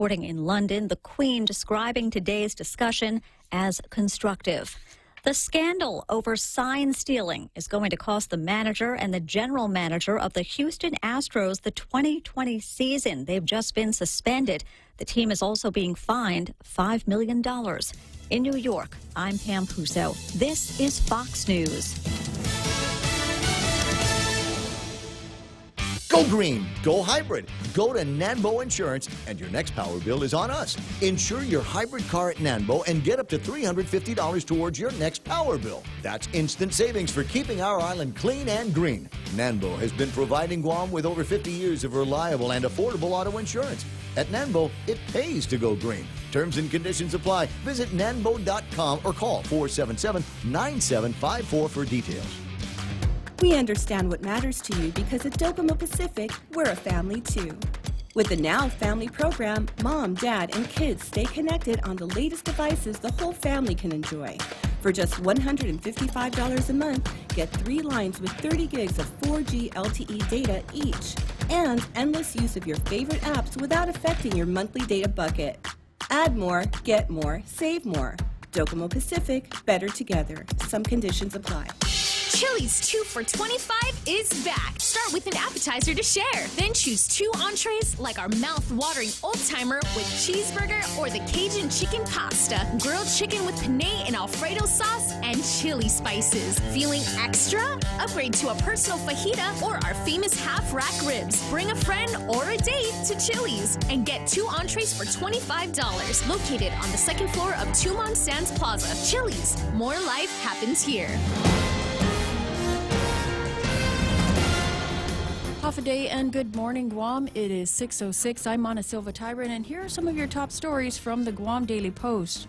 Reporting in London, the Queen describing today's discussion as constructive. The scandal over sign stealing is going to cost the manager and the general manager of the Houston Astros the 2020 season. They've just been suspended. The team is also being fined $5 million. In New York, I'm Pam Puso. This is Fox News. Go green, go hybrid, go to Nanbo Insurance, and your next power bill is on us. Insure your hybrid car at Nanbo and get up to $350 towards your next power bill. That's instant savings for keeping our island clean and green. Nanbo has been providing Guam with over 50 years of reliable and affordable auto insurance. At Nanbo, it pays to go green. Terms and conditions apply. Visit nanbo.com or call 477-9754 for details. We understand what matters to you because at Docomo Pacific, we're a family too. With the Now Family program, mom, dad, and kids stay connected on the latest devices the whole family can enjoy. For just $155 a month, get 3 lines with 30 gigs of 4G LTE data each, and endless use of your favorite apps without affecting your monthly data bucket. Add more, get more, save more. Docomo Pacific, better together. Some conditions apply. Chili's 2 for $25 is back. Start with an appetizer to share. Then choose 2 entrees like our mouth-watering old-timer with cheeseburger or the Cajun chicken pasta, grilled chicken with penne and Alfredo sauce, and chili spices. Feeling extra? Upgrade to a personal fajita or our famous half-rack ribs. Bring a friend or a date to Chili's and get 2 entrees for $25. Located on the 2nd floor of Tumon Sands Plaza. Chili's. More life happens here. Half a day and good morning, Guam. It is 6:06. I'm Mana Silva Tyron, and here are some of your top stories from the Guam Daily Post.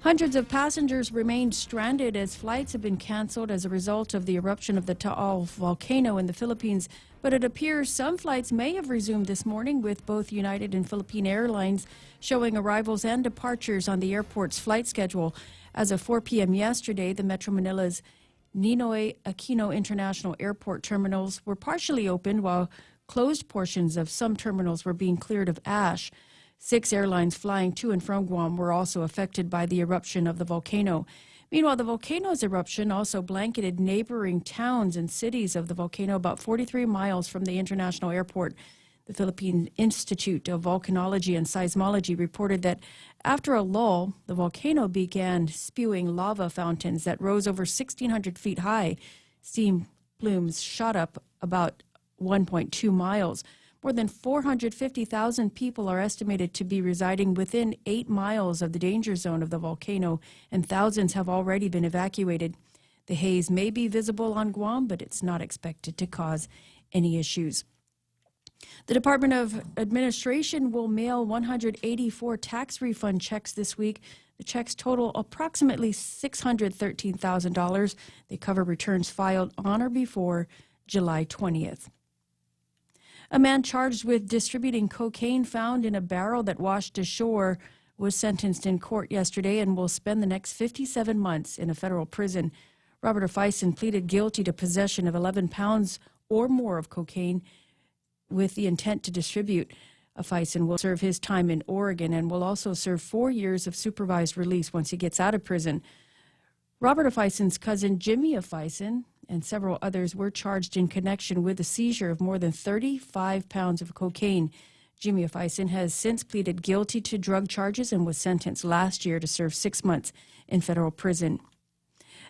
Hundreds of passengers remained stranded as flights have been canceled as a result of the eruption of the Taal volcano in the Philippines. But it appears some flights may have resumed this morning, with both United and Philippine Airlines showing arrivals and departures on the airport's flight schedule. As of 4 p.m. yesterday, the Metro Manila's Ninoy Aquino International Airport terminals were partially opened, while closed portions of some terminals were being cleared of ash. 6 airlines flying to and from Guam were also affected by the eruption of the volcano. Meanwhile, the volcano's eruption also blanketed neighboring towns and cities of the volcano about 43 miles from the international airport. The Philippine Institute of Volcanology and Seismology reported that after a lull, the volcano began spewing lava fountains that rose over 1,600 feet high. Steam plumes shot up about 1.2 miles. More than 450,000 people are estimated to be residing within 8 miles of the danger zone of the volcano, and thousands have already been evacuated. The haze may be visible on Guam, but it's not expected to cause any issues. The Department of Administration will mail 184 tax refund checks this week. The checks total approximately $613,000. They cover returns filed on or before July 20th. A man charged with distributing cocaine found in a barrel that washed ashore was sentenced in court yesterday and will spend the next 57 months in a federal prison. Robert Afeisen pleaded guilty to possession of 11 pounds or more of cocaine with the intent to distribute. Afeisen will serve his time in Oregon and will also serve 4 years of supervised release once he gets out of prison. Robert Afeisen's cousin, Jimmy Afeisen, and several others were charged in connection with the seizure of more than 35 pounds of cocaine. Jimmy Afeisen has since pleaded guilty to drug charges and was sentenced last year to serve 6 months in federal prison.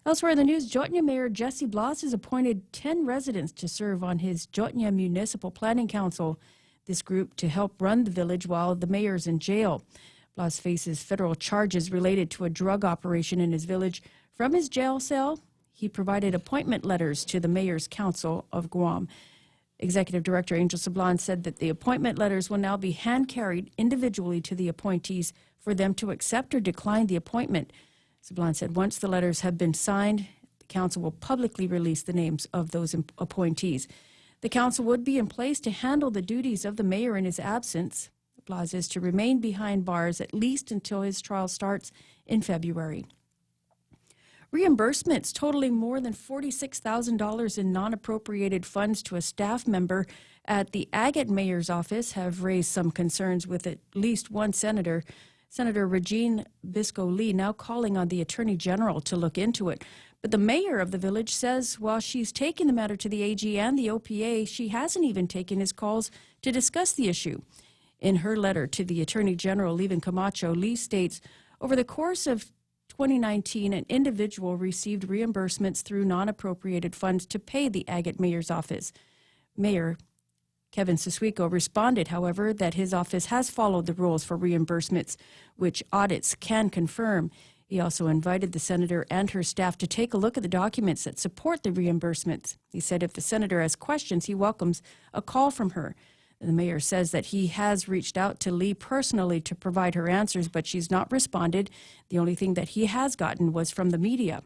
Elsewhere in the news, Jotnya Mayor Jesse Blas has appointed 10 residents to serve on his Jotnya Municipal Planning Council, this group to help run the village while the mayor is in jail. Blas faces federal charges related to a drug operation in his village. From his jail cell, he provided appointment letters to the Mayor's Council of Guam. Executive Director Angel Sablan said that the appointment letters will now be hand-carried individually to the appointees for them to accept or decline the appointment. Sablan said once the letters have been signed, the council will publicly release the names of those appointees. The council would be in place to handle the duties of the mayor in his absence. Blas is to remain behind bars at least until his trial starts in February. Reimbursements totaling more than $46,000 in non-appropriated funds to a staff member at the Agate mayor's office have raised some concerns with at least one senator. Senator Regine Bisco-Lee now calling on the Attorney General to look into it. But the mayor of the village says while she's taken the matter to the AG and the OPA, she hasn't even taken his calls to discuss the issue. In her letter to the Attorney General, Leven Camacho, Lee states, over the course of 2019, an individual received reimbursements through non-appropriated funds to pay the Agate mayor's office. Mayor Kevin Susuico responded, however, that his office has followed the rules for reimbursements, which audits can confirm. He also invited the senator and her staff to take a look at the documents that support the reimbursements. He said if the senator has questions, he welcomes a call from her. The mayor says that he has reached out to Lee personally to provide her answers, but she's not responded. The only thing that he has gotten was from the media.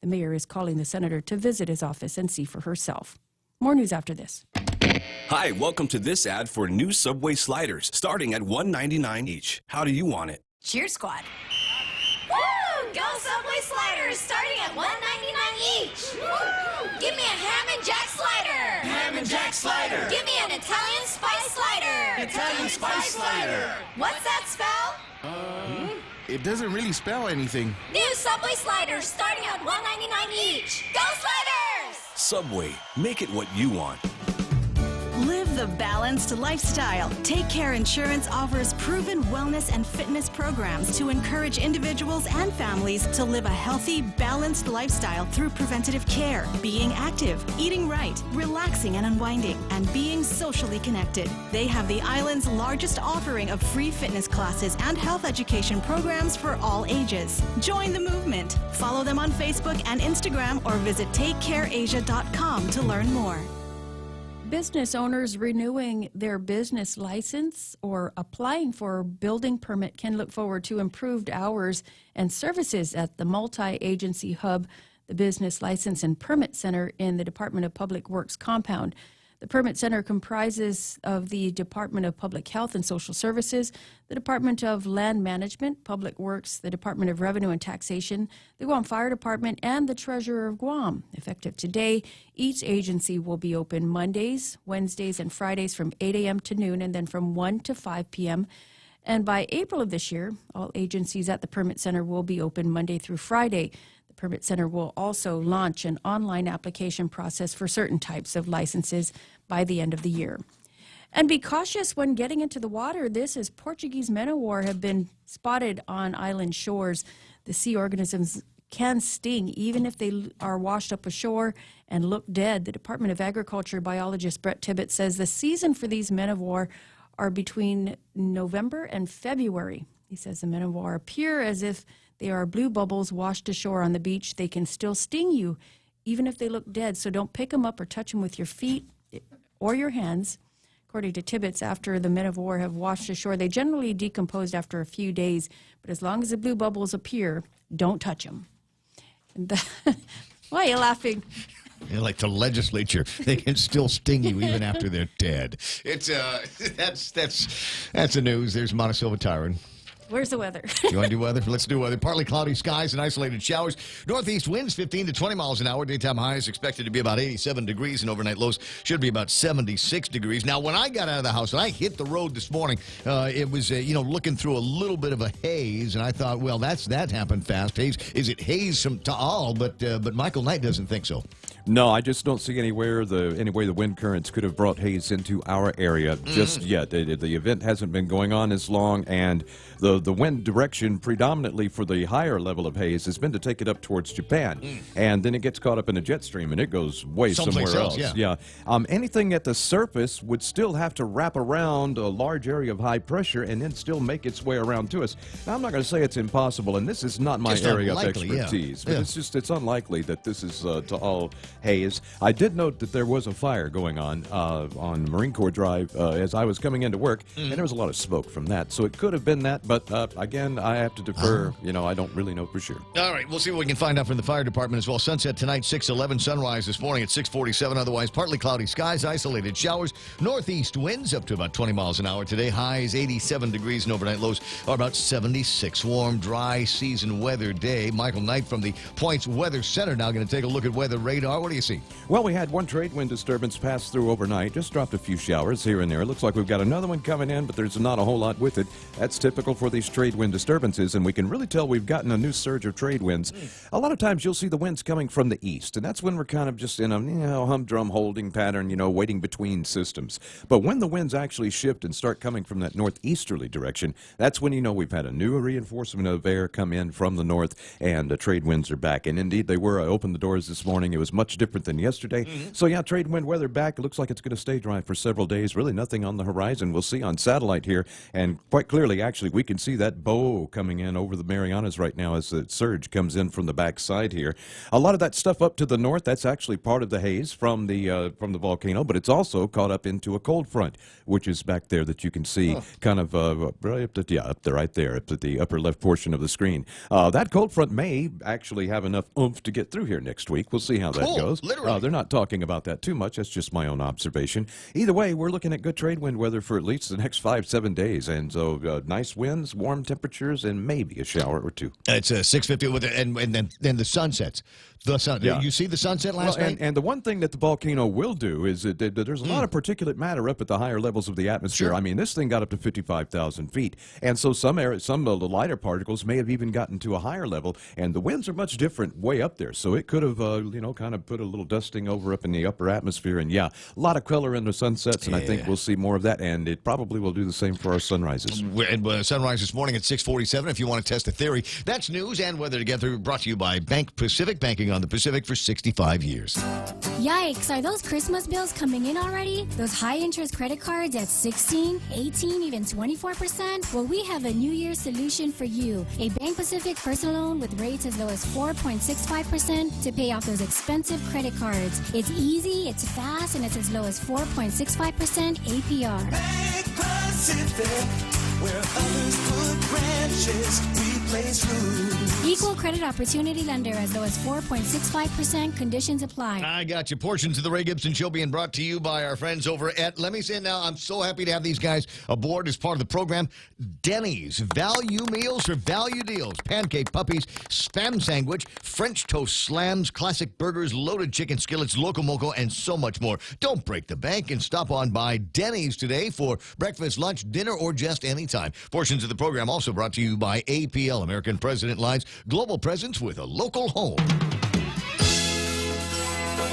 The mayor is calling the senator to visit his office and see for herself. More news after this. Hi, welcome to this ad for new Subway sliders, starting at $1.99 each. How do you want it? Cheer squad. Woo! Go Subway sliders starting at $1.99 each. Woo! Give me a ham and jack slider. Ham and jack slider. Give me an Italian spice slider. Italian spice slider. What's that spell? It doesn't really spell anything. New Subway sliders starting at $1.99 each. Go sliders! Subway, make it what you want. Live the balanced lifestyle. Take Care Insurance offers proven wellness and fitness programs to encourage individuals and families to live a healthy, balanced lifestyle through preventative care, being active, eating right, relaxing and unwinding, and being socially connected. They have the island's largest offering of free fitness classes and health education programs for all ages. Join the movement. Follow them on Facebook and Instagram or visit takecareasia.com to learn more. Business owners renewing their business license or applying for a building permit can look forward to improved hours and services at the multi-agency hub, the Business License and Permit Center in the Department of Public Works compound. The Permit Center comprises of the Department of Public Health and Social Services, the Department of Land Management, Public Works, the Department of Revenue and Taxation, the Guam Fire Department, and the Treasurer of Guam. Effective today, each agency will be open Mondays, Wednesdays, and Fridays from 8 a.m. to noon, and then from 1 to 5 p.m. And by April of this year, all agencies at the Permit Center will be open Monday through Friday. Permit Center will also launch an online application process for certain types of licenses by the end of the year. And be cautious when getting into the water. This is Portuguese men-o-war have been spotted on island shores. The sea organisms can sting even if they are washed up ashore and look dead. The Department of Agriculture biologist Brett Tibbett says the season for these men-of-war are between November and February. He says the men-of-war appear as if they are blue bubbles washed ashore on the beach. They can still sting you, even if they look dead. So don't pick them up or touch them with your feet or your hands. According to Tibbetts, after the men of war have washed ashore, they generally decompose after a few days. But as long as the blue bubbles appear, don't touch them. Why are you laughing? Like the legislature, they can still sting you even after they're dead. It's that's the news. There's Montecillo Tyron. Where's the weather? You want to do weather? Let's do weather. Partly cloudy skies and isolated showers. Northeast winds 15 to 20 miles an hour. Daytime highs expected to be about 87 degrees, and overnight lows should be about 76 degrees. Now, when I got out of the house and I hit the road this morning, it was looking through a little bit of a haze, and I thought, well, that happened fast. Haze, is it haze to all? But Michael Knight doesn't think so. No, I just don't see any way the wind currents could have brought haze into our area just yet. The event hasn't been going on as long, and the wind direction predominantly for the higher level of haze has been to take it up towards Japan, and then it gets caught up in a jet stream, and it goes way Someplace somewhere else. Yeah. Anything at the surface would still have to wrap around a large area of high pressure and then still make its way around to us. Now, I'm not going to say it's impossible, and this is not my Just area unlikely, of expertise, but it's unlikely that this is to all haze. I did note that there was a fire going on Marine Corps Drive as I was coming into work, and there was a lot of smoke from that. So it could have been that, but again, I have to defer. I don't really know for sure. All right, we'll see what we can find out from the fire department as well. Sunset tonight, 6:11. Sunrise this morning at 6:47. Otherwise, partly cloudy skies, isolated showers, northeast winds up to about 20 miles an hour today. Highs 87 degrees and overnight lows are about 76. Warm, dry season weather day. Michael Knight from the Points Weather Center now going to take a look at weather radar. What do you see? Well, we had one trade wind disturbance pass through overnight. Just dropped a few showers here and there. It looks like we've got another one coming in, but there's not a whole lot with it. That's typical for these trade wind disturbances, and we can really tell we've gotten a new surge of trade winds. A lot of times you'll see the winds coming from the east, and that's when we're kind of just in a humdrum holding pattern, waiting between systems. But when the winds actually shift and start coming from that northeasterly direction, that's when we've had a new reinforcement of air come in from the north, and the trade winds are back. And indeed they were. I opened the doors this morning. It was much different than yesterday. So yeah, trade wind weather back. It looks like it's going to stay dry for several days. Really nothing on the horizon. We'll see on satellite here, and quite clearly, actually, we can see that bow coming in over the Marianas right now as the surge comes in from the backside here. A lot of that stuff up to the north, that's actually part of the haze from the volcano, but it's also caught up into a cold front, which is back there that you can see kind of right up there at the upper left portion of the screen. That cold front may actually have enough oomph to get through here next week. We'll see how that goes. Literally. They're not talking about that too much. That's just my own observation. Either way, we're looking at good trade wind weather for at least the next 5-7 days, and so nice winds, warm temperatures, and maybe a shower or two. It's 6:50 with it, and then the sunsets. The sun. Yeah. You see the sunset last night? And the one thing that the volcano will do is that there's a lot of particulate matter up at the higher levels of the atmosphere. Sure. I mean, this thing got up to 55,000 feet, and so some of the lighter particles may have even gotten to a higher level, and the winds are much different way up there. So it could have, kind of put a little dusting over up in the upper atmosphere, and yeah, a lot of color in the sunsets, and I think we'll see more of that, and it probably will do the same for our sunrises. Sunrise this morning at 6:47. If you want to test a theory, that's news and weather together. Brought to you by Bank Pacific, banking on the Pacific for 65 years. Yikes, are those Christmas bills coming in already? Those high-interest credit cards at 16, 18, even 24%? Well, we have a New Year's solution for you. A Bank Pacific personal loan with rates as low as 4.65% to pay off those expensive credit cards. It's easy, it's fast, and it's as low as 4.65% APR. Bank Pacific, where others put branches, we place roots. Equal credit opportunity lender as low as 4.65%. Conditions apply. I got you. Portions of the Ray Gibson Show being brought to you by our friends over at, let me say it now, I'm so happy to have these guys aboard as part of the program. Denny's value meals for value deals. Pancake puppies, spam sandwich, French toast slams, classic burgers, loaded chicken skillets, loco moco, and so much more. Don't break the bank and stop on by Denny's today for breakfast, lunch, dinner, or just any time. Portions of the program also brought to you by APL, American President Line's global presence with a local home.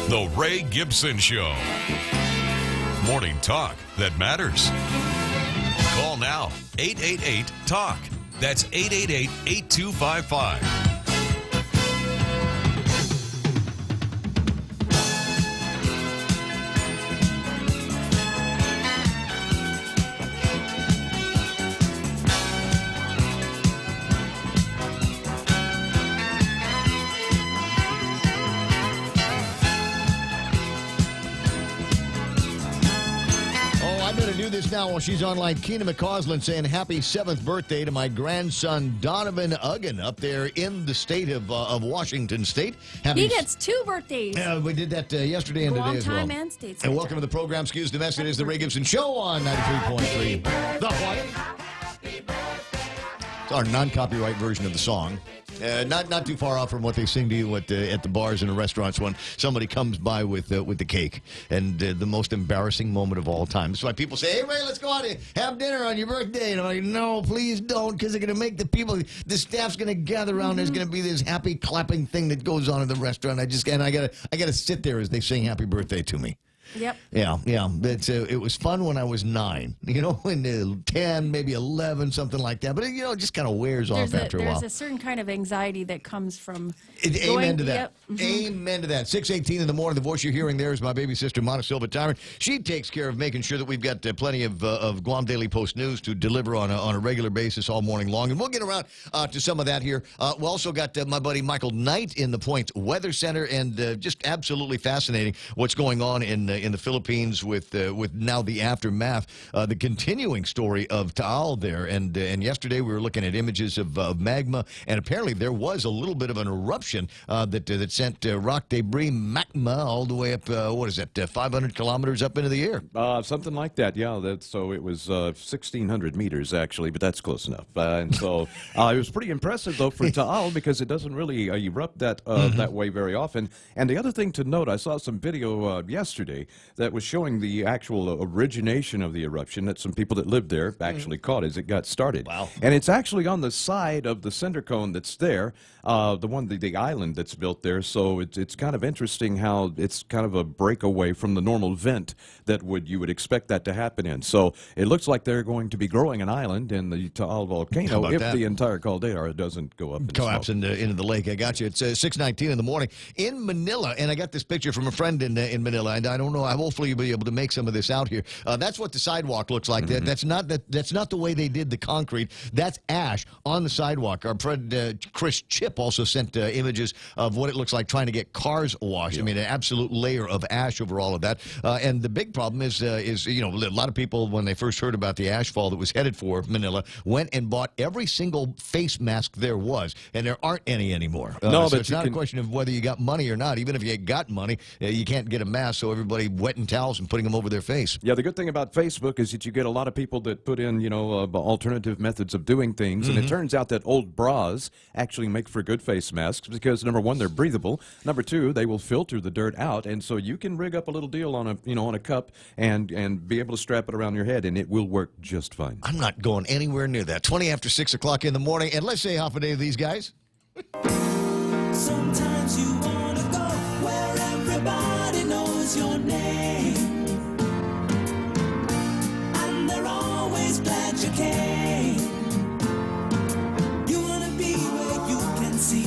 The Ray Gibson Show. Morning talk that matters. Call now, 888-TALK. That's 888-8255. This now while she's online. Keena McCausland saying happy 7th birthday to my grandson Donovan Uggan up there in the state of Washington State. He gets 2 birthdays. We did that yesterday and today as well. Time and state. And welcome to the program. Excuse the mess. It is the Ray Gibson Show on 93.3. The what? It's our non-copyright version of the song. Not too far off from what they sing to you at the bars and the restaurants when somebody comes by with the cake. And the most embarrassing moment of all time. That's why people say, hey, Ray, let's go out and have dinner on your birthday. And I'm like, no, please don't, because they're going to make the staff's going to gather around. There's going to be this happy clapping thing that goes on in the restaurant. I got to sit there as they sing happy birthday to me. Yep. Yeah. It was fun when I was 9, when 10, maybe 11, something like that. But, it just kind of wears off after a while. There's a certain kind of anxiety that comes from Amen to that. Yep. Amen to that. 6:18 in the morning. The voice you're hearing there is my baby sister, Montesilva Tyrant. She takes care of making sure that we've got plenty of Guam Daily Post news to deliver on a regular basis all morning long. And we'll get around to some of that here. We also got my buddy Michael Knight in the Point Weather Center, and just absolutely fascinating what's going on in the Philippines with now the aftermath, the continuing story of Taal there. And yesterday we were looking at images of magma, and apparently there was a little bit of an eruption that sent rock debris, magma, all the way up, 500 kilometers up into the air? Something like that, yeah. So it was 1,600 meters, actually, but that's close enough. And so it was pretty impressive, though, for Taal, because it doesn't really erupt that way very often. And the other thing to note, I saw some video yesterday that was showing the actual origination of the eruption that some people that lived there actually caught as it got started. Wow. And it's actually on the side of the cinder cone that's there, the island that's built there. So it's kind of interesting how it's kind of a breakaway from the normal vent that you would expect that to happen in. So it looks like they're going to be growing an island in the Taal volcano if the entire caldera doesn't go up and collapse into the lake. I got you. It's 6:19 in the morning in Manila, and I got this picture from a friend in Manila, and I don't know. Hopefully you'll be able to make some of this out here. That's what the sidewalk looks like. That's not the way they did the concrete. That's ash on the sidewalk. Our friend Chris Chip also sent images of what it looks like trying to get cars washed. I mean, an absolute layer of ash over all of that. And the big problem is a lot of people, when they first heard about the ashfall that was headed for Manila, went and bought every single face mask there was, and there aren't any anymore. No, so but it's not a question of whether you got money or not. Even if you got money, you can't get a mask, so everybody wetting towels and putting them over their face. Yeah, the good thing about Facebook is that you get a lot of people that put in, alternative methods of doing things, and it turns out that old bras actually make for good face masks because, number one, they're breathable. Number two, they will filter the dirt out, and so you can rig up a little deal on a cup and be able to strap it around your head, and it will work just fine. I'm not going anywhere near that. 20 after 6 o'clock in the morning, and let's say half a day of these guys. Sometimes you want to go where everybody knows your name, and they're always glad you came. You want to be where you can see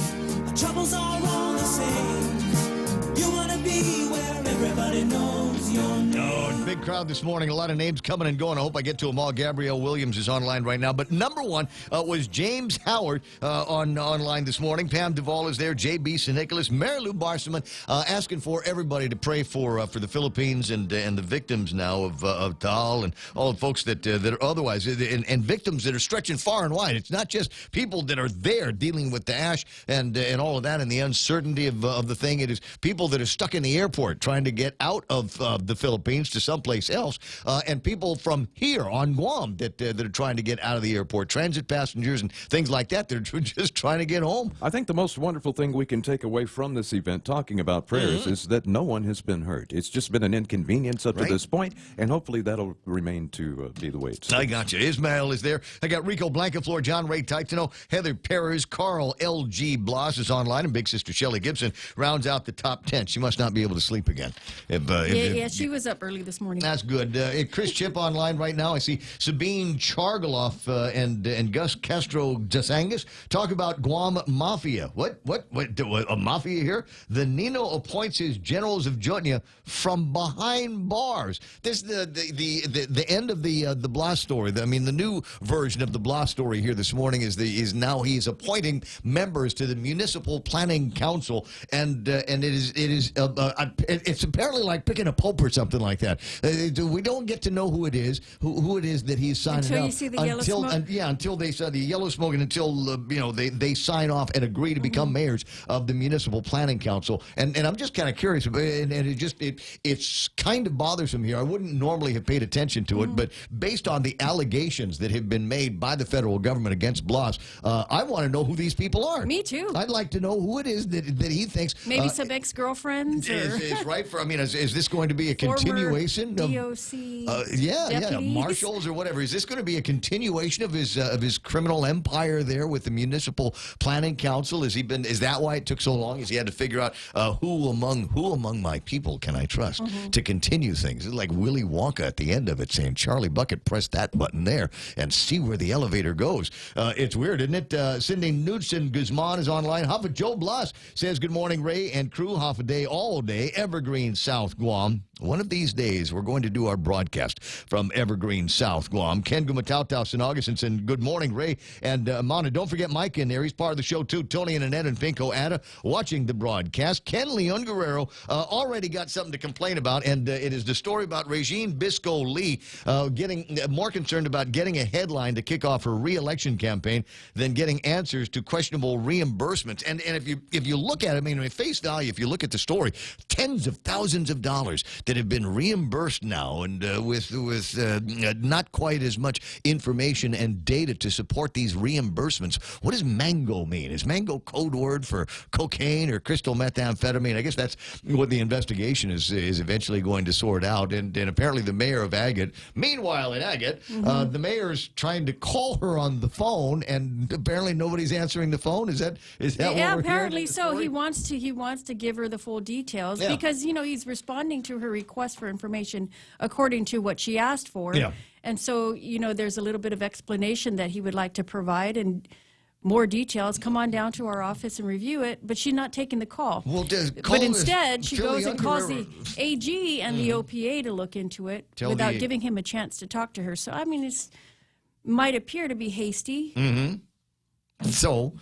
the troubles are all the same. You want to be where everybody knows your name. Oh, big crowd this morning. A lot of names coming and going. I hope I get to them all. Gabrielle Williams is online right now. But number one was James Howard online this morning. Pam Duvall is there. J.B. St. Nicholas. Mary Lou Barsaman asking for everybody to pray for the Philippines and the victims now of Taal and all the folks that are otherwise and victims that are stretching far and wide. It's not just people that are there dealing with the ash and all of that and the uncertainty of the thing. It is people that are stuck in the airport trying to get out of the Philippines to someplace else, and people from here on Guam that are trying to get out of the airport, transit passengers and things like that. They're just trying to get home. I think the most wonderful thing we can take away from this event, talking about prayers, is that no one has been hurt. It's just been an inconvenience up to this point, and hopefully that'll remain to be the way it's. I got you. Ismail is there. I got Rico Blancaflor, John Ray Titano, Heather Perez, Carl L.G. Blas is online, and big sister Shelley Gibson rounds out the top 10. She must not be able to sleep again. Yeah, she was up early this morning. That's good. Chris Chip online right now. I see Sabine Chargaloff and Gus Castro Dasangas talk about Guam Mafia. What, a mafia here? The Nino appoints his generals of Jutnia from behind bars. This the end of the Blas story. The new version of the Blas story here this morning is now he's appointing members to the Municipal Planning Council, and it's apparently like picking a pope or something like that. We don't get to know who it is that he's signing until up. You see the yellow smoke? Until they saw the yellow smoke, and until they sign off and agree to become mayors of the Municipal Planning Council. And I'm just kind of curious, and it's kind of bothersome here. I wouldn't normally have paid attention to it, but based on the allegations that have been made by the federal government against Blas, I want to know who these people are. Me too. I'd like to know who it is that he thinks maybe some ex-girlfriends is right for. Is this going to be a continuation DOC deputies? marshals or whatever. Is this going to be a continuation of his criminal empire there with the municipal planning council? Is that why it took so long? Is he had to figure out who among my people can I trust to continue things? It's like Willy Wonka at the end of it saying, Charlie Bucket, press that button there and see where the elevator goes. It's weird, isn't it? Cindy Knudsen Guzman is online. Haffa Joe Blas says, good morning, Ray and crew. Half a day, all day, Evergreen, South Guam. One of these days, we're going to do our broadcast from Evergreen, South Guam. Ken Gumatau Sinagasson, good morning, Ray. And Mana, don't forget Mike in there. He's part of the show, too. Tony and Annette and Pinko Ada watching the broadcast. Ken Leon Guerrero already got something to complain about, and it is the story about Regine Bisco Lee getting more concerned about getting a headline to kick off her re-election campaign than getting answers to questionable reimbursements. And if you look at it, I mean, at face value, if you look at the story, tens of thousands of dollars that have been reimbursed now, and with not quite as much information and data to support these reimbursements. What does mango mean? Is mango code word for cocaine or crystal methamphetamine? I guess that's what the investigation is eventually going to sort out. And apparently the mayor of Agate, meanwhile in Agate, the mayor's trying to call her on the phone, and apparently nobody's answering the phone. Is that Yeah, what we're apparently hearing? so. He wants to give her the full details because he's responding to her request for information according to what she asked for. Yeah. And so, there's a little bit of explanation that he would like to provide and more details. Come on down to our office and review it, but she's not taking the call. Well, but instead, she goes and calls the Guerrero. AG and the OPA to look into it without giving him a chance to talk to her. So, I mean, it might appear to be hasty. So,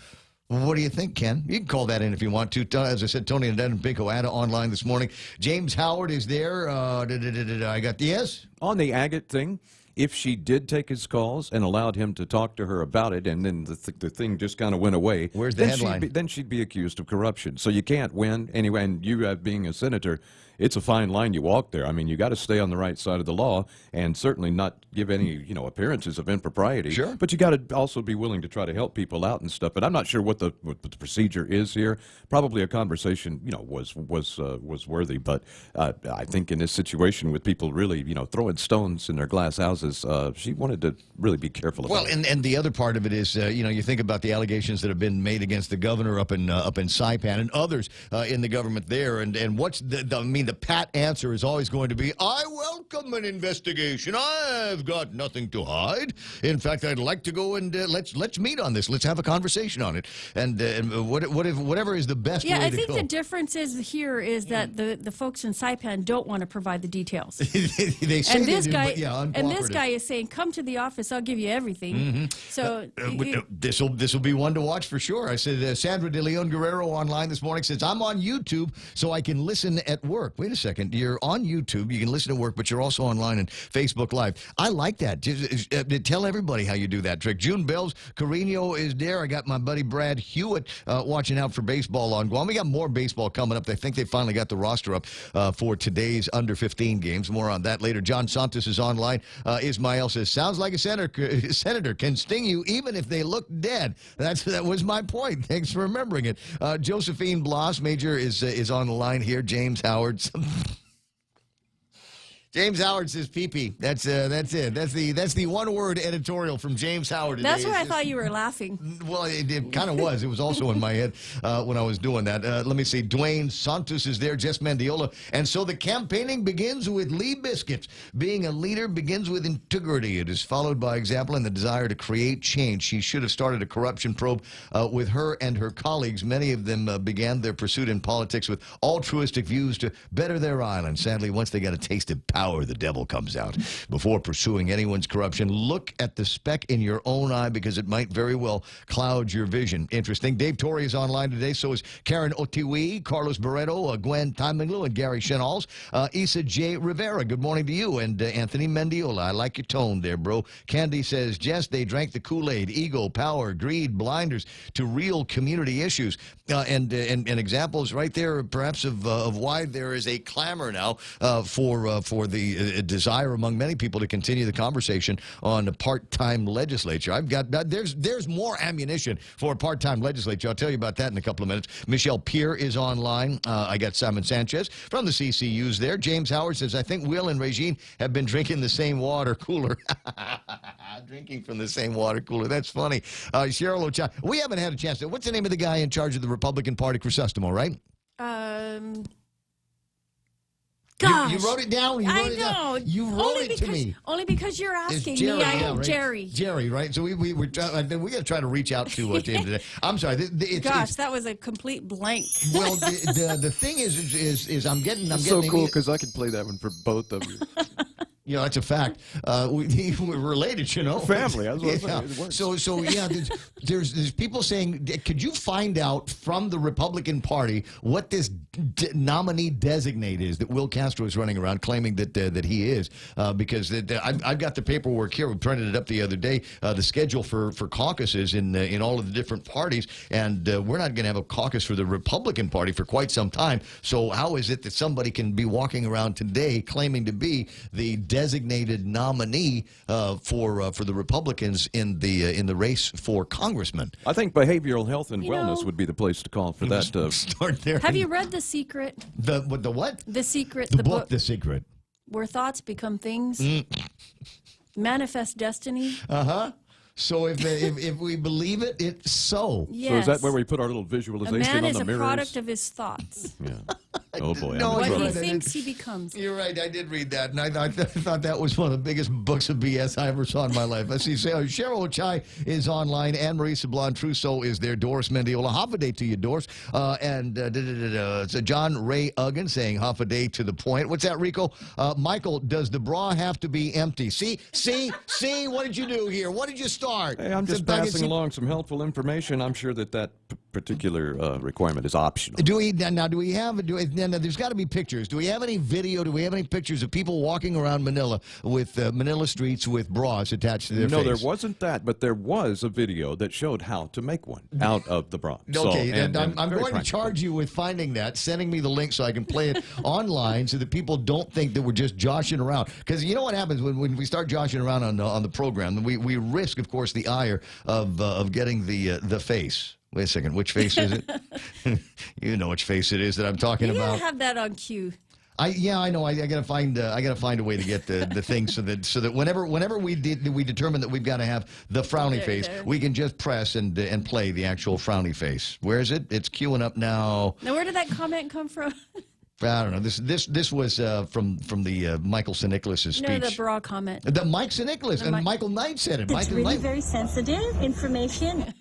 what do you think, Ken? You can call that in if you want to. As I said, Tony and Dad and Pinko Ada online this morning. James Howard is there. I got the yes? On the agate thing, if she did take his calls and allowed him to talk to her about it, and then the thing just kind of went away, where's the headline? Then she'd be accused of corruption. So you can't win anyway. And you, being a senator, it's a fine line you walk there. I mean, you got to stay on the right side of the law and certainly not give any, appearances of impropriety. Sure. But you got to also be willing to try to help people out and stuff. But I'm not sure what the procedure is here. Probably a conversation, was worthy. But I think in this situation with people really, throwing stones in their glass houses, she wanted to really be careful about it. Well, and the other part of it is, you think about the allegations that have been made against the governor up in Saipan and others in the government there. And what's the pat answer is always going to be, I welcome an investigation. I've got nothing to hide. In fact, I'd like to go and let's meet on this. Let's have a conversation on it. And whatever is the best way to go. Yeah, I think the difference here is that the folks in Saipan don't want to provide the details. They say and this they do, guy but yeah, and this uncooperative. guy is saying, "Come to the office. I'll give you everything." So this will be one to watch for sure. I said Sandra De Leon Guerrero online this morning says, I'm on YouTube so I can listen at work. Wait a second. You're on YouTube. You can listen at work, but you're also online and Facebook Live. I like that. Just, tell everybody how you do that trick. June Bells, Carino is there. I got my buddy Brad Hewitt watching out for baseball on Guam. We got more baseball coming up. I think they finally got the roster up for today's under 15 games. More on that later. John Santos is online. Ismael says, sounds like a senator can sting you even if they look dead. That was my point. Thanks for remembering it. Josephine Bloss, Major, is on the line here. James Howard. James Howard says pee-pee. That's it. That's the one-word editorial from James Howard today. that's why I thought you were laughing. Well, it kind of was. It was also in my head when I was doing that. Let me see. Dwayne Santos is there. Jess Mendiola. And so the campaigning begins with Lee Biscuits. Being a leader begins with integrity. It is followed by example and the desire to create change. She should have started a corruption probe with her and her colleagues. Many of them began their pursuit in politics with altruistic views to better their island. Sadly, once they got a taste of power, the devil comes out. Before pursuing anyone's corruption, look at the speck in your own eye because it might very well cloud your vision. Interesting. Dave Torrey is online today. So is Karen Otiwi, Carlos Barreto, Gwen Timinglu, and Gary Chenals. Issa J. Rivera, good morning to you. And Anthony Mendiola, I like your tone there, bro. Candy says, Jess, they drank the Kool-Aid, ego, power, greed, blinders to real community issues. And examples right there, perhaps, of why there is a clamor now for the desire among many people to continue the conversation on a part-time legislature. I've got there's more ammunition for a part-time legislature. I'll tell you about that in a couple of minutes. Michelle Peer is online. I got Simon Sanchez from the CCUs there. James Howard says, I think Will and Regine have been drinking the same water cooler. Drinking from the same water cooler. That's funny. Cheryl O'Chai. We haven't had a chance to. What's the name of the guy in charge of the Republican Party, Crisostomo, right? Gosh. You wrote it down? You wrote it down. You wrote it to me. Only because you're asking Jerry, me. right? Jerry. Jerry, right? So we got to try to reach out to James today. I'm sorry. That was a complete blank. Well, the thing is I'm getting. So cool because I could play that one for both of you. You know, that's a fact. We're related, you know. Family. I was yeah. So yeah, there's people saying, could you find out from the Republican Party what this nominee designate is that Will Castro is running around claiming that he is? Because I've got the paperwork here. We printed it up the other day. The schedule for caucuses in all of the different parties, and we're not going to have a caucus for the Republican Party for quite some time. So how is it that somebody can be walking around today claiming to be the designated nominee for the Republicans in the race for congressman? I think behavioral health and wellness would be the place to call for that. Start there. Have you read The Secret? The what? The Secret. The book, The Secret. Where thoughts become things. Manifest destiny. So if we believe it, it's so. Yes. So is that where we put our little visualization on the mirrors? A man is a product of his thoughts. Yeah. Oh, boy. No, what he right. thinks he becomes. You're right. I did read that, and I thought that was one of the biggest books of BS I ever saw in my life. I see Cheryl Ochai is online. Anne-Marie Sablon Trousseau is there. Doris Mendiola. Half a day to you, Doris. So John Ray Uggan saying half a day to the point. What's that, Rico? Michael, does the bra have to be empty? See? What did you do here? What did you start? Hey, I'm just passing along some helpful information. I'm sure that particular requirement is optional. Do we have there's got to be pictures. Do we have any video? Do we have any pictures of people walking around Manila with Manila streets with bras attached to their face? No, there wasn't that, but there was a video that showed how to make one out of the bra. Okay, so, I'm going to charge you with finding that, sending me the link so I can play it online so that people don't think that we're just joshing around. Because you know what happens when we start joshing around on the program? We risk, of course, the ire of getting the face. Wait a second, which face is it? You know which face it is that I'm talking about. You gotta have that on cue. I know. I gotta find a way to get the thing so that whenever we determine that we've got to have the frowny face, we can just press and play the actual frowny face. Where is it? It's queuing up now. Now, where did that comment come from? I don't know. This was from the Michael St. Nicholas's speech. No, the bra comment. The Mike St. Nicholas and Michael Knight said it. It's really very sensitive information.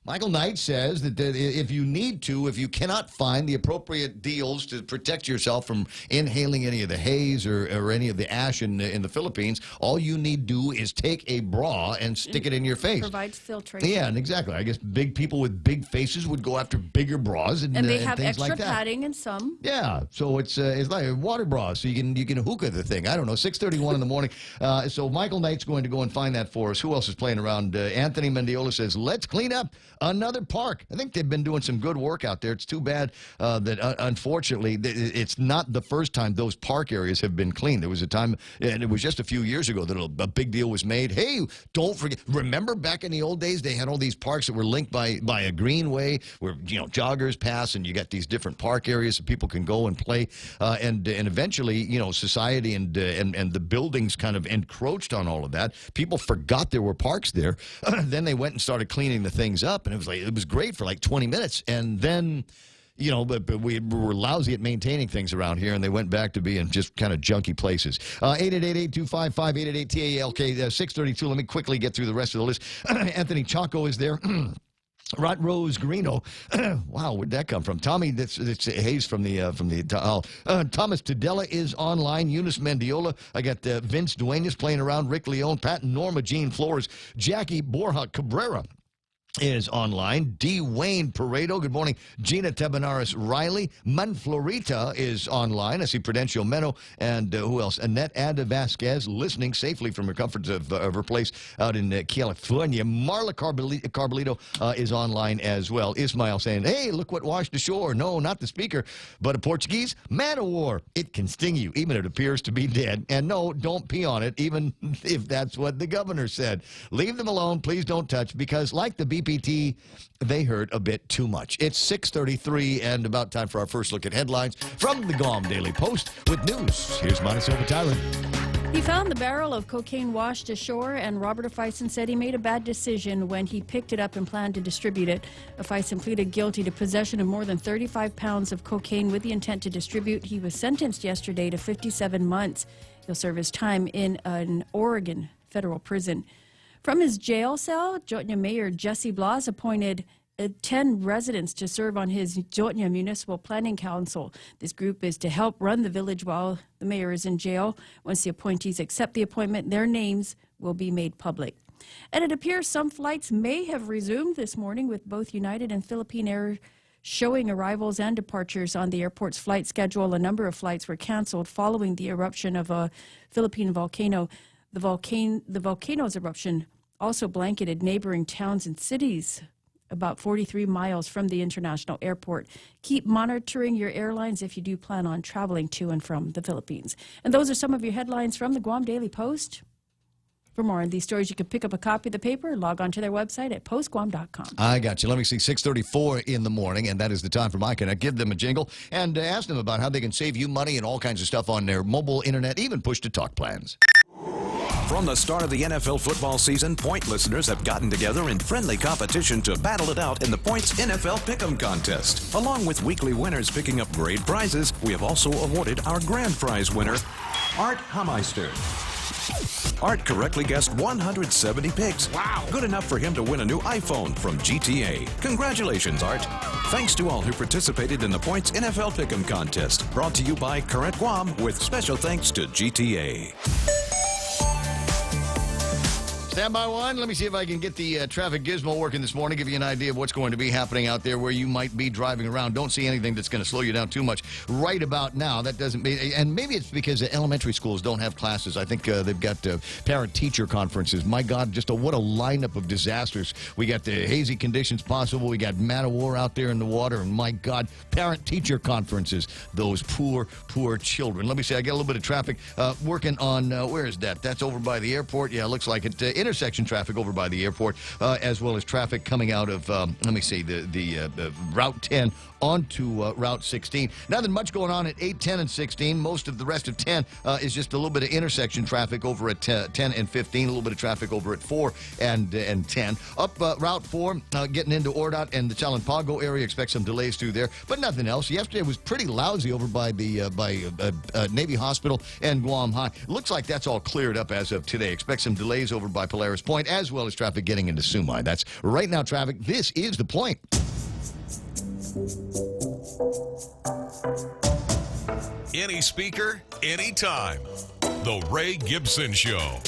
Michael Knight says that if you cannot find the appropriate deals to protect yourself from inhaling any of the haze or any of the ash in the Philippines, all you need do is take a bra and stick it in your face. Provides filtration. Yeah, and exactly. I guess big people with big faces would go after bigger bras and they have things extra like that. padding in some. Yeah, so it's like water bras, so you can hookah the thing. I don't know, 6:31 in the morning. So Michael Knight's going to go and find that for us. Who else is playing around? Anthony Mendiola says, let's clean up another park. I think they've been doing some good work out there. It's too bad that, unfortunately, it's not the first time those park areas have been cleaned. There was a time, and it was just a few years ago, that a big deal was made. Hey, don't forget. Remember back in the old days, they had all these parks that were linked by a greenway where, joggers pass, and you got these different park areas that people can go and play. And eventually, society and the buildings kind of encroached on all of that. People forgot there were parks there. Then they went and started cleaning the things up, and it was great for like 20 minutes, and then but we were lousy at maintaining things around here, and they went back to being just kind of junky places. 888-825-5888-TALK, 632. Let me quickly get through the rest of the list. Anthony Chaco is there. Rot Rose Greeno. Wow, where'd that come from? Tommy, that's Hayes from the Thomas Tadella is online. Eunice Mendiola. I got Vince Duenas playing around. Rick Leone, Pat and Norma Jean Flores, Jackie Borja Cabrera. is online. D. Wayne Paredo, good morning. Gina Tabenaris Riley. Manflorita is online. I see Prudential Meno. And who else? Annette Ada Vasquez, listening safely from her comfort of her place out in California. Marla Carbolito is online as well. Ismail saying, hey, look what washed ashore. No, not the speaker, but a Portuguese man-o-war. It can sting you, even if it appears to be dead. And no, don't pee on it, even if that's what the governor said. Leave them alone. Please don't touch, because like the BPT, they hurt a bit too much. It's 6:33 and about time for our first look at headlines from the Guam Daily Post with news. Here's Montezuma Tyler. He found the barrel of cocaine washed ashore, and Robert Afison said he made a bad decision when he picked it up and planned to distribute it. Afison pleaded guilty to possession of more than 35 pounds of cocaine with the intent to distribute. He was sentenced yesterday to 57 months. He'll serve his time in an Oregon federal prison. From his jail cell, Jotnya Mayor Jesse Blas appointed 10 residents to serve on his Jotnya Municipal Planning Council. This group is to help run the village while the mayor is in jail. Once the appointees accept the appointment, their names will be made public. And it appears some flights may have resumed this morning, with both United and Philippine Air showing arrivals and departures on the airport's flight schedule. A number of flights were canceled following the eruption of a Philippine volcano. The volcano's eruption also blanketed neighboring towns and cities about 43 miles from the international airport. Keep monitoring your airlines if you do plan on traveling to and from the Philippines. And those are some of your headlines from the Guam Daily Post. For more on these stories, you can pick up a copy of the paper, log on to their website at postguam.com. I got you. Let me see, 6:34 in the morning, and that is the time for Mike. Can I give them a jingle and ask them about how they can save you money and all kinds of stuff on their mobile internet, even push-to-talk plans. From the start of the NFL football season, Point listeners have gotten together in friendly competition to battle it out in the Points NFL Pick'em contest. Along with weekly winners picking up great prizes, we have also awarded our grand prize winner, Art Hameister. Art correctly guessed 170 picks. Wow! Good enough for him to win a new iPhone from GTA. Congratulations, Art. Thanks to all who participated in the Points NFL Pick'em contest. Brought to you by Current Guam, with special thanks to GTA. Stand by one. Let me see if I can get the traffic gizmo working this morning, give you an idea of what's going to be happening out there where you might be driving around. Don't see anything that's going to slow you down too much right about now. That doesn't mean, and maybe it's because elementary schools don't have classes. I think they've got parent-teacher conferences. My God, what a lineup of disasters. We got the hazy conditions possible. We got man-o-war out there in the water. And my God, parent-teacher conferences. Those poor, poor children. Let me see, I got a little bit of traffic working on, where is that? That's over by the airport. Yeah, it looks like it. Intersection traffic over by the airport, as well as traffic coming out of, let me see, the Route 10 onto Route 16. Nothing much going on at 8, 10, and 16. Most of the rest of 10 is just a little bit of intersection traffic over at 10 and 15, a little bit of traffic over at 4 and 10. Up Route 4, getting into Ordot and the Chalanpago area, expect some delays through there, but nothing else. Yesterday was pretty lousy over by the Navy Hospital and Guam High. Looks like that's all cleared up as of today. Expect some delays over by Polaris Point, as well as traffic getting into Sumai. That's right now traffic. This is The Point. Any speaker, anytime. The Ray Gibson Show.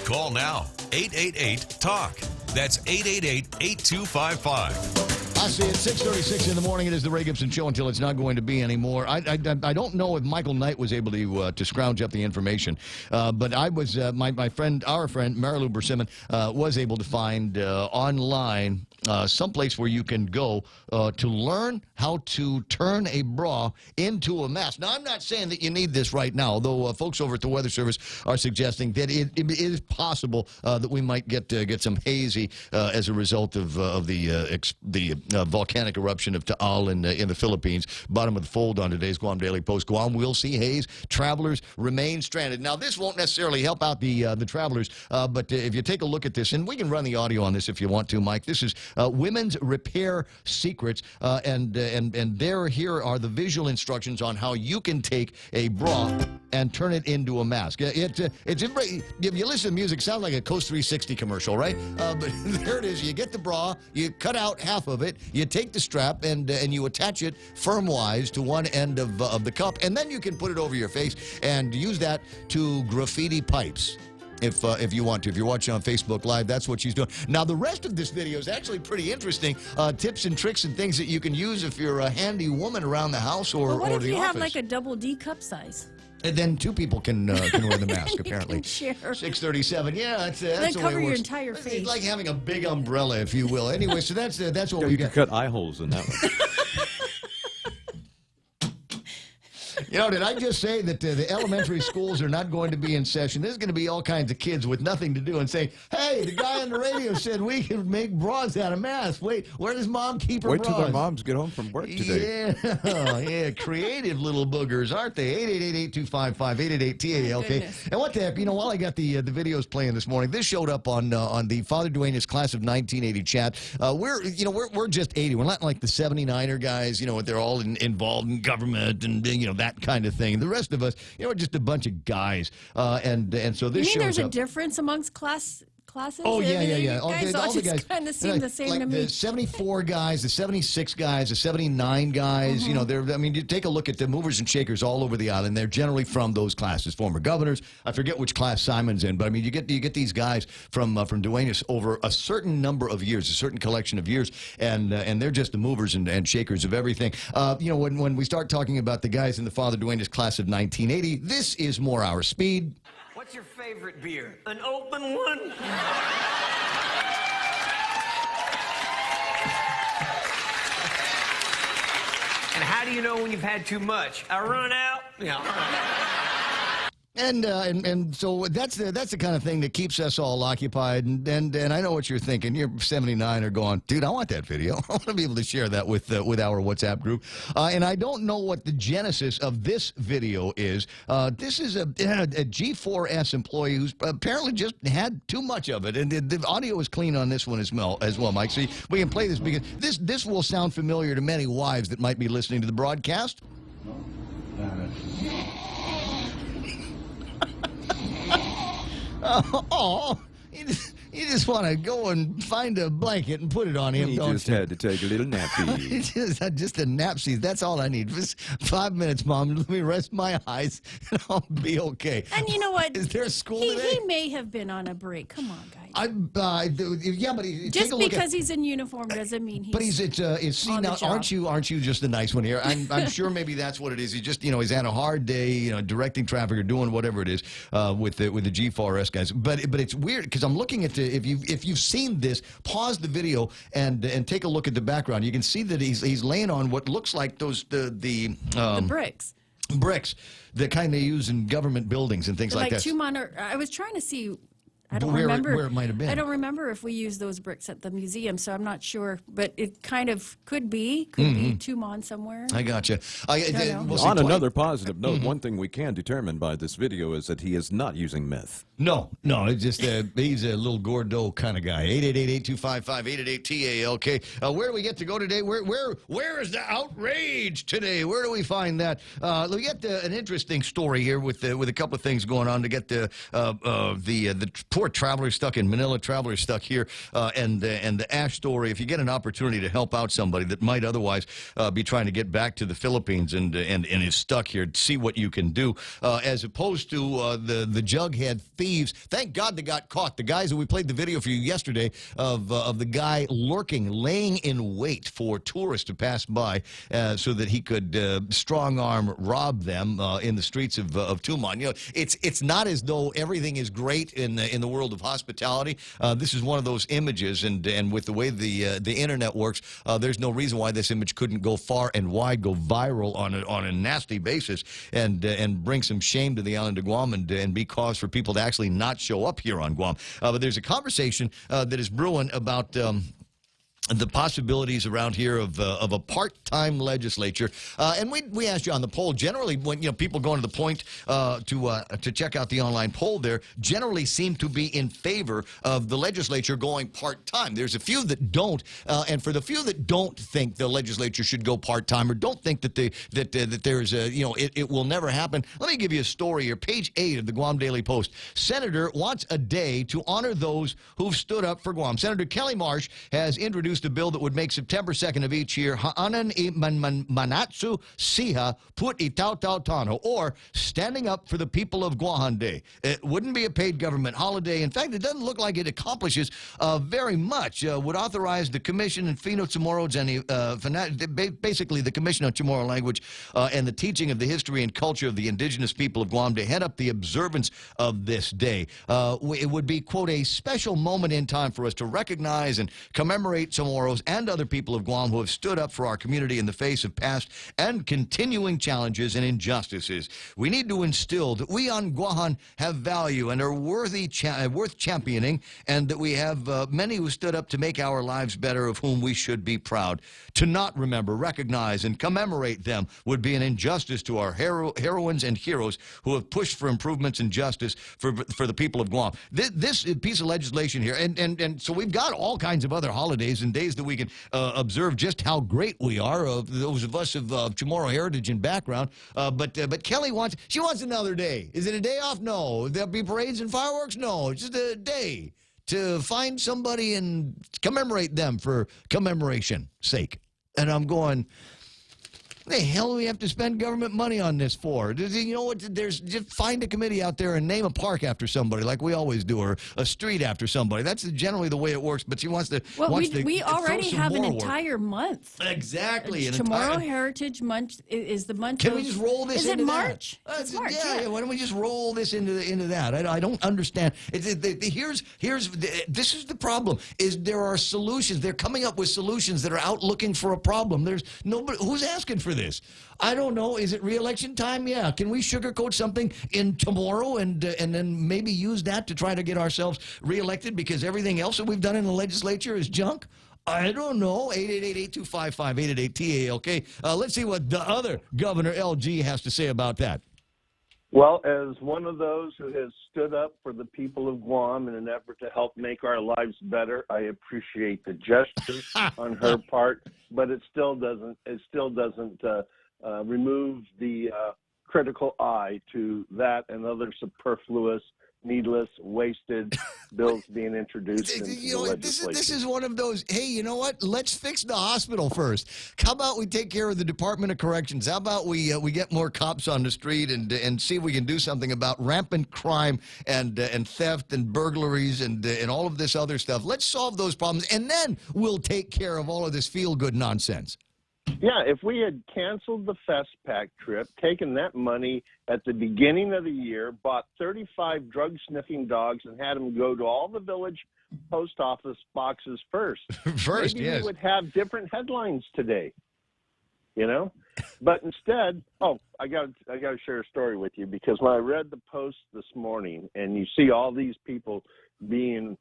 Call now, 888-TALK. That's 888-8255. I see it, 6:36 in the morning. It is the Ray Gibson Show until it's not going to be anymore. I don't know if Michael Knight was able to scrounge up the information, but I was our friend Marilu Bersimmon was able to find online someplace where you can go to learn how to turn a bra into a mask. Now, I'm not saying that you need this right now, although folks over at the Weather Service are suggesting that it is possible that we might get some hazy as a result of the volcanic eruption of Taal in the Philippines. Bottom of the fold on today's Guam Daily Post. Guam will see haze. Travelers remain stranded. Now, this won't necessarily help out the travelers, but if you take a look at this, and we can run the audio on this if you want to, Mike. This is Women's Repair Secrets, and here are the visual instructions on how you can take a bra and turn it into a mask. If you listen to music, it sounds like a Coast 360 commercial, right? But there it is. You get the bra, you cut out half of it, you take the strap, and you attach it firm-wise to one end of the cup, and then you can put it over your face and use that to graffiti pipes. if you want to. If you're watching on Facebook Live, that's what she's doing. Now, the rest of this video is actually pretty interesting. Tips and tricks and things that you can use if you're a handy woman around the house or, But what or if the you office. have like a double D cup size? And then two people can wear the mask, apparently. You can share. 637. Yeah, that's the way cover it your works. entire It's face. like having a big umbrella, if you will. Anyway, so that's what Yeah, we you can got. cut eye holes in that one. You know, did I just say that the elementary schools are not going to be in session? There's going to be all kinds of kids with nothing to do and saying, hey, the guy on the radio said we can make bras out of masks. Wait, where does mom keep her Wait bras? till their moms get home from work today. Yeah, yeah, creative little boogers, aren't they? 888-8255-888-TALK. Goodness. And what the heck, you know, while I got the videos playing this morning, this showed up on the Father Duenas Class of 1980 chat. We're just 80. We're not like the 79er guys, you know, they're all involved in government and, you know, that kind of thing. The rest of us, you know, we're just a bunch of guys. And so this You mean there's shows a up. difference amongst classes? Oh, yeah. All the guys kind of seem the same like to me. the 74 guys, the 76 guys, the 79 guys, you know, you take a look at the movers and shakers all over the island. They're generally from those classes, former governors. I forget which class Simon's in, but I mean, you get these guys from Duenas over a certain number of years, a certain collection of years, and they're just the movers and shakers of everything. You know, when we start talking about the guys in the Father Duenas Class of 1980, this is more our speed. What's your favorite beer? An open one? And how do you know when you've had too much? I run out? Yeah, all right. And so that's the kind of thing that keeps us all occupied. And I know what you're thinking. You're 79 or going, dude, I want that video. I want to be able to share that with our WhatsApp group. And I don't know what the genesis of this video is. This is a G4S employee who's apparently just had too much of it. And the audio is clean on this one as well, Mike. So we can play this because this will sound familiar to many wives that might be listening to the broadcast. Oh, you just want to go and find a blanket and put it on him, He don't just you? had to take a little nappy. just a napsy. That's all I need. Just 5 minutes, Mom. Let me rest my eyes, and I'll be okay. And you know what? Is there school today? He may have been on a break. Come on, guys. Yeah, but take Just a look because at, he's in uniform doesn't mean he's. But it's see on the now, job. aren't you just the nice one here? I'm sure maybe that's what it is. He just he's had a hard day, directing traffic or doing whatever it is with the G4S guys. But it's weird because I'm looking at if you've seen this, pause the video and take a look at the background. You can see that he's laying on what looks like the bricks. Bricks, the kind they use in government buildings and things like that. I was trying to see. I don't Where remember it might have been. I don't remember if we used those bricks at the museum, so I'm not sure. But it kind of could be Tumon somewhere. I gotcha. On another positive note, one thing we can determine by this video is that he is not using meth. No, it's just he's a little Gordo kind of guy. 888-825-5888-TALK. Where do we get to go today? Where is the outrage today? Where do we find that? We get an interesting story here with a couple of things going on to get the poor traveler stuck in Manila, traveler stuck here, and the Ash story. If you get an opportunity to help out somebody that might otherwise be trying to get back to the Philippines and is stuck here, see what you can do, as opposed to the jughead thieves. Thank God they got caught. The guys that we played the video for you yesterday of the guy laying in wait for tourists to pass by so that he could strong arm rob them in the streets of Tumon. It's not as though everything is great in the world of hospitality. This is one of those images, and with the way the internet works, there's no reason why this image couldn't go far and wide, go viral on a nasty basis, and bring some shame to the island of Guam and be cause for people to actually not show up here on Guam. But there's a conversation that is brewing about the possibilities around here of a part-time legislature, and we asked you on the poll. Generally, when people go to the point to check out the online poll, there generally seem to be in favor of the legislature going part-time. There's a few that don't, and for the few that don't think the legislature should go part-time or don't think that there's it will never happen. Let me give you a story here. Page 8 of the Guam Daily Post. Senator wants a day to honor those who've stood up for Guam. Senator Kelly Marsh has introduced introduced a bill that would make September 2nd of each year Haanan I Manatsu Siha Put Itautautano, or Standing Up for the People of Guam Day. It wouldn't be a paid government holiday. In fact, it doesn't look like it accomplishes very much. Would authorize the Commission and Fino Chamorros and basically the Commission on Chamorro Language and the teaching of the history and culture of the indigenous people of Guam to head up the observance of this day. It would be, quote, a special moment in time for us to recognize and commemorate Chamorros and other people of Guam who have stood up for our community in the face of past and continuing challenges and injustices. We need to instill that we on Guam have value and are worth championing, and that we have many who stood up to make our lives better, of whom we should be proud. To not remember, recognize, and commemorate them would be an injustice to our heroines and heroes who have pushed for improvements and justice for the people of Guam. This piece of legislation here, and so we've got all kinds of other holidays and days that we can observe just how great we are, those of us of Chamorro heritage and background. But Kelly wants another day. Is it a day off? No. There'll be parades and fireworks? No. It's just a day to find somebody and commemorate them for commemoration's sake. And I'm going, the hell do we have to spend government money on this for? You know what? Just find a committee out there and name a park after somebody, like we always do, or a street after somebody. That's generally the way it works. But she wants to. Well, we already have an entire month. Exactly. Tomorrow Heritage Month is the month. Can we just roll this into March? That? It's March. Yeah. Why don't we just roll this into that? I don't understand. This is the problem. Is there are solutions? They're coming up with solutions that are out looking for a problem. There's nobody who's asking for this. I don't know. Is it re-election time? Yeah. Can we sugarcoat something in tomorrow and then maybe use that to try to get ourselves re-elected because everything else that we've done in the legislature is junk? I don't know. 888-8255-888-TALK. Let's see what the other Governor LG has to say about that. Well, as one of those who has stood up for the people of Guam in an effort to help make our lives better, I appreciate the gestures on her part, but it still doesn't remove the critical eye to that and other superfluous, needless, wasted bills being introduced into the legislature. This is one of those, hey, you know what? Let's fix the hospital first. How about we take care of the Department of Corrections? How about we get more cops on the street and see if we can do something about rampant crime and theft and burglaries and all of this other stuff. Let's solve those problems, and then we'll take care of all of this feel-good nonsense. Yeah, if we had canceled the FestPac trip, taken that money at the beginning of the year, bought 35 drug-sniffing dogs, and had them go to all the village post office boxes first, maybe we would have different headlines today, you know? But instead, I got to share a story with you, because when I read the Post this morning, and you see all these people being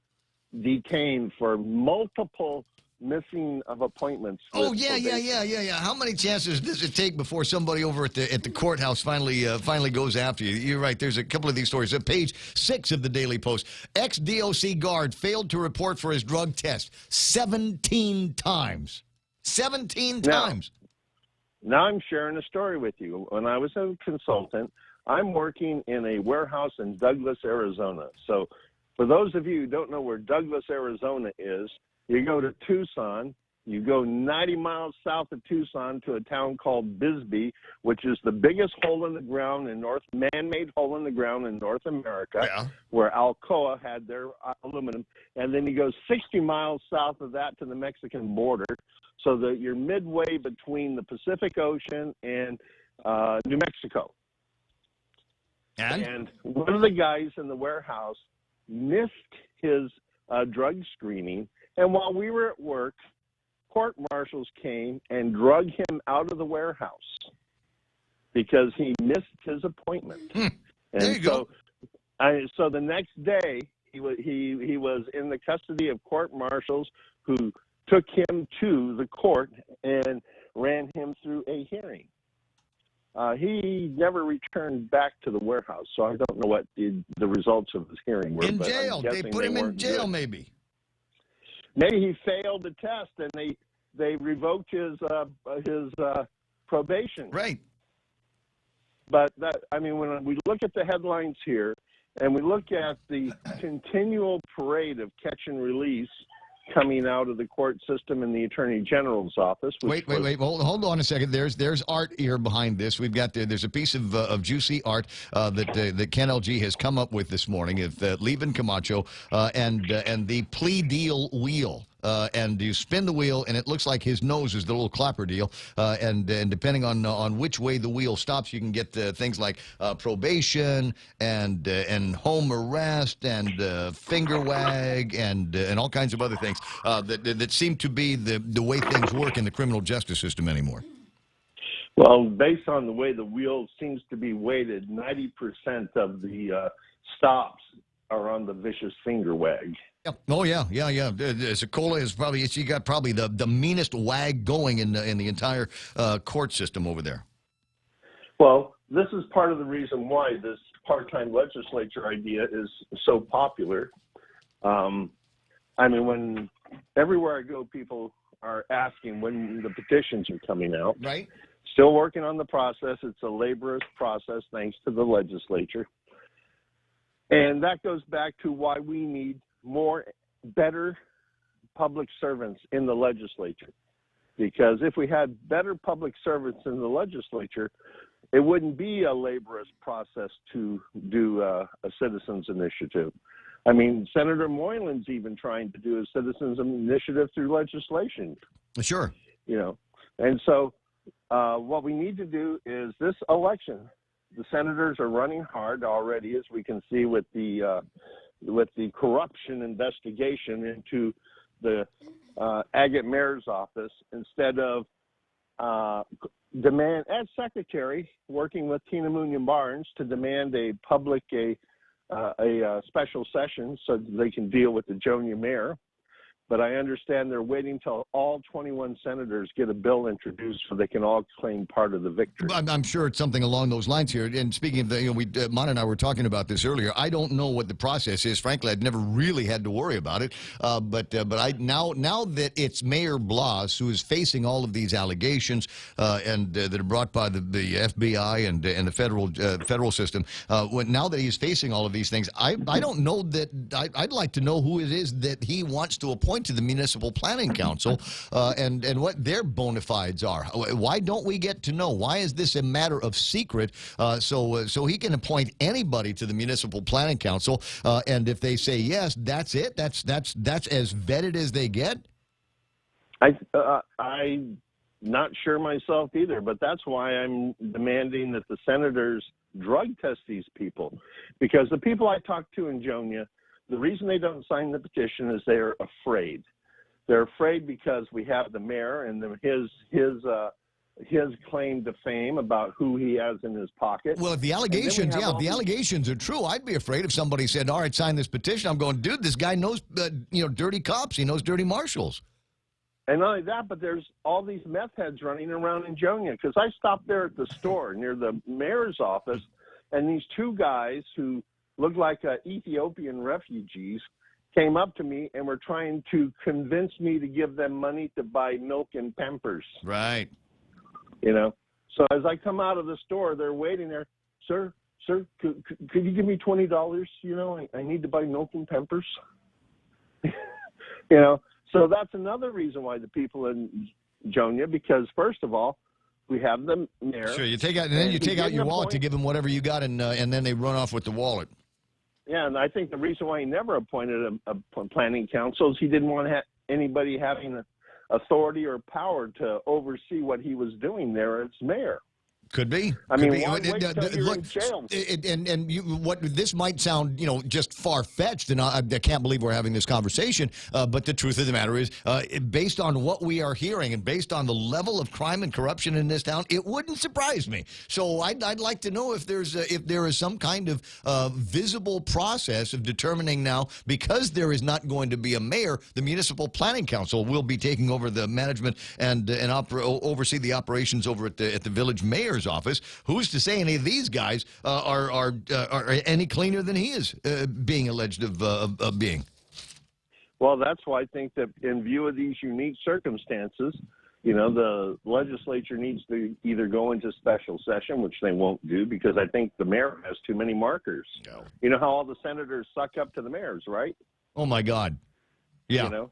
detained for multiple missing of appointments. Oh, yeah. How many chances does it take before somebody over at the courthouse finally goes after you? You're right. There's a couple of these stories. At page 6 of the Daily Post, ex-DOC guard failed to report for his drug test 17 times. 17 times. Now I'm sharing a story with you. When I was a consultant, I'm working in a warehouse in Douglas, Arizona. So for those of you who don't know where Douglas, Arizona is, you go to Tucson, you go 90 miles south of Tucson to a town called Bisbee, which is the biggest hole in the ground man-made hole in the ground in North America, where Alcoa had their aluminum. And then you go 60 miles south of that to the Mexican border, so that you're midway between the Pacific Ocean and New Mexico. And one of the guys in the warehouse missed his drug screening. And while we were at work, court marshals came and drug him out of the warehouse because he missed his appointment. There you go. So the next day, he was in the custody of court marshals who took him to the court and ran him through a hearing. He never returned back to the warehouse, so I don't know what the results of his hearing were. In jail. They put him in jail, maybe. Maybe he failed the test, and they revoked his probation. Right. But when we look at the headlines here, and we look at the continual parade of catch and release coming out of the court system in the Attorney General's office. Wait. Hold on a second. There's art here behind this. We've got there's a piece of juicy art that Ken LG has come up with this morning of Levin Camacho and the plea deal wheel. And you spin the wheel, and it looks like his nose is the little clapper deal. And depending on which way the wheel stops, you can get things like probation and home arrest and finger wag and all kinds of other things that seem to be the way things work in the criminal justice system anymore. Well, based on the way the wheel seems to be weighted, 90% of the stops are on the vicious finger wag. Oh yeah. Sokola is probably got the meanest wag going in the entire court system over there. Well, this is part of the reason why this part-time legislature idea is so popular. I mean, when everywhere I go, people are asking when the petitions are coming out. Right. Still working on the process. It's a laborious process, thanks to the legislature. And that goes back to why we need better public servants in the legislature. Because if we had better public servants in the legislature, it wouldn't be a laborious process to do a citizens initiative. I mean, Senator Moylan's even trying to do a citizens initiative through legislation. Sure. You know, and so what we need to do is this election, the senators are running hard already, as we can see with the corruption investigation into the Agate Mayor's office, instead of demand, as secretary, working with Tina Munion Barnes to demand a special session so that they can deal with the Jonia mayor. But I understand they're waiting till all 21 senators get a bill introduced so they can all claim part of the victory. I'm sure it's something along those lines here. And speaking of the, Mon and I were talking about this earlier. I don't know what the process is. Frankly, I'd never really had to worry about it. But I now that it's Mayor Blas who is facing all of these allegations and that are brought by the FBI and the federal system. Now that he's facing all of these things, I don't know that I'd like to know who it is that he wants to appoint to the Municipal Planning Council and what their bona fides are. Why don't we get to know? Why is this a matter of secret so he can appoint anybody to the Municipal Planning Council and if they say yes, that's it? That's as vetted as they get? I'm not sure myself either, but that's why I'm demanding that the senators drug test these people, because the people I talked to in Jonia, the reason they don't sign the petition is they're afraid. They're afraid because we have the mayor and his claim to fame about who he has in his pocket. Well, if the allegations, allegations are true, I'd be afraid if somebody said, "All right, sign this petition." I'm going, dude, this guy knows, dirty cops. He knows dirty marshals. And not only that, but there's all these meth heads running around in Jonia, because I stopped there at the store near the mayor's office, and these two guys who looked like Ethiopian refugees came up to me and were trying to convince me to give them money to buy milk and Pampers. Right. So as I come out of the store, they're waiting there. Sir, could you give me $20? I need to buy milk and Pampers. So that's another reason why the people in Jonia, because first of all, we have the mayor. Sure, you take out your wallet to give them whatever you got, and then they run off with the wallet. Yeah, and I think the reason why he never appointed a planning council is he didn't want anybody having authority or power to oversee what he was doing there as mayor. Could be. I mean, why wait till you're in jail? What this might sound, just far-fetched, and I can't believe we're having this conversation. But the truth of the matter is, based on what we are hearing and based on the level of crime and corruption in this town, it wouldn't surprise me. So I'd like to know if there is some kind of visible process of determining now, because there is not going to be a mayor, the Municipal Planning Council will be taking over the management and oversee the operations over at the village mayor's office. Who's to say any of these guys are any cleaner than he is being alleged of being? Well, that's why I think that in view of these unique circumstances, the legislature needs to either go into special session, which they won't do because I think the mayor has too many markers. No. You know how all the senators suck up to the mayors, right? Oh, my God. Yeah.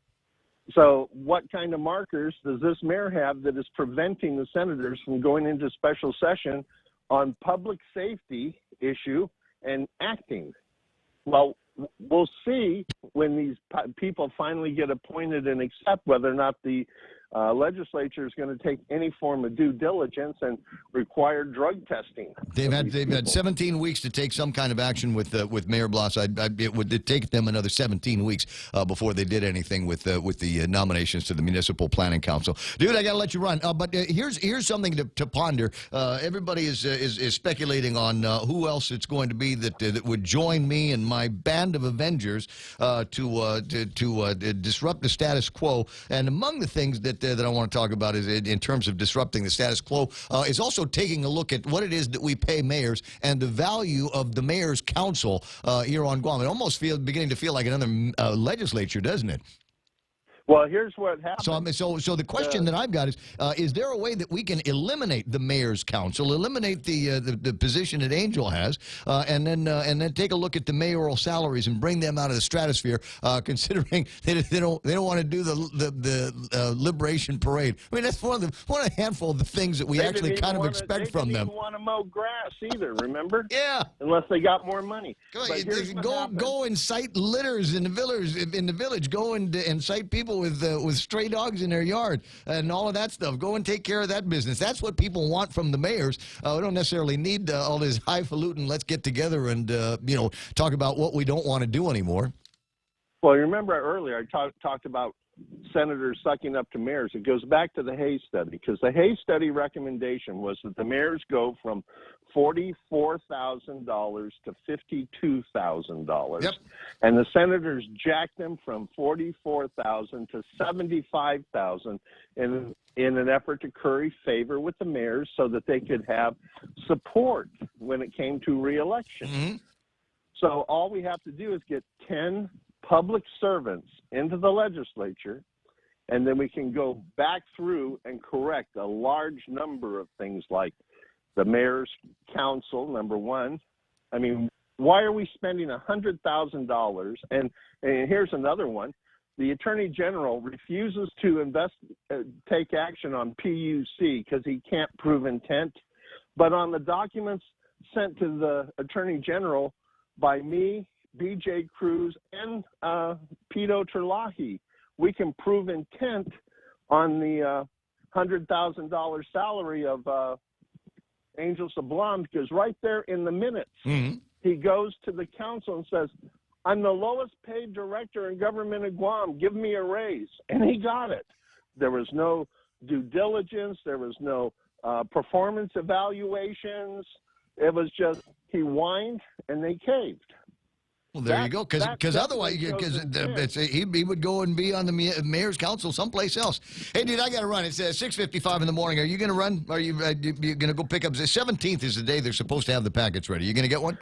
So what kind of markers does this mayor have that is preventing the senators from going into special session on public safety issue and acting? Well, we'll see when these people finally get appointed and accept whether or not the legislature is going to take any form of due diligence and require drug testing. They've had 17 weeks to take some kind of action with Mayor Blas. It would take them another 17 weeks before they did anything with the nominations to the Municipal Planning Council. Dude, I got to let you run. But here's something to ponder. Everybody is speculating on who else it's going to be that would join me and my band of Avengers to disrupt the status quo. And among the things that I want to talk about is in terms of disrupting the status quo is also taking a look at what it is that we pay mayors and the value of the mayor's council here on Guam. It almost beginning to feel like another legislature, doesn't it? Well, here's what happened. So the question that I've got is there a way that we can eliminate the mayor's council, eliminate the position that Angel has, and then take a look at the mayoral salaries and bring them out of the stratosphere, considering they don't want to do the liberation parade. I mean, that's one of a handful of the things that we actually kind of expect from them. They didn't even want to mow grass either, remember? Yeah. Unless they got more money. Go incite litters in the village. Go and incite people with stray dogs in their yard and all of that stuff. Go and take care of that business. That's what people want from the mayors. We don't necessarily need all this highfalutin, let's get together and talk about what we don't want to do anymore. Well, you remember earlier I talked about senators sucking up to mayors. It goes back to the Hayes study, because the Hayes study recommendation was that the mayors go from $44,000 to $52,000. Yep. And the senators jacked them from $44,000 to $75,000 in an effort to curry favor with the mayors so that they could have support when it came to reelection. Mm-hmm. So all we have to do is get 10 public servants into the legislature, and then we can go back through and correct a large number of things like the mayor's council, number one. I mean, why are we spending $100,000? And here's another one. The Attorney General refuses to take action on PUC because he can't prove intent. But on the documents sent to the Attorney General by me, BJ Cruz, and Pito Terlahi, we can prove intent on the $100,000 salary of Angel Sablan, because right there in the minutes, he goes to the council and says, I'm the lowest paid director in government of Guam. Give me a raise. And he got it. There was no due diligence. There was no performance evaluations. It was just he whined and they caved. Well, there you go. Because otherwise, he would go and be on the mayor's council someplace else. Hey, dude, I got to run. It's 6:55 in the morning. Are you going to run? Are you going to go pick up? The 17th is the day they're supposed to have the packets ready. You going to get one?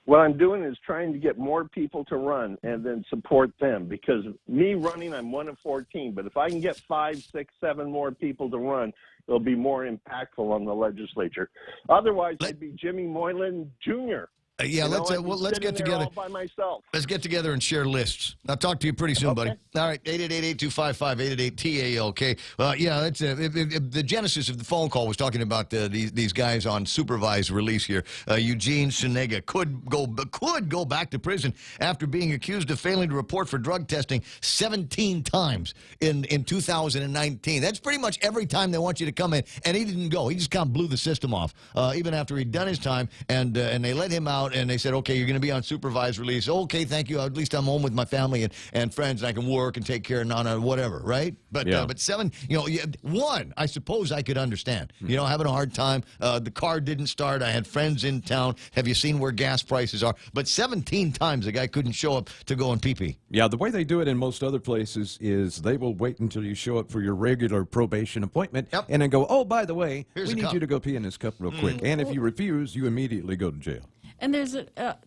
What I'm doing is trying to get more people to run and then support them, because me running, I'm 1 of 14. But if I can get 5, 6, 7 more people to run, it'll be more impactful on the legislature. Otherwise, I'd be Jimmy Moylan Jr. Let's get together. All by myself. Let's get together and share lists. I'll talk to you pretty soon, buddy. All right, 888-8255-888-TALK. That's the genesis of the phone call was talking about these guys on supervised release here. Eugene Senega could go back to prison after being accused of failing to report for drug testing 17 times in 2019. That's pretty much every time they want you to come in, and he didn't go. He just kind of blew the system off, even after he'd done his time, and they let him out. And they said, okay, you're going to be on supervised release. Okay, thank you. At least I'm home with my family and friends, and I can work and take care of Nana, whatever, right? But 7, one, I suppose I could understand. Having a hard time. The car didn't start. I had friends in town. Have you seen where gas prices are? But 17 times the guy couldn't show up to go and pee-pee. Yeah, the way they do it in most other places is they will wait until you show up for your regular probation appointment and then go, oh, by the way, we need you to go pee in this cup real quick. And if you refuse, you immediately go to jail. And there's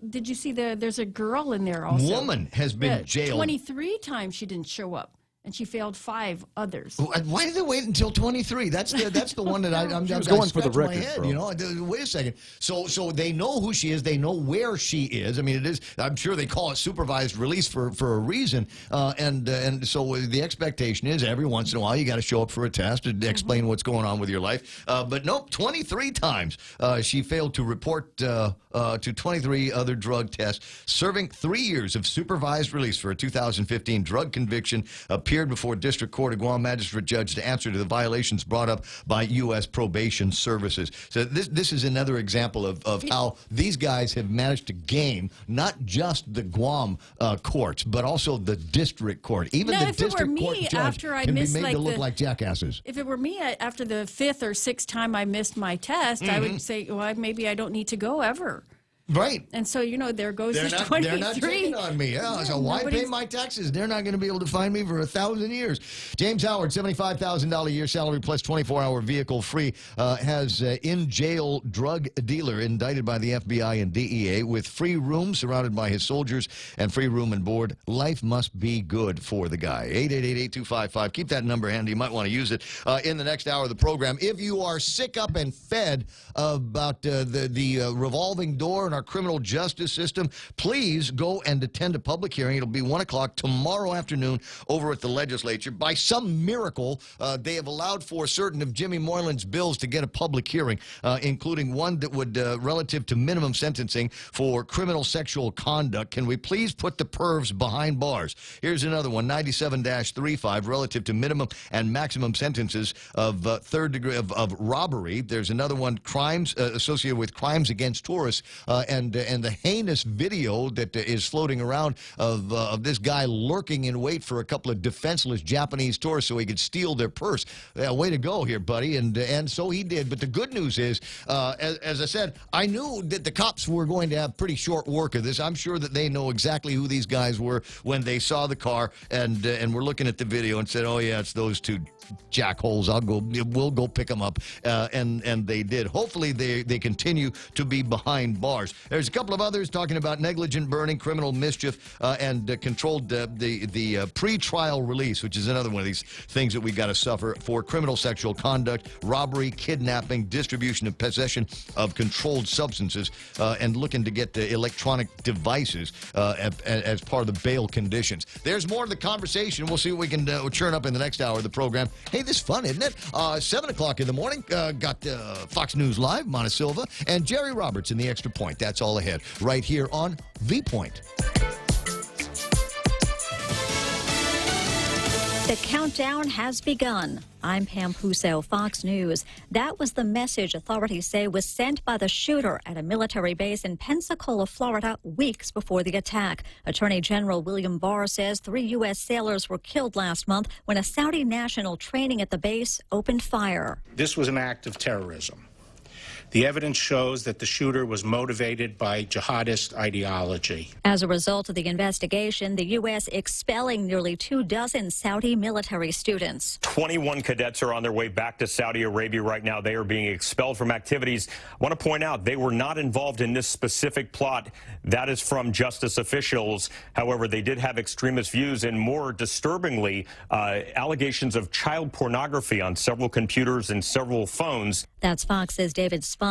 did you see there's a girl in there also? Woman has been jailed. 23 times she didn't show up. and she failed 5 others. Why did they wait until 23? That's the one that I'm She was going for the scratching my record, head, bro. you know. Wait a second. So they know who she is. They know where she is. I mean, it is. I'm sure they call it supervised release for a reason. And so the expectation is every once in a while you got to show up for a test and explain what's going on with your life. But nope, 23 times she failed to report to 23 other drug tests, serving 3 years of supervised release for a 2015 drug conviction. Appeared before District Court of Guam magistrate judge to answer to the violations brought up by U.S. Probation Services. So this is another example of how these guys have managed to game not just the Guam courts, but also the district court. Even Now, the if it were district me, court judge after I can be missed, made like, to look the- like jackasses. If it were me, after the 5th or 6th time I missed my test, I would say, well, maybe I don't need to go ever. Right. And so, there goes They're this not, 23. they're not checking on me. Yeah, so why pay my taxes? They're not going to be able to find me for 1,000 years. James Howard, $75,000 a year salary plus 24-hour vehicle free, has in-jail drug dealer indicted by the FBI and DEA with free room surrounded by his soldiers and free room and board. Life must be good for the guy. 888-8255. Keep that number handy. You might want to use it in the next hour of the program. If you are sick up and fed about the revolving door in our criminal justice system, please go and attend a public hearing. It'll be 1 o'clock tomorrow afternoon over at the legislature. By some miracle, they have allowed for certain of Jimmy Moylan's bills to get a public hearing, including one that would, relative to minimum sentencing for criminal sexual conduct. Can we please put the pervs behind bars? Here's another one, 97-35, relative to minimum and maximum sentences of third degree of robbery. There's another one, crimes associated with crimes against tourists, and the heinous video that is floating around of this guy lurking in wait for a couple of defenseless Japanese tourists so he could steal their purse. Way to go here, buddy. And so he did. But the good news is, as I said, I knew that the cops were going to have pretty short work of this. I'm sure that they know exactly who these guys were when they saw the car and were looking at the video and said, oh, yeah, it's those two jackholes. We'll go pick them up. And they did. Hopefully they continue to be behind bars. There's a couple of others talking about negligent burning, criminal mischief, and controlled the pre-trial release, which is another one of these things that we got to suffer for criminal sexual conduct, robbery, kidnapping, distribution and possession of controlled substances, and looking to get the electronic devices as part of the bail conditions. There's more of the conversation. We'll see what we can churn up in the next hour of the program. Hey, this is fun, isn't it? 7 o'clock in the morning, got Fox News Live, Montesilva, and Jerry Roberts in the Extra Point. That's all ahead, right here on V Point. The countdown has begun. I'm Pam Puso, Fox News. That was the message authorities say was sent by the shooter at a military base in Pensacola, Florida, weeks before the attack. Attorney General William Barr says 3 U.S. sailors were killed last month when a Saudi national training at the base opened fire. This was an act of terrorism. The evidence shows that the shooter was motivated by jihadist ideology. As a result of the investigation, the U.S. expelling nearly 24 Saudi military students. 21 cadets are on their way back to Saudi Arabia right now. They are being expelled from activities. I want to point out they were not involved in this specific plot. That is from justice officials. However, they did have extremist views and, more disturbingly, allegations of child pornography on several computers and several phones. That's Fox's David Spunt.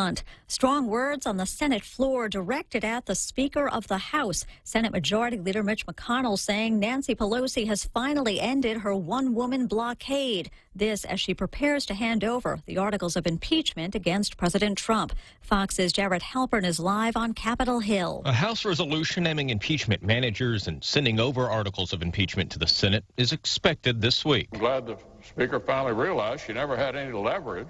Strong words on the Senate floor directed at the Speaker of the House. Senate Majority Leader Mitch McConnell saying Nancy Pelosi has finally ended her one-woman blockade. This as she prepares to hand over the articles of impeachment against President Trump. Fox's Jared Halpern is live on Capitol Hill. A House resolution naming impeachment managers and sending over articles of impeachment to the Senate is expected this week. I'm glad the Speaker finally realized she never had any leverage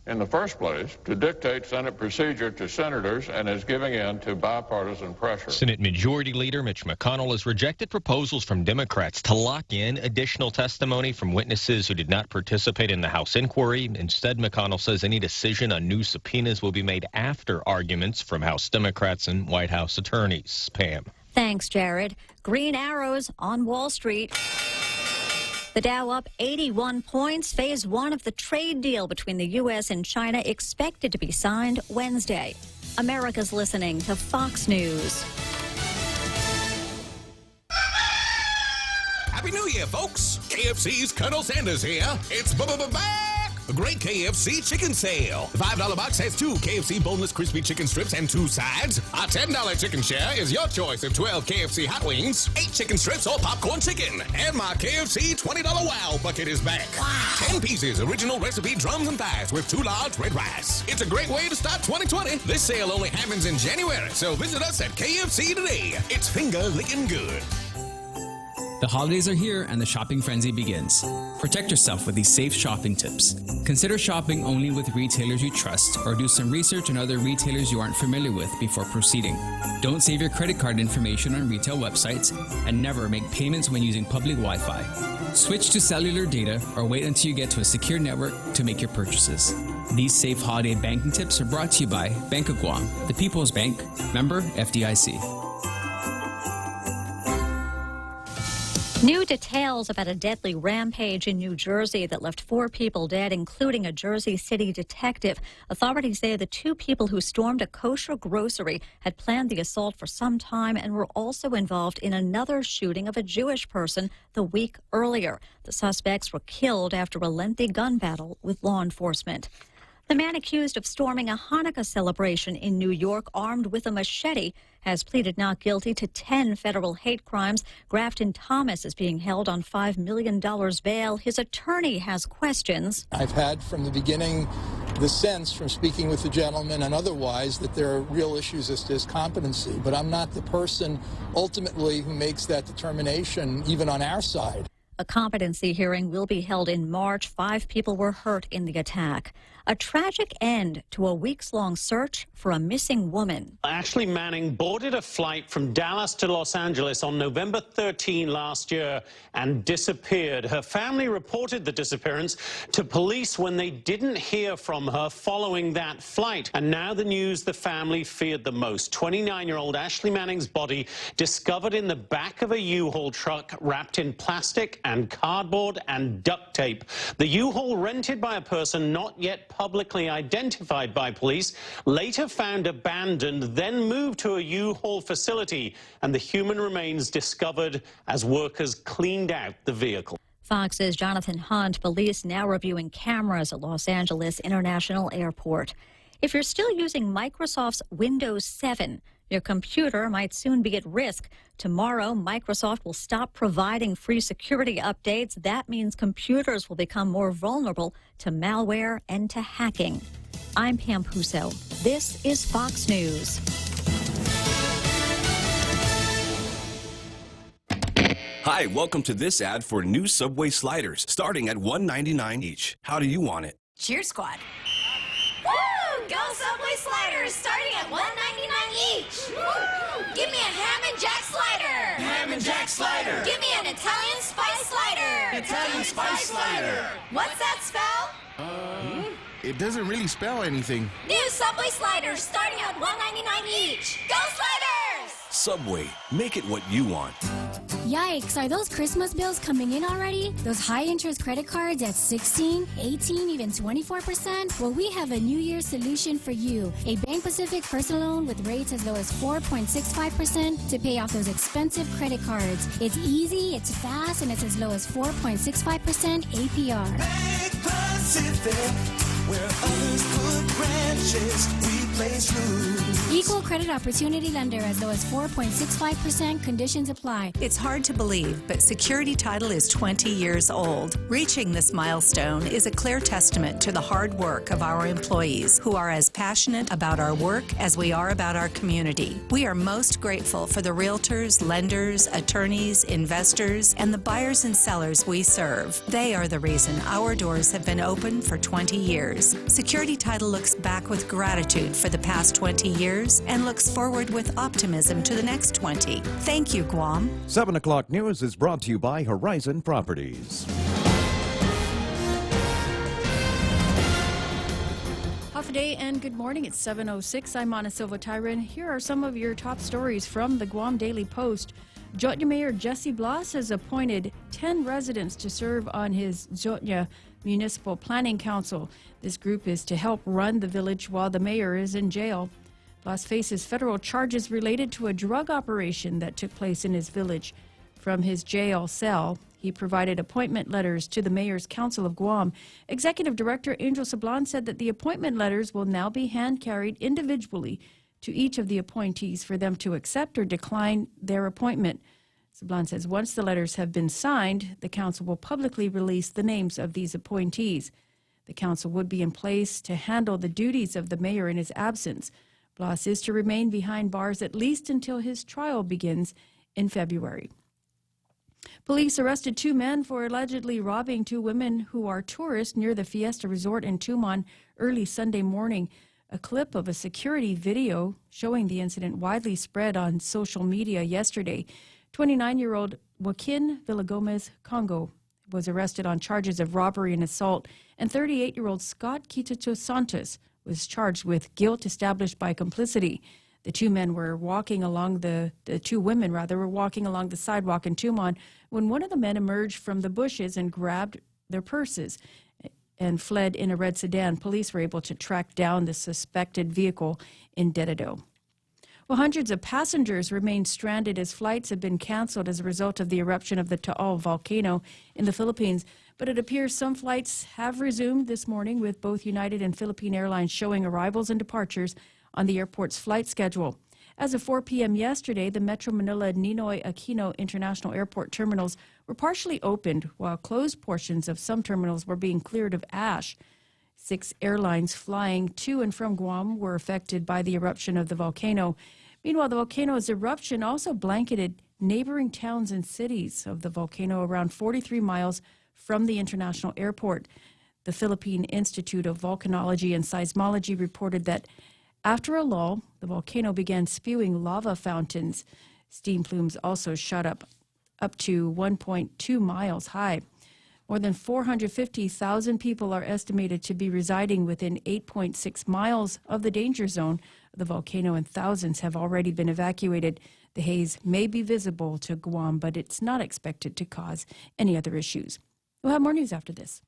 in the first place to dictate Senate procedure to senators and is giving in to bipartisan pressure. Senate Majority Leader Mitch McConnell has rejected proposals from Democrats to lock in additional testimony from witnesses who did not participate in the House inquiry. Instead, McConnell says any decision on new subpoenas will be made after arguments from House Democrats and White House attorneys. Pam. Thanks, Jared. Green arrows on Wall Street. The Dow up 81 points. Phase 1 of the trade deal between the U.S. and China expected to be signed Wednesday. America's listening to Fox News. Happy New Year, folks! KFC's Colonel Sanders here. It's back! A great KFC chicken sale. The $5 box has 2 KFC boneless crispy chicken strips and 2 sides. Our $10 chicken share is your choice of 12 KFC hot wings, 8 chicken strips, or popcorn chicken. And my KFC $20 Wow bucket is back. Wow. 10 pieces original recipe drums and thighs with 2 large red rice. It's a great way to start 2020. This sale only happens in January, so visit us at KFC today. It's finger licking good. The holidays are here and the shopping frenzy begins. Protect yourself with these safe shopping tips. Consider shopping only with retailers you trust or do some research on other retailers you aren't familiar with before proceeding. Don't save your credit card information on retail websites and never make payments when using public Wi-Fi. Switch to cellular data or wait until you get to a secure network to make your purchases. These safe holiday banking tips are brought to you by Bank of Guam, the People's Bank, member FDIC. New details about a deadly rampage in New Jersey that left 4 people dead, including a Jersey City detective. Authorities say the 2 people who stormed a kosher grocery had planned the assault for some time and were also involved in another shooting of a Jewish person the week earlier. The suspects were killed after a lengthy gun battle with law enforcement. The man accused of storming a Hanukkah celebration in New York armed with a machete has pleaded not guilty to 10 federal hate crimes. Grafton Thomas is being held on $5 million bail. His attorney has questions. I've had from the beginning the sense from speaking with the gentleman and otherwise that there are real issues as to his competency, but I'm not the person ultimately who makes that determination, even on our side. A competency hearing will be held in March. 5 people were hurt in the attack. A tragic end to a weeks-long search for a missing woman. Ashley Manning boarded a flight from Dallas to Los Angeles on November 13 last year and disappeared. Her family reported the disappearance to police when they didn't hear from her following that flight. And now the news the family feared the most. 29-year-old Ashley Manning's body discovered in the back of a U-Haul truck wrapped in plastic and cardboard and duct tape. The U-Haul, rented by a person not yet publicly identified by police, later found abandoned, then moved to a U-Haul facility, and the human remains discovered as workers cleaned out the vehicle. Fox's Jonathan Hunt. Police now reviewing cameras at Los Angeles International Airport. If you're still using Microsoft's Windows 7, your computer might soon be at risk. Tomorrow, Microsoft will stop providing free security updates. That means computers will become more vulnerable to malware and to hacking. I'm Pam Puso. This is Fox News. Hi, welcome to this ad for new Subway sliders, starting at $1.99 each. How do you want it? Cheer Squad. Woo! Go Subway sliders, starting at $1.99 each. Woo! Give me a ham and jack slider. Ham and jack slider. Give me an Italian spice slider. Italian spice slider. What's that spell? It doesn't really spell anything. New Subway sliders, starting at $1.99 each. Go Sliders! Subway, make it what you want. Yikes, are those Christmas bills coming in already? Those high-interest credit cards at 16, 18, even 24%? Well, we have a New Year's solution for you. A Bank Pacific personal loan with rates as low as 4.65% to pay off those expensive credit cards. It's easy, it's fast, and it's as low as 4.65% APR. Bank Pacific, where others put branches, we place roots. Equal credit opportunity lender as low as 4.65%. Conditions apply. It's hard to believe, but Security Title is 20 years old. Reaching this milestone is a clear testament to the hard work of our employees, who are as passionate about our work as we are about our community. We are most grateful for the realtors, lenders, attorneys, investors, and the buyers and sellers we serve. They are the reason our doors have been open for 20 years. Security Title looks back with gratitude for the past 20 years and looks forward with optimism to the next 20. Thank you, Guam. 7 o'clock news is brought to you by Horizon Properties. Half a day and good morning. It's 7:06. I'm Ana Silva Tyron. Here are some of your top stories from the Guam Daily Post. Jotnya Mayor Jesse Blas has appointed 10 residents to serve on his Jotnya Municipal Planning Council. This group is to help run the village while the mayor is in jail. Blas faces federal charges related to a drug operation that took place in his village. From his jail cell, He provided appointment letters to the Mayor's Council of Guam. Executive Director Angel Sablan said that the appointment letters will now be hand-carried individually to each of the appointees for them to accept or decline their appointment. Sablan says once the letters have been signed, the council will publicly release the names of these appointees. The council would be in place to handle the duties of the mayor in his absence. Blas is to remain behind bars at least until his trial begins in February. Police arrested 2 men for allegedly robbing 2 women who are tourists near the Fiesta Resort in Tumon early Sunday morning. A clip of a security video showing the incident widely spread on social media yesterday. 29-year-old Joaquin Villagomez Congo was arrested on charges of robbery and assault, and 38-year-old Scott Quitacho Santos was charged with guilt established by complicity. The 2 men were walking along the 2 women were walking along the sidewalk in Tumon when one of the men emerged from the bushes and grabbed their purses and fled in a red sedan. Police were able to track down the suspected vehicle in Dededo. Well, hundreds of passengers remain stranded as flights have been canceled as a result of the eruption of the Taal volcano in the Philippines. But it appears some flights have resumed this morning, with both United and Philippine Airlines showing arrivals and departures on the airport's flight schedule. As of 4 p.m. yesterday, the Metro Manila Ninoy Aquino International Airport terminals were partially opened, while closed portions of some terminals were being cleared of ash. 6 airlines flying to and from Guam were affected by the eruption of the volcano. Meanwhile, the volcano's eruption also blanketed neighboring towns and cities of the volcano around 43 miles from the international airport. The Philippine Institute of Volcanology and Seismology reported that after a lull, the volcano began spewing lava fountains. Steam plumes also shot up to 1.2 miles high. More than 450,000 people are estimated to be residing within 8.6 miles of the danger zone of the volcano, and thousands have already been evacuated. The haze may be visible to Guam, but it's not expected to cause any other issues. We'll have more news after this.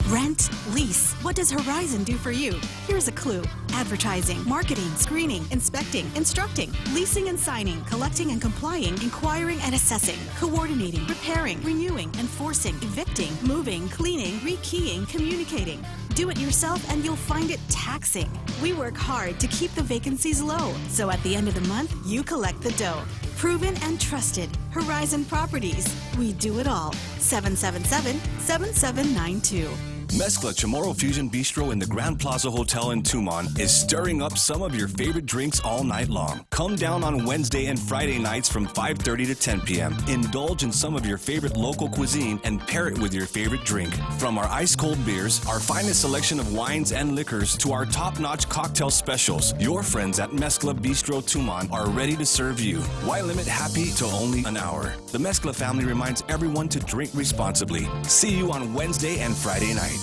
Rent, lease. What does Horizon do for you? Here's a clue. Advertising, marketing, screening, inspecting, instructing, leasing and signing, collecting and complying, inquiring and assessing, coordinating, repairing, renewing, enforcing, evicting, moving, cleaning, rekeying, communicating. Do it yourself and you'll find it taxing. We work hard to keep the vacancies low, so at the end of the month, you collect the dough. Proven and trusted. Horizon Properties. We do it all. 777-7792. Mezcla Chamorro Fusion Bistro in the Grand Plaza Hotel in Tumon is stirring up some of your favorite drinks all night long. Come down on Wednesday and Friday nights from 5:30 to 10 p.m. Indulge in some of your favorite local cuisine and pair it with your favorite drink. From our ice-cold beers, our finest selection of wines and liquors, to our top-notch cocktail specials, your friends at Mezcla Bistro Tumon are ready to serve you. Why limit happy to only an hour? The Mezcla family reminds everyone to drink responsibly. See you on Wednesday and Friday night.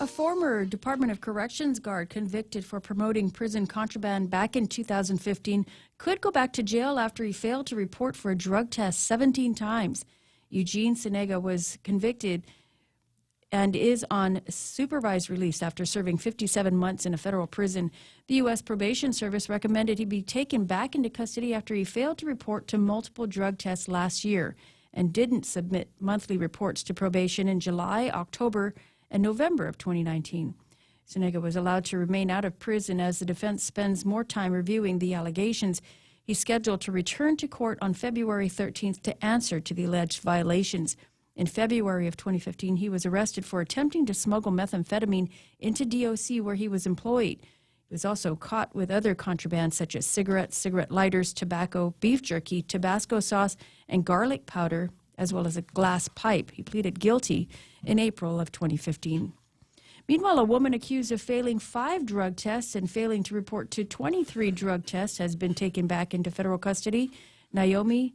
A former Department of Corrections guard convicted for promoting prison contraband back in 2015 could go back to jail after he failed to report for a drug test 17 times. Eugene Senega was convicted and is on supervised release after serving 57 months in a federal prison. The U.S. Probation Service recommended he be taken back into custody after he failed to report to multiple drug tests last year and didn't submit monthly reports to probation in July, October, and November of 2019. Senega was allowed to remain out of prison as the defense spends more time reviewing the allegations. He's scheduled to return to court on February 13th to answer to the alleged violations. In February of 2015, he was arrested for attempting to smuggle methamphetamine into DOC where he was employed. He was also caught with other contraband such as cigarettes, cigarette lighters, tobacco, beef jerky, Tabasco sauce, and garlic powder, as well as a glass pipe. He pleaded guilty in April of 2015. Meanwhile, a woman accused of failing 5 drug tests and failing to report to 23 drug tests has been taken back into federal custody. Naomi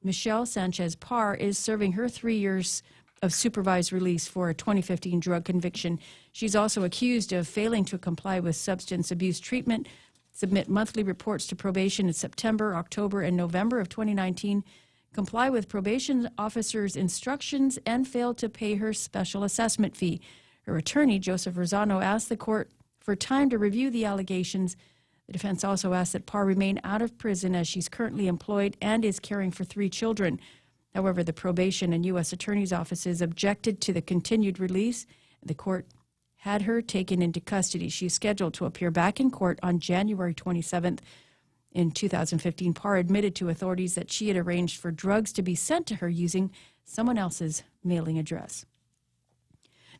Michelle Sanchez Parr is serving her 3 years of supervised release for a 2015 drug conviction. She's also accused of failing to comply with substance abuse treatment, submit monthly reports to probation in September, October, and November of 2019, comply with probation officers' instructions, and failed to pay her special assessment fee. Her attorney, Joseph Rosano, asked the court for time to review the allegations. The defense also asked that Parr remain out of prison as she's currently employed and is caring for 3 children. However, the probation and U.S. attorney's offices objected to the continued release. The court had her taken into custody. She's scheduled to appear back in court on January 27th. In 2015, Parr admitted to authorities that she had arranged for drugs to be sent to her using someone else's mailing address.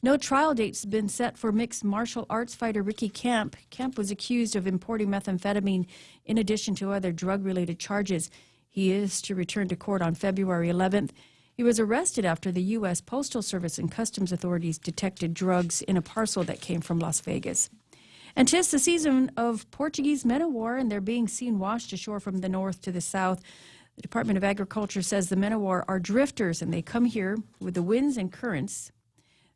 No trial date's been set for mixed martial arts fighter Ricky Camp. Camp was accused of importing methamphetamine in addition to other drug-related charges. He is to return to court on February 11th. He was arrested after the U.S. Postal Service and Customs authorities detected drugs in a parcel that came from Las Vegas. And 'tis the season of Portuguese men-o-war, and they're being seen washed ashore from the north to the south. The Department of Agriculture says the men-o-war are drifters, and they come here with the winds and currents.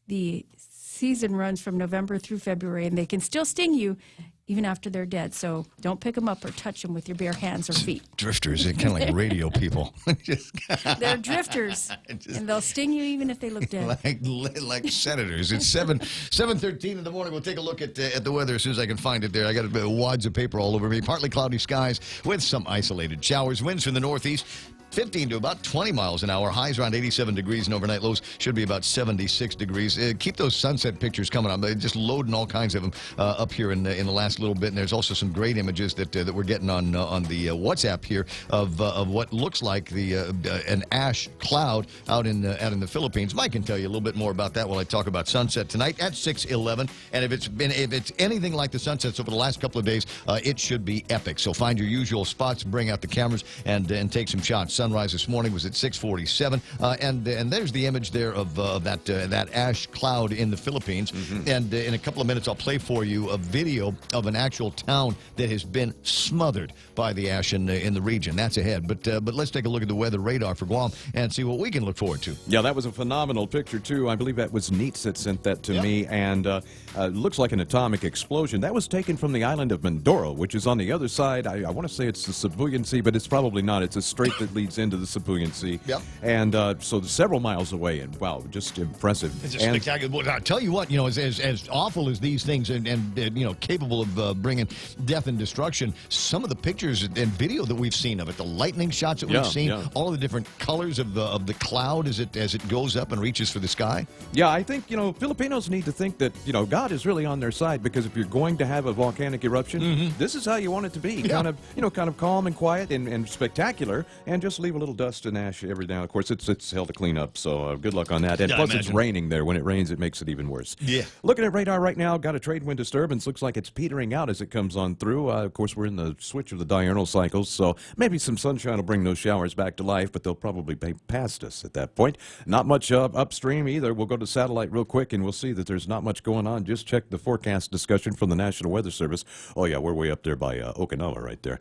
The season runs from November through February, and they can still sting you even after they're dead. So don't pick them up or touch them with your bare hands or feet. Drifters, they're kind of like radio people. They're drifters, and they'll sting you even if they look dead. Like senators. It's 7:13 in the morning. We'll take a look at the weather as soon as I can find it there. I got wads of paper all over me. Partly cloudy skies with some isolated showers. Winds from the northeast. 15 to about 20 miles an hour. Highs around 87 degrees, and overnight lows should be about 76 degrees. Keep those sunset pictures coming on. They're just loading all kinds of them up here in the last little bit. And there's also some great images that we're getting on the WhatsApp here of what looks like an ash cloud out in the Philippines. Mike can tell you a little bit more about that while I talk about sunset tonight at 6:11. And if it's anything like the sunsets over the last couple of days, it should be epic. So find your usual spots, bring out the cameras, and take some shots. Sunrise this morning was at 6:47, and there's the image there of that ash cloud in the Philippines. Mm-hmm. And in a couple of minutes, I'll play for you a video of an actual town that has been smothered by the ash in the region. That's ahead. But let's take a look at the weather radar for Guam and see what we can look forward to. Yeah, that was a phenomenal picture too. I believe that was Neats that sent that to me, and looks like an atomic explosion. That was taken from the island of Mindoro, which is on the other side. I want to say it's the Sibuyan Sea, but it's probably not. It's a strait that leads into the Sibuyan Sea. Yep. And so several miles away, and wow, just impressive. It's just spectacular. Well, I'll tell you what, as awful as these things and capable of bringing death and destruction, some of the pictures and video that we've seen of it, the lightning shots that we've seen, all of the different colors of the cloud as it goes up and reaches for the sky. Yeah, I think, Filipinos need to think that, God is really on their side, because if you're going to have a volcanic eruption, this is how you want it to be. Yeah. Kind of calm and quiet and spectacular, and just leave a little dust and ash every now. Of course, it's hell to clean up, so good luck on that. And plus, it's raining there. When it rains, it makes it even worse. Yeah. Looking at radar right now, got a trade wind disturbance. Looks like it's petering out as it comes on through. Of course, we're in the switch of the diurnal cycles, so maybe some sunshine will bring those showers back to life, but they'll probably be past us at that point. Not much upstream either. We'll go to satellite real quick, and we'll see that there's not much going on. Just check the forecast discussion from the National Weather Service. Oh, yeah, we're way up there by Okinawa right there.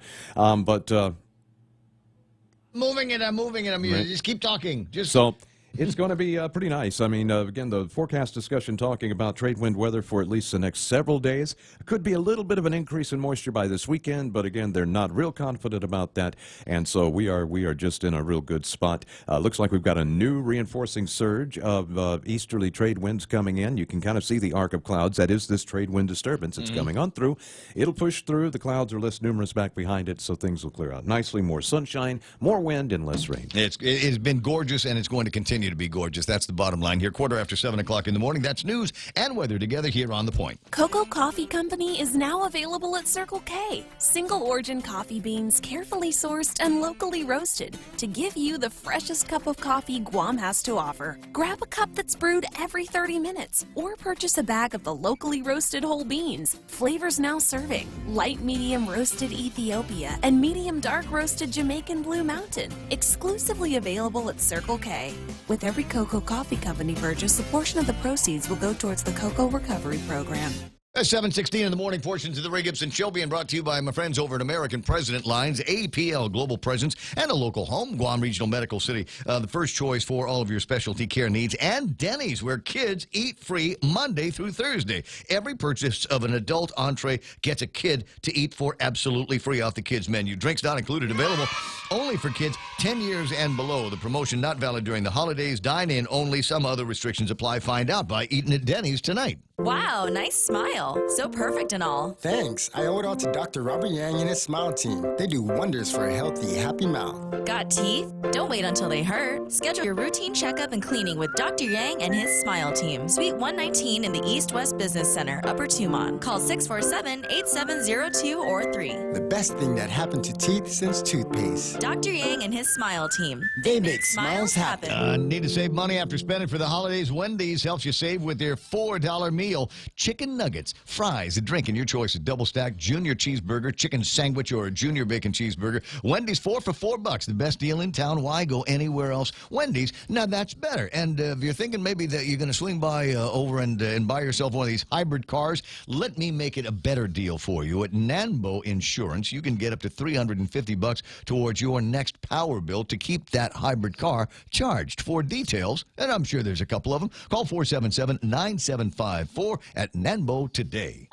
Moving it. Right. Just keep talking. So it's going to be pretty nice. I mean, again, the forecast discussion talking about trade wind weather for at least the next several days. Could be a little bit of an increase in moisture by this weekend, but again, they're not real confident about that. And so we are just in a real good spot. Looks like we've got a new reinforcing surge of easterly trade winds coming in. You can kind of see the arc of clouds. That is this trade wind disturbance. It's coming on through. It'll push through. The clouds are less numerous back behind it, so things will clear out nicely. More sunshine, more wind, and less rain. It's been gorgeous, and it's going to continue to be gorgeous. That's the bottom line here. 7:15 in the morning. That's news and weather together here on The Point. Cocoa Coffee Company is now available at Circle K. Single origin coffee beans, carefully sourced and locally roasted to give you the freshest cup of coffee Guam has to offer. Grab a cup that's brewed every 30 minutes or purchase a bag of the locally roasted whole beans. Flavors now serving: light medium roasted Ethiopia and medium dark roasted Jamaican Blue Mountain. Exclusively available at Circle K. With every Cocoa Coffee Company purchase, a portion of the proceeds will go towards the Cocoa Recovery Program. 7:16 in the morning, portions of the Ray Gibson Show being brought to you by my friends over at American President Lines, APL Global Presence, and a local home, Guam Regional Medical City, the first choice for all of your specialty care needs, and Denny's, where kids eat free Monday through Thursday. Every purchase of an adult entree gets a kid to eat for absolutely free off the kids' menu. Drinks not included, available only for kids 10 years and below. The promotion not valid during the holidays, dine-in only. Some other restrictions apply. Find out by eating at Denny's tonight. Wow, nice smile. So perfect and all. Thanks. I owe it all to Dr. Robert Yang and his smile team. They do wonders for a healthy, happy mouth. Got teeth? Don't wait until they hurt. Schedule your routine checkup and cleaning with Dr. Yang and his smile team. Suite 119 in the East West Business Center, Upper Tumon. Call 647-8702 or 3. The best thing that happened to teeth since toothpaste. Dr. Yang and his smile team. They make smiles happen. Need to save money after spending for the holidays? Wendy's helps you save with their $4 meal. Chicken nuggets, fries, a drink, and your choice of double stack, junior cheeseburger, chicken sandwich, or a junior bacon cheeseburger. Wendy's 4 for $4. The best deal in town. Why go anywhere else? Wendy's, now that's better. And if you're thinking maybe that you're going to swing by over and buy yourself one of these hybrid cars, let me make it a better deal for you. At Nanbo Insurance, you can get up to $350 towards your next power bill to keep that hybrid car charged. For details, and I'm sure there's a couple of them, call 477-9754 at Nanbo today.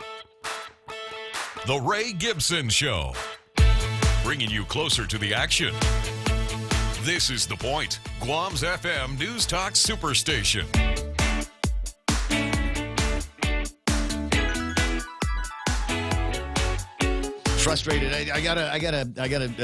The Ray Gibson Show, bringing you closer to the action. This is The Point, Guam's FM News Talk Superstation. Frustrated. I gotta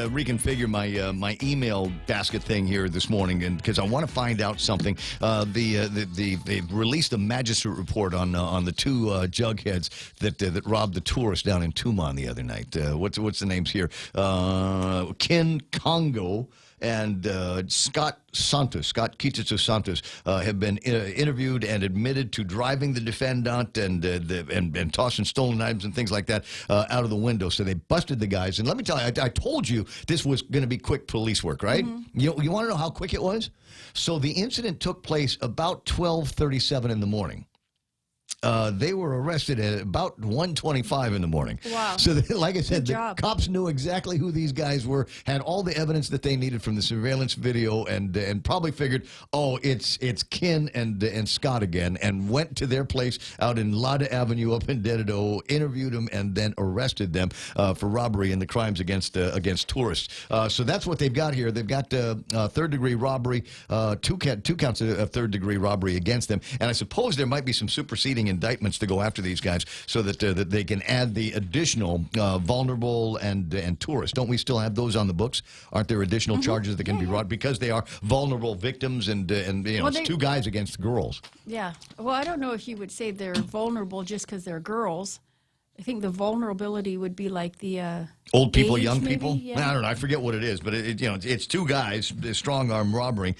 reconfigure my email basket thing here this morning, and because I want to find out something. They've released a magistrate report on the two jugheads that robbed the tourist down in Tumon the other night. What's the names here? Ken Congo and Scott Kititsu Santos have been interviewed and admitted to driving the defendant and tossing stolen items and things like that out of the window. So they busted the guys. And let me tell you, I told you this was going to be quick police work, right? Mm-hmm. You want to know how quick it was? So the incident took place about 12:37 in the morning. They were arrested at about 1:25 in the morning. Wow. So, like I said, the cops knew exactly who these guys were, had all the evidence that they needed from the surveillance video, and probably figured, oh, it's Ken and Scott again, and went to their place out in Lada Avenue up in Dededo, interviewed them, and then arrested them for robbery and the crimes against tourists. So that's what they've got here. They've got third-degree robbery, two counts of third-degree robbery against them, and I suppose there might be some superseding indictments to go after these guys so that they can add the additional vulnerable and tourists. Don't we still have those on the books? Aren't there additional charges that can be brought because they are vulnerable victims and it's two guys against girls? Yeah. Well, I don't know if you would say they're vulnerable just because they're girls. I think the vulnerability would be like the old people, young maybe? people. Yeah. I don't know. I forget what it is, but it's two guys, strong arm robbing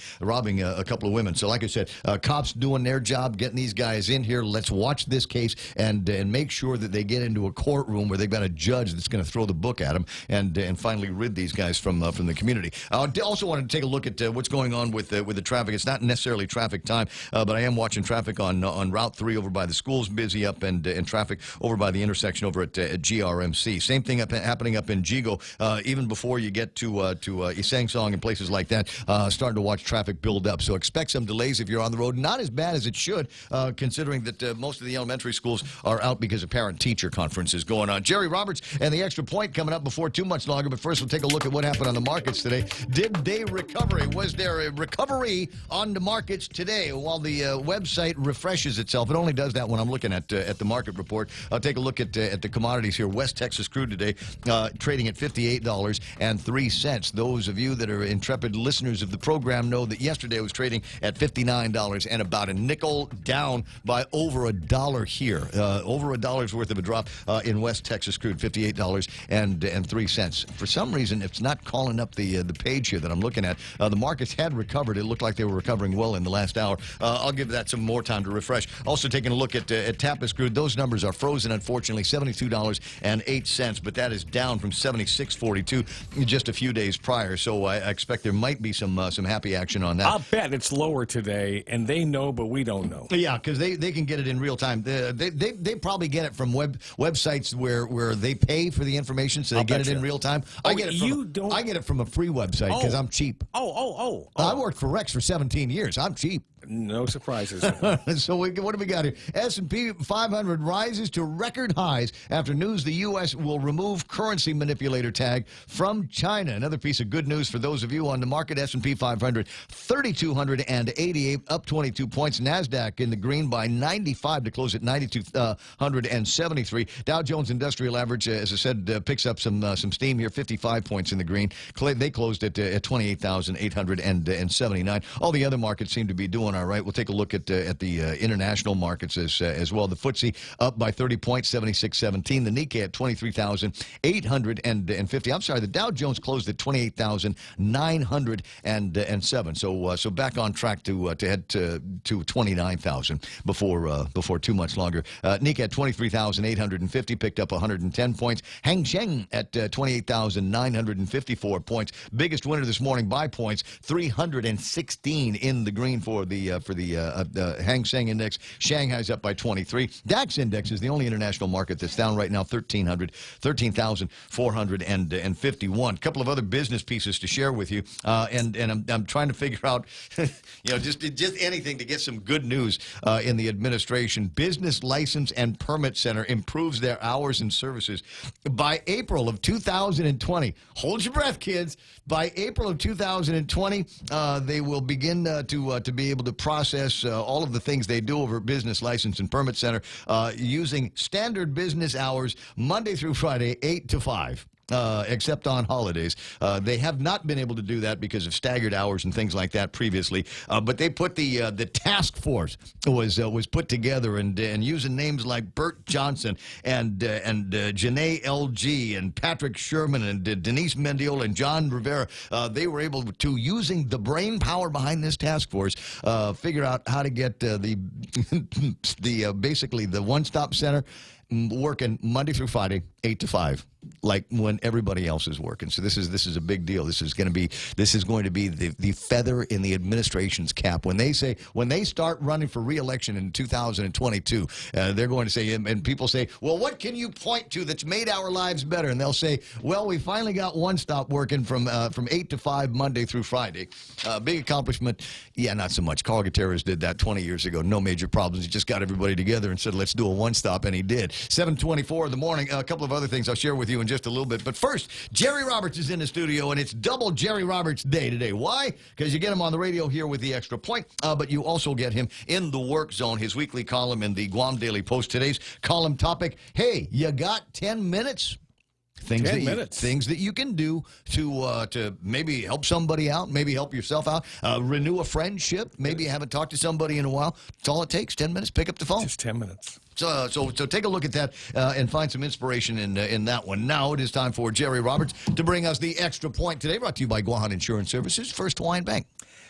a couple of women. So, like I said, cops doing their job, getting these guys in here. Let's watch this case and make sure that they get into a courtroom where they've got a judge that's going to throw the book at them and finally rid these guys from the community. I also wanted to take a look at what's going on with the traffic. It's not necessarily traffic time, but I am watching traffic on Route 3 over by the schools busy up and traffic over by the intersection over at GRMC. Same thing happening up in Jigo. Even before you get to Isang Song and places like that, starting to watch traffic build up. So expect some delays if you're on the road. Not as bad as it should, considering that most of the elementary schools are out because a parent-teacher conference is going on. Jerry Roberts and the Extra Point coming up before too much longer. But first, we'll take a look at what happened on the markets today. Did they recover? Was there a recovery on the markets today? While the website refreshes itself, it only does that when I'm looking at the market report. I'll take a look at the commodities here. West Texas crude today trading at $58.03. Those of you that are intrepid listeners of the program know that yesterday it was trading at $59 and about a nickel down by over $1 here. Over $1's worth of a drop in West Texas crude, $58.03. For some reason, it's not calling up the page here that I'm looking at. The markets had recovered. It looked like they were recovering well in the last hour. I'll give that some more time to refresh. Also taking a look at Tapis crude. Those numbers are frozen, unfortunately, $72.08, but that is down from $76.42 just a few days prior. So I expect there might be some happy action on that. I'll bet it's lower today, and they know, but we don't know. Yeah, because they can get it in real time. They probably get it from websites where they pay for the information, so they get it in real time. I get it from a free website because I'm cheap. I worked for Rex for 17 years. I'm cheap. No surprises. So what do we got here? S&P 500 rises to record highs after news the U.S. will remove currency manipulator tag from China. Another piece of good news for those of you on the market. S&P 500, 3,288, up 22 points. NASDAQ in the green by 95 to close at 9,273. Dow Jones Industrial Average, as I said, picks up some steam here, 55 points in the green. They closed at 28,879. All the other markets seem to be doing all right. We'll take a look at the international markets as well. The FTSE up by 30 points, 76.17. The Nikkei at 23,850. I'm sorry, the Dow Jones closed at 28,907. So back on track to head to 29,000 before too much longer. Nikkei at 23,850, picked up 110 points. Hang Seng at 28,954 points. Biggest winner this morning by points, 316 in the green for the Hang Seng Index. Shanghai's up by 23. DAX Index is the only international market that's down right now, 13,451. A couple of other business pieces to share with you, and I'm trying to figure out, just anything to get some good news in the administration. Business License and Permit Center improves their hours and services by April of 2020. Hold your breath, kids. By April of 2020, they will begin to be able to process all of the things they do over at Business License and Permit Center using standard business hours, Monday through Friday, 8 to 5. Except on holidays. They have not been able to do that because of staggered hours and things like that previously. But they put the task force was put together, and using names like Bert Johnson and Janae LG and Patrick Sherman and Denise Mendiola and John Rivera, they were able to, using the brain power behind this task force, figure out how to get basically the one-stop center working Monday through Friday, 8 to 5, like when everybody else is working. So this is a big deal. This is going to be the feather in the administration's cap. When they start running for re-election in 2022, they're going to say, and people say, well, what can you point to that's made our lives better? And they'll say, well, we finally got one stop working from 8 to 5 Monday through Friday. Big accomplishment. Yeah, not so much. Carl Gutierrez did that 20 years ago. No major problems. He just got everybody together and said, let's do a one stop, and he did. 7:24 in the morning. A couple of other things I'll share with you in just a little bit. But first, Jerry Roberts is in the studio, and it's double Jerry Roberts Day today. Why? Because you get him on the radio here with the Extra Point, but you also get him in the Work Zone, his weekly column in the Guam Daily Post. Today's column topic, hey, you got 10 minutes? Things that you can do to maybe help somebody out, maybe help yourself out, renew a friendship. Maybe you haven't talked to somebody in a while. It's all it takes, 10 minutes. Pick up the phone. Just 10 minutes. So take a look at that and find some inspiration in that one. Now it is time for Jerry Roberts to bring us the Extra Point today, brought to you by Guahan Insurance Services, First Hawaiian Bank.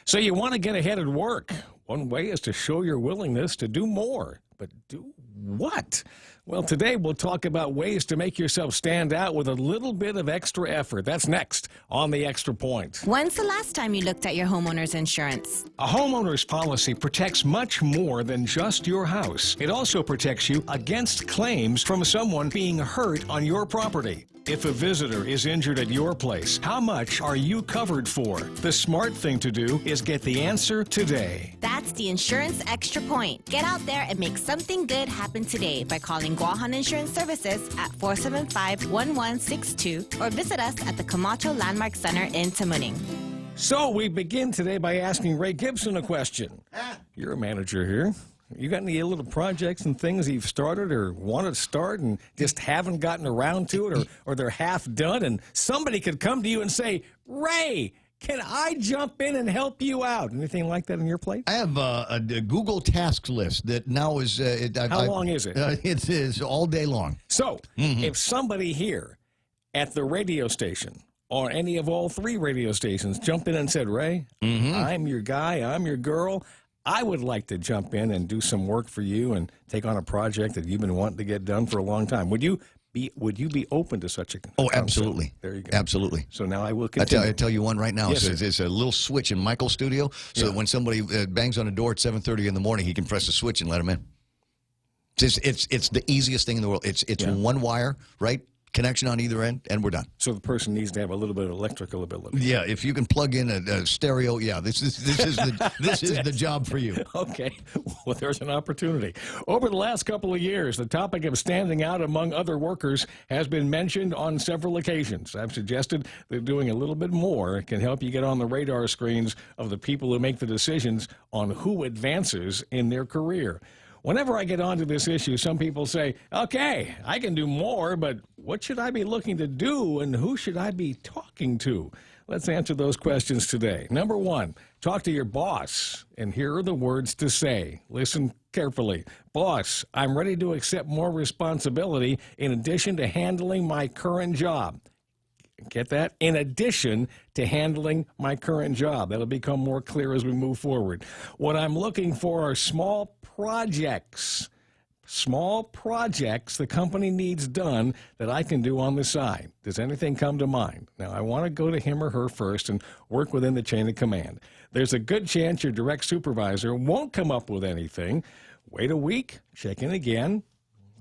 So you want to get ahead at work. One way is to show your willingness to do more. But do what? Well, today we'll talk about ways to make yourself stand out with a little bit of extra effort. That's next on the Extra Point. When's the last time you looked at your homeowner's insurance? A homeowner's policy protects much more than just your house. It also protects you against claims from someone being hurt on your property. If a visitor is injured at your place, how much are you covered for? The smart thing to do is get the answer today. That's the Insurance Extra Point. Get out there and make something good happen today by calling Guahan Insurance Services at 475-1162 or visit us at the Camacho Landmark Center in Tamuning. So we begin today by asking Ray Gibson a question. You're a manager here. You got any little projects and things you've started or want to start and just haven't gotten around to it, or they're half done, and somebody could come to you and say, Ray, can I jump in and help you out? Anything like that on your plate? I have a Google Tasks list that now is... How long is it? It is all day long. So, if somebody here at the radio station or any of all three radio stations jumped in and said, Ray, I'm your guy, I'm your girl, I would like to jump in and do some work for you and take on a project that you've been wanting to get done for a long time. Would you be open to such a concept? Oh, absolutely. There you go. Absolutely. So now I will continue. I tell you one right now. Yes, it's a little switch in Michael's studio, so that when somebody bangs on a door at 7:30 in the morning, he can press a switch and let him in. It's the easiest thing in the world. It's one wire, right? connection on either end, and we're done. So the person needs to have a little bit of electrical ability. Yeah, if you can plug in a stereo, yeah, this is the job for you. Okay, well, there's an opportunity. Over the last couple of years, the topic of standing out among other workers has been mentioned on several occasions. I've suggested that doing a little bit more can help you get on the radar screens of the people who make the decisions on who advances in their career. Whenever I get onto this issue, some people say, okay, I can do more, but what should I be looking to do and who should I be talking to? Let's answer those questions today. Number one, talk to your boss, and here are the words to say. Listen carefully. Boss, I'm ready to accept more responsibility in addition to handling my current job. Get that? In addition to handling my current job. That'll become more clear as we move forward. What I'm looking for are small projects. Small projects the company needs done that I can do on the side. Does anything come to mind? Now, I want to go to him or her first and work within the chain of command. There's a good chance your direct supervisor won't come up with anything. Wait a week, check in again,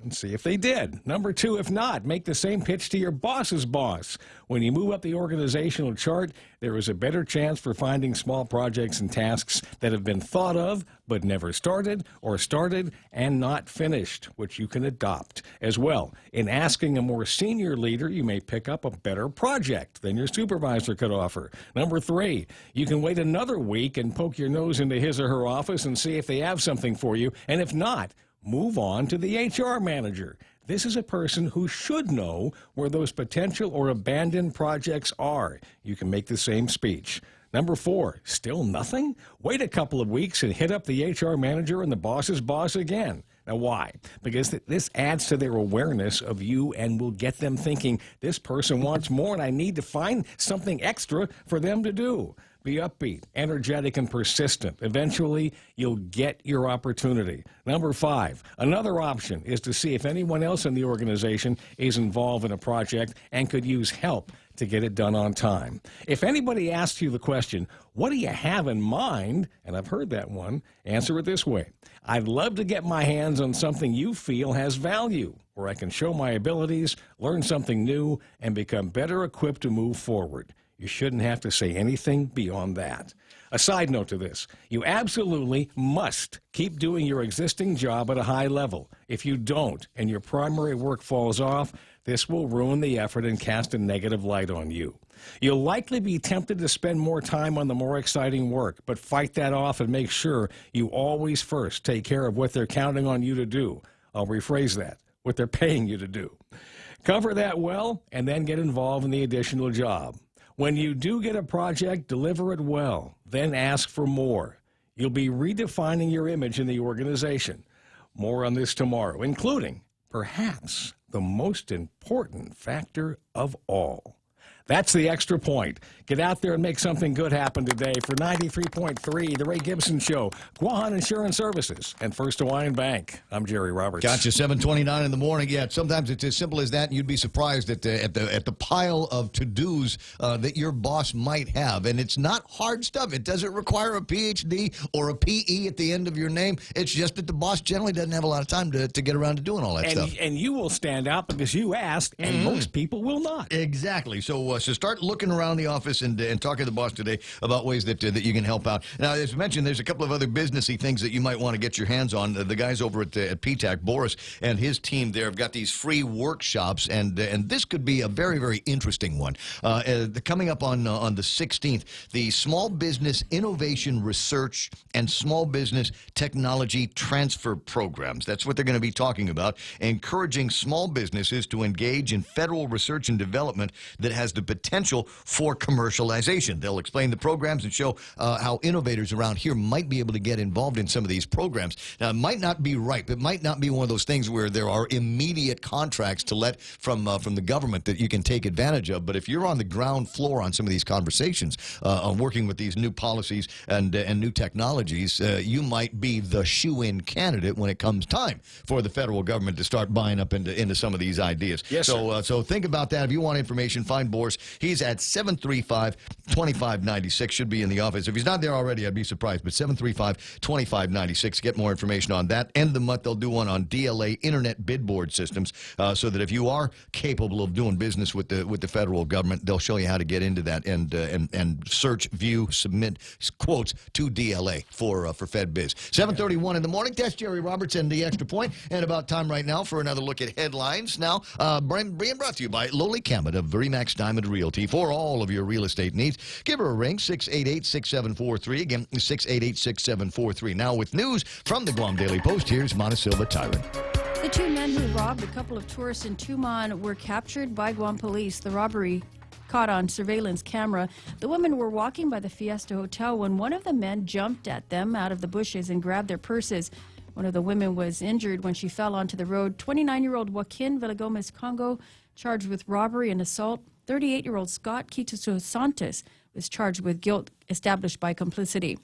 and see if they did. Number two, if not, make the same pitch to your boss's boss. When you move up the organizational chart, there is a better chance for finding small projects and tasks that have been thought of but never started, or started and not finished, which you can adopt as well. In asking a more senior leader, you may pick up a better project than your supervisor could offer. Number three, you can wait another week and poke your nose into his or her office and see if they have something for you, and if not, move on to the HR manager. This is a person who should know where those potential or abandoned projects are. You can make the same speech. Number four, still nothing? Wait a couple of weeks and hit up the HR manager and the boss's boss again. Now, why? Because this adds to their awareness of you and will get them thinking, this person wants more and I need to find something extra for them to do. Be upbeat, energetic, and persistent. Eventually, you'll get your opportunity. Number five, another option is to see if anyone else in the organization is involved in a project and could use help to get it done on time. If anybody asks you the question, what do you have in mind? And I've heard that one, answer it this way. I'd love to get my hands on something you feel has value, where I can show my abilities, learn something new, and become better equipped to move forward. You shouldn't have to say anything beyond that. A side note to this, you absolutely must keep doing your existing job at a high level. If you don't and your primary work falls off, this will ruin the effort and cast a negative light on you. You'll likely be tempted to spend more time on the more exciting work, but fight that off and make sure you always first take care of what they're counting on you to do. I'll rephrase that, what they're paying you to do. Cover that well and then get involved in the additional job. When you do get a project, deliver it well, then ask for more. You'll be redefining your image in the organization. More on this tomorrow, including, perhaps, the most important factor of all. That's the extra point. Get out there and make something good happen today. For 93.3, The Ray Gibson Show, Guahan Insurance Services, and First Hawaiian Bank. I'm Jerry Roberts. Gotcha, 7:29 in the morning. Yeah, sometimes it's as simple as that, and you'd be surprised at the pile of to-dos that your boss might have. And it's not hard stuff. It doesn't require a PhD or a PE at the end of your name. It's just that the boss generally doesn't have a lot of time to get around to doing all that stuff. And you will stand out because you asked, and most people will not. Exactly. So start looking around the office and talking to the boss today about ways that you can help out. Now, as mentioned, there's a couple of other businessy things that you might want to get your hands on. The guys over at PTAC, Boris and his team there, have got these free workshops, and this could be a very, very interesting one. Coming up on the 16th, the Small Business Innovation Research and Small Business Technology Transfer Programs. That's what they're going to be talking about, encouraging small businesses to engage in federal research and development that has the potential for commercialization. They'll explain the programs and show how innovators around here might be able to get involved in some of these programs. Now, it might not be right. It might not be one of those things where there are immediate contracts to let from the government that you can take advantage of. But if you're on the ground floor on some of these conversations, on working with these new policies and new technologies, you might be the shoe-in candidate when it comes time for the federal government to start buying up into some of these ideas. Yes, so think about that. If you want information, find Boris course. He's at 735-2596. Should be in the office. If he's not there already, I'd be surprised. But 735-2596. Get more information on that. End of the month, they'll do one on DLA Internet Bid Board systems, so that if you are capable of doing business with the federal government, they'll show you how to get into that and search, view, submit quotes to DLA for FedBiz. 7:31 in the morning. That's Jerry Roberts and the Extra Point. And about time right now for another look at headlines. Now, being brought to you by Loli Camet of Remax Diamond Realty for all of your real estate needs. Give her a ring, 688-6743. Again, 688-6743. Now, with news from the Guam Daily Post, here's Montesilva Tyrant. The two men who robbed a couple of tourists in Tumon were captured by Guam police. The robbery caught on surveillance camera. The women were walking by the Fiesta Hotel when one of the men jumped at them out of the bushes and grabbed their purses. One of the women was injured when she fell onto the road. 29-year-old Joaquin Villagomez Congo charged with robbery and assault. 38-year-old Scott Kituso Santos was charged with guilt established by complicity.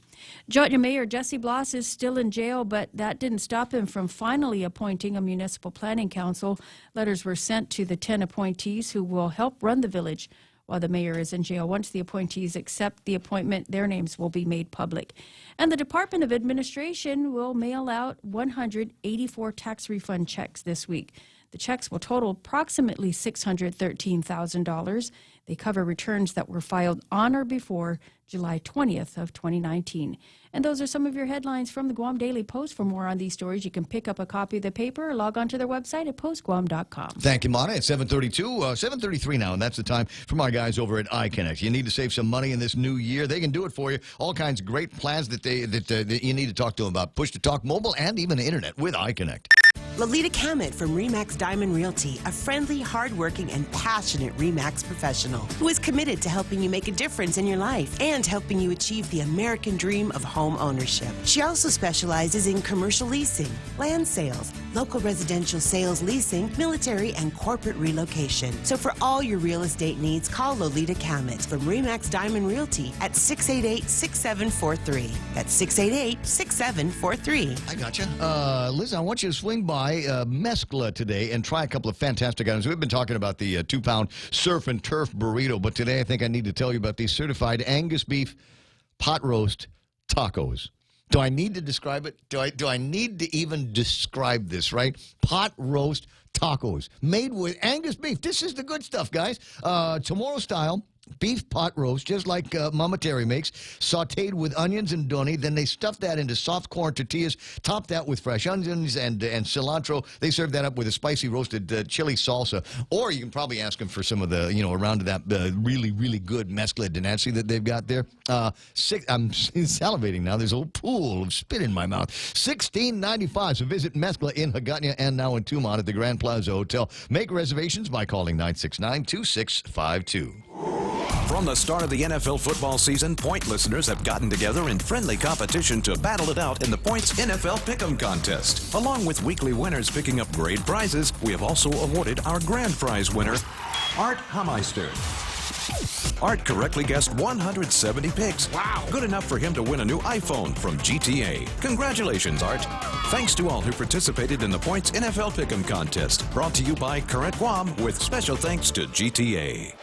Georgia Mayor Jesse Bloss is still in jail, but that didn't stop him from finally appointing a municipal planning council. Letters were sent to the 10 appointees who will help run the village while the mayor is in jail. Once the appointees accept the appointment, their names will be made public. And the Department of Administration will mail out 184 tax refund checks this week. The checks will total approximately $613,000. They cover returns that were filed on or before July 20th of 2019. And those are some of your headlines from the Guam Daily Post. For more on these stories, you can pick up a copy of the paper or log on to their website at postguam.com. Thank you, Mana. It's 7:33 now, and that's the time from our guys over at iConnect. You need to save some money in this new year. They can do it for you. All kinds of great plans that you need to talk to them about. Push-to-talk mobile and even internet with iConnect. Lolita Camet from Remax Diamond Realty, a friendly, hardworking, and passionate Remax professional who is committed to helping you make a difference in your life and helping you achieve the American dream of home ownership. She also specializes in commercial leasing, land sales, local residential sales leasing, military, and corporate relocation. So for all your real estate needs, call Lolita Camet from Remax Diamond Realty at 688-6743. That's 688-6743. I gotcha. Liz, I want you to swing by Mescla today and try a couple of fantastic items. We've been talking about the 2-pound surf and turf burrito, but today I think I need to tell you about these certified Angus beef pot roast tacos. Do I need to describe it? Do I need to even describe this, right? Pot roast tacos made with Angus beef. This is the good stuff, guys. Tomorrow style. Beef pot roast, just like Mama Terry makes, sauteed with onions and doni. Then they stuff that into soft corn tortillas, top that with fresh onions and cilantro. They serve that up with a spicy roasted chili salsa. Or you can probably ask them for some of the, around that really, really good mezcla de Nancy that they've got there. I'm salivating now. There's a little pool of spit in my mouth. $16.95. So visit Mezcla in Hagåtña and now in Tumon at the Grand Plaza Hotel. Make reservations by calling 969-2652. From the start of the NFL football season, Point listeners have gotten together in friendly competition to battle it out in the Points NFL Pick'em contest. Along with weekly winners picking up great prizes, we have also awarded our grand prize winner, Art Hameister. Art correctly guessed 170 picks. Wow. Good enough for him to win a new iPhone from GTA. Congratulations, Art. Thanks to all who participated in the Points NFL Pick'em contest. Brought to you by Current Guam with special thanks to GTA.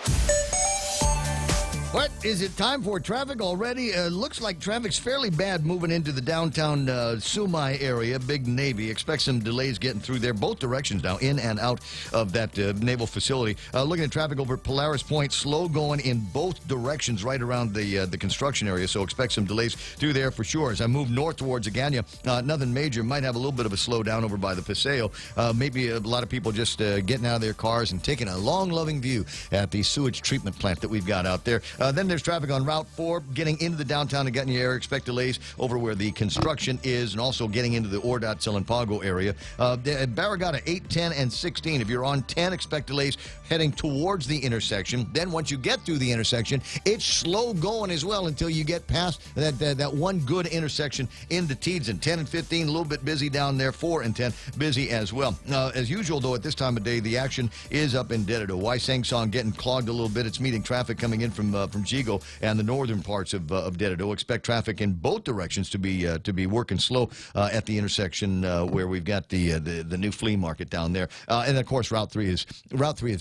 What? Is it time for traffic already? Looks like traffic's fairly bad moving into the downtown Sumai area, Big Navy. Expect some delays getting through there, both directions now, in and out of that naval facility. Looking at traffic over at Polaris Point, slow going in both directions right around the construction area, so expect some delays through there for sure. As I move north towards Hagåtña, nothing major. Might have a little bit of a slowdown over by the Paseo. Maybe a lot of people just getting out of their cars and taking a long, loving view at the sewage treatment plant that we've got out there. Then there's traffic on Route 4 getting into the downtown Hagåtña area. Expect delays over where the construction is and also getting into the Ordot Silanpago area. Barragata 8, 10, and 16. If you're on 10, expect delays heading towards the intersection. Then once you get through the intersection, it's slow going as well until you get past that one good intersection into Teedson. 10 and 15, a little bit busy down there. 4 and 10, busy as well. As usual, though, at this time of day, the action is up in Dededo. Wai Sang Song getting clogged a little bit. It's meeting traffic coming in from from Gigo and the northern parts of Dededo. Expect traffic in both directions to be working slow at the intersection where we've got the new flea market down there. And of course, Route 3 is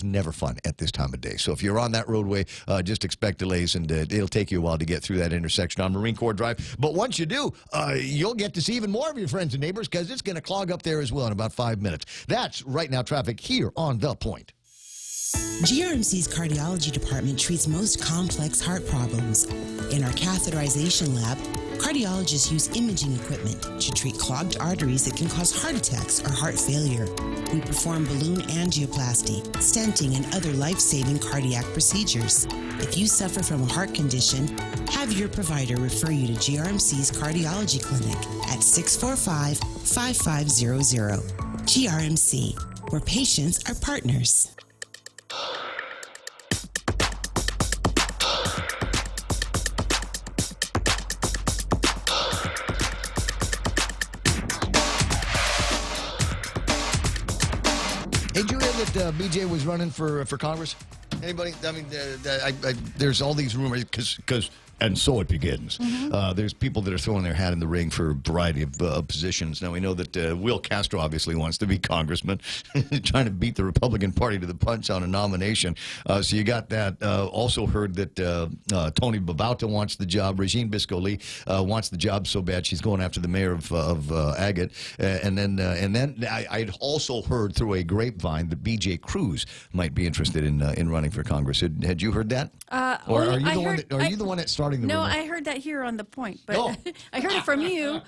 never fun at this time of day. So if you're on that roadway, just expect delays, and it'll take you a while to get through that intersection on Marine Corps Drive. But once you do, you'll get to see even more of your friends and neighbors because it's going to clog up there as well in about 5 minutes. That's right now traffic here on The Point. GRMC's cardiology department treats most complex heart problems. In our catheterization lab, cardiologists use imaging equipment to treat clogged arteries that can cause heart attacks or heart failure. We perform balloon angioplasty, stenting, and other life-saving cardiac procedures. If you suffer from a heart condition, have your provider refer you to GRMC's cardiology clinic at 645-5500. GRMC, where patients are partners. Hey, did you hear that BJ was running for Congress? Anybody? I mean, there's all these rumors because. And so it begins. There's people that are throwing their hat in the ring for a variety of positions. Now, we know that Will Castro obviously wants to be congressman, trying to beat the Republican Party to the punch on a nomination. So you got that. Also heard that Tony Babauta wants the job. Regine Bisco-Lee wants the job so bad she's going after the mayor of Agate. And then I'd also heard through a grapevine that B.J. Cruz might be interested in running for Congress. Had you heard that? Or are you the one that started? No, I heard that here on The Point, but I heard it from you.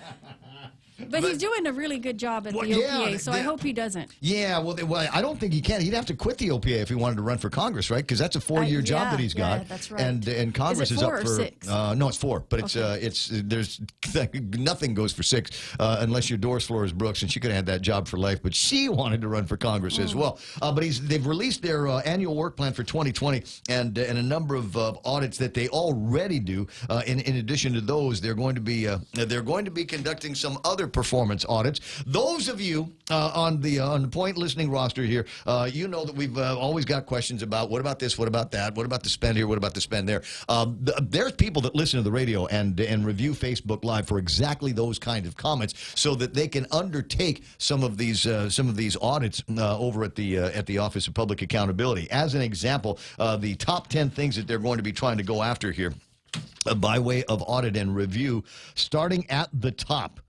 But he's doing a really good job at the OPA, so I hope he doesn't. Yeah, well, I don't think he can. He'd have to quit the OPA if he wanted to run for Congress, right? Because that's a 4-year job that he's got. Yeah, that's right. And Congress is up for 6? No, it's 4. But it's there's nothing goes for 6 unless your Doris Flores Brooks, and she could have had that job for life. But she wanted to run for Congress as well. But they've released their annual work plan for 2020 and a number of audits that they already do. In addition to those, they're going to be conducting some other performance audits. Those of you on the Point listening roster here, you know that we've always got questions about what about this, what about that, what about the spend here, what about the spend there. There's people that listen to the radio and review Facebook Live for exactly those kinds of comments, so that they can undertake some of these audits over at the Office of Public Accountability. As an example, the top 10 things that they're going to be trying to go after here by way of audit and review, starting at the top.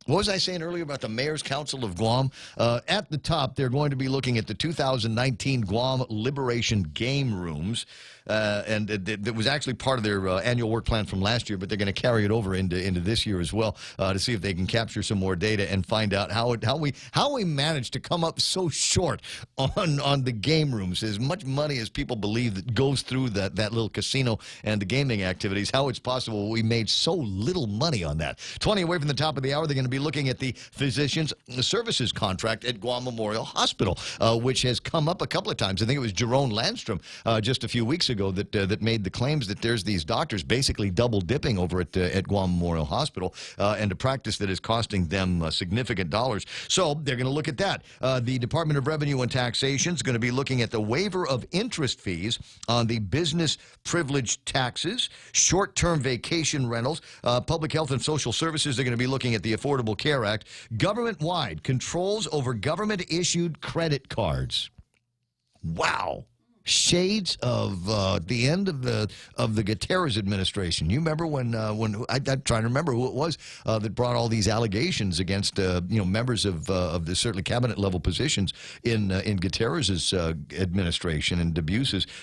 What was I saying earlier about the Mayor's Council of Guam? At the top, they're going to be looking at the 2019 Guam Liberation Game Rooms. And it was actually part of their annual work plan from last year, but they're going to carry it over into this year as well to see if they can capture some more data and find out how we managed to come up so short on the game rooms. As much money as people believe that goes through that little casino and the gaming activities, how it's possible we made so little money on that. 20 away from the top of the hour, they're going to be looking at the Physicians Services contract at Guam Memorial Hospital, which has come up a couple of times. I think it was Jerome Landstrom just a few weeks ago that made the claims that there's these doctors basically double dipping over at Guam Memorial Hospital, and a practice that is costing them significant dollars. So they're going to look at that. The Department of Revenue and Taxation is going to be looking at the waiver of interest fees on the business privilege taxes, short-term vacation rentals. Public Health and Social Services are going to be looking at the Affordable Care Act. Government-wide controls over government-issued credit cards. Wow. Shades of the end of the Gutierrez administration. You remember when I'm trying to remember who it was that brought all these allegations against members of the certainly cabinet level positions in Gutierrez's administration, and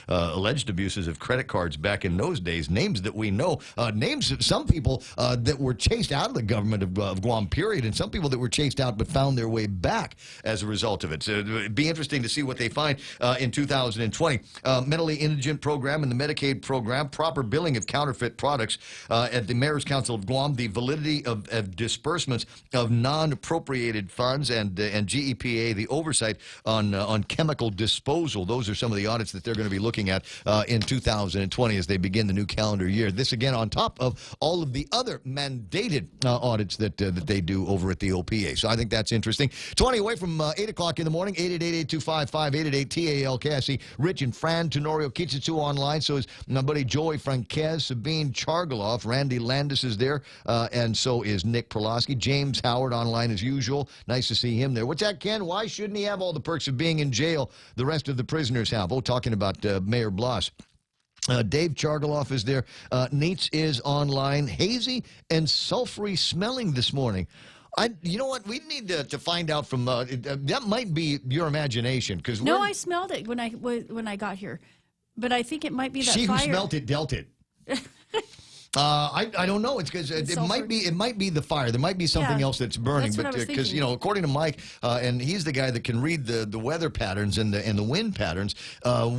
alleged abuses of credit cards back in those days. Names that we know, names of some people that were chased out of the government of Guam, period, and some people that were chased out but found their way back as a result of it. So it'd be interesting to see what they find in 2020. Mentally indigent program and the Medicaid program, proper billing of counterfeit products at the Mayor's Council of Guam, the validity of disbursements of non-appropriated funds, and GEPA, the oversight on chemical disposal. Those are some of the audits that they're going to be looking at in 2020 as they begin the new calendar year. This, again, on top of all of the other mandated audits that they do over at the OPA. So I think that's interesting. 20 away from 8 o'clock in the morning, 888-825-5888, TALK. I see Rich Twitch, and Fran Tenorio Kitsitsu online. So is my buddy Joey Franquez, Sabine Chargaloff, Randy Landis is there, and so is Nick Perlosky. James Howard online as usual. Nice to see him there. What's that, Ken? Why shouldn't he have all the perks of being in jail the rest of the prisoners have? Oh, talking about Mayor Blas. Dave Chargaloff is there. Neitz is online. Hazy and sulfury smelling this morning. You know what? We need to find out from that might be your imagination because no, I smelled it when I got here, but I think it might be that she fire. who smelt it dealt it. I don't know. It's because it might be the fire. There might be something else that's burning. That's but because according to Mike, and he's the guy that can read the weather patterns and the wind patterns,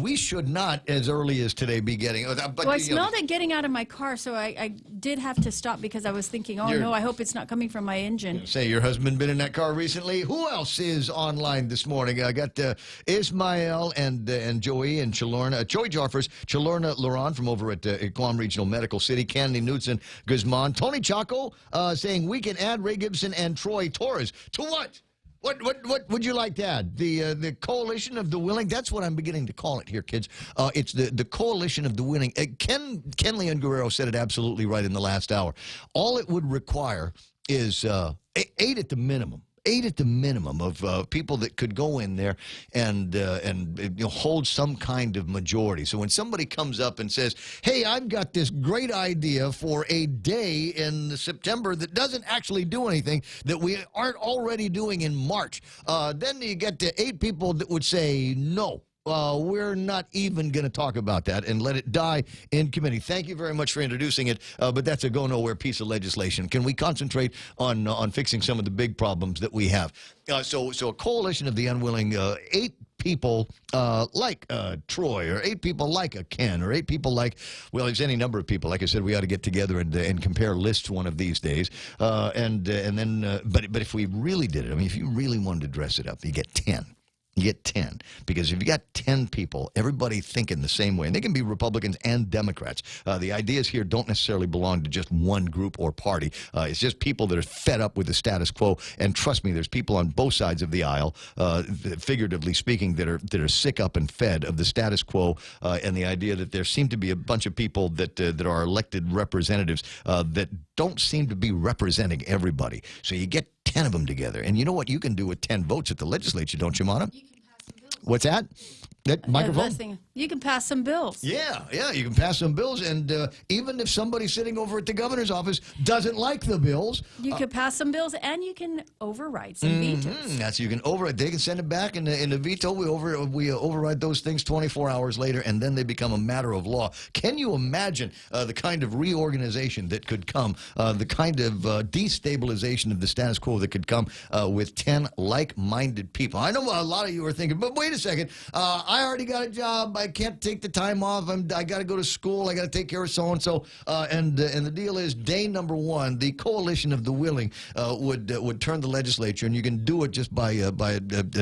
we should not as early as today be getting. But, I smelled it getting out of my car, so I did have to stop because I was thinking, oh no, I hope it's not coming from my engine. Say your husband been in that car recently? Who else is online this morning? I got Ismael and Joey and Chalorna, Joey Joffers, Chalorna Laurent from over at Guam Regional Medical City. Candy Knudsen, Guzman. Tony Chaco saying we can add Ray Gibson and Troy Torres. To what? What would you like to add? The coalition of the willing? That's what I'm beginning to call it here, kids. It's the coalition of the willing. Ken Leon Guerrero said it absolutely right in the last hour. All it would require is 8 at the minimum. 8 at the minimum of people that could go in there and hold some kind of majority. So when somebody comes up and says, hey, I've got this great idea for a day in September that doesn't actually do anything that we aren't already doing in March, then you get to 8 people that would say no. We're not even going to talk about that and let it die in committee. Thank you very much for introducing it, but that's a go-nowhere piece of legislation. Can we concentrate on fixing some of the big problems that we have? So a coalition of the unwilling, 8 people like Troy, or 8 people like a Ken, or 8 people like, well, there's any number of people. Like I said, we ought to get together and compare lists one of these days. But if we really did it, I mean, if you really wanted to dress it up, you get 10. You get 10. Because if you got 10 people, everybody thinking the same way, and they can be Republicans and Democrats. The ideas here don't necessarily belong to just one group or party. It's just people that are fed up with the status quo. And trust me, there's people on both sides of the aisle, figuratively speaking, that are sick up and fed of the status quo and the idea that there seem to be a bunch of people that are elected representatives that don't seem to be representing everybody. So you get 10 of them together. And you know what you can do with 10 votes at the legislature, don't you, Mona? What's that? That microphone? You can pass some bills. Yeah, you can pass some bills, and even if somebody sitting over at the governor's office doesn't like the bills, you can pass some bills, and you can override some vetoes. That's you can override. They can send it back in the veto. We override those things 24 hours later, and then they become a matter of law. Can you imagine the kind of reorganization that could come, the kind of destabilization of the status quo that could come with 10 like-minded people? I know a lot of you are thinking, but wait a second, I already got a job. I can't take the time off. I got to go to school. I got to take care of so-and-so. And the deal is, day number 1, the coalition of the willing would turn the legislature, and you can do it just by a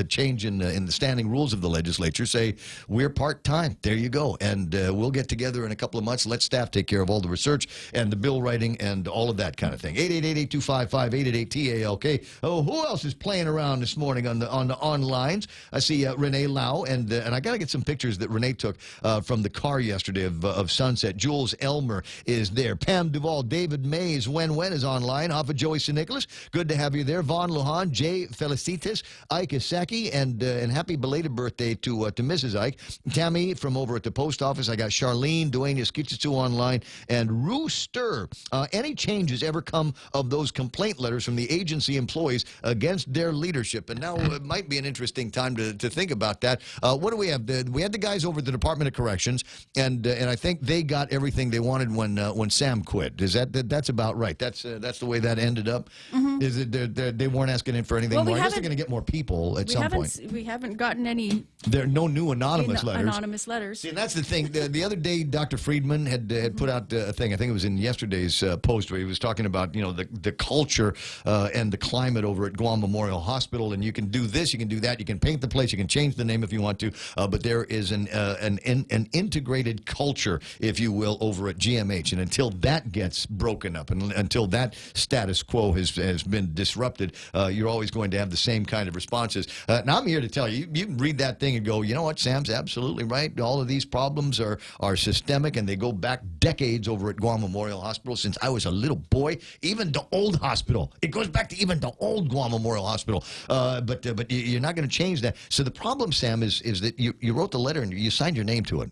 change in the standing rules of the legislature. Say, we're part-time. There you go. And we'll get together in a couple of months. Let staff take care of all the research and the bill writing and all of that kind of thing. 888-825-5888-TALK. Oh, who else is playing around this morning on the onlines? I see Renee Lau, and I got to get some pictures that Renee took from the car yesterday of Sunset. Jules Elmer is there. Pam Duvall, David Mays, Wen is online. Off of Joey St. Nicholas. Good to have you there. Vaughn Lujan, Jay Felicitas, Ike Isaki, and happy belated birthday to Mrs. Ike. Tammy from over at the post office. I got Charlene, Duane Skitsu online, and Rooster. Any changes ever come of those complaint letters from the agency employees against their leadership? And now it might be an interesting time to think about that. What do we have? We had the guys over at the Department of Corrections, and I think they got everything they wanted when Sam quit. That's about right? That's the way that ended up. Mm-hmm. Is it they weren't asking in for anything more? I guess they're going to get more people at some point. We haven't gotten any. There are no new anonymous letters. Anonymous letters. See, and that's the thing. The other day, Dr. Friedman had put out a thing. I think it was in yesterday's post where he was talking about the culture and the climate over at Guam Memorial Hospital. And you can do this, you can do that, you can paint the place, you can change the name if you want to. But there is an an integrated culture, if you will, over at GMH. And until that gets broken up and until that status quo has been disrupted, you're always going to have the same kind of responses. Now, I'm here to tell you, you can read that thing and go, you know what, Sam's absolutely right. All of these problems are systemic, and they go back decades over at Guam Memorial Hospital since I was a little boy. Even the old hospital. It goes back to even the old Guam Memorial Hospital. But you're not going to change that. So the problem, Sam, is that you wrote the letter and you signed your name to it.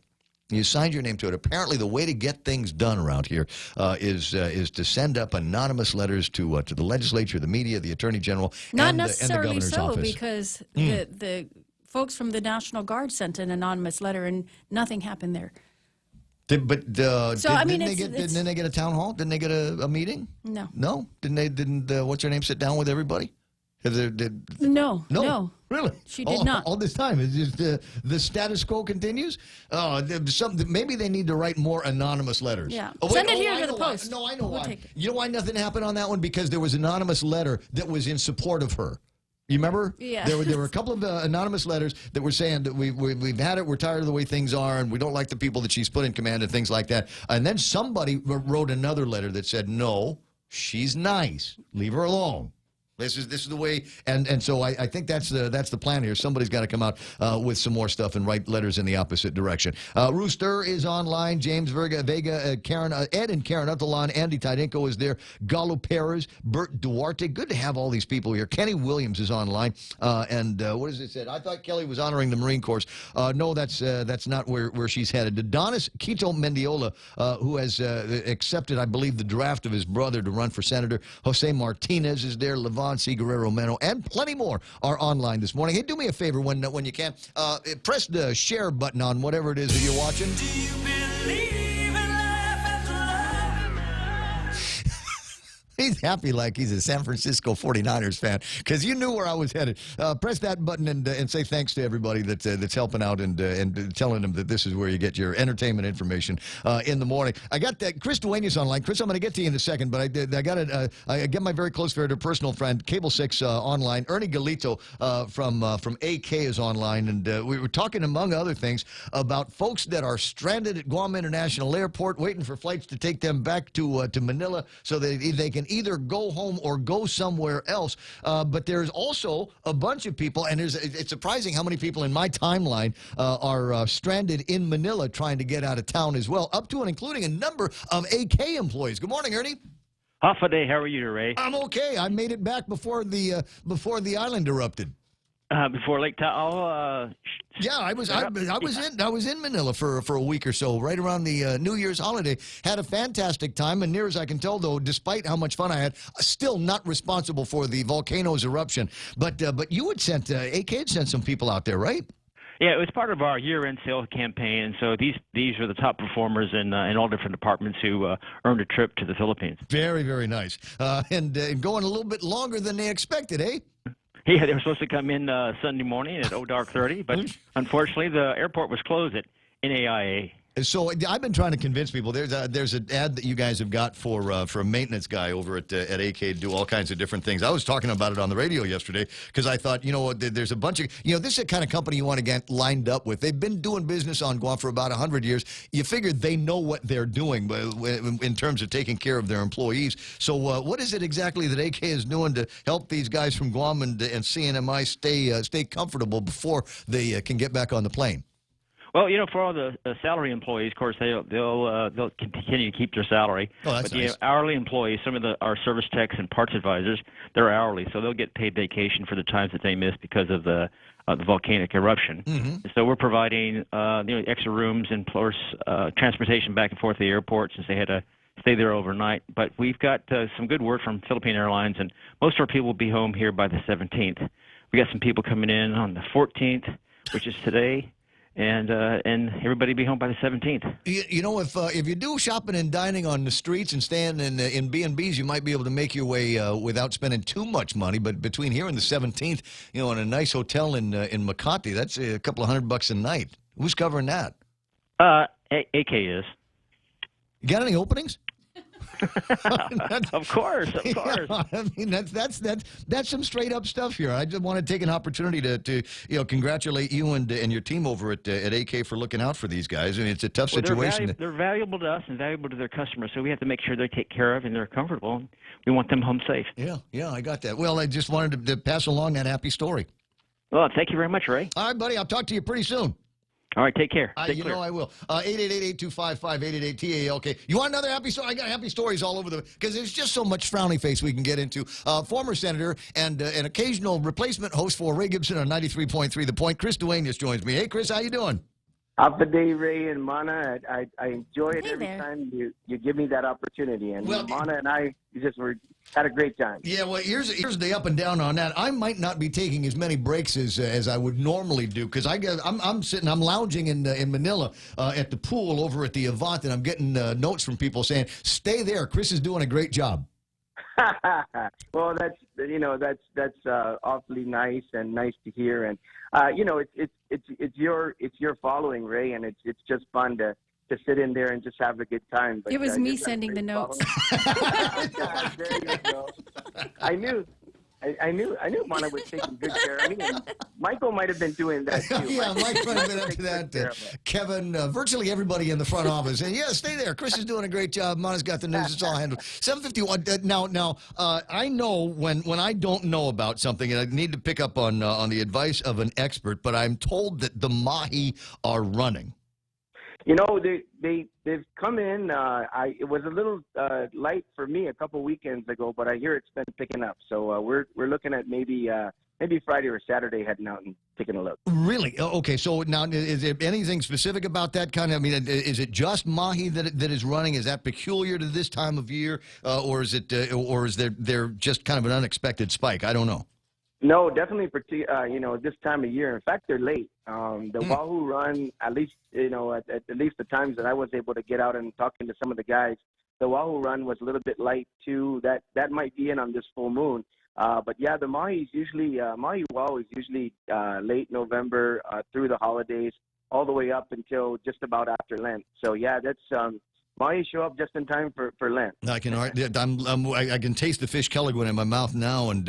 You signed your name to it. Apparently, the way to get things done around here is to send up anonymous letters to the legislature, the media, the attorney general, Not and necessarily the governor's so, office. because the folks from the National Guard sent an anonymous letter, and nothing happened there. Didn't they get a town hall? Didn't they get a meeting? No. No? Didn't what's her name sit down with everybody? No. Really? She did not. All this time. It's just the status quo continues? Maybe they need to write more anonymous letters. Yeah. Oh, Send it here to the Why. Post. No, I know We'll why. take it. You know why nothing happened on that one? Because there was an anonymous letter that was in support of her. You remember? Yeah. There were a couple of anonymous letters that were saying that we've had it, we're tired of the way things are, and we don't like the people that she's put in command and things like that. And then somebody wrote another letter that said, no, she's nice. Leave her alone. This is the way, and so I think that's the plan here. Somebody's got to come out with some more stuff and write letters in the opposite direction. Rooster is online. James Vega, Karen, Ed and Karen Uttalan, Andy Tidinko is there. Galo Perez, Bert Duarte. Good to have all these people here. Kenny Williams is online. And what does it say? I thought Kelly was honoring the Marine Corps. No, that's not where she's headed. Adonis Quito Mendiola, who has accepted, I believe, the draft of his brother to run for senator. Jose Martinez is there. Levon C. Guerrero Meno, and plenty more are online this morning. Hey, do me a favor when you can. Press the share button on whatever it is that you're watching. Do you believe in life after love? He's happy like he's a San Francisco 49ers fan because you knew where I was headed. Press that button and say thanks to everybody that's helping out and telling them that this is where you get your entertainment information in the morning. I got that Chris Duenas online. Chris, I'm going to get to you in a second, but I got it. I get my very close friend, personal friend, Cable 6 online. Ernie Galito from AK is online, and we were talking, among other things, about folks that are stranded at Guam International Airport waiting for flights to take them back to Manila so that they can either go home or go somewhere else. But there's also a bunch of people, and it's surprising how many people in my timeline are stranded in Manila trying to get out of town as well, up to and including a number of AK employees. Good morning, Ernie. Half a day. How are you, Ray? I'm okay. I made it back before the island erupted. Before Lake Tahoe. Yeah, I was in Manila for a week or so, right around the New Year's holiday. Had a fantastic time, and near as I can tell, though, despite how much fun I had, still not responsible for the volcano's eruption. But you had sent AK had sent some people out there, right? Yeah, it was part of our year-end sales campaign, and so these are the top performers in all different departments who earned a trip to the Philippines. Very, very nice, and going a little bit longer than they expected, eh? Yeah, they were supposed to come in Sunday morning at dark 30, but unfortunately the airport was closed at NAIA. So I've been trying to convince people. There's an ad that you guys have got for a maintenance guy over at AK to do all kinds of different things. I was talking about it on the radio yesterday because I thought, there's a bunch of, this is the kind of company you want to get lined up with. They've been doing business on Guam for about 100 years. You figure they know what they're doing in terms of taking care of their employees. So what is it exactly that AK is doing to help these guys from Guam and CNMI stay comfortable before they can get back on the plane? Well, for all the salary employees, of course, they'll continue to keep their salary. Oh, that's but nice. Hourly employees, some of our service techs and parts advisors, they're hourly, so they'll get paid vacation for the times that they miss because of the volcanic eruption. Mm-hmm. So we're providing extra rooms and plus transportation back and forth to the airport since they had to stay there overnight. But we've got some good word from Philippine Airlines, and most of our people will be home here by the 17th. We got some people coming in on the 14th, which is today. And everybody be home by the 17th. If you do shopping and dining on the streets and staying in B&Bs, you might be able to make your way without spending too much money. But between here and the 17th, in a nice hotel in Makati, that's a couple of $100 a night. Who's covering that? AK is. You got any openings? Of course. Yeah, I mean, that's some straight up stuff here. I just want to take an opportunity to congratulate you and your team over at AK for looking out for these guys. I mean, it's a tough situation. They're valuable to us and valuable to their customers, so we have to make sure they're taken care of and they're comfortable. We want them home safe. Yeah, I got that. Well, I just wanted to pass along that happy story. Well, thank you very much, Ray. All right, buddy. I'll talk to you pretty soon. All right, take care. You know I will. 888-825-5888-TALK. You want another happy story? I got happy stories all over because there's just so much frowny face we can get into. Former senator and an occasional replacement host for Ray Gibson on 93.3 The Point. Chris Duenas joins me. Hey, Chris, how you doing? Half day, Ray and Mana. I enjoy it every time you give me that opportunity. And Mana and I had a great time. Yeah, well, here's the up and down on that. I might not be taking as many breaks as I would normally do because I'm lounging in Manila at the pool over at the Avant, and I'm getting notes from people saying, "Stay there. Chris is doing a great job." Well, that's awfully nice and nice to hear, and it's your following, Ray, and it's just fun to sit in there and just have a good time. But, it was me sending the notes. There you go. I knew Mana was taking good care of me. And Michael might have been doing that too. Yeah, Mike might have been up to that. Kevin, virtually everybody in the front office. And yeah, stay there. Chris is doing a great job. Mana's got the news. It's all handled. 7:51. Now, I know when I don't know about something and I need to pick up on the advice of an expert, but I'm told that the mahi are running. You know, they've come in. It was a little light for me a couple weekends ago, but I hear it's been picking up. So we're looking at maybe Friday or Saturday heading out and taking a look. Really? Okay. So now, is there anything specific about that kind of? I mean, is it just mahi that is running? Is that peculiar to this time of year, or is there just kind of an unexpected spike? I don't know. No, definitely. This time of year. In fact, they're late. The Wahoo run, at least at least the times that I was able to get out and talking to some of the guys, the Wahoo run was a little bit light too. That might be in on this full moon. But yeah, the Mahi Wahoo is usually late November through the holidays, all the way up until just about after Lent. So yeah, that's. Mahi show up just in time for Lent. I can taste the fish Kelligwin in my mouth now, and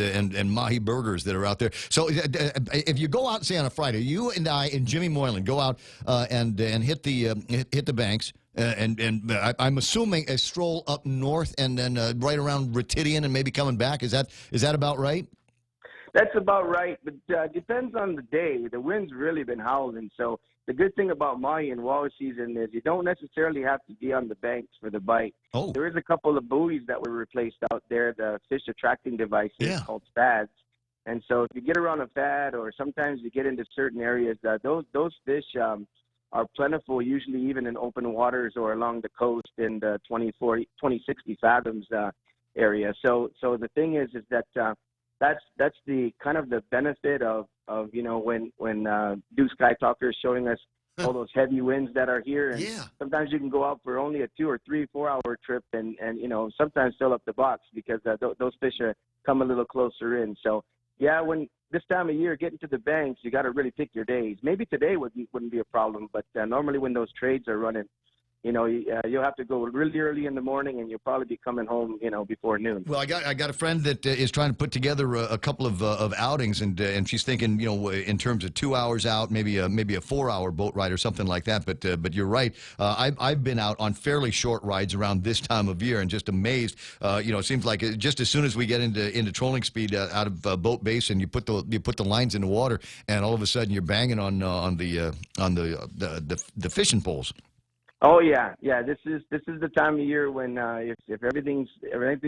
mahi burgers that are out there. So if you go out, say on a Friday, you and I and Jimmy Moylan go out and hit the banks, and I'm assuming a stroll up north and then right around Retidian and maybe coming back. Is that about right? That's about right, but depends on the day. The wind's really been howling, so the good thing about mahi and wahoo season is you don't necessarily have to be on the banks for the bite. Oh. There is a couple of buoys that were replaced out there, the fish attracting devices called fads. And so if you get around a fad or sometimes you get into certain areas, those fish are plentiful, usually even in open waters or along the coast in the 20-60 fathoms area. So the thing is that that's the kind of the benefit of when Blue Sky Talker is showing us all those heavy winds that are here, and sometimes you can go out for only a 2 or 3, 4 hour trip, and sometimes fill up the box because those fish come a little closer in. So yeah, when this time of year getting to the banks, you got to really pick your days. Maybe today wouldn't be a problem, but normally when those trades are running, you'll have to go really early in the morning, and you'll probably be coming home, before noon. Well, I got a friend that is trying to put together a couple of outings, and she's thinking, in terms of 2 hours out, maybe a 4-hour boat ride or something like that. But you're right. I've been out on fairly short rides around this time of year, and just amazed. It seems like just as soon as we get into trolling speed out of Boat Basin, you put the lines in the water, and all of a sudden you're banging on the fishing poles. Oh yeah. This is the time of year when if everything's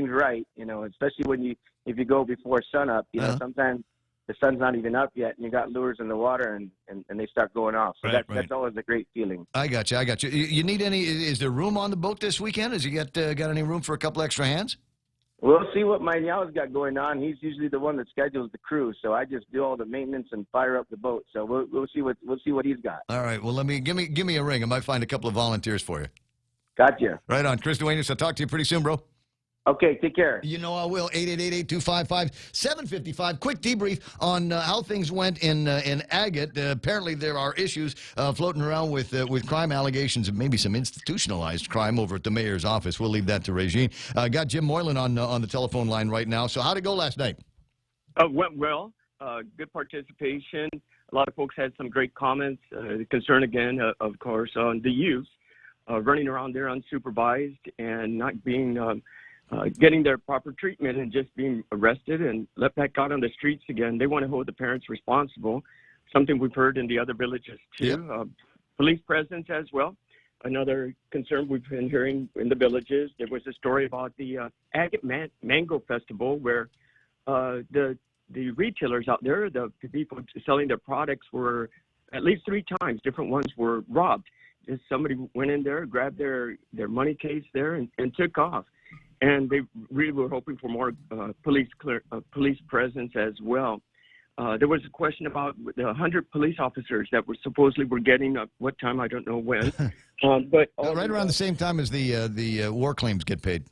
right, especially if you go before sunup, sometimes the sun's not even up yet, and you got lures in the water, and they start going off. So that's always a great feeling. I got you. You need any? Is there room on the boat this weekend? Has you got any room for a couple extra hands? We'll see what Mainyao's got going on. He's usually the one that schedules the crew, so I just do all the maintenance and fire up the boat. So we'll see what he's got. All right. Well, give me a ring. I might find a couple of volunteers for you. Gotcha. Right on, Chris Duenas. I'll talk to you pretty soon, bro. Okay, take care. You know I will. 888-825-5755. Quick debrief on how things went in Agate. Apparently there are issues floating around with crime allegations and maybe some institutionalized crime over at the mayor's office. We'll leave that to Regine. Got Jim Moylan on the telephone line right now. So how'd it go last night? Went well. Good participation. A lot of folks had some great comments. The concern, again, of course, on the youth running around there unsupervised and not being getting their proper treatment and just being arrested and let back out on the streets again. They want to hold the parents responsible, something we've heard in the other villages, too. Yep. Police presence as well. Another concern we've been hearing in the villages. There was a story about the Agate Mango Festival where the retailers out there, the people selling their products were at least 3 times, different ones were robbed. Just somebody went in there, grabbed their money case there and took off. And they really were hoping for more police presence as well. There was a question about the 100 police officers that were supposedly getting what time, I don't know when. But right around the same time as the war claims get paid.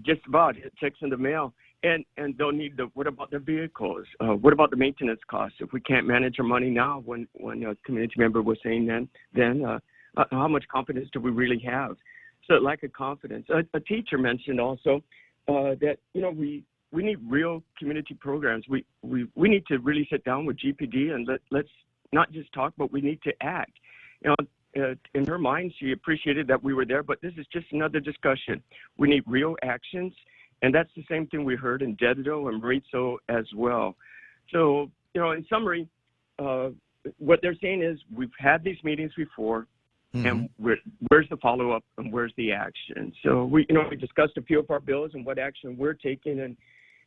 Just about. It checks in the mail. And they'll need what about their vehicles? What about the maintenance costs? If we can't manage our money now, when a community member was saying then how much confidence do we really have? So lack of confidence. A teacher mentioned also that, we need real community programs. We need to really sit down with GPD and let's not just talk, but we need to act. In her mind, she appreciated that we were there, but this is just another discussion. We need real actions. And that's the same thing we heard in Dededo and Mauricio as well. So, in summary, what they're saying is we've had these meetings before, and where's the follow-up and where's the action? So, we discussed a few of our bills and what action we're taking.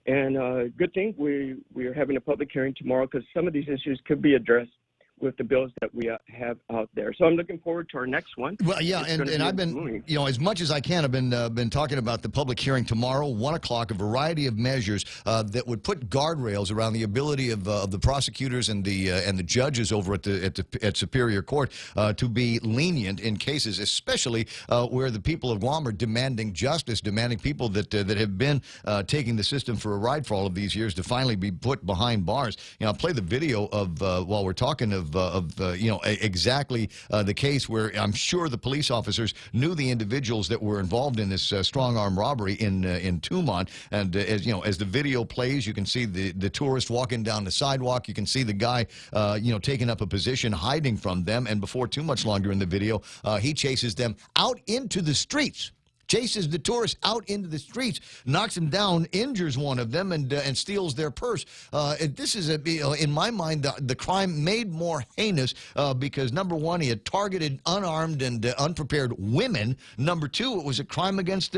And good thing we are having a public hearing tomorrow because some of these issues could be addressed with the bills that we have out there. So I'm looking forward to our next one. Well, yeah, and I've been, as much as I can, I've been talking about the public hearing tomorrow, 1 o'clock, a variety of measures that would put guardrails around the ability of the prosecutors and the judges over at Superior Court to be lenient in cases, especially where the people of Guam are demanding justice, demanding people that have been taking the system for a ride for all of these years to finally be put behind bars. I'll play the video of while we're talking of exactly the case where I'm sure the police officers knew the individuals that were involved in this strong arm robbery in Tumon. And as the video plays, you can see the tourist walking down the sidewalk. You can see the guy taking up a position, hiding from them. And before too much longer in the video, he chases them out into the streets. Chases the tourists out into the streets, knocks them down, injures one of them, and steals their purse. This is, in my mind, the crime made more heinous because, number one, he had targeted unarmed and unprepared women. Number two, it was a crime against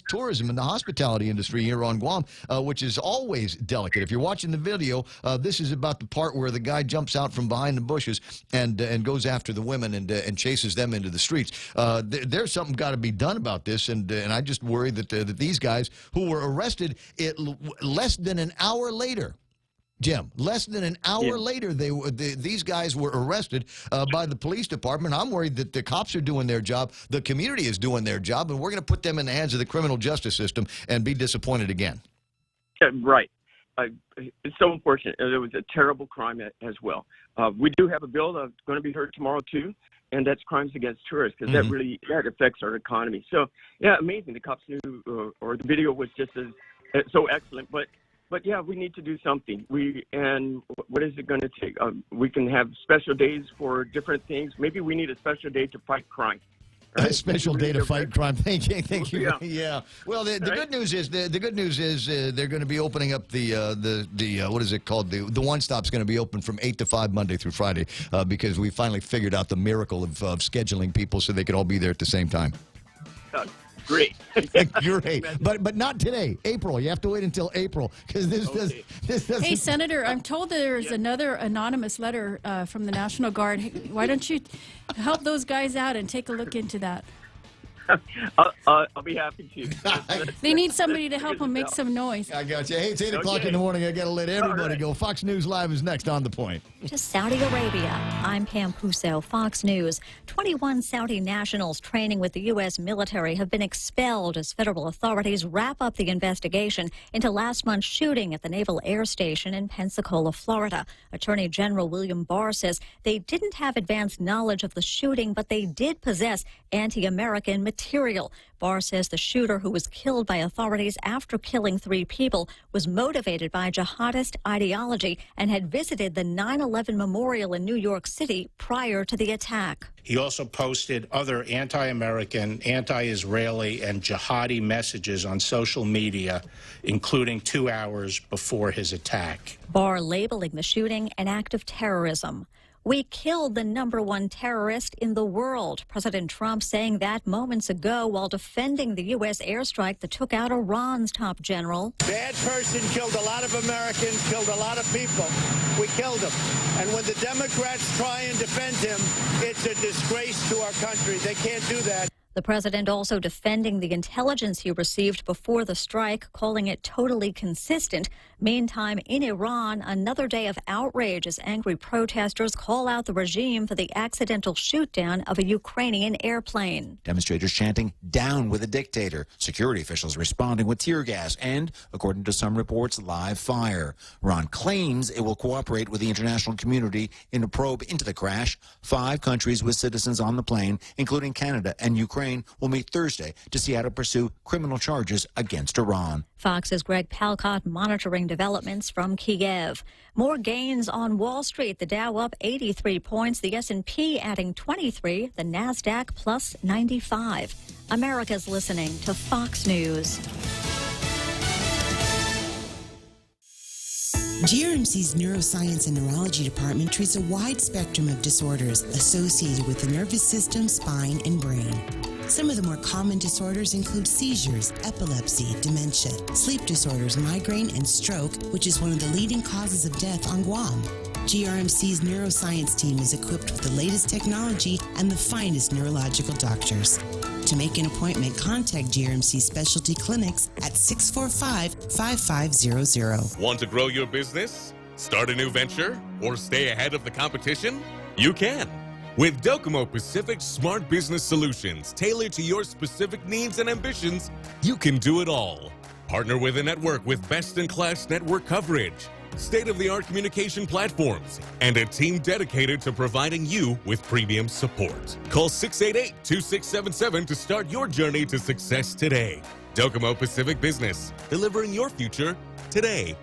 tourism and the hospitality industry here on Guam, which is always delicate. If you're watching the video, this is about the part where the guy jumps out from behind the bushes and goes after the women and chases them into the streets. There's something got to be done about this. And I just worry that these guys who were arrested less than an hour later, Jim, less than an hour later, these guys were arrested by the police department. I'm worried that the cops are doing their job, the community is doing their job, and we're going to put them in the hands of the criminal justice system and be disappointed again. Right. It's so unfortunate. It was a terrible crime as well. We do have a bill that's going to be heard tomorrow, too. And that's crimes against tourists because that affects our economy. So, yeah, amazing. The cops knew, or the video was just so excellent. But yeah, we need to do something. And what is it going to take? We can have special days for different things. Maybe we need a special day to fight crime. Right? A special day to fight crime. Thank you. Yeah. Well, the good news is they're going to be opening up the what is it called? The One Stop's going to be open from 8 to 5 Monday through Friday because we finally figured out the miracle of scheduling people so they could all be there at the same time. Great. Great. But not today. April. You have to wait until April because this doesn't. Hey, Senator, I'm told there's another anonymous letter from the National Guard. Why don't you help those guys out and take a look into that? I'll be happy to. They need somebody to help them make some noise. I got you. Hey, it's 8 o'clock in the morning. I got to let everybody go. Fox News Live is next on The Point. To Saudi Arabia, I'm Pam Puso, Fox News. 21 Saudi nationals training with the U.S. military have been expelled as federal authorities wrap up the investigation into last month's shooting at the Naval Air Station in Pensacola, Florida. Attorney General William Barr says they didn't have advanced knowledge of the shooting, but they did possess anti-American material. Barr says the shooter, who was killed by authorities after killing 3 people, was motivated by jihadist ideology and had visited the 9/11 memorial in New York City prior to the attack. He also posted other anti-American, anti-Israeli, and jihadi messages on social media, including 2 hours before his attack. Barr labeling the shooting an act of terrorism. We killed the #1 terrorist in the world. President Trump saying that moments ago while defending the U.S. airstrike that took out Iran's top general. Bad person killed a lot of Americans, killed a lot of people. We killed him. And when the Democrats try and defend him, it's a disgrace to our country. They can't do that. The president also defending the intelligence he received before the strike, calling it totally consistent. Meantime, in Iran, another day of outrage as angry protesters call out the regime for the accidental shoot-down of a Ukrainian airplane. Demonstrators chanting, "Down with the dictator." Security officials responding with tear gas and, according to some reports, live fire. Iran claims it will cooperate with the international community in a probe into the crash. 5 countries with citizens on the plane, including Canada and Ukraine, will meet Thursday to see how to pursue criminal charges against Iran. Fox's Greg Palcott monitoring developments from Kiev. More gains on Wall Street. The Dow up 83 points, the S&P adding 23, the NASDAQ plus 95. America's listening to Fox News. GRMC's Neuroscience and Neurology Department treats a wide spectrum of disorders associated with the nervous system, spine, and brain. Some of the more common disorders include seizures, epilepsy, dementia, sleep disorders, migraine, and stroke, which is one of the leading causes of death on Guam. GRMC's neuroscience team is equipped with the latest technology and the finest neurological doctors. To make an appointment, contact GRMC Specialty Clinics at 645-5500. Want to grow your business? Start a new venture? Or stay ahead of the competition? You can. With Docomo Pacific Smart Business Solutions tailored to your specific needs and ambitions, you can do it all. Partner with a network with best-in-class network coverage, state-of-the-art communication platforms, and a team dedicated to providing you with premium support. Call 688-2677 to start your journey to success today. Docomo Pacific Business, delivering your future today.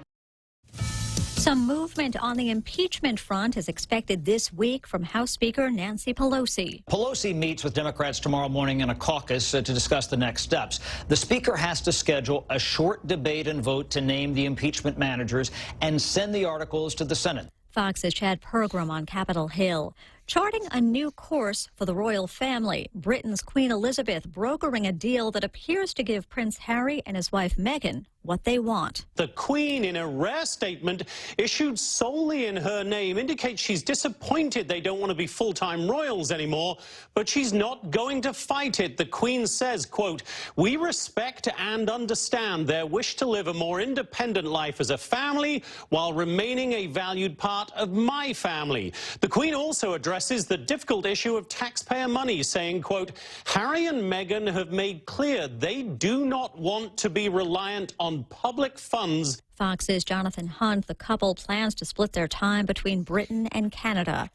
Some movement on the impeachment front is expected this week from House Speaker Nancy Pelosi. Pelosi meets with Democrats tomorrow morning in a caucus to discuss the next steps. The Speaker has to schedule a short debate and vote to name the impeachment managers and send the articles to the Senate. Fox's Chad Pergram on Capitol Hill. Charting a new course for the royal family, Britain's Queen Elizabeth brokering a deal that appears to give Prince Harry and his wife Meghan what they want. The Queen, in a rare statement issued solely in her name, indicates she's disappointed they don't want to be full-time royals anymore, but she's not going to fight it. The Queen says, quote, "We respect and understand their wish to live a more independent life as a family while remaining a valued part of my family." The Queen also addresses the difficult issue of taxpayer money, saying, quote, "Harry and Meghan have made clear they do not want to be reliant on public funds." Fox's Jonathan Hunt. The couple plans to split their time between Britain and Canada.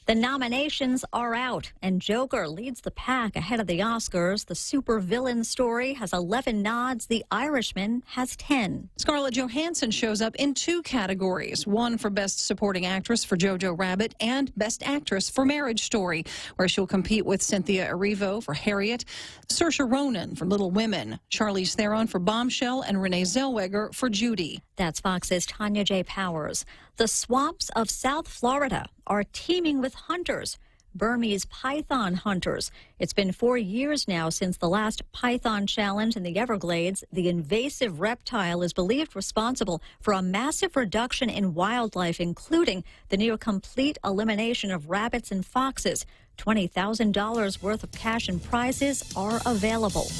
The nominations are out, and Joker leads the pack ahead of the Oscars. The supervillain story has 11 nods. The Irishman has 10. Scarlett Johansson shows up in 2 categories, one for Best Supporting Actress for Jojo Rabbit and Best Actress for Marriage Story, where she'll compete with Cynthia Erivo for Harriet, Saoirse Ronan for Little Women, Charlize Theron for Bombshell, and Renee Zellweger for Judy. That's Fox's Tanya J. Powers. The swamps of South Florida are teeming with hunters, Burmese python hunters. It's been 4 years now since the last python challenge in the Everglades. The invasive reptile is believed responsible for a massive reduction in wildlife, including the near complete elimination of rabbits and foxes. $20,000 worth of cash and prizes are available.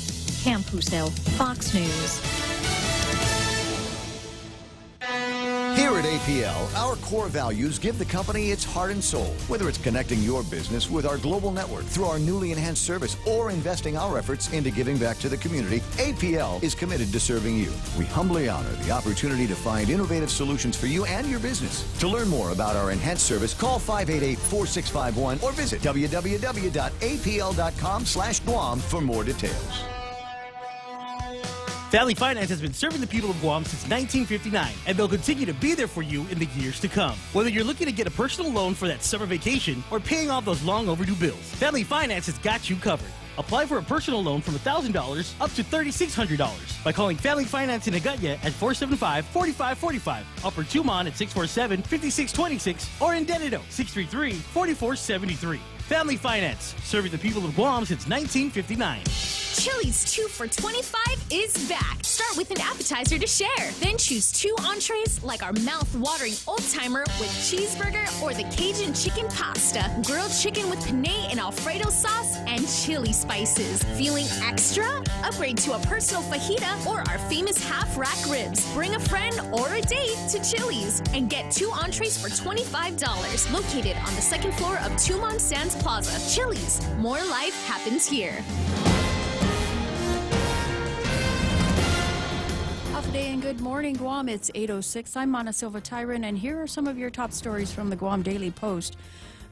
Pam Puso, Fox News. Here at Here at APL, our core values give the company its heart and soul. Whether it's connecting your business with our global network through our newly enhanced service or investing our efforts into giving back to the community, APL is committed to serving you. We humbly honor the opportunity to find innovative solutions for you and your business. To learn more about our enhanced service, call 588-4651 or visit www.apl.com/Guam for more details. Valley Finance has been serving the people of Guam since 1959, and they'll continue to be there for you in the years to come. Whether you're looking to get a personal loan for that summer vacation or paying off those long overdue bills, Valley Finance has got you covered. Apply for a personal loan from $1,000 up to $3,600 by calling Valley Finance in Agutya at 475-4545, Upper Tumon at 647-5626, or in Dededo, 633-4473. Family Finance, serving the people of Guam since 1959. Chili's 2 for $25 is back. Start with an appetizer to share. Then choose 2 entrees like our mouth-watering Old Timer with cheeseburger or the Cajun chicken pasta, grilled chicken with penne and Alfredo sauce, and chili spices. Feeling extra? Upgrade to a personal fajita or our famous half-rack ribs. Bring a friend or a date to Chili's and get 2 entrees for $25. Located on the 2nd floor of Tumon Sands Plaza. Chili's. More life happens here. Day and good morning, Guam. It's 8:06. I'm Mana Silva Tyron, and here are some of your top stories from the Guam Daily Post.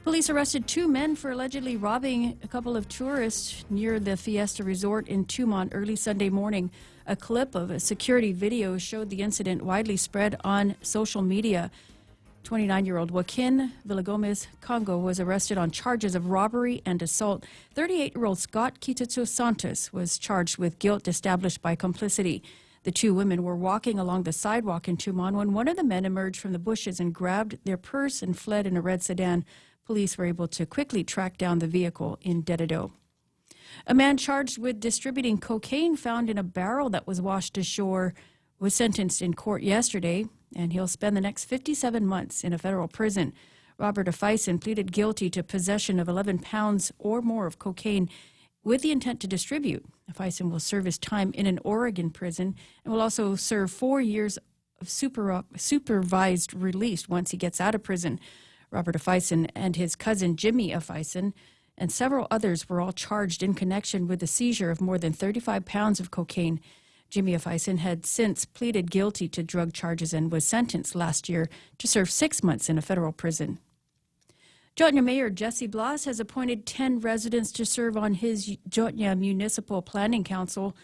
Police arrested 2 men for allegedly robbing a couple of tourists near the Fiesta Resort in Tumon early Sunday morning. A clip of a security video showed the incident widely spread on social media. 29-year-old Joaquin Villagomez Congo was arrested on charges of robbery and assault. 38-year-old Scott Kitetsu Santos was charged with guilt established by complicity. The 2 women were walking along the sidewalk in Tumon when one of the men emerged from the bushes and grabbed their purse and fled in a red sedan. Police were able to quickly track down the vehicle in Dededo. A man charged with distributing cocaine found in a barrel that was washed ashore was sentenced in court yesterday, and he'll spend the next 57 months in a federal prison. Robert Afeisen pleaded guilty to possession of 11 pounds or more of cocaine with the intent to distribute. Afeisen will serve his time in an Oregon prison and will also serve 4 years of supervised release once he gets out of prison. Robert Afeisen and his cousin Jimmy Afeisen and several others were all charged in connection with the seizure of more than 35 pounds of cocaine. Jimmy Afeisen had since pleaded guilty to drug charges and was sentenced last year to serve 6 months in a federal prison. Jotnya Mayor Jesse Blas has appointed 10 residents to serve on his Jotnya Municipal Planning Council.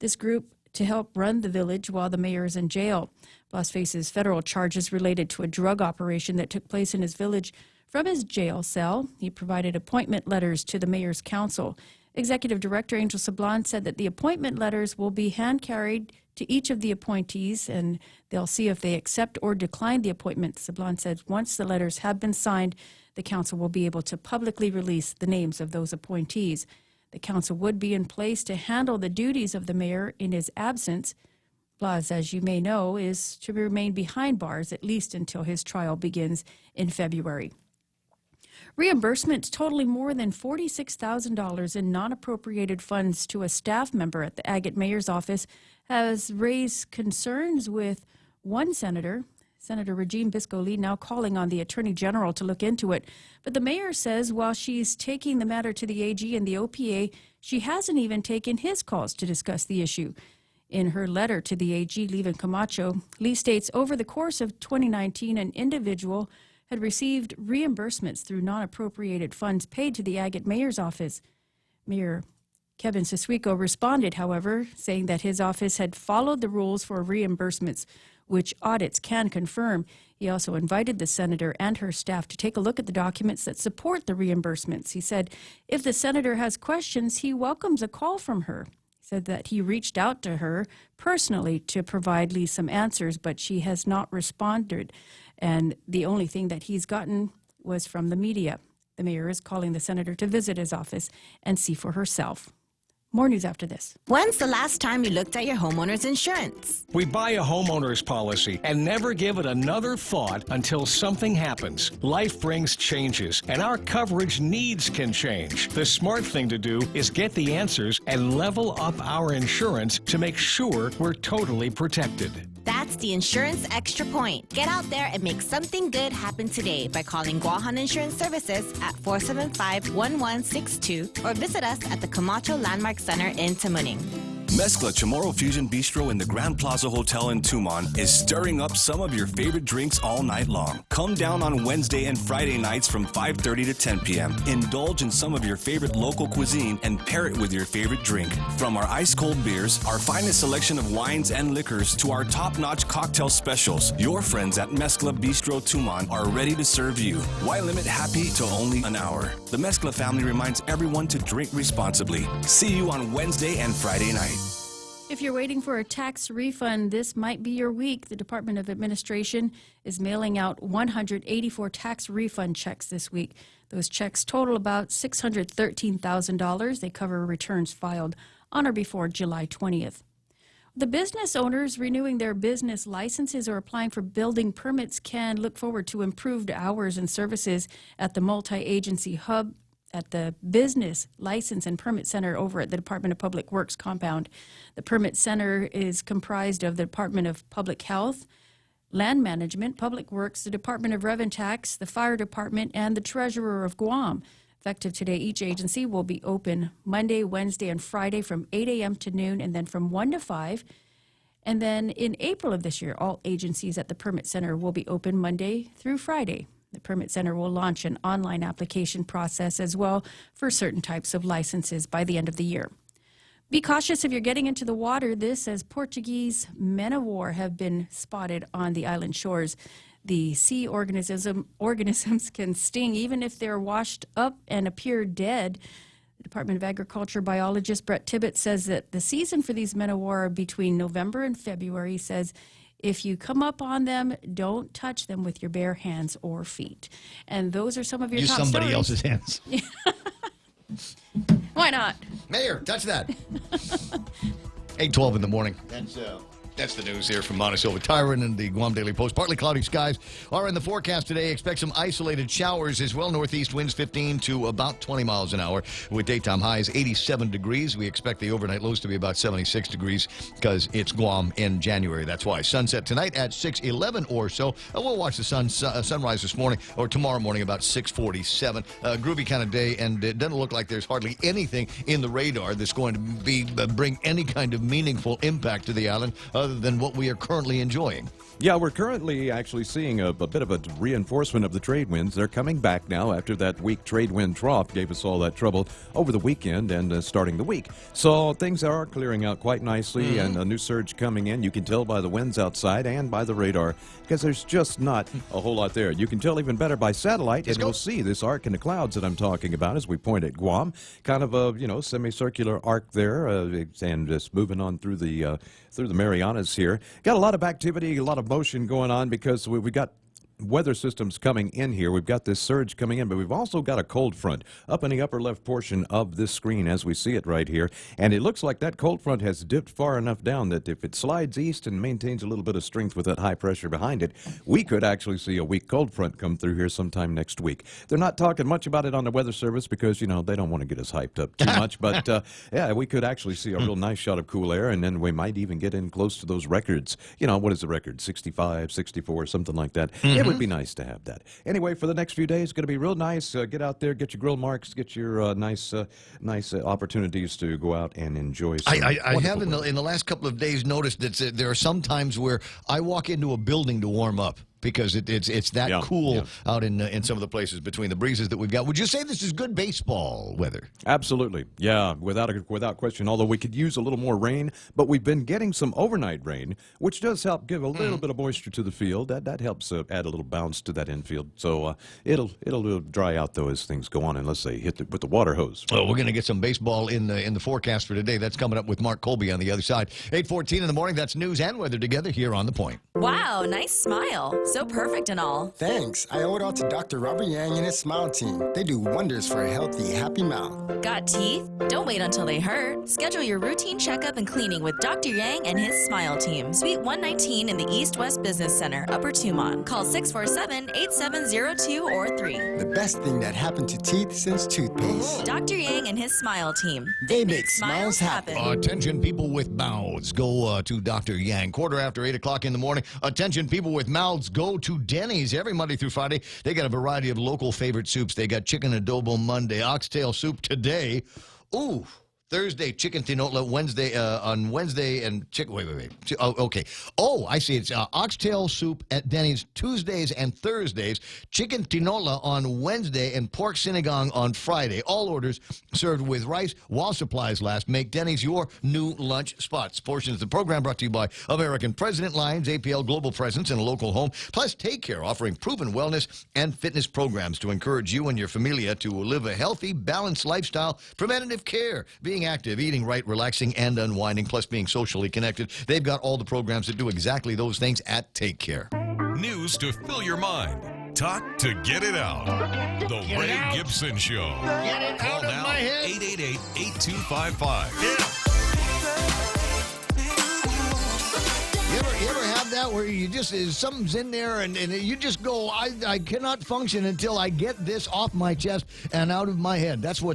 This group to help run the village while the mayor is in jail. Blas faces federal charges related to a drug operation that took place in his village. From his jail cell, he provided appointment letters to the mayor's council. Executive Director Angel Sablan said that the appointment letters will be hand-carried to each of the appointees, and they'll see if they accept or decline the appointment. Sablan said once the letters have been signed, the council will be able to publicly release the names of those appointees. The council would be in place to handle the duties of the mayor in his absence. Blas, as you may know, is to remain behind bars at least until his trial begins in February. Reimbursements totaling more than $46,000 in non-appropriated funds to a staff member at the Agate Mayor's office has raised concerns with one senator, Senator Regine Biscoli, now calling on the Attorney General to look into it. But the mayor says while she's taking the matter to the AG and the OPA, she hasn't even taken his calls to discuss the issue. In her letter to the AG, Lee Camacho, Lee states over the course of 2019, an individual had received reimbursements through non-appropriated funds paid to the Agate Mayor's office. Mayor Kevin Siswico responded, however, saying that his office had followed the rules for reimbursements, which audits can confirm. He also invited the senator and her staff to take a look at the documents that support the reimbursements. He said if the senator has questions, he welcomes a call from her. He said that he reached out to her personally to provide Lee some answers, but she has not responded. And the only thing that he's gotten was from the media. The mayor is calling the senator to visit his office and see for herself. More news after this. When's the last time you looked at your homeowner's insurance? We buy a homeowner's policy and never give it another thought until something happens. Life brings changes, and our coverage needs can change. The smart thing to do is get the answers and level up our insurance to make sure we're totally protected. That's That's the Insurance Extra Point. Get out there and make something good happen today by calling Guahan Insurance Services at 475-1162 or visit us at the Camacho Landmark Center in Tamuning. Mezcla Chamorro Fusion Bistro in the Grand Plaza Hotel in Tumon is stirring up some of your favorite drinks all night long. Come down on Wednesday and Friday nights from 5:30 to 10 p.m. Indulge in some of your favorite local cuisine and pair it with your favorite drink. From our ice-cold beers, our finest selection of wines and liquors, to our top-notch cocktail specials, your friends at Mezcla Bistro Tumon are ready to serve you. Why limit happy to only an hour? The Mezcla family reminds everyone to drink responsibly. See you on Wednesday and Friday night. If you're waiting for a tax refund, this might be your week. The Department of Administration is mailing out 184 tax refund checks this week. Those checks total about $613,000. They cover returns filed on or before July 20th. The business owners renewing their business licenses or applying for building permits can look forward to improved hours and services at the multi-agency hub at the Business License and Permit Center over at the Department of Public Works compound. The Permit Center is comprised of the Department of Public Health, Land Management, Public Works, the Department of Revenue Tax, the Fire Department, and the Treasurer of Guam. Effective today, each agency will be open Monday, Wednesday, and Friday from 8 a.m. to noon, and then from 1 to 5. And then in April of this year, all agencies at the Permit Center will be open Monday through Friday. The Permit Center will launch an online application process as well for certain types of licenses by the end of the year. Be cautious if you're getting into the water. This as Portuguese men of war have been spotted on the island shores. The sea organisms can sting even if they're washed up and appear dead. The Department of Agriculture biologist Brett Tibbett says that the season for these men of war are between November and February. He says, if you come up on them, don't touch them with your bare hands or feet. And those are some of your top stories. Use somebody else's hands. Why not? Mayor, touch that. 8:12 in the morning. That's the news here from Monticello Tyrant and the Guam Daily Post. Partly cloudy skies are in the forecast today. Expect some isolated showers as well. Northeast winds 15 to about 20 miles an hour with daytime highs 87 degrees. We expect the overnight lows to be about 76 degrees because it's Guam in January. That's why. Sunset tonight at 6:11 or so. We'll watch the sunrise this morning or tomorrow morning about 6:47. Groovy kind of day, and it doesn't look like there's hardly anything in the radar that's going to bring any kind of meaningful impact to the island other than what we are currently enjoying. Yeah, we're currently actually seeing a bit of a reinforcement of the trade winds. They're coming back now after that weak trade wind trough gave us all that trouble over the weekend and starting the week. So things are clearing out quite nicely and a new surge coming in. You can tell by the winds outside and by the radar because there's just not a whole lot there. You can tell even better by satellite and you'll see this arc in the clouds that I'm talking about as we point at Guam. Kind of a, semicircular arc there and just moving on through the Marianas here. Got a lot of activity, a lot of motion going on because we got weather systems coming in here. We've got this surge coming in, but we've also got a cold front up in the upper left portion of this screen as we see it right here. And it looks like that cold front has dipped far enough down that if it slides east and maintains a little bit of strength with that high pressure behind it, we could actually see a weak cold front come through here sometime next week. They're not talking much about it on the Weather Service because, they don't want to get us hyped up too much. But, yeah, we could actually see a real nice shot of cool air, and then we might even get in close to those records. What is the record? 65, 64, something like that. It would be nice to have that. Anyway, for the next few days, it's going to be real nice. Get out there, get your grill marks, get your nice opportunities to go out and enjoy some I have in the last couple of days noticed that there are some times where I walk into a building to warm up because it's that cool out in some of the places between the breezes that we've got. Would you say this is good baseball weather? Absolutely. Yeah, without question, although we could use a little more rain, but we've been getting some overnight rain, which does help give a little bit of moisture to the field. That helps add a little bounce to that infield. So it'll dry out, though, as things go on, unless they hit with the water hose. Well, we're going to get some baseball in the forecast for today. That's coming up with Mark Colby on the other side. 8:14 in the morning, that's news and weather together here on The Point. Wow, nice smile. so perfect and all. Thanks. I owe it all to Dr. Robert Yang and his Smile team. They do wonders for a healthy, happy mouth. Got teeth? Don't wait until they hurt. Schedule your routine checkup and cleaning with Dr. Yang and his Smile team. Suite 119 in the East West Business Center, Upper Tumon. Call 647-8702 or 3. The best thing that happened to teeth since toothpaste. Dr. Yang and his Smile team. They make smiles happen. Attention, people with mouths. Go to Dr. Yang. 8:15 in the morning. Attention, people with mouths. Go to Denny's every Monday through Friday. They got a variety of local favorite soups. They got chicken adobo Monday, oxtail soup today. Ooh. Thursday, chicken tinola. Wednesday, on Wednesday, and chicken. Wait. Oh, okay. Oh, I see. It's oxtail soup at Denny's Tuesdays and Thursdays. Chicken tinola on Wednesday and pork sinigang on Friday. All orders served with rice while supplies last. Make Denny's your new lunch spots. Portions of the program brought to you by American President Lines, APL Global Presence, and a local home. Plus, Take Care, offering proven wellness and fitness programs to encourage you and your familia to live a healthy, balanced lifestyle. Preventative care, being active, eating right, relaxing, and unwinding, plus being socially connected. They've got all the programs that do exactly those things at Take Care. News to fill your mind. Talk to get it out. The Ray Gibson Show. Get it Call out of now, my head. 888-8255. You ever have that where you just, something's in there and you just go, I cannot function until I get this off my chest and out of my head. That's why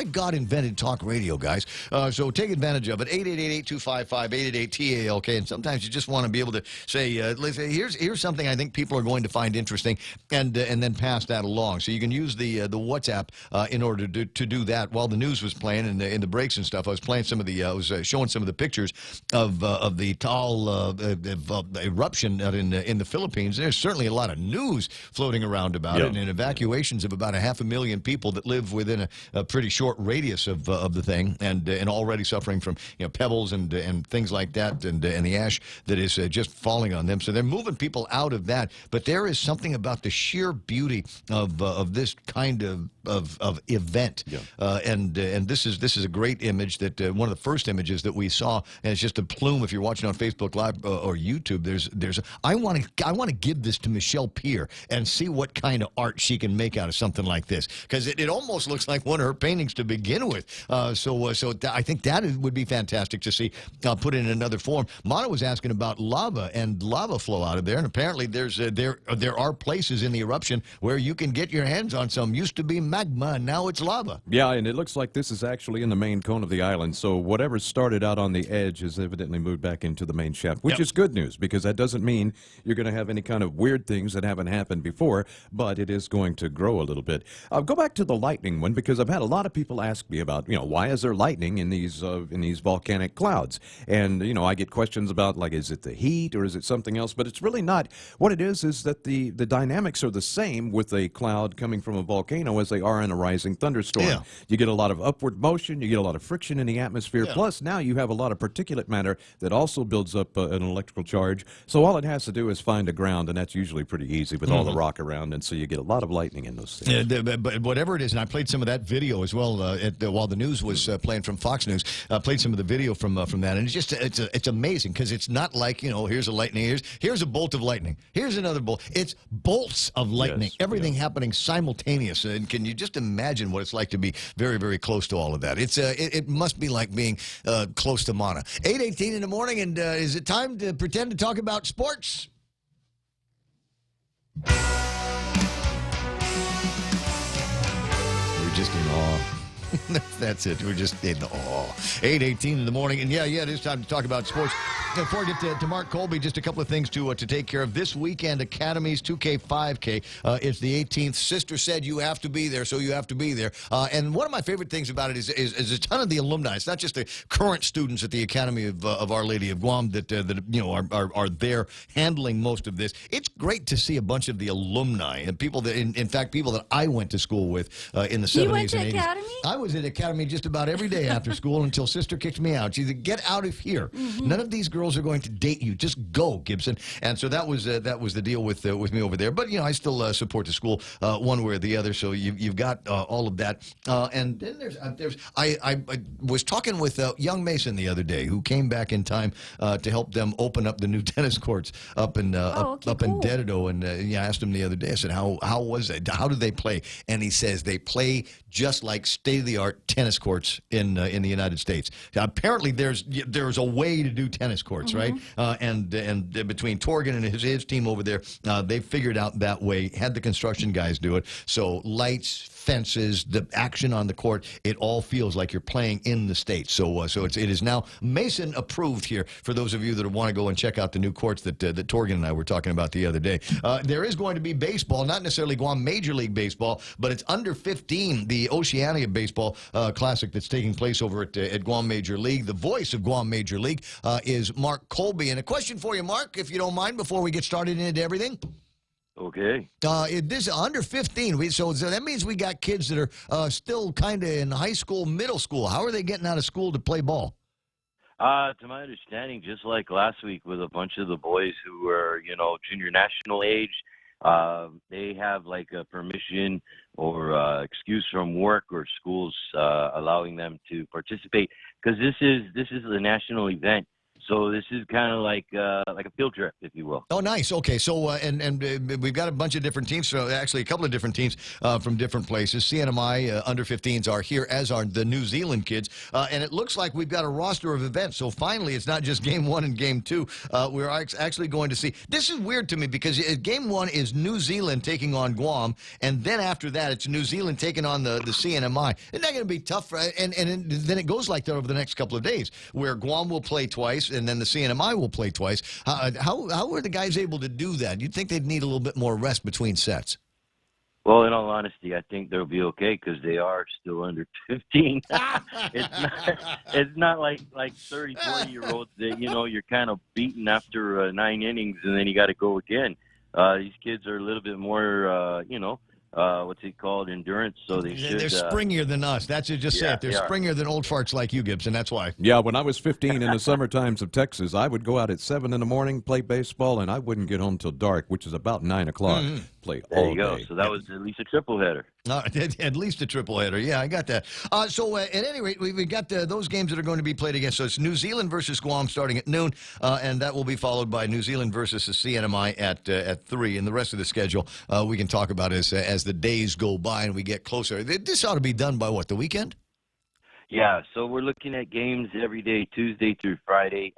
God invented talk radio, guys. So take advantage of it. 888-8255-888-TALK. And sometimes you just want to be able to say, listen, here's something I think people are going to find interesting, and then pass that along. So you can use the WhatsApp in order to do that. While the news was playing in the breaks and stuff, I was playing some of the I was showing some of the pictures of the tall eruption out in the Philippines. There's certainly a lot of news floating around about it, and evacuations of about 500,000 people that live within a pretty short radius of the thing, and already suffering from pebbles and things like that, and the ash that is just falling on them. So they're moving people out of that. But there is something about the sheer beauty of this kind of event, and this is a great image that one of the first images that we saw, and it's just a plume. If you're watching on Facebook Live or YouTube, I want to give this to Michelle Peer and see what kind of art she can make out of something like this, because it almost looks like one of her paintings to begin with. So I think that would be fantastic to see put in another form. Mana was asking about lava and lava flow out of there, and apparently there are places in the eruption where you can get your hands on some. Used to be magma, and now it's lava. Yeah, and it looks like this is actually in the main cone of the island. So whatever started out on the edge has evidently moved back into the main shaft, which is good news, because that doesn't mean you're going to have any kind of weird things that haven't happened before, but it is going to grow a little bit. I'll go back to the lightning one, because I've had a lot of people ask me about, why is there lightning in these volcanic clouds? And, I get questions about, like, is it the heat or is it something else? But it's really not. What it is that the dynamics are the same with a cloud coming from a volcano as they are in a rising thunderstorm. Yeah. You get a lot of upward motion, you get a lot of friction in the atmosphere, plus now you have a lot of particulate matter that also builds up an electrical charge. So all it has to do is find a ground, and that's usually pretty easy with all the rock around, and so you get a lot of lightning in those things. But whatever it is, and I played some of that video as well while the news was playing from Fox News. Played some of the video from that, and it's amazing, because it's not like, here's a lightning, here's a bolt of lightning, here's another bolt. It's bolts of lightning, everything happening simultaneous. And can you just imagine what it's like to be very, very close to all of that? It must be like being close to Mana. 8:18 in the morning, and is it time to pretend to talk about sports? We're just in awe. That's it. We're just in awe. 8:18 in the morning, and yeah, it is time to talk about sports. Before we get to Mark Colby, just a couple of things to take care of. This weekend, Academy's 2K, 5K. It's the 18th. Sister said you have to be there, so you have to be there. And one of my favorite things about it is a ton of the alumni. It's not just the current students at the Academy of Our Lady of Guam that are there handling most of this. It's great to see a bunch of the alumni and people that, in fact, people that I went to school with in the 70s and 80s. You went to Academy? I was at Academy just about every day after school until sister kicked me out. She said, "Get out of here. None of these girls are going to date you. Just go, Gibson." And so that was the deal with me over there. But I still support the school one way or the other. So you've got all of that. And then I was talking with young Mason the other day, who came back in time to help them open up the new tennis courts up in Dededo. And I asked him the other day. I said, "How was it? How do they play?" And he says they play just like state-of-the-art tennis courts in the United States. Apparently, there's a way to do tennis courts, right? And between Torgan and his team over there, they figured out that way. Had the construction guys do it. So lights, fences, the action on the court, it all feels like you're playing in the States. So it is now Mason approved here for those of you that want to go and check out the new courts that Torgan and I were talking about the other day. There is going to be baseball, not necessarily Guam Major League Baseball, but it's under 15, the Oceania Baseball Classic that's taking place over at Guam Major League. The voice of Guam Major League is Mark Colby. And a question for you, Mark, if you don't mind, before we get started into everything. Okay. This under 15, so that means we got kids that are still kind of in high school, middle school. How are they getting out of school to play ball? To my understanding, just like last week with a bunch of the boys who were, junior national age, they have like a permission or excuse from work or schools allowing them to participate, because this is a national event. So this is kind of like a field trip, if you will. Oh, nice. Okay, so and we've got a bunch of different teams. So actually, a couple of different teams from different places. CNMI under 15s are here, as are the New Zealand kids. And it looks like we've got a roster of events. So finally, it's not just Game 1 and Game 2. We're actually going to see. This is weird to me because Game 1 is New Zealand taking on Guam, and then after that, it's New Zealand taking on the CNMI. Isn't that going to be tough? And then it goes like that over the next couple of days, where Guam will play twice, and then the CNMI will play twice. How were the guys able to do that? You'd think they'd need a little bit more rest between sets. Well, in all honesty, I think they'll be okay because they are still under 15. It's not like 30, 40-year-olds that, you're kind of beaten after 9 innings and then you got to go again. These kids are a little bit more, what's it called, endurance, so they're springier than us. That's it. Just say it. They're springier than old farts like you, Gibson. That's why. Yeah, when I was 15 in the summer times of Texas, I would go out at 7 in the morning, play baseball, and I wouldn't get home till dark, which is about 9 o'clock. Play all day. There you go. So that was at least a triple header. At least a triple header. Yeah, I got that. So at any rate, we got those games that are going to be played against. So it's New Zealand versus Guam starting at noon, and that will be followed by New Zealand versus the CNMI at 3. And the rest of the schedule we can talk about as the days go by and we get closer. This ought to be done by what, the weekend? Yeah, so we're looking at games every day, Tuesday through Friday,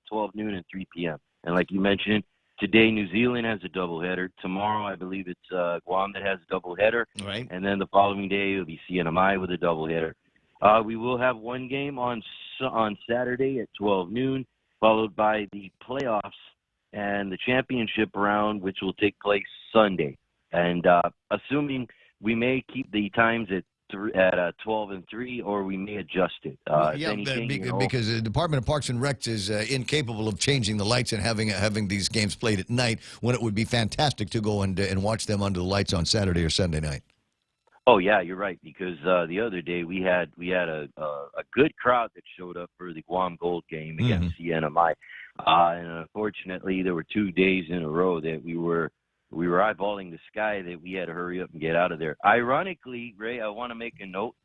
12 noon and 3 p.m. And like you mentioned, today New Zealand has a doubleheader. Tomorrow, I believe it's Guam that has a doubleheader. Right. And then the following day, it'll be CNMI with a doubleheader. We will have one game on Saturday at 12 noon, followed by the playoffs and the championship round, which will take place Sunday. And assuming we may keep the times at 12 and 3, or we may adjust it. Because the Department of Parks and Rec is incapable of changing the lights and having these games played at night, when it would be fantastic to go and watch them under the lights on Saturday or Sunday night. Oh yeah, you're right. Because the other day we had a good crowd that showed up for the Guam Gold game against CNMI, and unfortunately there were 2 days in a row that we were eyeballing the sky that we had to hurry up and get out of there. Ironically, Ray, I want to make a note.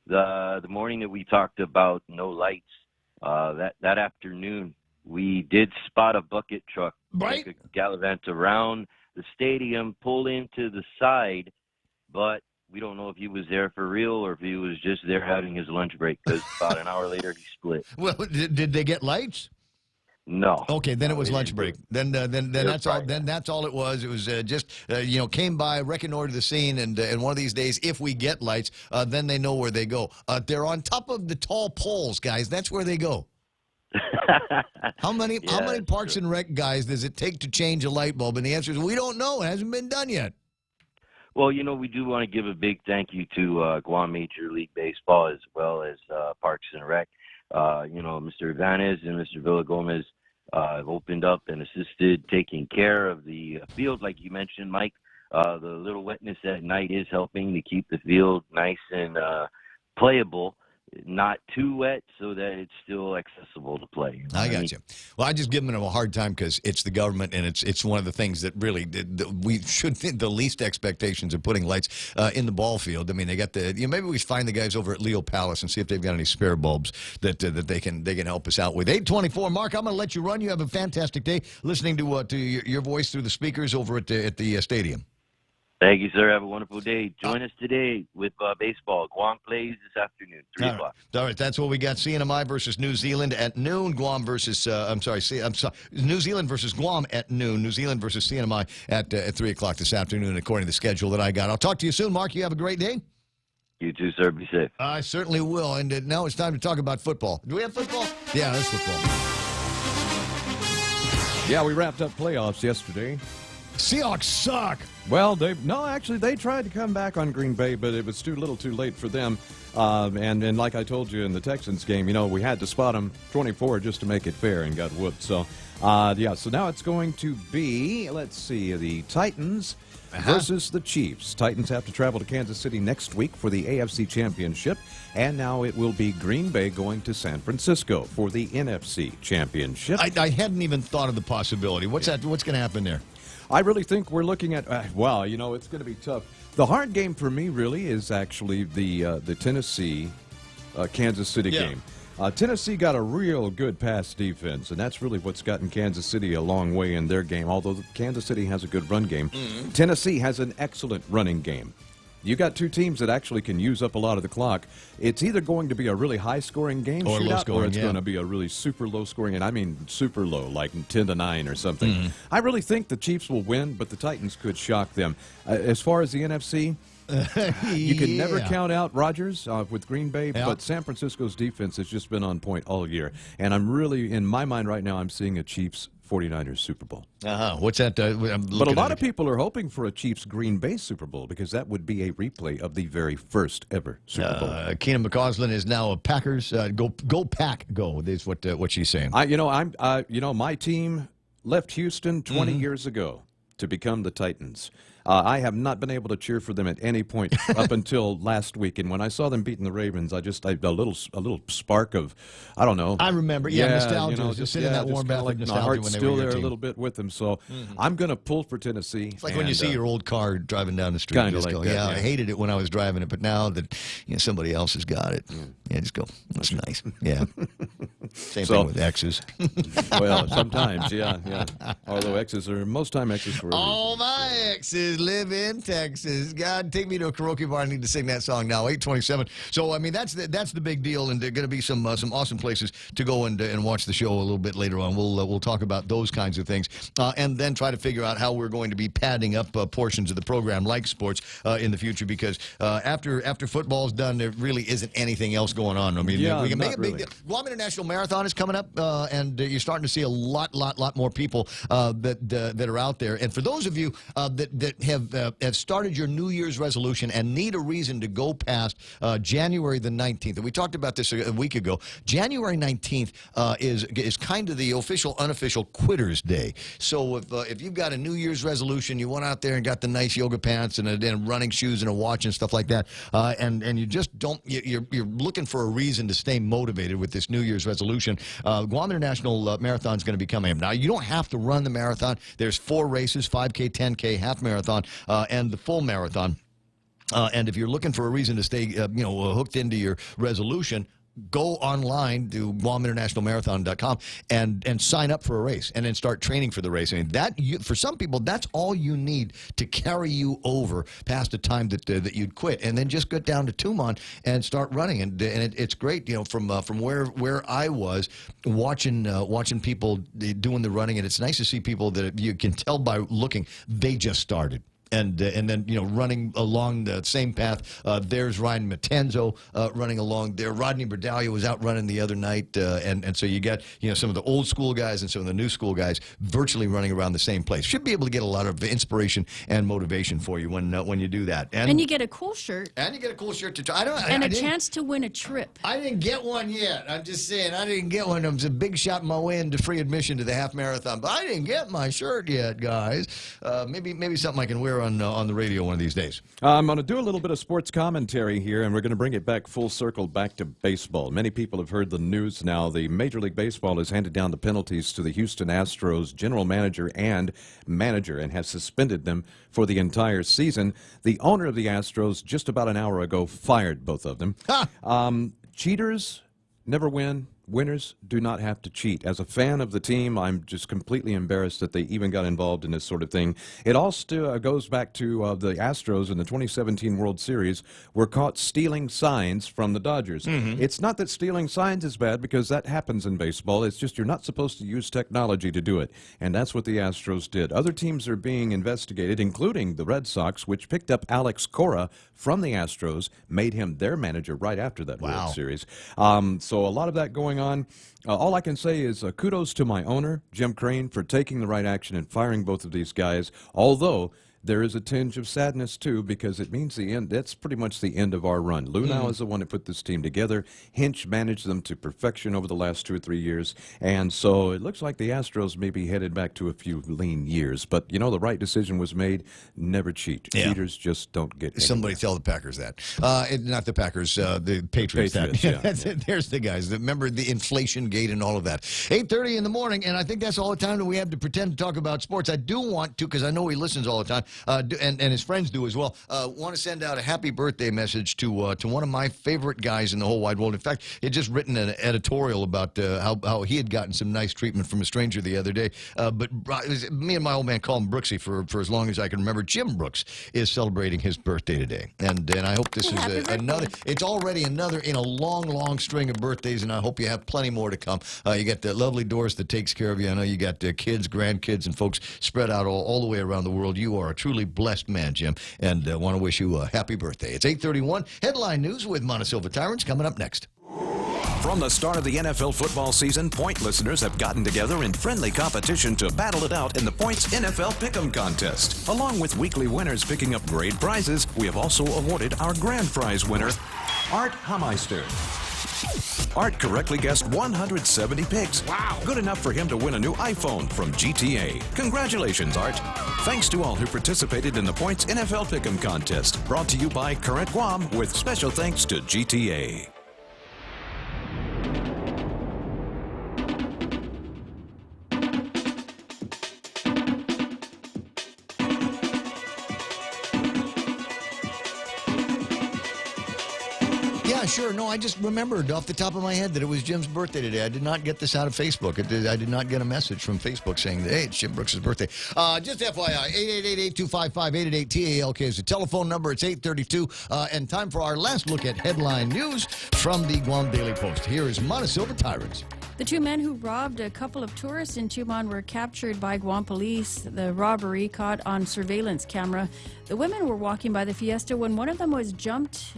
The morning that we talked about no lights, that afternoon, we did spot a bucket truck make a gallivant around the stadium, pull into the side, but we don't know if he was there for real or if he was just there having his lunch break, because about an hour later he split. Well, did they get lights? No. Okay, then it was lunch break. Then that's all. Then that's all it was. It was just came by, reconnoitered the scene, and one of these days, if we get lights, then they know where they go. They're on top of the tall poles, guys. That's where they go. How many Parks and Rec guys does it take to change a light bulb? And the answer is we don't know. It hasn't been done yet. Well, we do want to give a big thank you to Guam Major League Baseball, as well as Parks and Rec. Mr. Ibanez and Mr. Villagomez have opened up and assisted taking care of the field, like you mentioned, Mike. The little wetness at night is helping to keep the field nice and playable, not too wet, so that it's still accessible to play. You know I got you. Well, I just give them a hard time because it's the government, and it's one of the things that really we should think the least expectations of putting lights in the ball field. I mean, they got maybe we find the guys over at Leo Palace and see if they've got any spare bulbs that they can help us out with. 8:24, Mark, I'm going to let you run. You have a fantastic day listening to your voice through the speakers over at the stadium. Thank you, sir. Have a wonderful day. Join us today with baseball. Guam plays this afternoon, 3 o'clock. All right, that's what we got. CNMI versus New Zealand at noon. Guam versus, New Zealand versus Guam at noon. New Zealand versus CNMI at 3 o'clock this afternoon, according to the schedule that I got. I'll talk to you soon, Mark. You have a great day. You too, sir. Be safe. I certainly will. And now it's time to talk about football. Do we have football? Yeah, there's football. Yeah, we wrapped up playoffs yesterday. Seahawks suck. Well, they tried to come back on Green Bay, but it was too late for them. And like I told you in the Texans game, we had to spot them 24 just to make it fair and got whooped. So, so now it's going to be, let's see, the Titans versus the Chiefs. Titans have to travel to Kansas City next week for the AFC Championship, and now it will be Green Bay going to San Francisco for the NFC Championship. I hadn't even thought of the possibility. What's going to happen there? I really think we're looking at, it's going to be tough. The hard game for me really is actually the Tennessee Kansas City game. Tennessee got a real good pass defense, and that's really what's gotten Kansas City a long way in their game, although Kansas City has a good run game. Mm-hmm. Tennessee has an excellent running game. You got two teams that actually can use up a lot of the clock. It's either going to be a really high-scoring game or shootout, or it's going to be a really super low-scoring, and I mean super low, like 10-9 or something. Mm-hmm. I really think the Chiefs will win, but the Titans could shock them. As far as the NFC, you can never count out Rodgers with Green Bay, but San Francisco's defense has just been on point all year. And I'm really, in my mind right now, I'm seeing a Chiefs 49ers Super Bowl. What's that? But a lot of people are hoping for a Chiefs Green Bay Super Bowl because that would be a replay of the very first ever Super Bowl. Keenan McCausland is now a Packers. Go Pack, go. Is what she's saying. My team left Houston 20 years ago to become the Titans. I have not been able to cheer for them at any point up until last week, and when I saw them beating the Ravens, I a little spark of, I don't know. I remember, nostalgia. Just sitting in that warm bath of nostalgia. My heart's still there a little bit with them, so I'm going to pull for Tennessee. It's like when you see your old car driving down the street. Kind of like that, yeah. I hated it when I was driving it, but now that somebody else has got it, just go. That's nice. Yeah. Same thing with X's. Well, sometimes, yeah. Although most time X's for a reason. All my exes live in Texas. God, take me to a karaoke bar. I need to sing that song now. 8:27. So I mean, that's the big deal, and there are going to be some awesome places to go and watch the show a little bit later on. We'll talk about those kinds of things, and then try to figure out how we're going to be padding up portions of the program like sports in the future. Because after football's done, there really isn't anything else going on. I mean, we can make a big deal. Guam International Marathon is coming up, and you're starting to see a lot more people that are out there. And for those of you that have started your New Year's resolution and need a reason to go past January the 19th, and we talked about this a week ago. January 19th is kind of the official, unofficial Quitters Day. So if you've got a New Year's resolution, you went out there and got the nice yoga pants and running shoes and a watch and stuff like that, and you just don't, you're looking for a reason to stay motivated with this New Year's resolution. Guam International Marathon is going to be coming up. Now, you don't have to run the marathon. There's 4 races, 5K, 10K, half marathon, and the full marathon. And if you're looking for a reason to stay, hooked into your resolution, go online to GuamInternationalMarathon.com and sign up for a race, and then start training for the race. I mean, for some people, that's all you need to carry you over past the time that you'd quit, and then just get down to Tumon and start running. And it's great, from where I was watching people doing the running, and it's nice to see people that you can tell by looking they just started. And then running along the same path. There's Ryan Matanzo running along there. Rodney Berdalia was out running the other night, and so you get some of the old school guys and some of the new school guys virtually running around the same place. Should be able to get a lot of inspiration and motivation for you when you do that. And you get a cool shirt. And you get a cool shirt to try. And a chance to win a trip. I didn't get one yet. I'm just saying I didn't get one. It was a big shot in my way into free admission to the half marathon, but I didn't get my shirt yet, guys. Maybe something I can wear here on the radio one of these days. I'm going to do a little bit of sports commentary here, and we're going to bring it back full circle back to baseball. Many people have heard the news now. The Major League Baseball has handed down the penalties to the Houston Astros general manager and has suspended them for the entire season. The owner of the Astros just about an hour ago fired both of them. Cheaters never win. Winners do not have to cheat. As a fan of the team, I'm just completely embarrassed that they even got involved in this sort of thing. It all still goes back to the Astros in the 2017 World Series were caught stealing signs from the Dodgers. Mm-hmm. It's not that stealing signs is bad, because that happens in baseball. It's just you're not supposed to use technology to do it, and that's what the Astros did. Other teams are being investigated, including the Red Sox, which picked up Alex Cora from the Astros, made him their manager right after that World Series. So a lot of that going on. All I can say is kudos to my owner, Jim Crane, for taking the right action and firing both of these guys, although there is a tinge of sadness, too, because it means the end. That's pretty much the end of our run. Lou now is the one that put this team together. Hinch managed them to perfection over the last 2 or 3 years. And so it looks like the Astros may be headed back to a few lean years. But, you know, the right decision was made. Never cheat. Yeah. Cheaters just don't get anywhere. Somebody tell the Packers that. Not the Packers, the Patriots that. Yeah. There's the guys. Remember the inflation gate and all of that. 8:30 in the morning, and I think that's all the time that we have to pretend to talk about sports. I do want to, because I know he listens all the time, and his friends do as well, want to send out a happy birthday message to one of my favorite guys in the whole wide world. In fact, he had just written an editorial about how he had gotten some nice treatment from a stranger the other day. But me and my old man call him Brooksy for as long as I can remember. Jim Brooks is celebrating his birthday today. And I hope this is another. It's already another in a long string of birthdays, and I hope you have plenty more to come. You got the lovely Doris that takes care of you. I know you got kids, grandkids, and folks spread out all the way around the world. You are a truly blessed man, Jim, and want to wish you a happy birthday. It's 8:31. Headline news with Montesilva Tyrants coming up next. From the start of the NFL football season, Point listeners have gotten together in friendly competition to battle it out in the Points NFL Pick'em contest. Along with weekly winners picking up great prizes, we have also awarded our grand prize winner, Art Hameister. Art correctly guessed 170 picks. Wow. Good enough for him to win a new iPhone from GTA. Congratulations, Art. Thanks to all who participated in the Points NFL Pick'em contest. Brought to you by Current Guam with special thanks to GTA. Sure. No, I just remembered off the top of my head that it was Jim's birthday today. I did not get this out of Facebook. I did not get a message from Facebook saying that, hey, it's Jim Brooks' birthday. Just FYI, 888-825-5888-TALK is the telephone number. It's 8:32. And time for our last look at headline news from the Guam Daily Post. Here is Montesilva Tyrants. The two men who robbed a couple of tourists in Tumon were captured by Guam police. The robbery caught on surveillance camera. The women were walking by the fiesta when one of them was jumped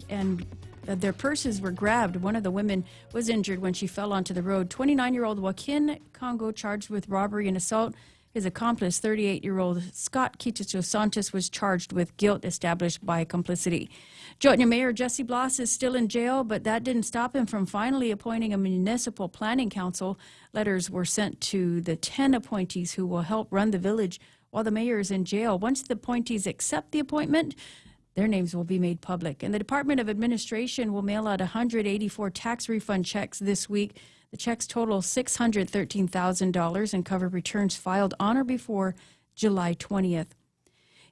and their purses were grabbed. One of the women was injured when she fell onto the road. 29-year-old Joaquin Congo charged with robbery and assault. His accomplice, 38-year-old Scott Kiticho Santos, was charged with guilt established by complicity. Jotnia Mayor Jesse Bloss is still in jail, but that didn't stop him from finally appointing a municipal planning council. Letters were sent to the 10 appointees who will help run the village while the mayor is in jail. Once the appointees accept the appointment, their names will be made public. And the Department of Administration will mail out 184 tax refund checks this week. The checks total $613,000 and cover returns filed on or before July 20th.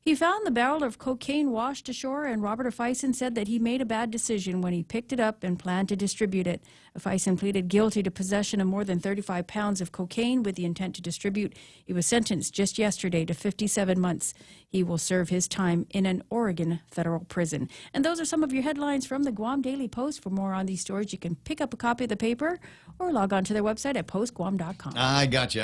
He found the barrel of cocaine washed ashore, and Robert Afeisen said that he made a bad decision when he picked it up and planned to distribute it. Afeisen pleaded guilty to possession of more than 35 pounds of cocaine with the intent to distribute. He was sentenced just yesterday to 57 months. He will serve his time in an Oregon federal prison. And those are some of your headlines from the Guam Daily Post. For more on these stories, you can pick up a copy of the paper or log on to their website at postguam.com. I got you.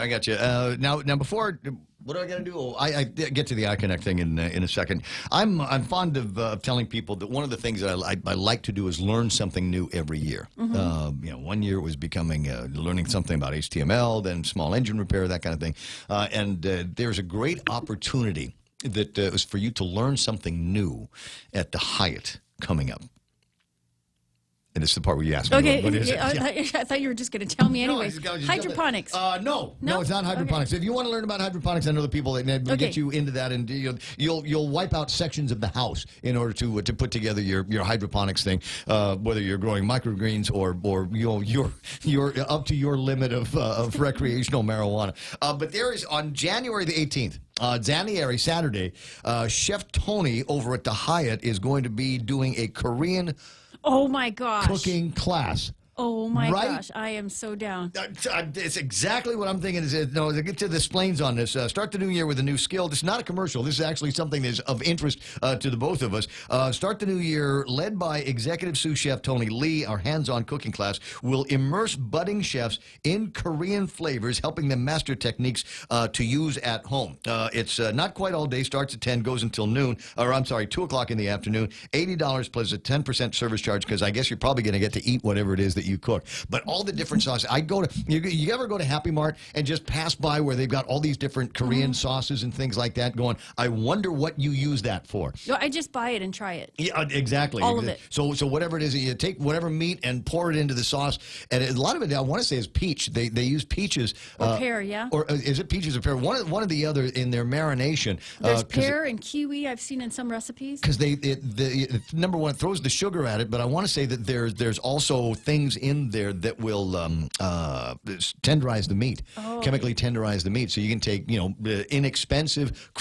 Now before... What do I got to do? Oh, I get to the iConnect thing in a second. I'm fond of telling people that one of the things that I like to do is learn something new every year. Mm-hmm. 1 year was becoming learning something about HTML, then small engine repair, that kind of thing. And there's a great opportunity that was for you to learn something new at the Hyatt coming up. And this is the part where you ask me, Okay, what is it? I thought you were just going to tell me anyway. Hydroponics. No, it's not hydroponics. If you want to learn about hydroponics, I know the people that will get you into that, and you'll wipe out sections of the house in order to put together your hydroponics thing. Whether you're growing microgreens or you're up to your limit of recreational marijuana. But there is on January the 18th. January, Saturday, Chef Tony over at the Hyatt is going to be doing a Korean oh my gosh cooking class. Oh my gosh, I am so down. It's exactly what I'm thinking. To get to the splains on this. Start the new year with a new skill. This is not a commercial. This is actually something that is of interest to the both of us. Start the new year led by executive sous chef Tony Lee. Our hands-on cooking class will immerse budding chefs in Korean flavors, helping them master techniques to use at home. It's not quite all day. Starts at 10, goes until noon. Or I'm sorry, 2 o'clock in the afternoon. $80 plus a 10% service charge because I guess you're probably going to get to eat whatever it is that you cook. But all the different sauces. You ever go to Happy Mart and just pass by where they've got all these different Korean sauces and things like that going, I wonder what you use that for. No, I just buy it and try it. Yeah, exactly. All of it. So whatever it is, you take whatever meat and pour it into the sauce. And a lot of it, I want to say, is peach. They use peaches. Or pear, yeah. Or is it peaches or pear? One or the other in their marination. There's pear and kiwi I've seen in some recipes. Because number one, it throws the sugar at it, but I want to say that there's also things in there that will tenderize the meat, chemically tenderize the meat. So you can take inexpensive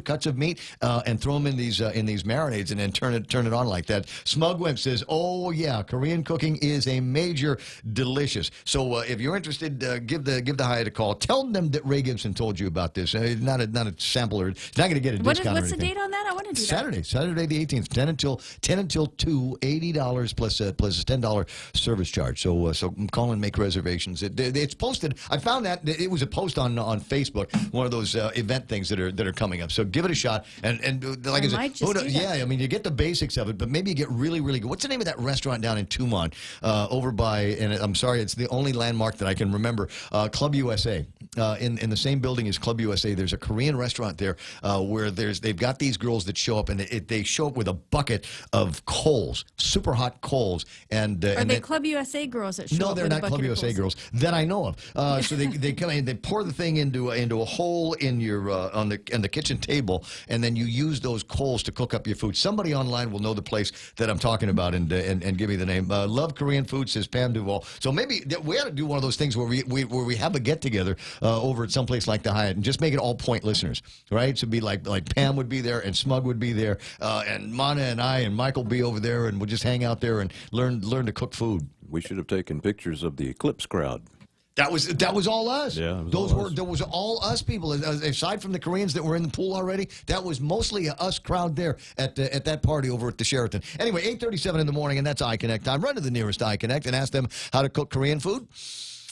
cuts of meat and throw them in these marinades and then turn it on like that. Smug Wimp says, "Oh yeah, Korean cooking is a major delicious." So if you're interested, give the Hyatt a call. Tell them that Ray Gibson told you about this. Not a sampler. It's not going to get a discount. What's the date on that? I want to do that. Saturday the 18th, 10 until 2, $80 plus a $10 service charge. So call and make reservations. It's posted. I found that it was a post on Facebook, one of those event things that are coming up. So give it a shot. And like I said, I mean, you get the basics of it, but maybe you get really, really good. What's the name of that restaurant down in Tumon, over by? And I'm sorry, it's the only landmark that I can remember. Club USA. In the same building as Club USA, there's a Korean restaurant there where they've got these girls that show up and they show up with a bucket of coals, super hot coals. And are they Club USA girls that show up? No, they're not Club USA girls that I know of. So they come in, they pour the thing into a hole in your on the kitchen table, and then you use those coals to cook up your food. Somebody online will know the place that I'm talking about and give me the name. Love Korean food, says Pam Duval. So maybe we ought to do one of those things where we have a get together over at someplace like the Hyatt and just make it all point listeners, right? So be like Pam would be there and Smug would be there and Mana and I and Michael be over there, and we'll just hang out there and learn to cook food. We should have taken pictures of the Eclipse crowd. That was all us. Yeah, there was all us people. Aside from the Koreans that were in the pool already, that was mostly us crowd there at that party over at the Sheraton. Anyway, 8:37 in the morning, and that's iConnect time. Run to the nearest iConnect and ask them how to cook Korean food.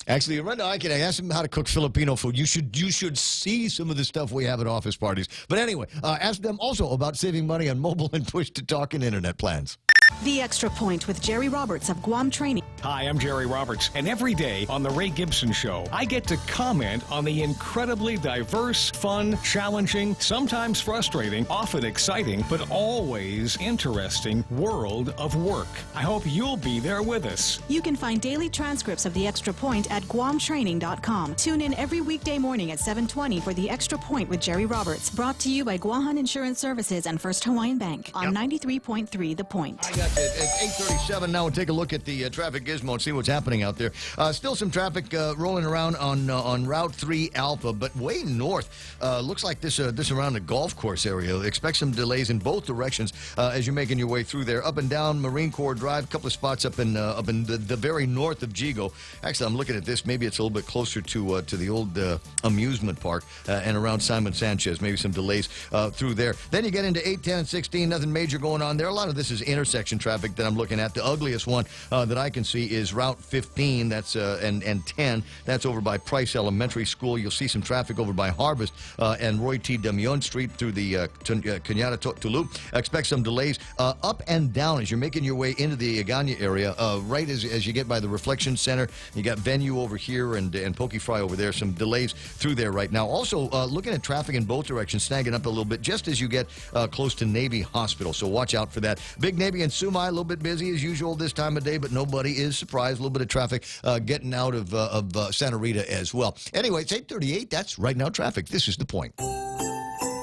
Actually, run to iConnect, ask them how to cook Filipino food. You should see some of the stuff we have at office parties. But anyway, ask them also about saving money on mobile and push-to-talk and internet plans. The Extra Point with Jerry Roberts of Guam Training. Hi, I'm Jerry Roberts, and every day on The Ray Gibson Show, I get to comment on the incredibly diverse, fun, challenging, sometimes frustrating, often exciting, but always interesting world of work. I hope you'll be there with us. You can find daily transcripts of The Extra Point at GuamTraining.com. Tune in every weekday morning at 7:20 for The Extra Point with Jerry Roberts, brought to you by Guahan Insurance Services and First Hawaiian Bank on 93.3 The Point. I got it at 8:37 now. We'll take a look at the traffic gizmo and see what's happening out there. Still some traffic rolling around on Route 3 Alpha, but way north. Looks like this around the golf course area. Expect some delays in both directions as you're making your way through there. Up and down Marine Corps Drive, a couple of spots up in the very north of Jigo. Actually, I'm looking at this. Maybe it's a little bit closer to the old amusement park and around Simon Sanchez. Maybe some delays through there. Then you get into 8, 10, and 16. Nothing major going on there. A lot of this is intersection traffic that I'm looking at. The ugliest one that I can see is Route 15. That's and 10. That's over by Price Elementary School. You'll see some traffic over by Harvest and Roy T. Damion Street through the Cañada Tulu. Expect some delays up and down as you're making your way into the Agana area. Right as you get by the Reflection Center, you got Venue over here and Pokey Fry over there. Some delays through there right now. Also looking at traffic in both directions, snagging up a little bit just as you get close to Navy Hospital. So watch out for that. Big Navy and Sumai, a little bit busy as usual this time of day, but nobody is surprised. A little bit of traffic getting out of Santa Rita as well. Anyway, it's 8:38. That's right now traffic. This is The Point.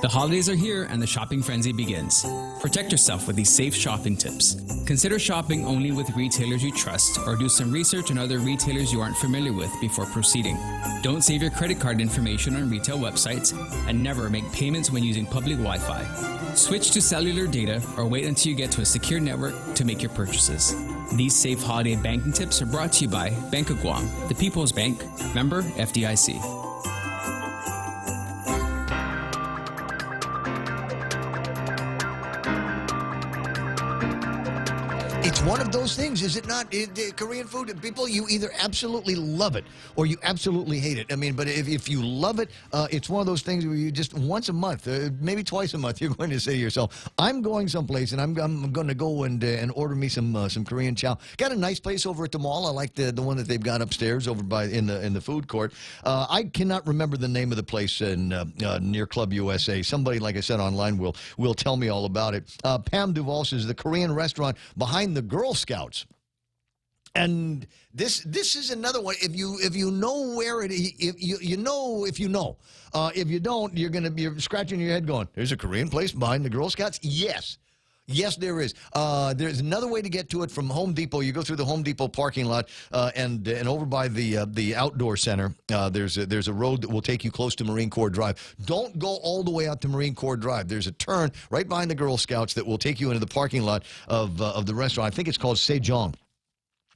The holidays are here and the shopping frenzy begins. Protect yourself with these safe shopping tips. Consider shopping only with retailers you trust or do some research on other retailers you aren't familiar with before proceeding. Don't save your credit card information on retail websites and never make payments when using public Wi-Fi. Switch to cellular data or wait until you get to a secure network to make your purchases. These safe holiday banking tips are brought to you by Bank of Guam, the People's Bank, member FDIC. It's one of those things, is it not? Korean food, people, you either absolutely love it or you absolutely hate it. I mean, but if you love it, it's one of those things where you just once a month, maybe twice a month, you're going to say to yourself, I'm going someplace and I'm going to go and order me some Korean chow. Got a nice place over at the mall. I like the one that they've got upstairs over by in the food court. I cannot remember the name of the place in near Club USA. Somebody, like I said, online will tell me all about it. Pam Duvall says the Korean restaurant behind the Girl Scouts. And this is another one. If you know where it is, if you know. If you don't, you're scratching your head going, there's a Korean place behind the Girl Scouts? Yes. Yes, there is. There's another way to get to it from Home Depot. You go through the Home Depot parking lot and over by the outdoor center. There's a road that will take you close to Marine Corps Drive. Don't go all the way out to Marine Corps Drive. There's a turn right behind the Girl Scouts that will take you into the parking lot of the restaurant. I think it's called Sejong.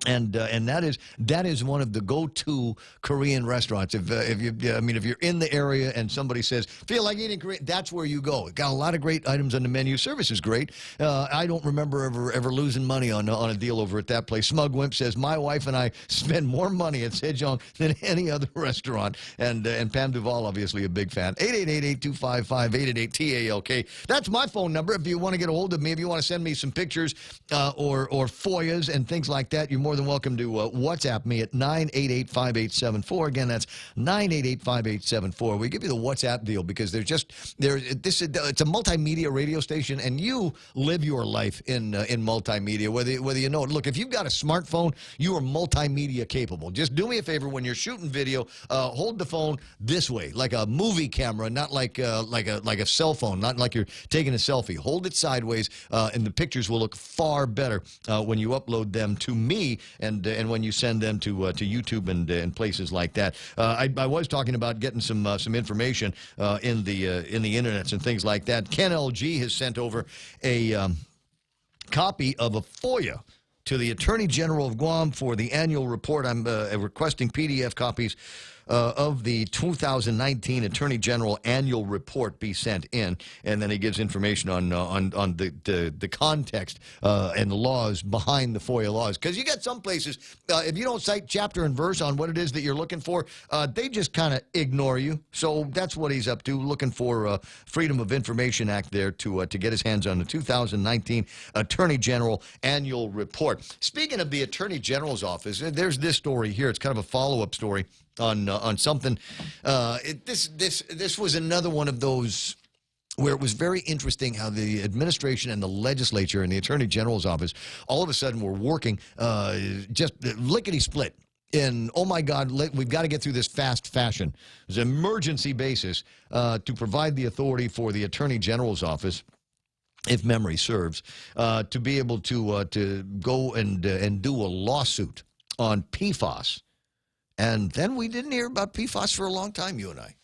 And that is one of the go-to Korean restaurants. If you're in the area and somebody says feel like eating Korean, that's where you go. Got a lot of great items on the menu. Service is great. I don't remember ever losing money on a deal over at that place. Smug Wimp says my wife and I spend more money at Sejong than any other restaurant. And Pam Duvall, obviously a big fan. 888-825-5888-TALK. That's my phone number. If you want to get a hold of me, if you want to send me some pictures or FOIAs and things like that, you're more than welcome to WhatsApp me at 988-5874. Again, that's 988-5874. We give you the WhatsApp deal because it's a multimedia radio station, and you live your life in multimedia, whether you know it. Look, if you've got a smartphone, you are multimedia capable. Just do me a favor when you're shooting video, hold the phone this way, like a movie camera, not like a cell phone, not like you're taking a selfie. Hold it sideways, and the pictures will look far better when you upload them to me and when you send them to YouTube and places like that. I was talking about getting some information in the internets and things like that. Ken LG has sent over a copy of a FOIA to the Attorney General of Guam for the annual report. I'm requesting PDF copies of the 2019 Attorney General annual report be sent in, and then he gives information on the context and the laws behind the FOIA laws. Because you got some places, if you don't cite chapter and verse on what it is that you're looking for, they just kind of ignore you. So that's what he's up to, looking for Freedom of Information Act there to get his hands on the 2019 Attorney General annual report. Speaking of the Attorney General's office, there's this story here. It's kind of a follow-up story on something. This was another one of those where it was very interesting how the administration and the legislature and the Attorney General's office all of a sudden were working just lickety-split. And, oh, my God, we've got to get through this fast fashion. There's an emergency basis to provide the authority for the Attorney General's office, if memory serves, to be able to go and do a lawsuit on PFAS. And then we didn't hear about PFAS for a long time, you and I.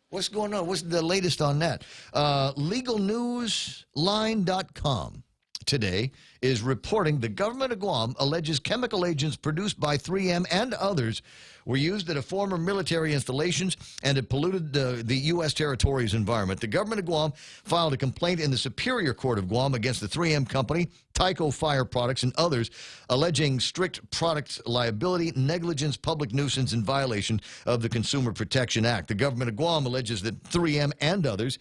What's going on? What's the latest on that? LegalNewsLine.com today is reporting the government of Guam alleges chemical agents produced by 3M and others were used at a former military installations and had polluted the U.S. territory's environment. The government of Guam filed a complaint in the Superior Court of Guam against the 3M company, Tyco Fire Products, and others, alleging strict product liability, negligence, public nuisance, and violation of the Consumer Protection Act. The government of Guam alleges that 3M and others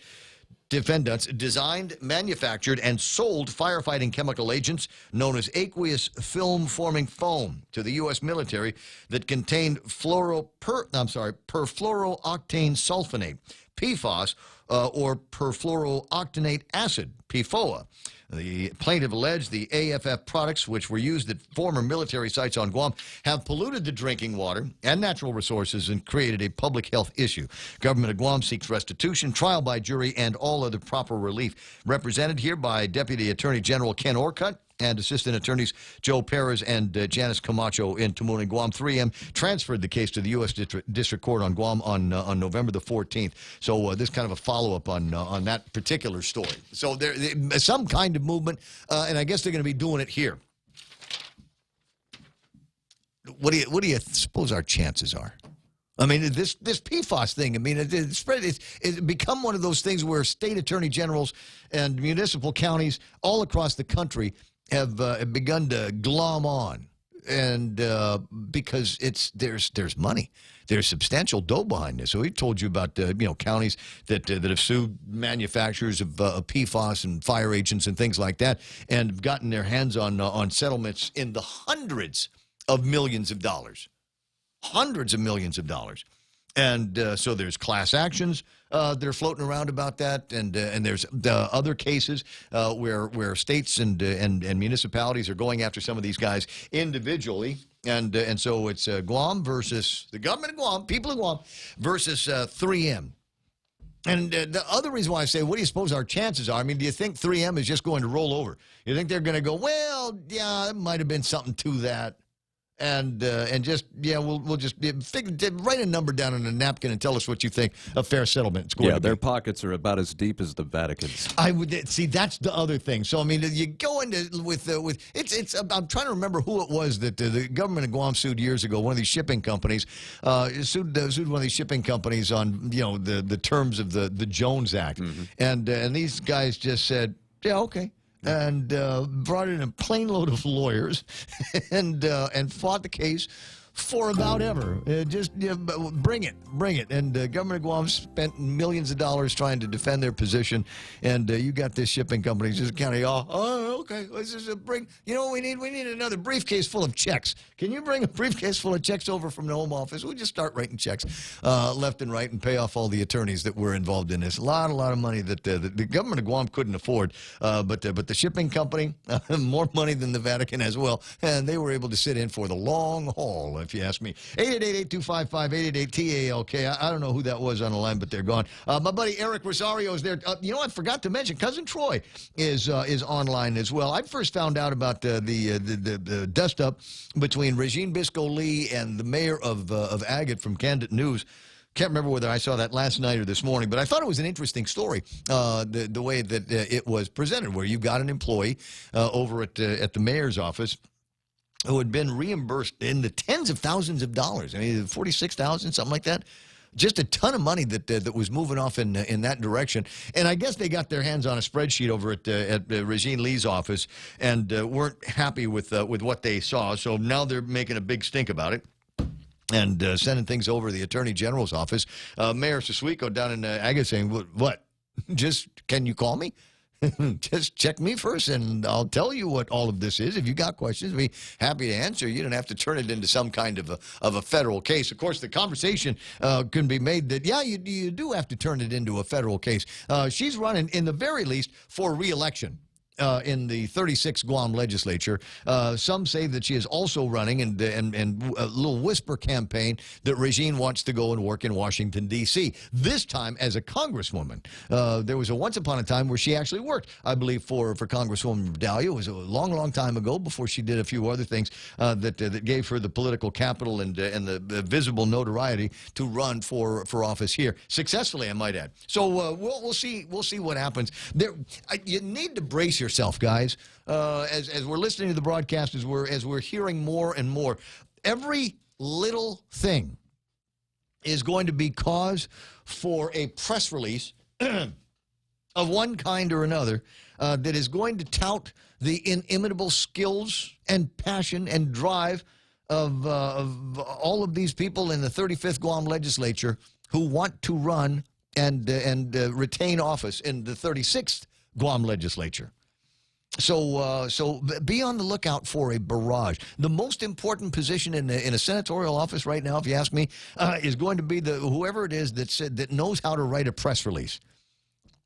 defendants designed, manufactured, and sold firefighting chemical agents known as aqueous film-forming foam to the U.S. military that contained perfluorooctane sulfonate, PFOS, or perfluorooctanoate acid, PFOA. The plaintiff alleged the AFF products, which were used at former military sites on Guam, have polluted the drinking water and natural resources and created a public health issue. Government of Guam seeks restitution, trial by jury, and all other proper relief. Represented here by Deputy Attorney General Ken Orcutt and Assistant Attorneys Joe Perez and Janice Camacho in Tamunan, Guam. 3M transferred the case to the U.S. District Court on Guam on November the 14th. So this kind of a follow-up on that particular story. So there's some kind of movement, and I guess they're going to be doing it here. What do you suppose our chances are? I mean, this PFOS thing, I mean, it's become one of those things where state attorney generals and municipal counties all across the country have begun to glom on, and because there's money, there's substantial dough behind this. So we told you about counties that have sued manufacturers of PFOS and fire agents and things like that, and have gotten their hands on settlements in the hundreds of millions of dollars. Hundreds of millions of dollars. And so there's class actions that are floating around about that, and there's other cases where states and municipalities are going after some of these guys individually, and so it's Guam versus the government of Guam, people of Guam, versus 3M. And the other reason why I say, what do you suppose our chances are? I mean, do you think 3M is just going to roll over? You think they're going to go, well, yeah, there might have been something to that? And just, we'll just write a number down on a napkin and tell us what you think a fair settlement is going to be. Their pockets are about as deep as the Vatican's. I would see, that's the other thing. So I mean, you go into with it's. I'm trying to remember who it was that the government of Guam sued years ago. One of these shipping companies sued one of these shipping companies on the terms of the Jones Act, and these guys just said, yeah, okay. And brought in a plane load of lawyers and fought the case for about ever. Bring it. And government of Guam spent millions of dollars trying to defend their position, and you got this shipping company just kind of, okay, let's just bring, we need another briefcase full of checks. Can you bring a briefcase full of checks over from the Home Office? We'll just start writing checks left and right and pay off all the attorneys that were involved in this. A lot of money that the government of Guam couldn't afford, but the shipping company, more money than the Vatican as well, and they were able to sit in for the long haul, if you ask me. 888-8255-888-TALK. I don't know who that was on the line, but they're gone. My buddy Eric Rosario is there. I forgot to mention, Cousin Troy is online as well. I first found out about the dust-up between Regine Bisco-Lee and the mayor of Agate from Candid News. Can't remember whether I saw that last night or this morning, but I thought it was an interesting story, the way that it was presented, where you've got an employee over at the mayor's office who had been reimbursed in the tens of thousands of dollars. I mean, $46,000, something like that. Just a ton of money that was moving off in that direction. And I guess they got their hands on a spreadsheet over at Regine Lee's office and weren't happy with what they saw. So now they're making a big stink about it and sending things over to the Attorney General's office. Mayor Susuico down in Agate saying, what? Just, can you call me? Just check me first, and I'll tell you what all of this is. If you got questions, I'd be happy to answer. You don't have to turn it into some kind of a federal case. Of course, the conversation can be made that, yeah, you do have to turn it into a federal case. She's running, in the very least, for re-election. In the 36th Guam legislature. Some say that she is also running and a little whisper campaign that Regine wants to go and work in Washington, D.C., this time as a congresswoman. There was once upon a time where she actually worked, I believe, for Congresswoman Vidalia. It was a long, long time ago before she did a few other things that gave her the political capital and the visible notoriety to run for office here. Successfully, I might add. So we'll see what happens. You need to brace yourself, guys, as we're listening to the broadcast, as we're hearing more and more. Every little thing is going to be cause for a press release of one kind or another that is going to tout the inimitable skills and passion and drive of all of these people in the 35th Guam legislature who want to run and retain office in the 36th Guam legislature. So be on the lookout for a barrage. The most important position in a senatorial office right now, if you ask me, is going to be whoever it is that knows how to write a press release.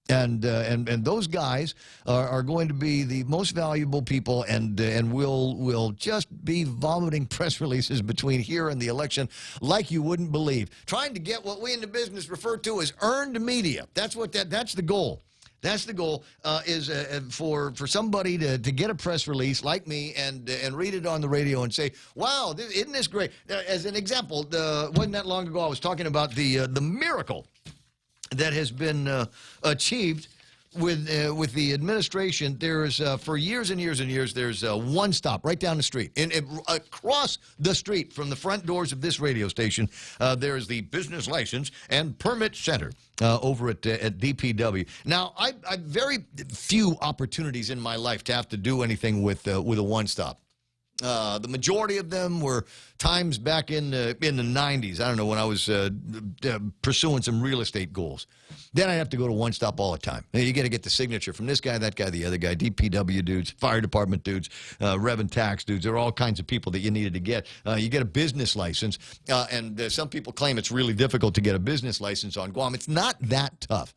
And those guys are going to be the most valuable people, and will just be vomiting press releases between here and the election like you wouldn't believe. Trying to get what we in the business refer to as earned media. That's the goal. That's the goal, is for somebody to get a press release like me and read it on the radio and say, wow, isn't this great? As an example, wasn't that long ago I was talking about the miracle that has been achieved with the administration. There's for years and years and years, there's one stop right down the street, across the street from the front doors of this radio station. There's the Business License and Permit Center over at DPW. Now, I've very few opportunities in my life to have to do anything with a one stop. The majority of them were times back in the 90s. I don't know, when I was pursuing some real estate goals. Then I have to go to one stop all the time. You got to get the signature from this guy, that guy, the other guy, DPW dudes, fire department dudes, rev and tax dudes. There are all kinds of people that you needed to get. You get a business license, and some people claim it's really difficult to get a business license on Guam. It's not that tough.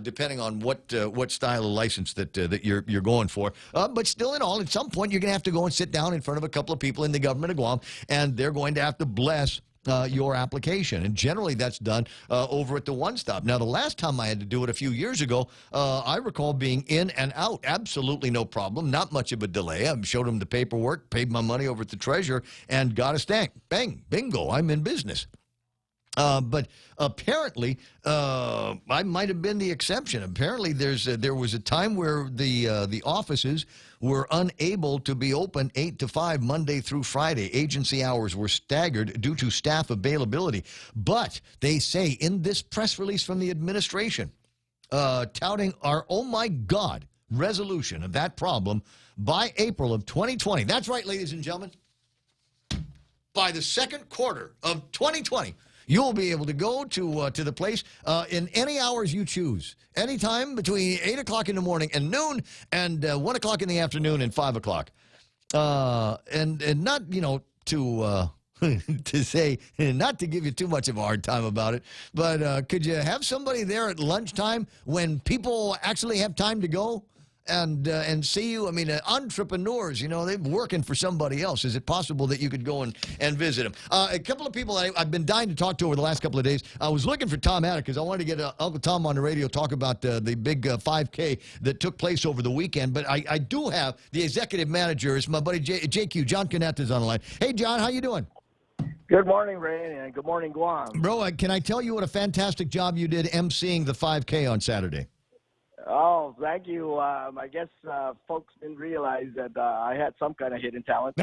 Depending on what style of license that you're going for. But still in all, at some point, you're going to have to go and sit down in front of a couple of people in the government of Guam, and they're going to have to bless your application. And generally, that's done over at the One Stop. Now, the last time I had to do it a few years ago, I recall being in and out. Absolutely no problem. Not much of a delay. I showed them the paperwork, paid my money over at the treasurer, and got a stamp. Bang, bingo, I'm in business. But apparently, I might have been the exception. Apparently, there was a time where the offices were unable to be open 8 to 5 Monday through Friday. Agency hours were staggered due to staff availability. But they say in this press release from the administration, touting our oh my God resolution of that problem by April of 2020. That's right, ladies and gentlemen. By the second quarter of 2020. You'll be able to go to the place in any hours you choose, anytime between 8 o'clock in the morning and noon, and 1 o'clock in the afternoon and 5 o'clock. And not, to say, not to give you too much of a hard time about it, but could you have somebody there at lunchtime when people actually have time to go? And see you? I mean, entrepreneurs, they're working for somebody else. Is it possible that you could go and visit them? A couple of people I've been dying to talk to over the last couple of days. I was looking for Tom Haddock because I wanted to get Uncle Tom on the radio, talk about the big 5K that took place over the weekend. But I do have the executive manager. It's my buddy JQ, John Canetta, is on the line. Hey, John, how you doing? Good morning, Ray, and good morning, Guam. Bro, can I tell you what a fantastic job you did emceeing the 5K on Saturday? Oh, thank you. I guess folks didn't realize that I had some kind of hidden talent.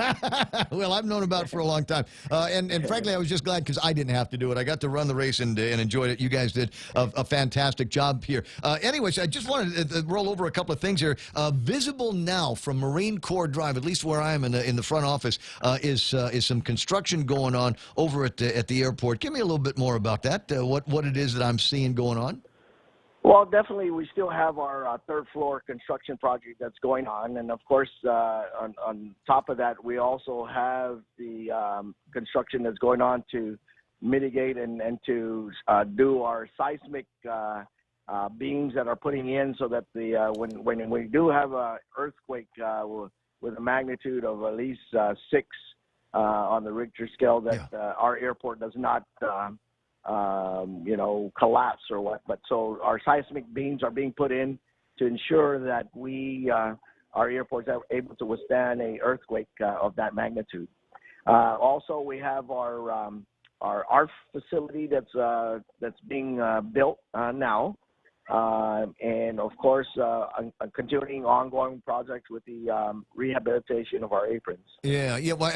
Well, I've known about it for a long time. And frankly, I was just glad because I didn't have to do it. I got to run the race and enjoyed it. You guys did a fantastic job here. Anyways, I just wanted to roll over a couple of things here. Visible now from Marine Corps Drive, at least where I am in the front office, is some construction going on over at the airport. Give me a little bit more about that, what it is that I'm seeing going on. Well, definitely, we still have our third floor construction project that's going on. And, of course, on top of that, we also have the construction that's going on to mitigate and to do our seismic beams that are putting in so that when we do have an earthquake with a magnitude of at least 6 on the Richter scale, that our airport does not collapse or what. But so our seismic beams are being put in to ensure that our airports are able to withstand an earthquake of that magnitude. Also, we have our ARF facility that's being built now. And of course, a continuing ongoing project with the rehabilitation of our aprons. Yeah. Well,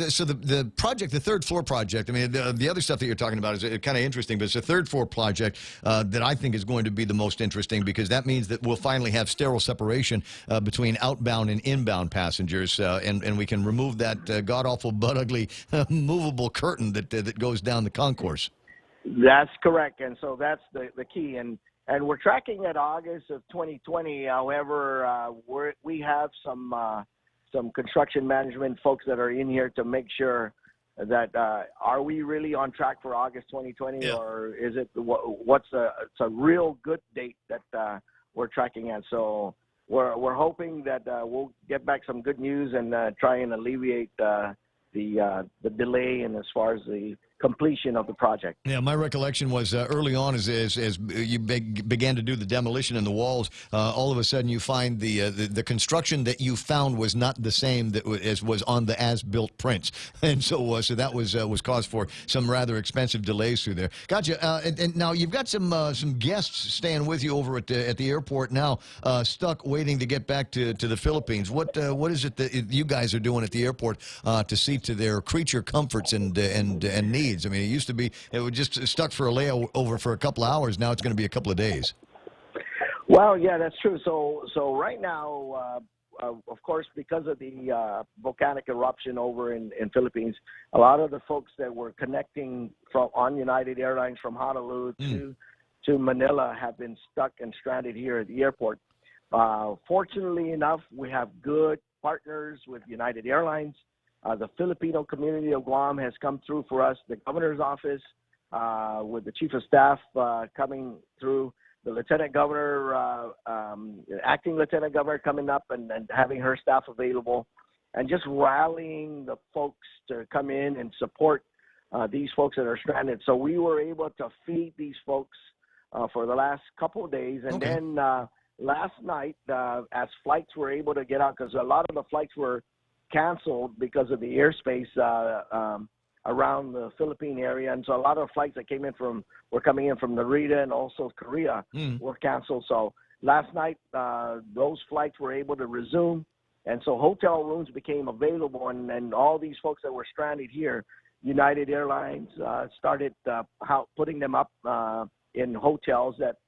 so the project, the third floor project, I mean, the other stuff that you're talking about is kind of interesting, but it's a third floor project that I think is going to be the most interesting because that means that we'll finally have sterile separation between outbound and inbound passengers, and we can remove that god-awful, butt-ugly, movable curtain that goes down the concourse. That's correct, and so that's the key. And and we're tracking at August of 2020. However, we have some construction management folks that are in here to make sure that are we really on track for August 2020, or is it what's a real good date that we're tracking at? So we're hoping that we'll get back some good news and try and alleviate the delay and as far as the completion of the project. Yeah, my recollection was early on as you began to do the demolition and the walls, all of a sudden you find the construction that you found was not the same as was on the as-built prints, and so that was cause for some rather expensive delays through there. Gotcha. And now you've got some guests staying with you over at the airport now, stuck waiting to get back to the Philippines. What is it that you guys are doing at the airport to see to their creature comforts and needs? I mean, it used to be it was just stuck for a layover for a couple of hours. Now it's going to be a couple of days. Well, yeah, that's true. So right now, of course, because of the volcanic eruption over in Philippines, a lot of the folks that were connecting on United Airlines from Honolulu to Manila have been stuck and stranded here at the airport. Fortunately enough, we have good partners with United Airlines. The Filipino community of Guam has come through for us. The governor's office, with the chief of staff coming through, the lieutenant governor, acting lieutenant governor coming up and having her staff available, and just rallying the folks to come in and support these folks that are stranded. So we were able to feed these folks for the last couple of days. And then last night, as flights were able to get out, because a lot of the flights were canceled because of the airspace around the Philippine area, and so a lot of flights that were coming in from Narita and also Korea were canceled. So last night those flights were able to resume, and so hotel rooms became available, and all these folks that were stranded here, United Airlines started putting them up in hotels that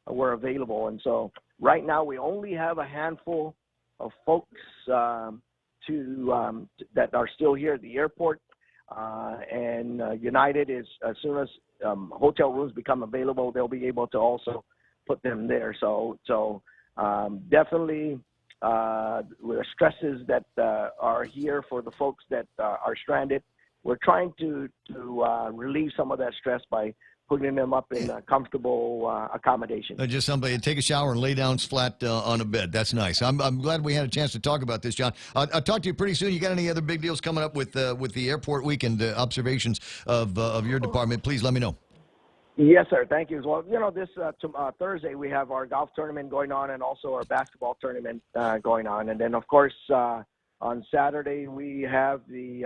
were available. And so right now we only have a handful of folks that are still here at the airport, and United is, as soon as hotel rooms become available, they'll be able to also put them there. So definitely the stresses that are here for the folks that are stranded. We're trying to relieve some of that stress by putting them up in comfortable accommodation. Just somebody take a shower and lay down flat on a bed. That's nice. I'm glad we had a chance to talk about this, John. I'll talk to you pretty soon. You got any other big deals coming up with the airport week and observations of your department? Please let me know. Yes, sir. Thank you. Well, this Thursday we have our golf tournament going on and also our basketball tournament going on. And then, of course, on Saturday we have the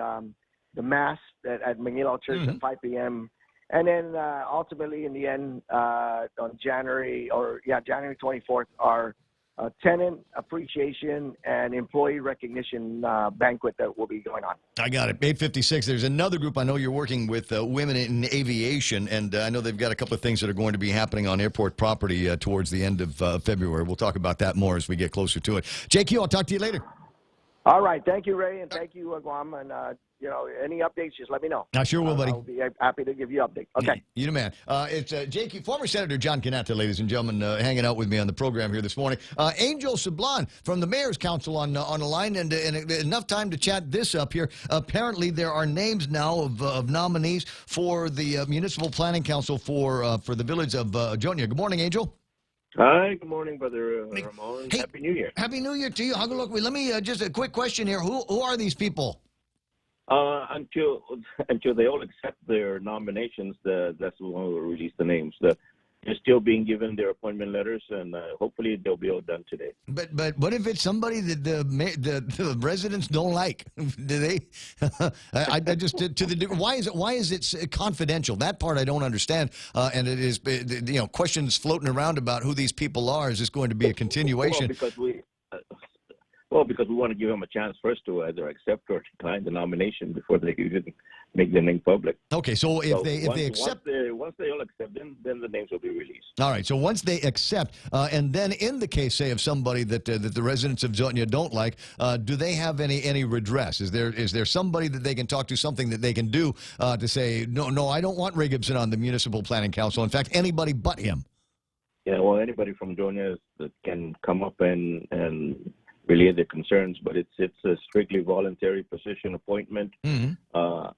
Mass at Manila Church at 5 p.m., and then ultimately, in the end, on January 24th, our tenant appreciation and employee recognition banquet that will be going on. I got it. 8:56. There's another group I know you're working with, Women in Aviation, and I know they've got a couple of things that are going to be happening on airport property towards the end of February. We'll talk about that more as we get closer to it. JQ, I'll talk to you later. All right. Thank you, Ray, and thank you, Guam. And, any updates, just let me know. I sure will, buddy. I'll be happy to give you updates. Okay. You the man. It's JQ, former Senator John Canata, ladies and gentlemen, hanging out with me on the program here this morning. Angel Sablan from the Mayor's Council on the line, and enough time to chat this up here. Apparently, there are names now of nominees for the Municipal Planning Council for the village of Jonia. Good morning, Angel. Hi, good morning, Brother Ramon. Hey, Happy New Year. Happy New Year to you. Look, let me just a quick question here. Who are these people? Until they all accept their nominations, that's when we'll release the names. They're still being given their appointment letters, and hopefully they'll be all done today. But what if it's somebody that the residents don't like? Do they? Why is it confidential? That part I don't understand. And it is questions floating around about who these people are. Is this going to be a continuation? Because we want to give them a chance first to either accept or decline the nomination before they even make the name public. Okay, so if they accept, once they all accept, then the names will be released. All right. So once they accept, and then in the case, say, of somebody that the residents of Zonia don't like, do they have any redress? Is there somebody that they can talk to, something that they can do to say no, I don't want Ray Gibson on the Municipal Planning Council. In fact, anybody but him. Yeah, well, anybody from Jonia that can come up and relay their concerns, but it's a strictly voluntary position appointment, and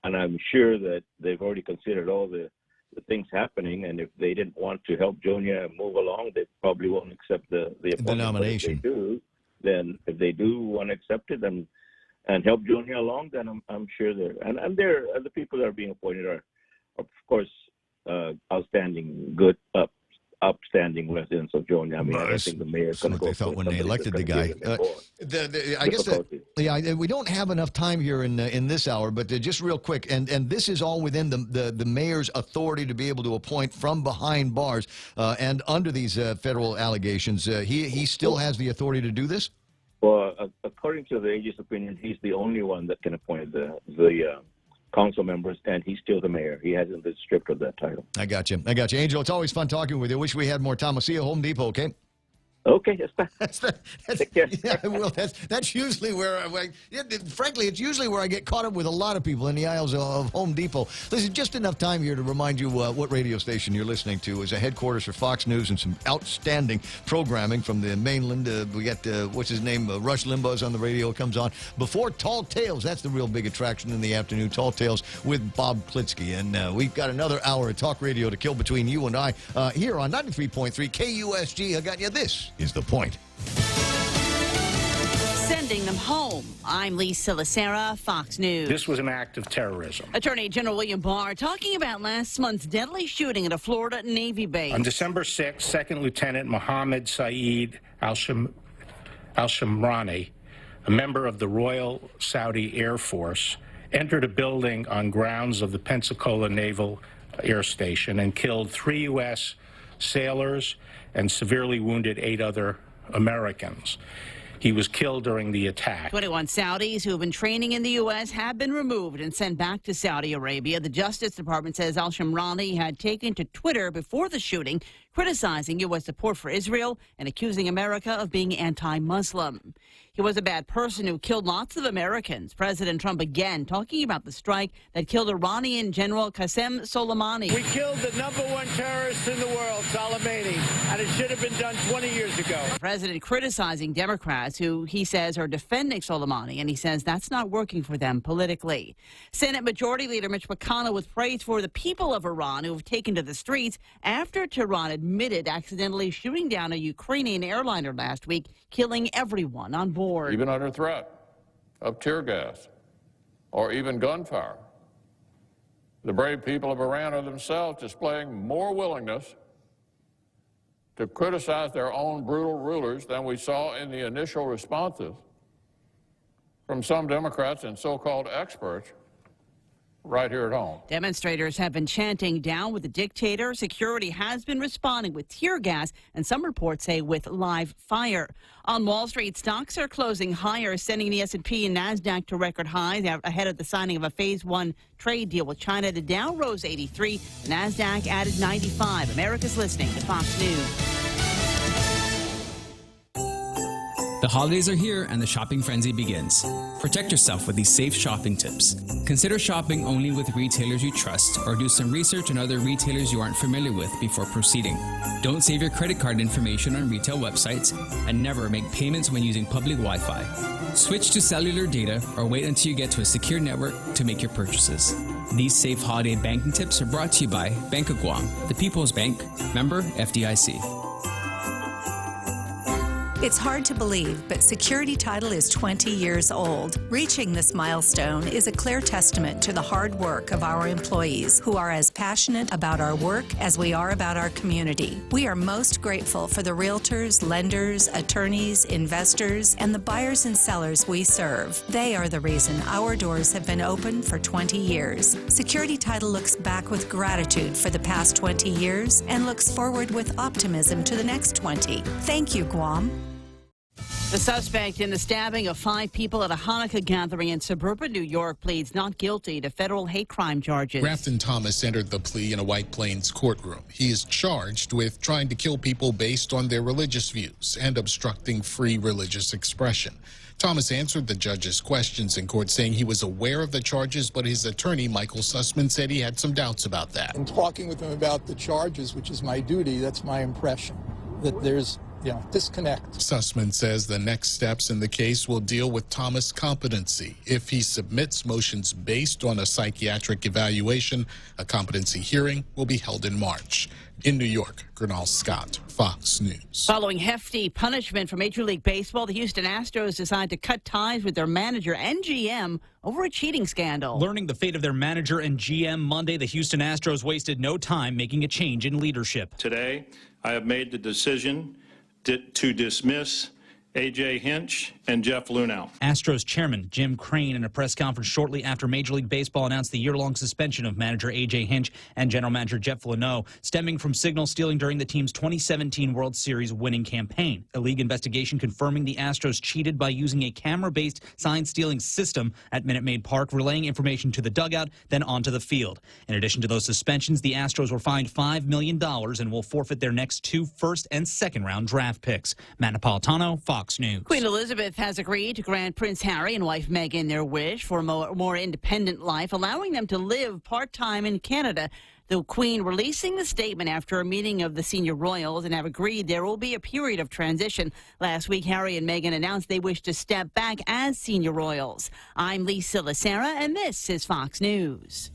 I'm sure that they've already considered all the things happening, and if they didn't want to help Jonia move along, they probably won't accept the appointment. nomination. If they do want to accept it and help Jonia along, then I'm sure the people that are being appointed are of course outstanding, upstanding residents of Jonia. I mean, I think the mayor is going to go. They thought when they elected the guy. I guess we don't have enough time here in this hour, but just real quick, and this is all within the mayor's authority to be able to appoint from behind bars and under these federal allegations. He still has the authority to do this. Well, according to the AG's opinion, he's the only one that can appoint the council members, and he's still the mayor. He hasn't been stripped of that title. I got you. Angel, it's always fun talking with you. Wish we had more time. I'll see you at Home Depot, okay? Okay, take care. Yeah, well, that's usually where frankly, it's usually where I get caught up with a lot of people in the aisles of Home Depot. Listen, just enough time here to remind you what radio station you're listening to is a headquarters for Fox News and some outstanding programming from the mainland. We got, what's his name, Rush Limbaugh's on the radio, comes on. Before Tall Tales, that's the real big attraction in the afternoon, Tall Tales with Bob Klitsky. And we've got another hour of talk radio to kill between you and I here on 93.3 KUSG. I got you. This is The Point. Sending them home. I'm Lisa Lacera, Fox News. This was an act of terrorism. Attorney General William Barr talking about last month's deadly shooting at a Florida Navy base. On December 6th, Second Lieutenant Mohammed Saeed al-Shamrani, a member of the Royal Saudi Air Force, entered a building on grounds of the Pensacola Naval Air Station and killed 3 U.S. sailors and severely wounded 8 other Americans. He was killed during the attack. 21 Saudis who have been training in the U.S. have been removed and sent back to Saudi Arabia. The Justice Department says al-Shamrani had taken to Twitter before the shooting, criticizing U.S. support for Israel and accusing America of being anti-Muslim. He was a bad person who killed lots of Americans. President Trump again talking about the strike that killed Iranian General Qasem Soleimani. We killed the #1 terrorist in the world, Soleimani, and it should have been done 20 years ago. The president criticizing Democrats who he says are defending Soleimani, and he says that's not working for them politically. Senate Majority Leader Mitch McConnell with praise for the people of Iran who have taken to the streets after Tehran admitted accidentally shooting down a Ukrainian airliner last week, killing everyone on board. Even under threat of tear gas or even gunfire, the brave people of Iran are themselves displaying more willingness to criticize their own brutal rulers than we saw in the initial responses from some Democrats and so-called experts right here at home. Demonstrators have been chanting down with the dictator. Security has been responding with tear gas, and some reports say with live fire. On Wall Street, stocks are closing higher, sending the S&P and NASDAQ to record highs ahead of the signing of a Phase 1 trade deal with China. The Dow rose 83, the NASDAQ added 95. America's listening to Fox News. The holidays are here and the shopping frenzy begins. Protect yourself with these safe shopping tips. Consider shopping only with retailers you trust or do some research on other retailers you aren't familiar with before proceeding. Don't save your credit card information on retail websites and never make payments when using public Wi-Fi. Switch to cellular data or wait until you get to a secure network to make your purchases. These safe holiday banking tips are brought to you by Bank of Guam, the People's Bank, member FDIC. It's hard to believe, but Security Title is 20 years old. Reaching this milestone is a clear testament to the hard work of our employees, who are as passionate about our work as we are about our community. We are most grateful for the realtors, lenders, attorneys, investors, and the buyers and sellers we serve. They are the reason our doors have been open for 20 years. Security Title looks back with gratitude for the past 20 years and looks forward with optimism to the next 20. Thank you, Guam. The suspect in the stabbing of 5 people at a Hanukkah gathering in suburban New York pleads not guilty to federal hate crime charges. Grafton Thomas entered the plea in a White Plains courtroom. He is charged with trying to kill people based on their religious views and obstructing free religious expression. Thomas answered the judge's questions in court, saying he was aware of the charges, but his attorney, Michael Sussman, said he had some doubts about that. In talking with him about the charges, which is my duty, that's my impression. that there's disconnect. Sussman says the next steps in the case will deal with Thomas' competency. If he submits motions based on a psychiatric evaluation, a competency hearing will be held in March. In New York, Gernal Scott, Fox News. Following hefty punishment for Major League Baseball, the Houston Astros decide to cut ties with their manager and GM over a cheating scandal. Learning the fate of their manager and GM Monday, the Houston Astros wasted no time making a change in leadership. Today, I have made the decision to dismiss A.J. Hinch and Jeff Luhnow. Astros chairman Jim Crane, in a press conference shortly after Major League Baseball announced the year-long suspension of manager A.J. Hinch and general manager Jeff Luhnow, stemming from signal stealing during the team's 2017 World Series winning campaign. A league investigation confirming the Astros cheated by using a camera-based sign-stealing system at Minute Maid Park, relaying information to the dugout, then onto the field. In addition to those suspensions, the Astros were fined $5 million and will forfeit their next 2 first- and second-round draft picks. Matt Napolitano, Fox News. Queen Elizabeth has agreed to grant Prince Harry and wife Meghan their wish for a more independent life, allowing them to live part-time in Canada. The Queen releasing the statement after a meeting of the senior royals and have agreed there will be a period of transition. Last week, Harry and Meghan announced they wish to step back as senior royals. I'm Lisa Lacera, and this is Fox News.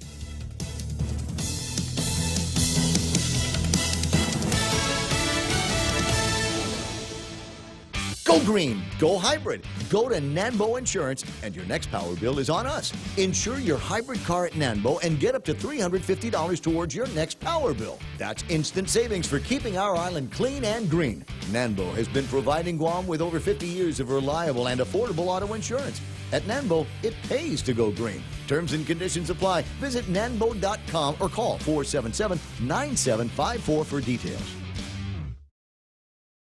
Go green, go hybrid, go to Nanbo Insurance, and your next power bill is on us. Insure your hybrid car at Nanbo and get up to $350 towards your next power bill. That's instant savings for keeping our island clean and green. Nanbo has been providing Guam with over 50 years of reliable and affordable auto insurance. At Nanbo, it pays to go green. Terms and conditions apply. Visit nanbo.com or call 477-9754 for details.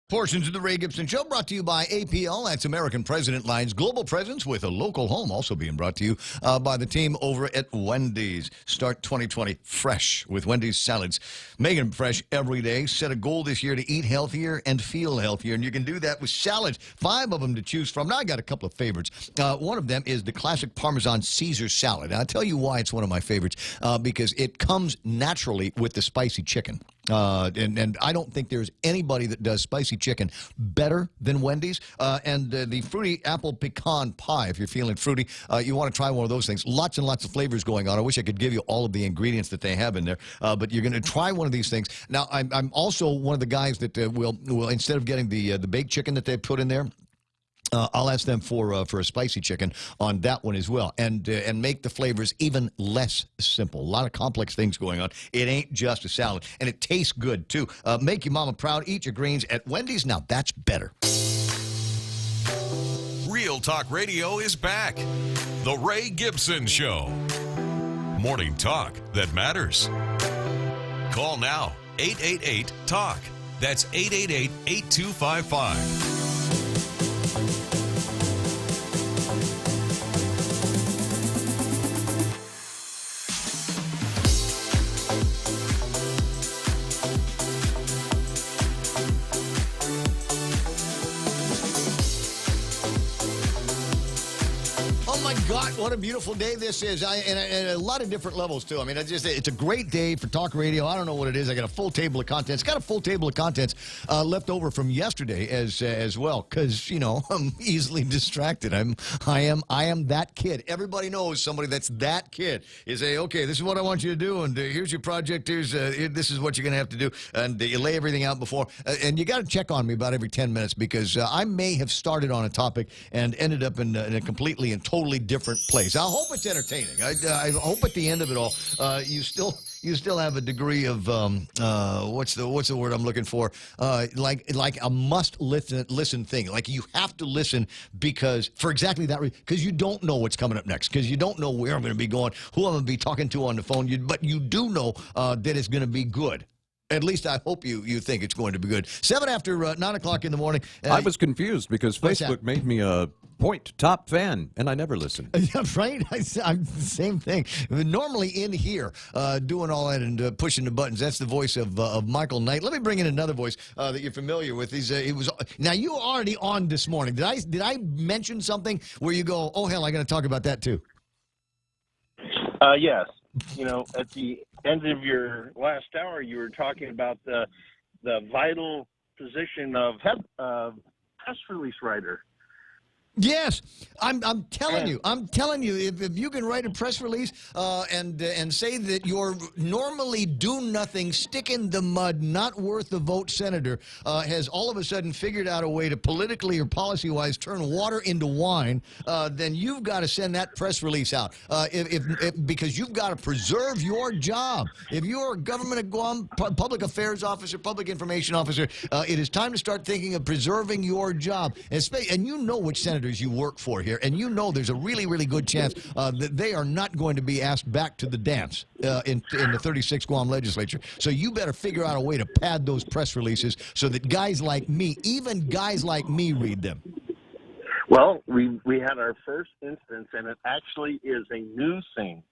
Portions of the Ray Gibson Show brought to you by APL. That's American President Line's global presence with a local home. Also being brought to you by the team over at Wendy's. Start 2020 fresh with Wendy's salads. Make them fresh every day. Set a goal this year to eat healthier and feel healthier. And you can do that with salads. 5 of them to choose from. Now, I got a couple of favorites. One of them is the classic Parmesan Caesar salad. And I'll tell you why it's one of my favorites. Because it comes naturally with the spicy chicken. And I don't think there's anybody that does spicy chicken better than Wendy's. And the fruity apple pecan pie, if you're feeling fruity, you want to try one of those things. Lots and lots of flavors going on. I wish I could give you all of the ingredients that they have in there, but you're going to try one of these things. Now, I'm also one of the guys that will instead of getting the baked chicken that they put in there, I'll ask them for a spicy chicken on that one as well, and make the flavors even less simple. A lot of complex things going on. It ain't just a salad, and it tastes good too. Make your mama proud. Eat your greens at Wendy's. Now that's better. Real Talk Radio is back. The Ray Gibson Show. Morning talk that matters. Call now. 888-TALK. That's 888-8255. God, what a beautiful day this is, and a lot of different levels, too. I mean, it's a great day for talk radio. I don't know what it is. I got a full table of contents. Got a full table of contents left over from yesterday as well, because, I'm easily distracted. I am that kid. Everybody knows somebody that's that kid. You say, okay, this is what I want you to do, and here's your project. This is what you're going to have to do, and you lay everything out before. And you got to check on me about every 10 minutes, because I may have started on a topic and ended up in a completely and totally different place. I hope it's entertaining. I hope at the end of it all, you still have a degree of what's the word I'm looking for? Like a must listen thing. Like you have to listen because for exactly that reason. Because you don't know what's coming up next. Because you don't know where I'm going to be going, who I'm going to be talking to on the phone. But you do know that it's going to be good. At least I hope you think it's going to be good. 7 after 9 o'clock in the morning. I was confused because Facebook made me a Point top fan, and I never listen. Yeah, right? I'm the same thing. Normally in here doing all that and pushing the buttons. That's the voice of Michael Knight. Let me bring in another voice that you're familiar with. Now, you were already on this morning. Did I mention something where you go, oh, hell, I got to talk about that too? Yes. At the end of your last hour, you were talking about the vital position of press release writer. Yes, I'm telling you, if you can write a press release and say that your normally do nothing, stick in the mud, not worth the vote senator has all of a sudden figured out a way to politically or policy wise turn water into wine, then you've got to send that press release out because you've got to preserve your job. If you're a government of Guam public affairs officer, public information officer, it is time to start thinking of preserving your job. And you know which senators you work for here, and you know there's a really, really good chance that they are not going to be asked back to the dance in the 36th Guam legislature. So you better figure out a way to pad those press releases so that guys like me, even guys like me, read them. Well, we had our first instance, and it actually is a new thing.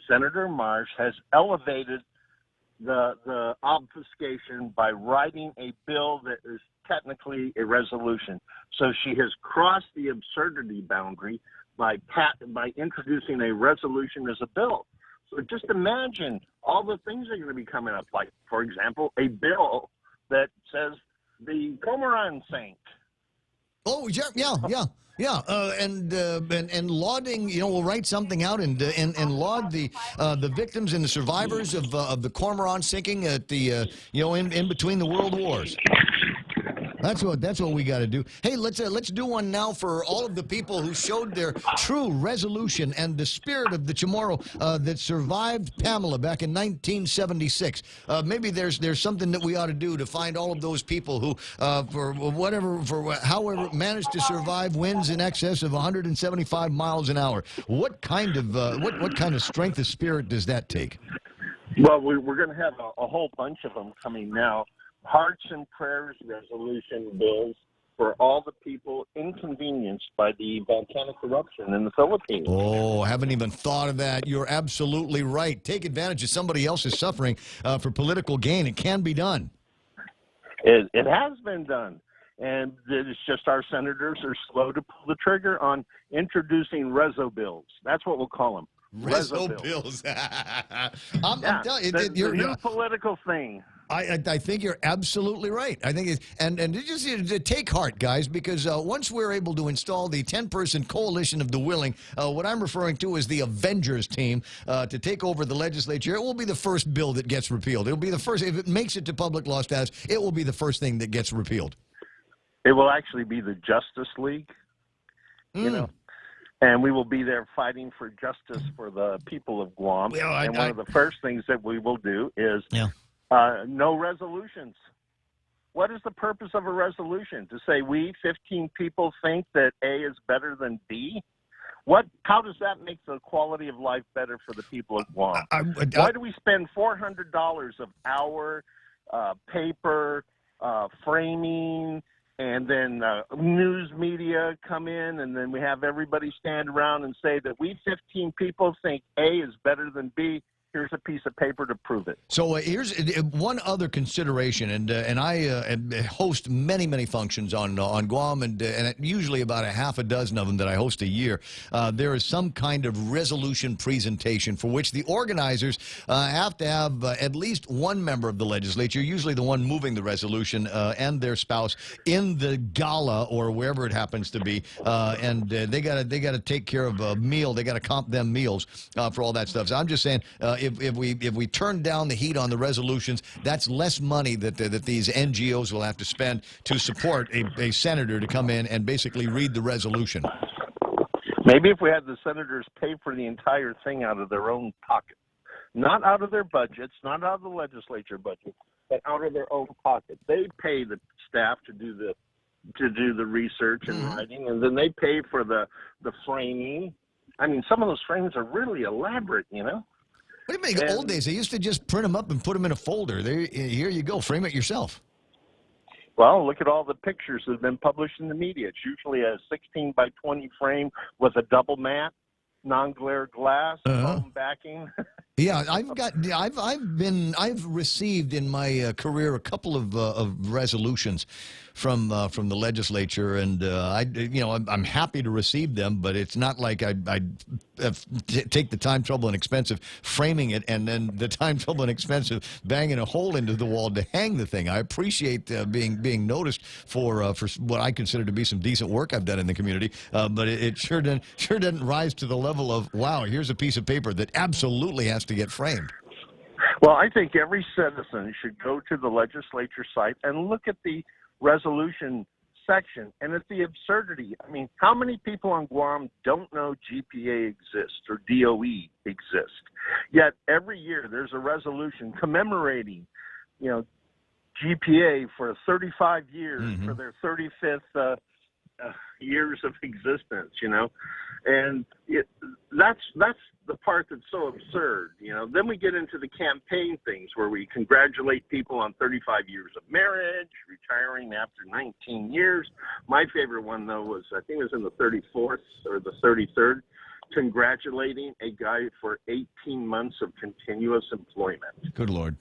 Senator Marsh has elevated the obfuscation by writing a bill that is technically a resolution. So she has crossed the absurdity boundary by introducing a resolution as a bill. So just imagine all the things that are going to be coming up, like, for example, a bill that says the Cormorant sank. Oh, yeah, and lauding, we'll write something out and laud the victims and the survivors of the Cormorant sinking at the in between the world wars. That's what we got to do. Hey, let's do one now for all of the people who showed their true resolution and the spirit of the Chamorro that survived Pamela back in 1976. Maybe there's something that we ought to do to find all of those people who, however managed to survive winds in excess of 175 miles an hour. What kind of strength of spirit does that take? Well, we're going to have a whole bunch of them coming now. Hearts and prayers resolution bills for all the people inconvenienced by the volcanic eruption in the Philippines. Oh, haven't even thought of that. You're absolutely right. Take advantage of somebody else's suffering for political gain. It can be done. It has been done. And it's just our senators are slow to pull the trigger on introducing reso bills. That's what we'll call them. Reso bills. I'm telling you, the new political thing. I think you're absolutely right. I think and just take heart, guys, because once we're able to install the 10-person coalition of the willing, what I'm referring to is the Avengers team, to take over the legislature, it will be the first bill that gets repealed. It'll be the first, if it makes it to public law status, it will be the first thing that gets repealed. It will actually be the Justice League, and we will be there fighting for justice for the people of Guam. Well, one of the first things that we will do is no resolutions. What is the purpose of a resolution? To say we 15 people think that A is better than B? How does that make the quality of life better for the people of Guam? Why do we spend $400 of our paper, framing, and then news media come in, and then we have everybody stand around and say that we 15 people think A is better than B? Here's a piece of paper to prove it. So here's one other consideration, and I host many functions on Guam, and usually about a half a dozen of them that I host a year. There is some kind of resolution presentation for which the organizers have to have at least one member of the legislature, usually the one moving the resolution, and their spouse in the gala or wherever it happens to be, and they got to take care of a meal. They got to comp them meals for all that stuff. So I'm just saying. If we turn down the heat on the resolutions, that's less money that these NGOs will have to spend to support a senator to come in and basically read the resolution. Maybe if we had the senators pay for the entire thing out of their own pocket, not out of their budgets, not out of the legislature budget, but out of their own pocket. They pay the staff to do the research and writing, and then they pay for the framing. I mean, some of those frames are really elaborate, What do you mean? Old days, they used to just print them up and put them in a folder. Here you go. Frame it yourself. Well, look at all the pictures that have been published in the media. It's usually a 16 by 20 frame with a double matte, non-glare glass, foam backing. Yeah, I've received in my career a couple of resolutions from the legislature, and I'm happy to receive them, but it's not like I take the time, trouble, and expense of framing it, and then the time, trouble, and expense of banging a hole into the wall to hang the thing. I appreciate being noticed for what I consider to be some decent work I've done in the community, but it sure doesn't rise to the level of, wow, here's a piece of paper that absolutely has to get framed. Well, I think every citizen should go to the legislature site and look at the resolution section, and it's the absurdity. I mean, how many people on Guam don't know GPA exists or DOE exists? Yet every year there's a resolution commemorating, GPA for 35 years for their 35th years of existence, and that's the part that's so absurd. Then we get into the campaign things where we congratulate people on 35 years of marriage, retiring after 19 years. My favorite one, though, was, I think it was in the 34th or the 33rd, congratulating a guy for 18 months of continuous employment. Good Lord.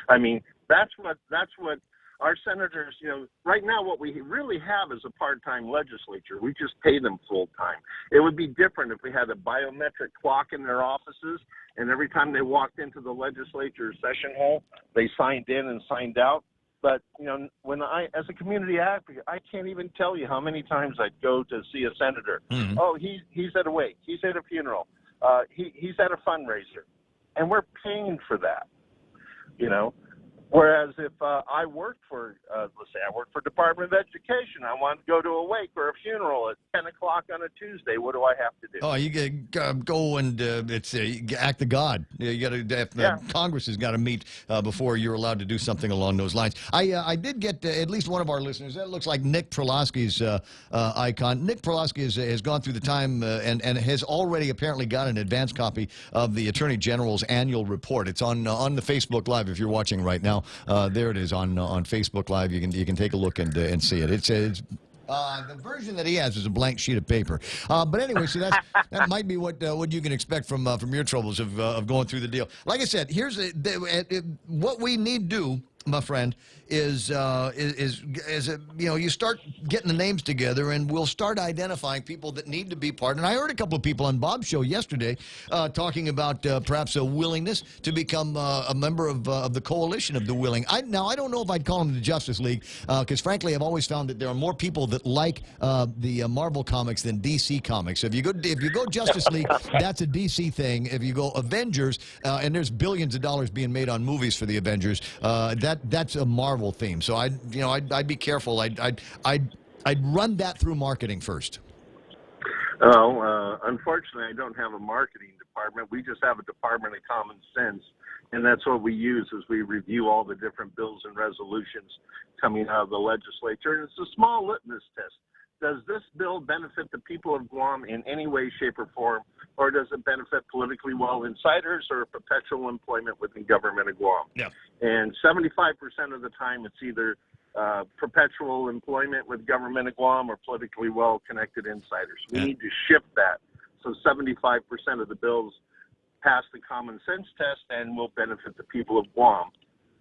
I mean, that's what our senators, right now what we really have is a part-time legislature. We just pay them full-time. It would be different if we had a biometric clock in their offices, and every time they walked into the legislature session hall, they signed in and signed out. But, when as a community advocate, I can't even tell you how many times I'd go to see a senator. Oh, he's at a wake. He's at a funeral. He's at a fundraiser. And we're paying for that, Whereas if I worked for, let's say I worked for Department of Education, I wanted to go to a wake or a funeral at 10 o'clock on a Tuesday, what do I have to do? Oh, you go and act the God. You got to. Congress has got to meet before you're allowed to do something along those lines. I did get at least one of our listeners. That looks like Nick Perlosky's icon. Nick Perlosky has gone through the time and has already apparently got an advance copy of the Attorney General's annual report. It's on the Facebook Live if you're watching right now. There it is on Facebook Live. You can take a look and see it. It's the version that he has is a blank sheet of paper. But anyway, so that might be what you can expect from your troubles of going through the deal. Like I said, here's what we need to do, my friend, is you start getting the names together, and we'll start identifying people that need to be part. And I heard a couple of people on Bob's show yesterday talking about perhaps a willingness to become a member of the coalition of the willing. Now, I don't know if I'd call them the Justice League, because frankly, I've always found that there are more people that like the Marvel comics than DC comics. So if you go Justice League, that's a DC thing. If you go Avengers, and there's billions of dollars being made on movies for the Avengers, that's a Marvel theme. So I'd be careful. I'd run that through marketing first. Well, unfortunately, I don't have a marketing department. We just have a department of common sense, and that's what we use as we review all the different bills and resolutions coming out of the legislature. And it's a small litmus test. Does this bill benefit the people of Guam in any way, shape, or form, or does it benefit politically well insiders or perpetual employment within government of Guam? Yeah. And 75% of the time, it's either perpetual employment with government of Guam or politically well-connected insiders. We need to shift that. So 75% of the bills pass the common sense test and will benefit the people of Guam.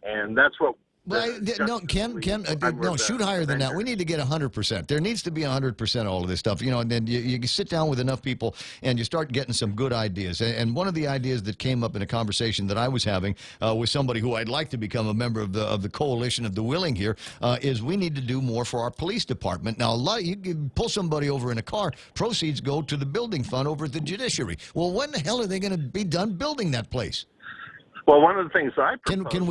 And that's what... Well, no, Ken, no, shoot higher than that. We need to get 100%. There needs to be 100% of all of this stuff, and then you sit down with enough people and you start getting some good ideas. And one of the ideas that came up in a conversation that I was having with somebody who I'd like to become a member of the coalition of the willing here is we need to do more for our police department. Now, you can pull somebody over in a car, proceeds go to the building fund over at the judiciary. Well, when the hell are they going to be done building that place? Well, one of the things I propose can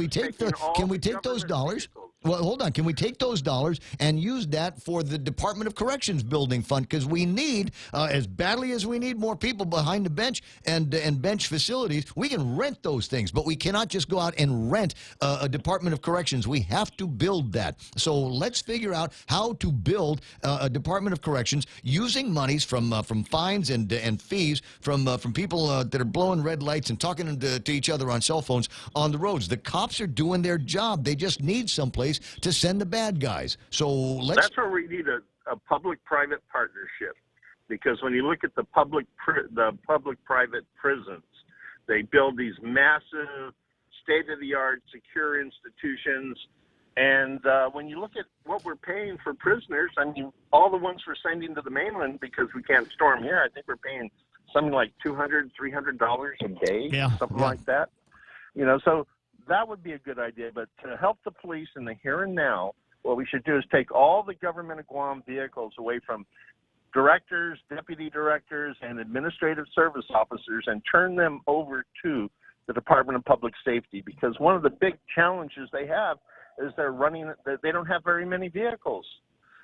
we take those dollars? Well, hold on. Can we take those dollars and use that for the Department of Corrections building fund? Because we need, as badly as we need more people behind the bench and bench facilities, we can rent those things, but we cannot just go out and rent a Department of Corrections. We have to build that. So let's figure out how to build a Department of Corrections using monies from fines and fees from people that are blowing red lights and talking to each other on cell phones on the roads. The cops are doing their job. They just need someplace to send the bad guys. So that's where we need a public-private partnership, because when you look at the public-private prisons, They build these massive, state-of-the-art, secure institutions. And when you look at what we're paying for prisoners, I mean, all the ones we're sending to the mainland because we can't store them here, I think we're paying something like $200, $300 a day, something like that. You know, so that would be a good idea. But to help the police in the here and now, what we should do is take all the government of Guam vehicles away from directors, deputy directors, and administrative service officers and turn them over to the Department of Public Safety, because one of the big challenges they have is they don't have very many vehicles.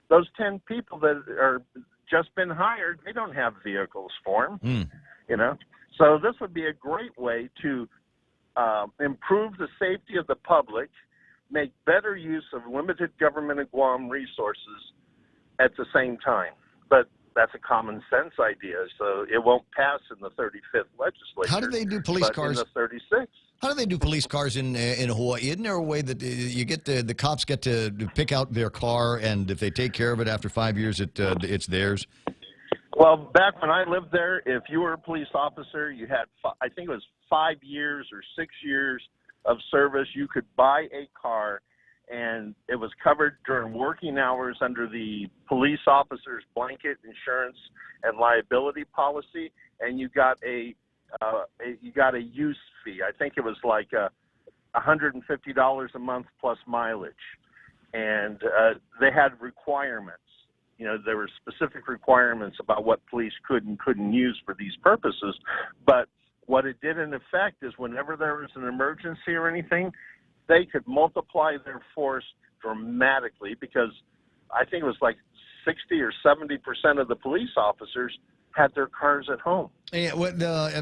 Those 10 people that are just been hired, they don't have vehicles for them, you know. So this would be a great way to improve the safety of the public, make better use of limited government of Guam resources at the same time. But that's a common sense idea, so it won't pass in the 35th legislature. How do they do police cars? In the 36th. How do they do police cars in Hawaii? Isn't there a way that you get the cops get to pick out their car, and if they take care of it after 5 years, it's theirs? Well, back when I lived there, if you were a police officer, you had, I think it was 5 years or 6 years of service. You could buy a car, and it was covered during working hours under the police officer's blanket insurance and liability policy, and you got a use fee. I think it was like $150 a month plus mileage, and they had requirements. You know, there were specific requirements about what police could and couldn't use for these purposes. But what it did in effect is whenever there was an emergency or anything, they could multiply their force dramatically, because I think it was like 60 or 70% of the police officers had their cars at home. Yeah,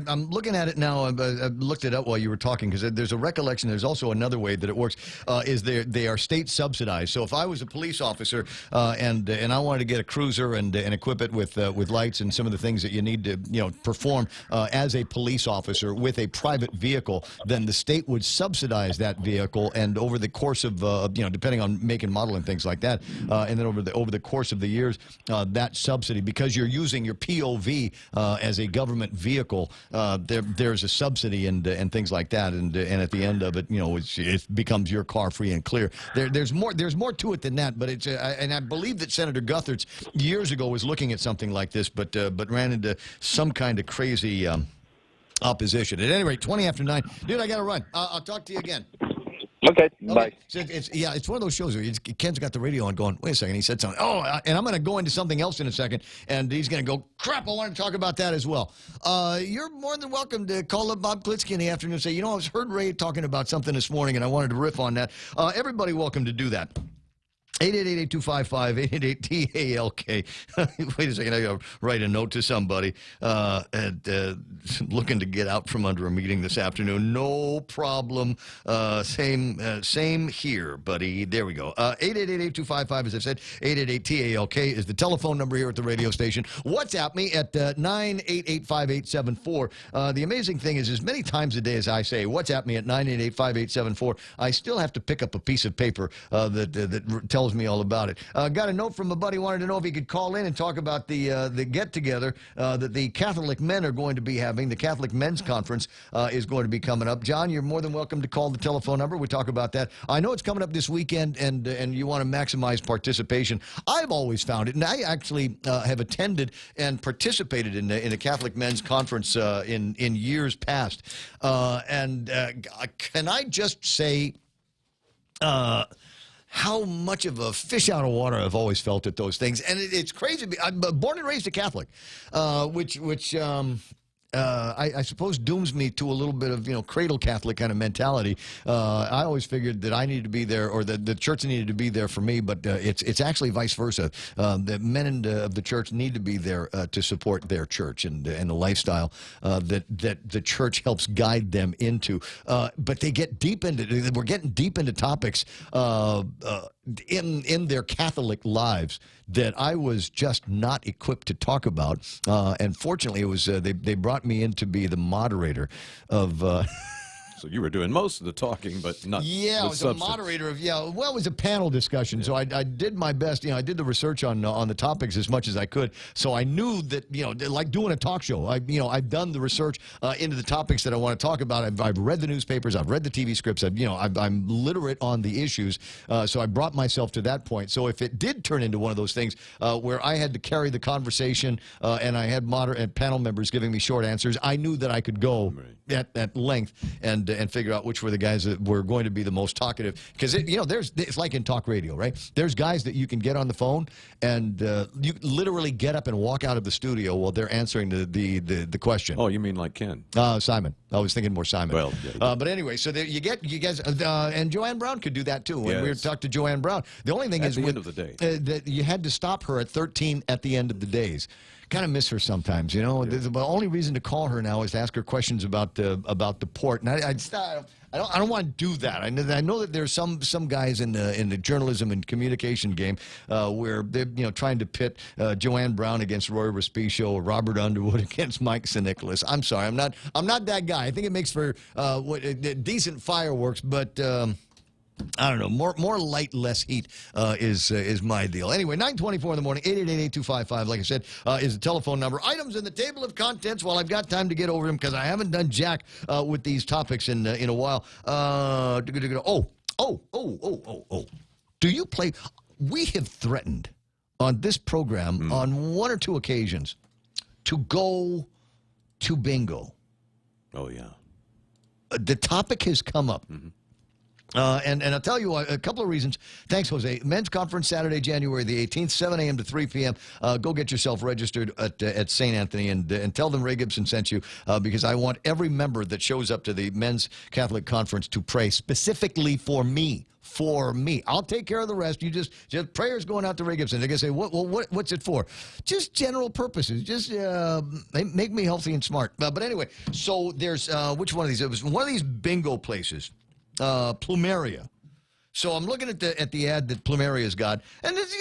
I'm looking at it now. I looked it up while you were talking, because there's a recollection. There's also another way that it works. Is they are state subsidized. So if I was a police officer and I wanted to get a cruiser and equip it with lights and some of the things that you need to perform as a police officer with a private vehicle, then the state would subsidize that vehicle, and over the course of depending on make and model and things like that, and then over the course of the years, that subsidy, because you're using your POV as a government vehicle, there's a subsidy and things like that, and at the end of it, it becomes your car free and clear. There's more to it than that, but it's and I believe that Senator Guthertz years ago was looking at something like this, but ran into some kind of crazy opposition. At any rate, 20 after 9, dude, I got to run. I'll talk to you again. Okay, bye. So it's one of those shows where Ken's got the radio on going, wait a second, he said something. Oh, and I'm going to go into something else in a second, and he's going to go, crap, I want to talk about that as well. You're more than welcome to call up Bob Klitsky in the afternoon and say, I heard Ray talking about something this morning, and I wanted to riff on that. Everybody welcome to do that. 888-8255-888-TALK. Wait a second, I got to write a note to somebody looking to get out from under a meeting this afternoon. No problem. Same here, buddy. There we go. 888-8255, as I said. 888-TALK is the telephone number here at the radio station. WhatsApp me at 988-5874. The amazing thing is, as many times a day as I say, WhatsApp me at 988-5874, I still have to pick up a piece of paper that tells me all about it. Got a note from a buddy, wanted to know if he could call in and talk about the get-together that the Catholic men are going to be having. The Catholic Men's Conference is going to be coming up. John, you're more than welcome to call the telephone number. We talk about that. I know it's coming up this weekend, and you want to maximize participation. I've always found it, and I actually have attended and participated in a Catholic Men's Conference in years past. Can I just say how much of a fish out of water I've always felt at those things. And it's crazy. I'm born and raised a Catholic, which I suppose dooms me to a little bit of, cradle Catholic kind of mentality. I always figured that I needed to be there, or that the church needed to be there for me, but it's actually vice versa. The men of the church need to be there to support their church and the lifestyle that the church helps guide them into. But we're getting deep into topics in their Catholic lives that I was just not equipped to talk about. And fortunately, it was they brought me in to be the moderator of So you were doing most of the talking, but not Yeah, I the was substance. a moderator of, well, it was a panel discussion, so I did my best. I did the research on the topics as much as I could, so I knew that, like doing a talk show, I've done the research into the topics that I want to talk about. I've read the newspapers, I've read the TV scripts, I'm literate on the issues, so I brought myself to that point. So if it did turn into one of those things where I had to carry the conversation and I had panel members giving me short answers, I knew that I could go at length and figure out which were the guys that were going to be the most talkative. Because it's like in talk radio, right? There's guys that you can get on the phone and you literally get up and walk out of the studio while they're answering the question. Oh, you mean like Ken? Simon. I was thinking more Simon. Well, but anyway, so you guys, and Joanne Brown could do that too. When we were talking to Joanne Brown, the only thing At is the end of the day. that you had to stop her at 13 at the end of the days. Kind of miss her sometimes, The only reason to call her now is to ask her questions about the port, and I don't want to do that. I know that there's some guys in the journalism and communication game where they're trying to pit Joanne Brown against Roy Respicio or Robert Underwood against Mike St. I'm sorry, I'm not that guy. I think it makes for decent fireworks, but. I don't know. More light, less heat is my deal. Anyway, 9:24 in the morning, 888-8255, like I said, is the telephone number. Items in the table of contents. Well, I've got time to get over them because I haven't done jack with these topics in a while. Do you play? We have threatened on this program on one or two occasions to go to bingo. Oh, yeah. The topic has come up. And I'll tell you a couple of reasons. Thanks, Jose. Men's Conference Saturday, January the 18th, 7 a.m. to 3 p.m. Go get yourself registered at St. Anthony and tell them Ray Gibson sent you because I want every member that shows up to the Men's Catholic Conference to pray specifically for me. For me. I'll take care of the rest. You just prayers going out to Ray Gibson. They're going to say, what's it for? Just general purposes. Just make me healthy and smart. But anyway, so there's, which one of these? It was one of these bingo places. Plumeria. So I'm looking at the ad that Plumeria's got, and it's,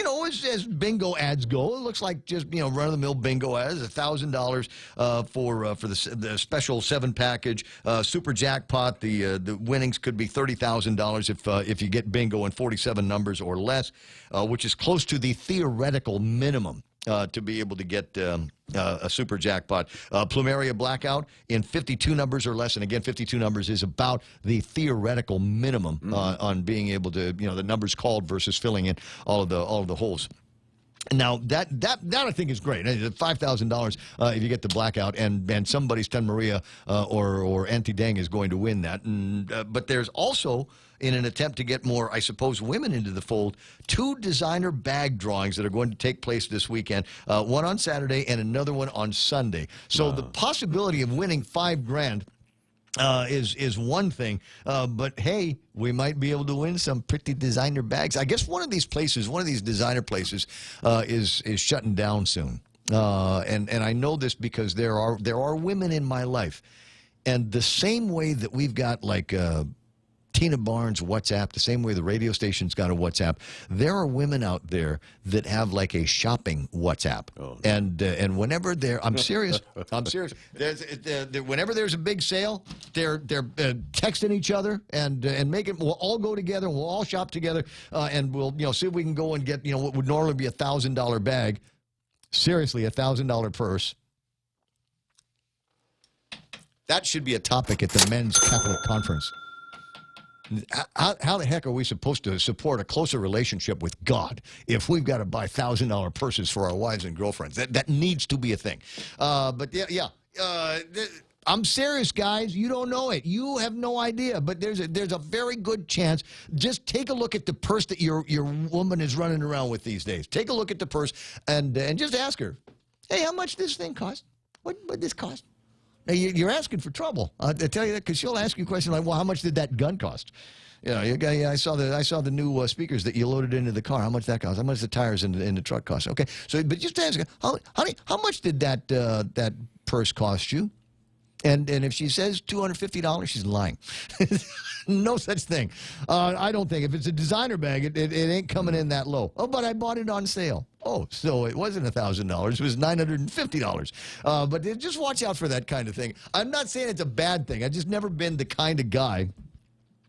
as bingo ads go, it looks like just run-of-the-mill bingo ads. $1,000 for the special 7 package, super jackpot. The winnings could be $30,000 if you get bingo in 47 numbers or less, which is close to the theoretical minimum. To be able to get a super jackpot. Plumeria Blackout in 52 numbers or less. And again, 52 numbers is about the theoretical minimum on being able to, the numbers called versus filling in all of the holes. Now, that I think is great. $5,000 if you get the blackout, and somebody's Ten Maria or Auntie Dang is going to win that. But there's also, in an attempt to get more, I suppose, women into the fold, 2 designer bag drawings that are going to take place this weekend, one on Saturday and another one on Sunday. So the possibility of winning $5,000 is one thing, but hey, we might be able to win some pretty designer bags. I guess one of these designer places, is shutting down soon, and I know this because there are women in my life, and the same way that we've got like Tina Barnes WhatsApp, the same way the radio station's got a WhatsApp, there are women out there that have like a shopping WhatsApp. Oh, no. And whenever I'm serious. Whenever there's a big sale, they're texting each other and we'll all go together and we'll all shop together and we'll see if we can go and get what would normally be $1,000 bag. Seriously, $1,000 purse. That should be a topic at the Men's Catholic Conference. How the heck are we supposed to support a closer relationship with God if we've got to buy $1,000 purses for our wives and girlfriends? That needs to be a thing. But yeah. I'm serious, guys. You don't know it. You have no idea. But there's a very good chance. Just take a look at the purse that your woman is running around with these days. Take a look at the purse and just ask her, hey, how much does this thing cost? What this cost? Now, you're asking for trouble. I tell you that because she'll ask you a question like, well, how much did that gun cost? I saw the new speakers that you loaded into the car. How much that cost? How much the tires in the truck cost? Okay, so but just ask her, honey, how much did that purse cost you? And if she says $250, she's lying. No such thing. I don't think. If it's a designer bag, it ain't coming in that low. Oh, but I bought it on sale. Oh, so it wasn't $1,000. It was $950. But just watch out for that kind of thing. I'm not saying it's a bad thing. I've just never been the kind of guy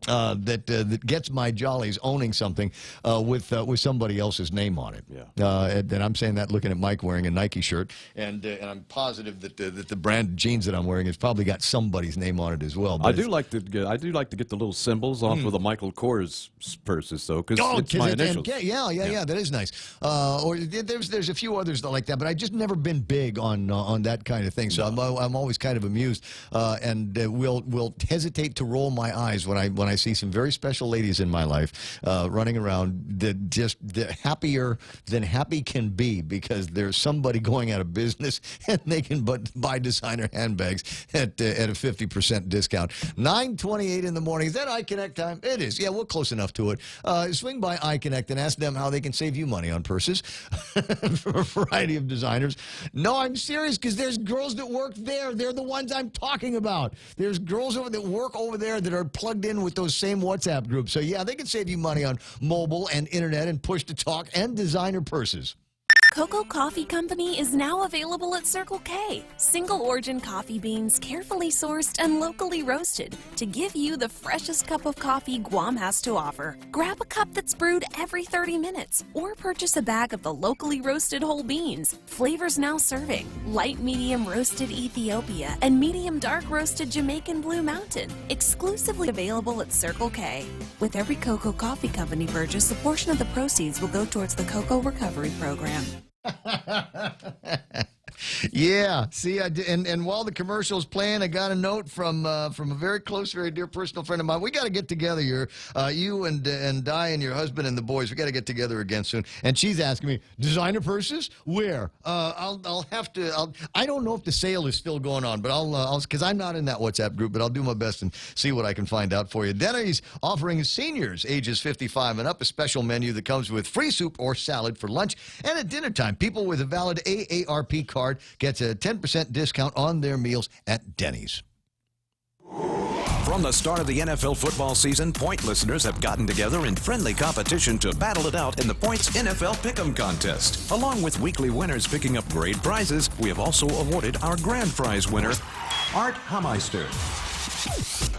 that gets my jollies owning something with somebody else's name on it. Yeah. And I'm saying that looking at Mike wearing a Nike shirt, and I'm positive that the brand of jeans that I'm wearing has probably got somebody's name on it as well. I do like to get the little symbols off of the Michael Kors purses, though, because it's my initials. Yeah, that is nice. Or there's a few others like that, but I've just never been big on that kind of thing. So I'm always kind of amused, and will hesitate to roll my eyes when I see some very special ladies in my life running around just happier than happy can be, because there's somebody going out of business and they can buy designer handbags at a 50% discount. 9:28 in the morning. Is that iConnect time? It is. Yeah, we're close enough to it. Swing by iConnect and ask them how they can save you money on purses from a variety of designers. No, I'm serious, because there's girls that work there. They're the ones I'm talking about. There's girls that work over there that are plugged in with those same WhatsApp groups. So, yeah, they can save you money on mobile and internet and push-to-talk and designer purses. Cocoa Coffee Company is now available at Circle K. Single-origin coffee beans carefully sourced and locally roasted to give you the freshest cup of coffee Guam has to offer. Grab a cup that's brewed every 30 minutes or purchase a bag of the locally roasted whole beans. Flavors now serving: light medium roasted Ethiopia and medium dark roasted Jamaican Blue Mountain. Exclusively available at Circle K. With every Cocoa Coffee Company purchase, a portion of the proceeds will go towards the Cocoa Recovery Program. Yeah, see, and while the commercial's playing, I got a note from a very close, very dear personal friend of mine. We got to get together here, you and Di and your husband and the boys. We got to get together again soon. And she's asking me, designer purses? Where? I'll have to. I don't know if the sale is still going on, but I'll because I'm not in that WhatsApp group, but I'll do my best and see what I can find out for you. Denny's offering seniors ages 55 and up a special menu that comes with free soup or salad for lunch, and at dinner time, people with a valid AARP card gets a 10% discount on their meals at Denny's. From the start of the NFL football season, Point listeners have gotten together in friendly competition to battle it out in the Points NFL Pick'em contest. Along with weekly winners picking up great prizes, we have also awarded our grand prize winner, Art Hameister.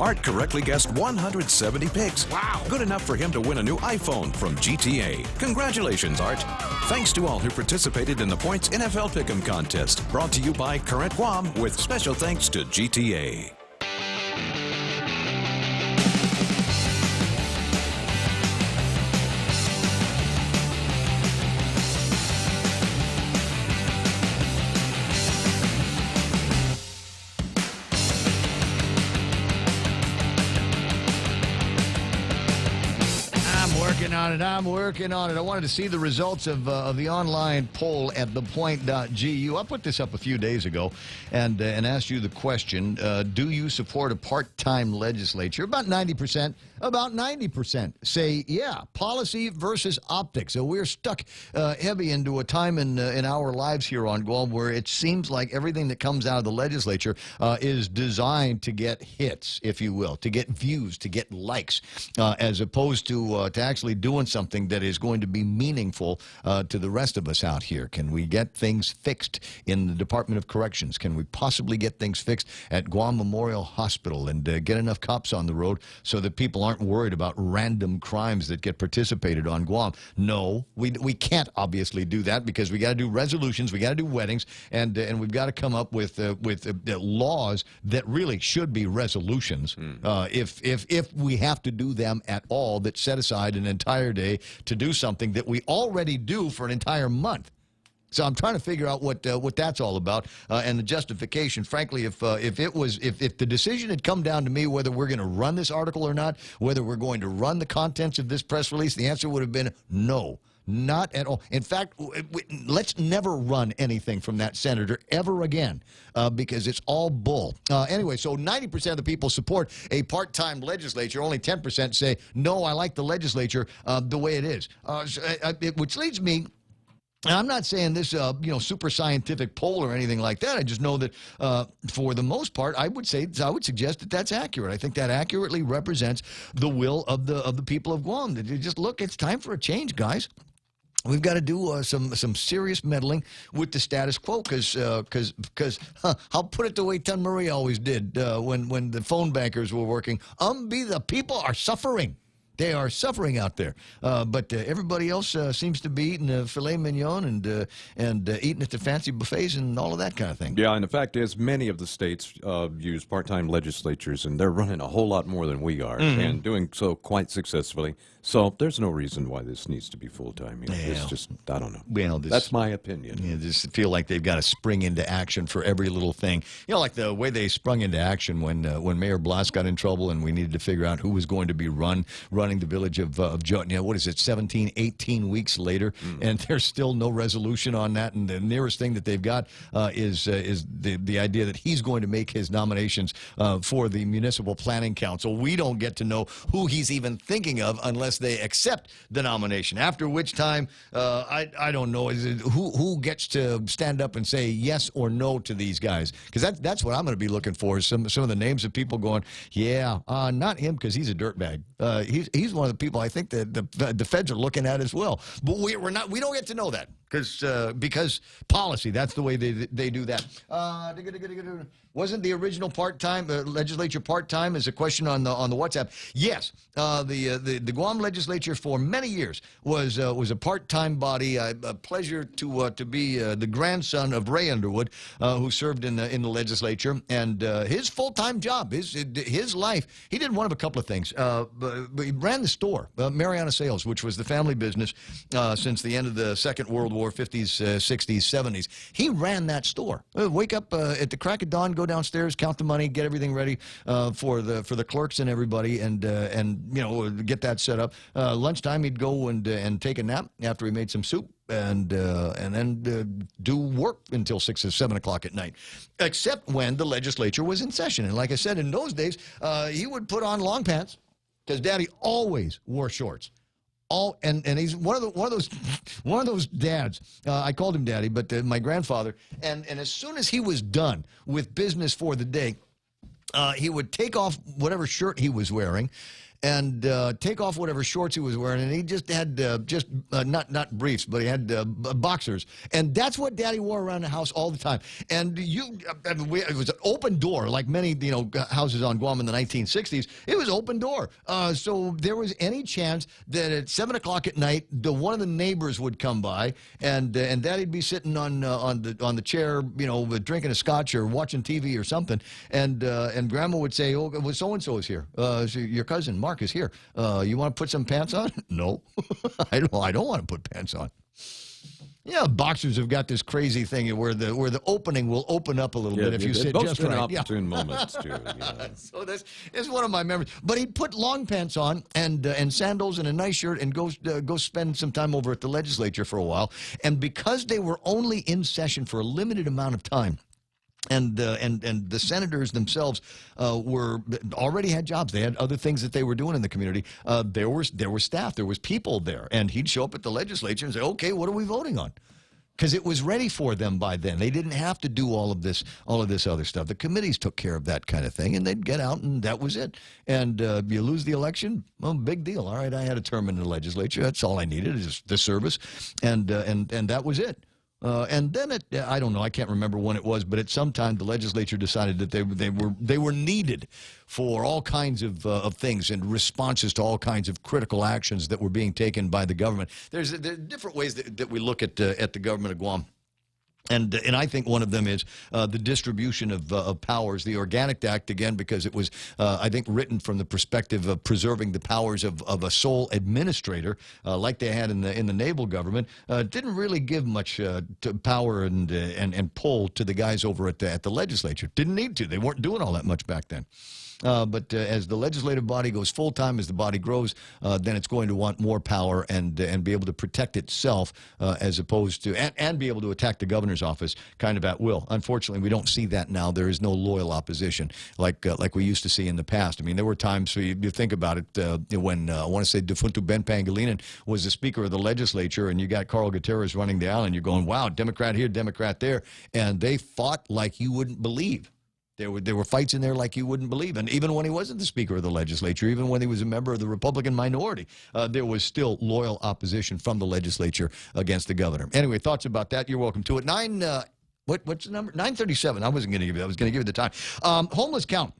Art correctly guessed 170 picks. Wow. Good enough for him to win a new iPhone from GTA. Congratulations, Art. Thanks to all who participated in the Points NFL Pick'em contest. Brought to you by Current Guam, with special thanks to GTA. I'm working on it. I wanted to see the results of the online poll at thepoint.gu. I put this up a few days ago and asked you the question, do you support a part-time legislature? About 90% say, yeah, policy versus optics. So we're stuck heavy into a time in our lives here on Guam where it seems like everything that comes out of the legislature is designed to get hits, if you will, to get views, to get likes, as opposed to actually doing something that is going to be meaningful to the rest of us out here. Can we get things fixed in the Department of Corrections? Can we possibly get things fixed at Guam Memorial Hospital and get enough cops on the road so that people aren't worried about random crimes that get participated on Guam? No, we can't obviously do that, because we got to do resolutions, we got to do weddings, and we've got to come up with laws that really should be resolutions. If we have to do them at all, that set aside an entire day to do something that we already do for an entire month. So I'm trying to figure out what that's all about, and the justification. Frankly, if the decision had come down to me whether we're going to run this article or not, whether we're going to run the contents of this press release, the answer would have been no. Not at all. In fact, let's never run anything from that senator ever again, because it's all bull. Anyway, so 90% of the people support a part-time legislature. Only 10% say, no, I like the legislature the way it is. Which leads me... And I'm not saying this, super scientific poll or anything like that. I just know that for the most part, I would suggest that that's accurate. I think that accurately represents the will of the people of Guam. That just look, it's time for a change, guys. We've got to do some serious meddling with the status quo because I'll put it the way Ton Marie always did when the phone bankers were working. The people are suffering. They are suffering out there. But everybody else seems to be eating filet mignon and eating at the fancy buffets and all of that kind of thing. Yeah, and the fact is many of the states use part-time legislatures, and they're running a whole lot more than we are, and doing so quite successfully. So there's no reason why this needs to be full-time. It's just, I don't know. Well, that's my opinion. Yeah, just feel like they've got to spring into action for every little thing. Like the way they sprung into action when Mayor Blas got in trouble and we needed to figure out who was going to be running the village of what is it, 17, 18 weeks later, and there's still no resolution on that. And the nearest thing that they've got is the idea that he's going to make his nominations for the Municipal Planning Council. We don't get to know who he's even thinking of unless they accept the nomination, after which time I don't know who gets to stand up and say yes or no to these guys, because that's what I'm going to be looking for, is some of the names of people going, yeah, not him because he's a dirtbag. He's one of the people I think that the feds are looking at as well, but we don't get to know that because policy, that's the way they do that. Wasn't the original part-time legislature part-time? Is a question on the WhatsApp. Yes, the Guam legislature for many years was a part-time body. A pleasure to be the grandson of Ray Underwood, who served in the legislature, and his full-time job, his life. He did one of a couple of things. But he ran the store, Mariana Sales, which was the family business since the end of the Second World War, 50s, 60s, 70s. He ran that store. Wake up at the crack of dawn, go downstairs, count the money, get everything ready for the clerks and everybody, and get that set up. Lunchtime, he'd go and take a nap after he made some soup, and then do work until 6 or 7 o'clock at night, except when the legislature was in session. And like I said, in those days, he would put on long pants because Daddy always wore shorts. And he's one of those dads. I called him Daddy, but my grandfather. And as soon as he was done with business for the day, he would take off whatever shirt he was wearing, and take off whatever shorts he was wearing, and he just had not briefs, but he had boxers, and that's what Daddy wore around the house all the time. And it was an open door, like many houses on Guam in the 1960s. It was open door, so there was any chance that at 7 o'clock at night, one of the neighbors would come by, and Daddy'd be sitting on the chair, drinking a scotch or watching TV or something, and Grandma would say, "Oh, well, so and so is here. Your cousin Mark is here. You want to put some pants on?" No, I don't want to put pants on. Yeah, boxers have got this crazy thing where the opening will open up a little bit if you sit just right. Opportune moments too. So that's one of my memories. But he'd put long pants on and sandals and a nice shirt and go spend some time over at the legislature for a while. And because they were only in session for a limited amount of time, and the senators themselves already had jobs. They had other things that they were doing in the community. There were staff. There was people there. And he'd show up at the legislature and say, "Okay, what are we voting on?" Because it was ready for them by then. They didn't have to do all of this other stuff. The committees took care of that kind of thing, and they'd get out, and that was it. And you lose the election, well, big deal. All right, I had a term in the legislature. That's all I needed, is the service, and that was it. And then I don't know, I can't remember when it was, but at some time the legislature decided that they were needed for all kinds of things and responses to all kinds of critical actions that were being taken by the government. There are different ways that we look at the government of Guam. And I think one of them is the distribution of powers, the Organic Act, again, because it was, I think, written from the perspective of preserving the powers of a sole administrator, like they had in the naval government. Didn't really give much power and pull to the guys over at the legislature. Didn't need to. They weren't doing all that much back then. But as the legislative body goes full-time, as the body grows, then it's going to want more power and be able to protect itself as opposed to, and be able to attack the governor's office kind of at will. Unfortunately, we don't see that now. There is no loyal opposition like we used to see in the past. I mean, there were times, so you think about it, when I want to say Defunto Ben Pangilinan was the Speaker of the legislature, and you got Carl Gutierrez running the island. You're going, wow, Democrat here, Democrat there. And they fought like you wouldn't believe. There were fights in there like you wouldn't believe. And even when he wasn't the Speaker of the legislature, even when he was a member of the Republican minority, there was still loyal opposition from the legislature against the governor. Anyway, thoughts about that? You're welcome to it. What's the number? 9:37. I wasn't going to give you. I was going to give you the time. Homeless count.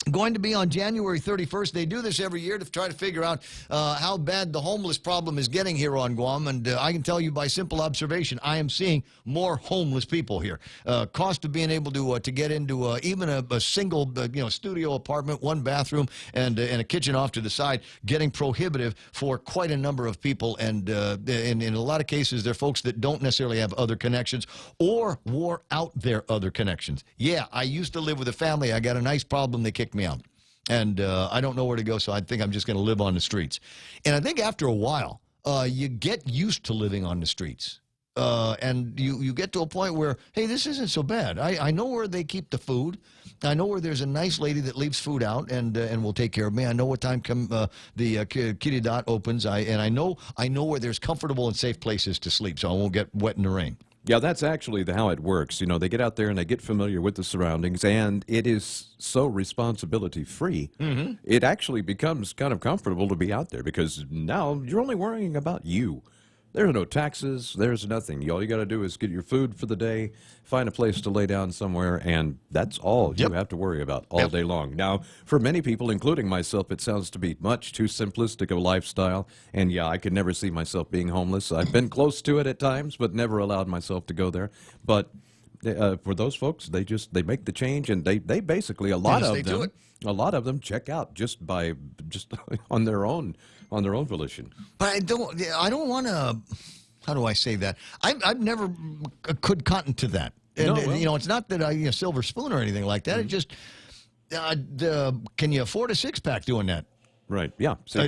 Going to be on January 31st. They do this every year to try to figure out how bad the homeless problem is getting here on Guam. And I can tell you by simple observation, I am seeing more homeless people here. Cost of being able to get into even a single studio apartment, one bathroom, and a kitchen off to the side, getting prohibitive for quite a number of people. And in a lot of cases, they're folks that don't necessarily have other connections or wore out their other connections. Yeah, I used to live with a family. I got a nice problem. They kicked me out. And I don't know where to go, so I think I'm just going to live on the streets. And I think after a while, you get used to living on the streets. And you get to a point where, hey, this isn't so bad. I know where they keep the food. I know where there's a nice lady that leaves food out and will take care of me. I know what time the kitty dot opens. And I know where there's comfortable and safe places to sleep, so I won't get wet in the rain. Yeah, that's actually how it works. You know, they get out there and they get familiar with the surroundings, and it is so responsibility-free. Mm-hmm. It actually becomes kind of comfortable to be out there because now you're only worrying about you. There are no taxes. There's nothing. All you got to do is get your food for the day, find a place to lay down somewhere, and that's all you have to worry about all day long. Now, for many people, including myself, it sounds to be much too simplistic a lifestyle. And, yeah, I could never see myself being homeless. I've been close to it at times, but never allowed myself to go there. But for those folks, they make the change, and they basically, a lot of them check out just on their own volition. But I don't want to. How do I say that? I've never could cotton to that. And it's not that I silver spoon or anything like that. It just can you afford a six-pack doing that? Right. Yeah. So,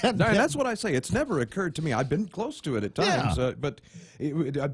that's what I say. It's never occurred to me. I've been close to it at times, but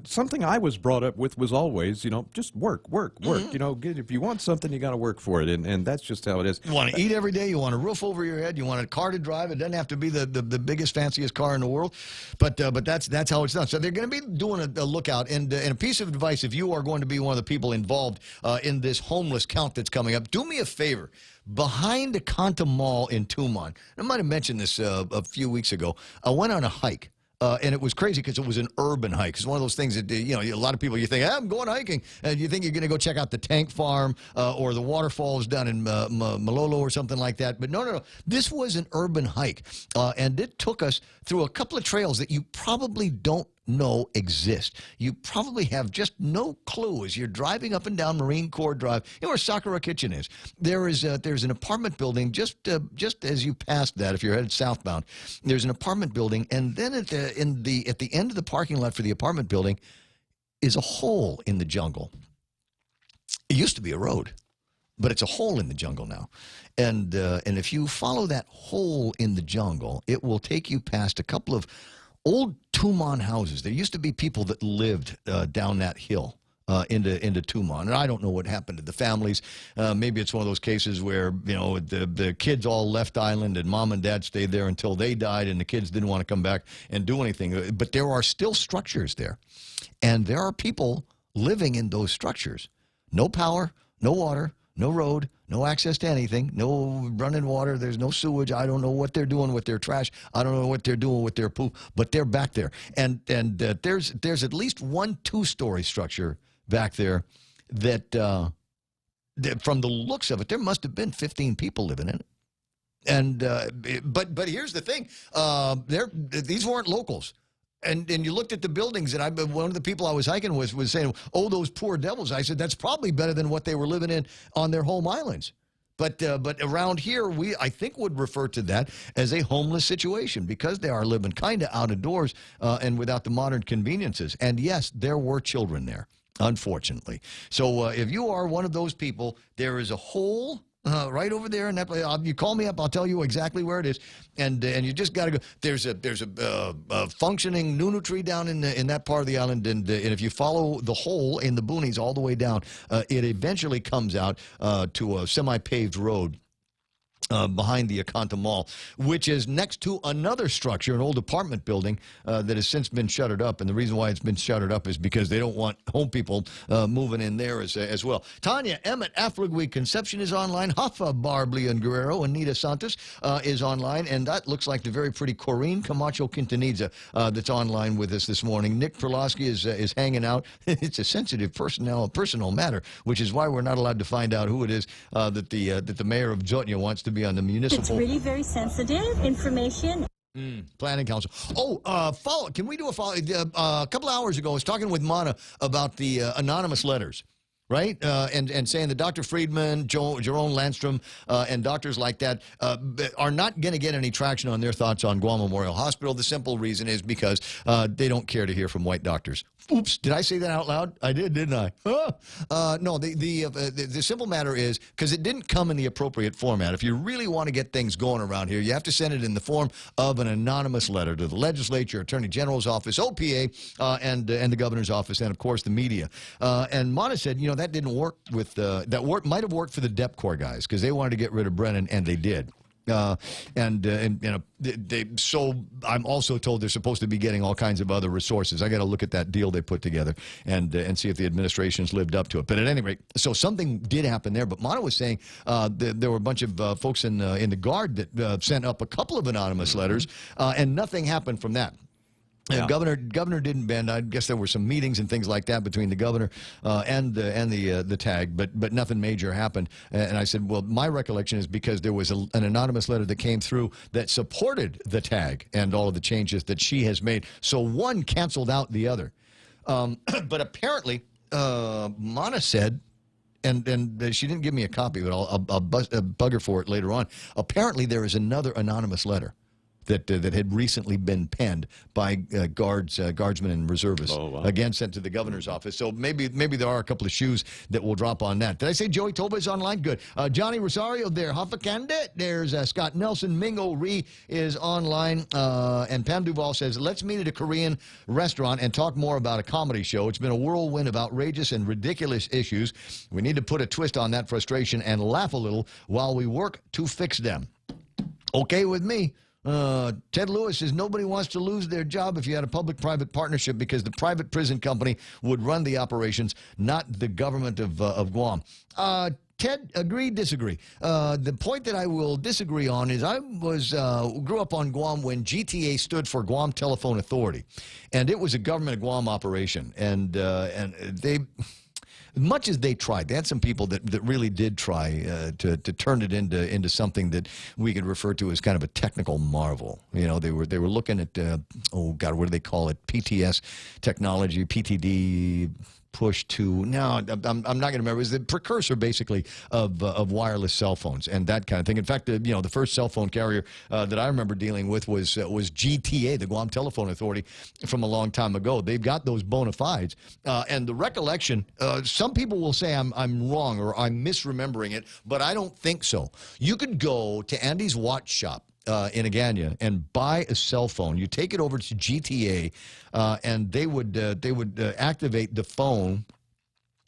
something I was brought up with was always, just work. Mm-hmm. If you want something, you got to work for it, and that's just how it is. You want to eat every day. You want a roof over your head. You want a car to drive. It doesn't have to be the biggest, fanciest car in the world, but that's how it's done. So they're going to be doing a lookout, and a piece of advice: if you are going to be one of the people involved in this homeless count that's coming up, do me a favor. Behind the Kanta Mall in Tumon, I might have mentioned this a few weeks ago, I went on a hike. And it was crazy because it was an urban hike. It's one of those things that, a lot of people, you think, I'm going hiking. And you think you're going to go check out the tank farm or the waterfalls down in Malolo or something like that. But no. This was an urban hike. And it took us through a couple of trails that you probably don't know exist. You probably have just no clue as you're driving up and down Marine Corps Drive, where Sakura Kitchen is. There's an apartment building just as you pass that. If you're headed southbound, there's an apartment building, and then at the end of the parking lot for the apartment building is a hole in the jungle. It used to be a road, but it's a hole in the jungle now. And if you follow that hole in the jungle, it will take you past a couple of old Tumon houses. There used to be people that lived down that hill into Tumon, and I don't know what happened to the families. Maybe it's one of those cases where the kids all left island and mom and dad stayed there until they died, and the kids didn't want to come back and do anything. But there are still structures there, and there are people living in those structures. No power, no water, no road, no access to anything, no running water, there's no sewage. I don't know what they're doing with their trash. I don't know what they're doing with their poop, but they're back there. And there's at least one two-story structure back there that from the looks of it, there must have been 15 people living in it. And but here's the thing, these weren't locals. And you looked at the buildings, and one of the people I was hiking with was saying, oh, those poor devils. I said, that's probably better than what they were living in on their home islands. But around here, I think would refer to that as a homeless situation because they are living kind of out of doors and without the modern conveniences. And yes, there were children there, unfortunately. So if you are one of those people, there is a hole right over there in that place. You call me up, I'll tell you exactly where it is, and you just got to go. There's a functioning nunu tree down in that part of the island, and if you follow the hole in the boonies all the way down, it eventually comes out to a semi-paved road. behind the Akanta Mall, which is next to another structure, an old apartment building that has since been shuttered up. And the reason why it's been shuttered up is because they don't want home people moving in there as well. Tanya Emmett, Affligwe Conception is online. Huffa Barbly and Guerrero, Anita Santos is online. And that looks like the very pretty Corrine Camacho Quintanilla that's online with us this morning. Nick Perlowski is hanging out. It's a sensitive personal matter, which is why we're not allowed to find out who it is that the mayor of Jotnya wants to be on the municipal. It's really very sensitive information. Planning Council. Oh, follow. Can we do a follow? A couple hours ago, I was talking with Mana about the anonymous letters, right? And saying that Dr. Friedman, Jerome Landstrom, and doctors like that are not going to get any traction on their thoughts on Guam Memorial Hospital. The simple reason is because they don't care to hear from white doctors. Oops, did I say that out loud? I did, didn't I? No, the simple matter is because it didn't come in the appropriate format. If you really want to get things going around here, you have to send it in the form of an anonymous letter to the legislature, Attorney General's office, OPA, and the governor's office, and of course the media. And Mana said, you know, that didn't work with might have worked for the DepCorps guys because they wanted to get rid of Brennan, and they did. So I'm also told they're supposed to be getting all kinds of other resources. I got to look at that deal they put together and see if the administration's lived up to it. But at any rate, so something did happen there. But Mana was saying there were a bunch of folks in the Guard that sent up a couple of anonymous letters, and nothing happened from that. Yeah. Governor didn't bend. I guess there were some meetings and things like that between the governor and the tag, but nothing major happened. And I said, well, my recollection is because there was an anonymous letter that came through that supported the tag and all of the changes that she has made. So one canceled out the other. But apparently, Mana said, and she didn't give me a copy, but I'll bug her for it later on. Apparently, there is another anonymous letter that had recently been penned by guardsmen and reservists, again sent to the governor's office. So maybe there are a couple of shoes that will drop on that. Did I say Joey Toba is online? Good. Johnny Rosario there. Hafakande. There's Scott Nelson. Mingo Ree is online. And Pam Duval says, let's meet at a Korean restaurant and talk more about a comedy show. It's been a whirlwind of outrageous and ridiculous issues. We need to put a twist on that frustration and laugh a little while we work to fix them. Okay with me. Ted Lewis says nobody wants to lose their job if you had a public-private partnership because the private prison company would run the operations, not the government of Guam. Ted, agree, disagree. The point that I will disagree on is I grew up on Guam when GTA stood for Guam Telephone Authority, and it was a government of Guam operation, and they. Much as they tried, they had some people that really did try to turn it into something that we could refer to as kind of a technical marvel. You know, they were looking at oh God, what do they call it? PTS technology, PTD. Push to now. I'm not going to remember. It was the precursor, basically, of wireless cell phones and that kind of thing. In fact, you know, the first cell phone carrier that I remember dealing with was GTA, the Guam Telephone Authority, from a long time ago. They've got those bona fides, and the recollection. Some people will say I'm wrong or I'm misremembering it, but I don't think so. You could go to Andy's Watch Shop in Agana and buy a cell phone. You take it over to GTA, and they would activate the phone.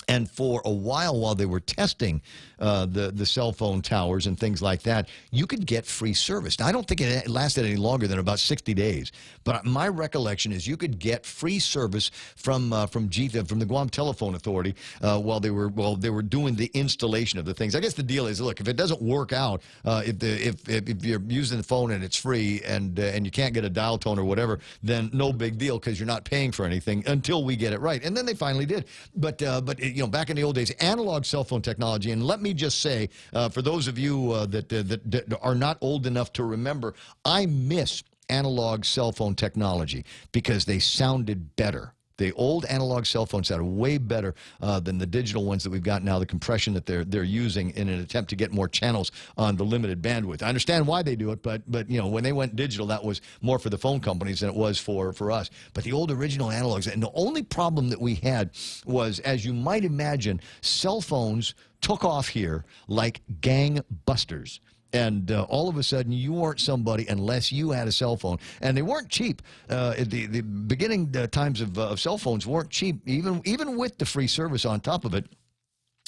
And for a while they were testing the cell phone towers and things like that, you could get free service. Now, I don't think it lasted any longer than about 60 days. But my recollection is you could get free service from the Guam Telephone Authority while they were doing the installation of the things. I guess the deal is, look, if it doesn't work out, if you're using the phone and it's free and you can't get a dial tone or whatever, then no big deal because you're not paying for anything until we get it right. And then they finally did. But you know, back in the old days, analog cell phone technology, and let me just say, for those of you that are not old enough to remember, I miss analog cell phone technology because they sounded better. The old analog cell phones sounded way better than the digital ones that we've got now, the compression that they're using in an attempt to get more channels on the limited bandwidth. I understand why they do it, but you know, when they went digital, that was more for the phone companies than it was for us. But the old original analogs, and the only problem that we had was, as you might imagine, cell phones took off here like gangbusters. And all of a sudden, you weren't somebody unless you had a cell phone. And they weren't cheap. The beginning times of cell phones weren't cheap, even with the free service on top of it.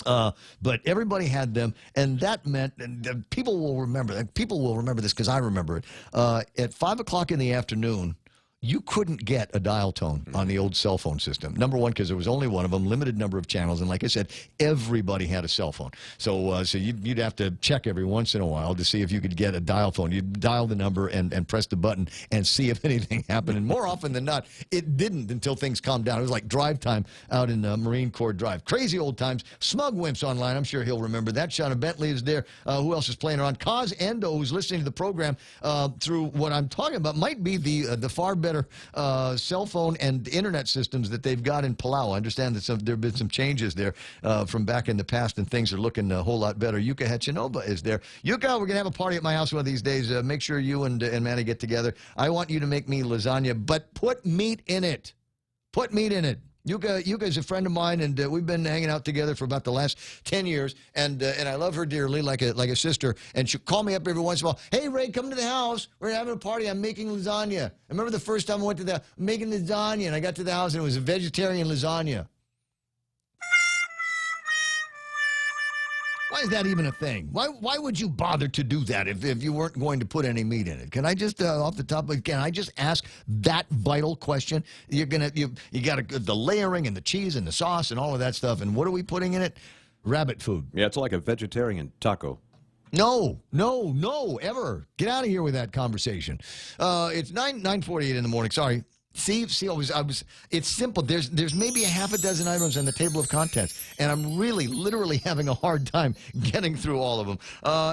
But everybody had them, and that meant and people will remember. People will remember this because I remember it. At 5 o'clock in the afternoon, you couldn't get a dial tone on the old cell phone system. Number one, because there was only one of them, limited number of channels, and like I said, everybody had a cell phone. So you'd have to check every once in a while to see if you could get a dial phone. You'd dial the number and press the button and see if anything happened. And more often than not, it didn't until things calmed down. It was like drive time out in Marine Corps Drive. Crazy old times. Smug Wimps online. I'm sure he'll remember that. Shauna Bentley is there. Who else is playing around? Kaz Endo, who's listening to the program through what I'm talking about, might be the far better cell phone and internet systems that they've got in Palau. I understand that there have been some changes there from back in the past, and things are looking a whole lot better. Yuka Hechinova is there. Yuka, we're going to have a party at my house one of these days. Make sure you and Manny get together. I want you to make me lasagna, but put meat in it. Put meat in it. Yuka is a friend of mine, and we've been hanging out together for about the last 10 years, and I love her dearly, like a sister, and she'll call me up every once in a while. Hey, Ray, come to the house. We're having a party. I'm making lasagna. I remember the first time I went to making lasagna, and I got to the house, and it was a vegetarian lasagna. Why is that even a thing? Why would you bother to do that if you weren't going to put any meat in it? Can I just off the top? Can I just ask that vital question? You got the layering and the cheese and the sauce and all of that stuff. And what are we putting in it? Rabbit food. Yeah, it's like a vegetarian taco. No, ever. Get out of here with that conversation. It's 9:48 in the morning. Sorry. See, it's simple. There's maybe a half a dozen items on the table of contents, and I'm literally having a hard time getting through all of them.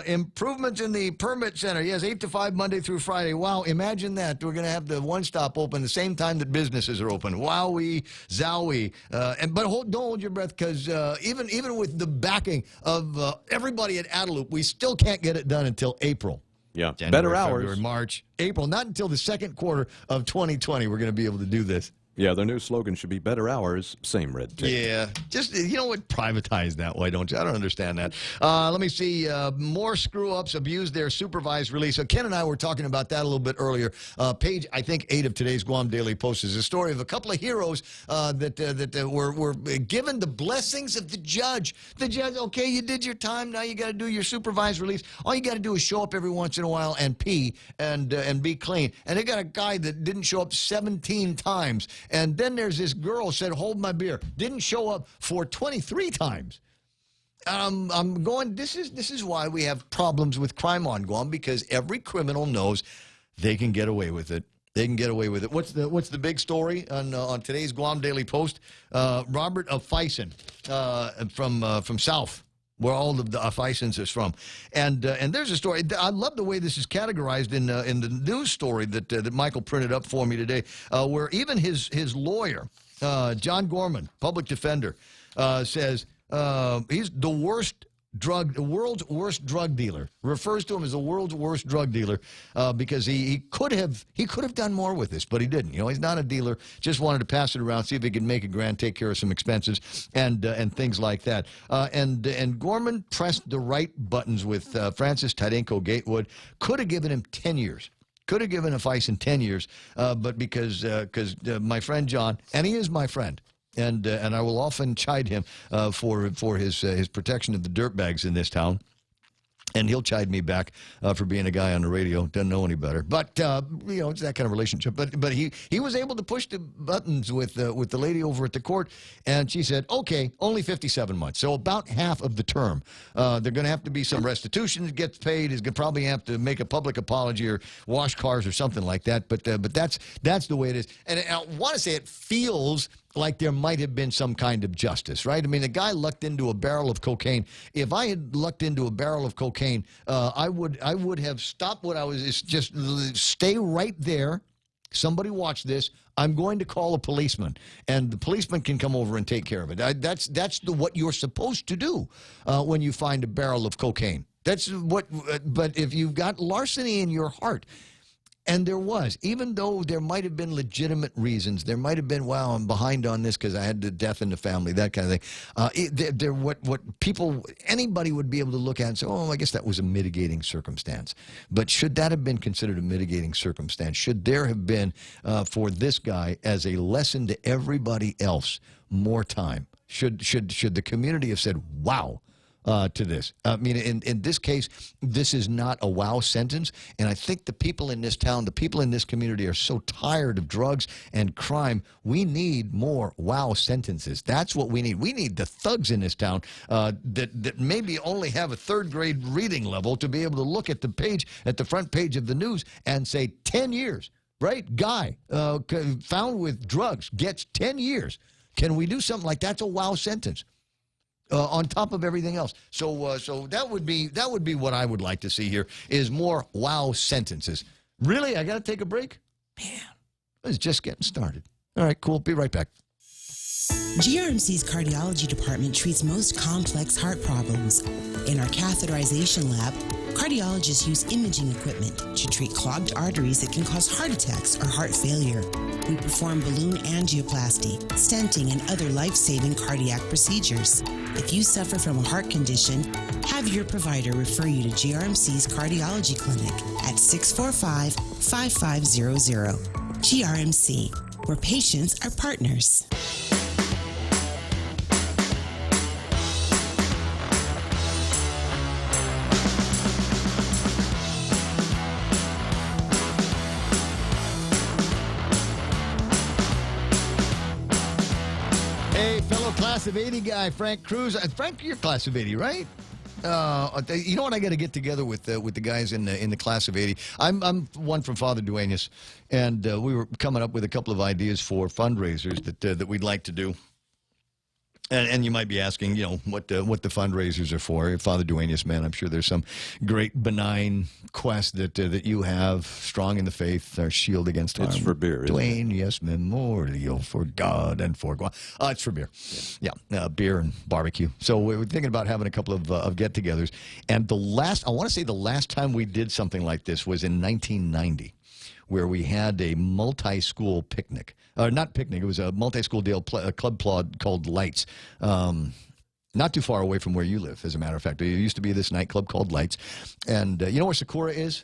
Improvements in the permit center. Yes, 8 to 5 Monday through Friday. Wow, imagine that. We're going to have the one-stop open the same time that businesses are open. Wowie, zowie. But don't hold your breath, because even with the backing of everybody at Adeloop, we still can't get it done until April. Yeah, January, better hours. February, March, April. Not until the second quarter of 2020 we're going to be able to do this. Yeah, their new slogan should be better hours, same red tape. Yeah, just, you know what, privatize that. Why don't you? I don't understand that. Let me see. More screw-ups abuse their supervised release. So Ken and I were talking about that a little bit earlier. Page, I think, 8 of today's Guam Daily Post is a story of a couple of heroes that were given the blessings of the judge. The judge, okay, you did your time. Now you got to do your supervised release. All you got to do is show up every once in a while and pee and be clean. And they got a guy that didn't show up 17 times. And then there's this girl said, hold my beer. Didn't show up for 23 times. I'm going, this is why we have problems with crime on Guam, because every criminal knows they can get away with it. They can get away with it. What's the big story on today's Guam Daily Post? Robert of Fison from South, where all of the Fisons is from. And there's a story. I love the way this is categorized in the news story that Michael printed up for me today, where even his lawyer, John Gorman, public defender, says he's the world's worst drug dealer. Refers to him as the world's worst drug dealer because he could have done more with this, but he didn't. You know, he's not a dealer. Just wanted to pass it around, see if he could make a grand, take care of some expenses and things like that. And Gorman pressed the right buttons with Francis Tadenko Gatewood. Could have given him 10 years. Could have given a Fison 10 years, but because my friend John, and he is my friend. And I will often chide him for his protection of the dirtbags in this town. And he'll chide me back for being a guy on the radio. Doesn't know any better. But, you know, it's that kind of relationship. But he was able to push the buttons with the lady over at the court. And she said, okay, only 57 months. So about half of the term. They're going to have to be some restitution that gets paid. He's going to probably have to make a public apology or wash cars or something like that. But that's the way it is. And I want to say it feels like there might have been some kind of justice, right? I mean, the guy lucked into a barrel of cocaine. If I had lucked into a barrel of cocaine, I would have stopped what I was. It's just stay right there. Somebody watch this. I'm going to call a policeman, and the policeman can come over and take care of it. That's what you're supposed to do when you find a barrel of cocaine. That's what. But if you've got larceny in your heart. And there was, even though there might have been legitimate reasons, there might have been, wow, I'm behind on this because I had the death in the family, that kind of thing. What anybody would be able to look at and say, oh, I guess that was a mitigating circumstance. But should that have been considered a mitigating circumstance? Should there have been, for this guy, as a lesson to everybody else, more time? Should the community have said, wow, to this? I mean, in this case, this is not a wow sentence, and I think the people in this town, the people in this community are so tired of drugs and crime. We need more wow sentences. That's what we need. We need the thugs in this town that maybe only have a third-grade reading level to be able to look at the front page of the news and say 10 years, right? Guy found with drugs gets 10 years. Can we do something like that? That's a wow sentence. On top of everything else. So that would be what I would like to see here is more wow sentences. Really? I got to take a break? Man, it's just getting started. All right, cool. Be right back. GRMC's cardiology department treats most complex heart problems. In our catheterization lab, cardiologists use imaging equipment to treat clogged arteries that can cause heart attacks or heart failure. We perform balloon angioplasty, stenting, and other life-saving cardiac procedures. If you suffer from a heart condition, have your provider refer you to GRMC's cardiology clinic at 645-5500. GRMC, where patients are partners. Class of 80 guy, Frank Cruz. Frank, you're class of 80, right? You know what? I got to get together with the guys in the class of 80. I'm one from Father Duenas, and we were coming up with a couple of ideas for fundraisers that we'd like to do. And you might be asking, what the fundraisers are for. Father Duenas, man, I'm sure there's some great benign quest that you have, strong in the faith, our shield against harm. It's for beer, isn't Dwayne, yes, memorial for God and for Guam. It's for beer. Yeah, beer and barbecue. So we were thinking about having a couple of get-togethers. And I want to say the last time we did something like this was in 1990. Where we had a multi-school picnic. Not picnic, it was a multi-school club called Lights. Not too far away from where you live, as a matter of fact. There used to be this nightclub called Lights. And you know where Sakura is?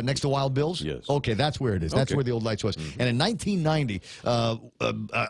Next to Wild Bill's? Yes. Okay, that's where it is. That's Okay. where the old Lights was. Mm-hmm. And in 1990,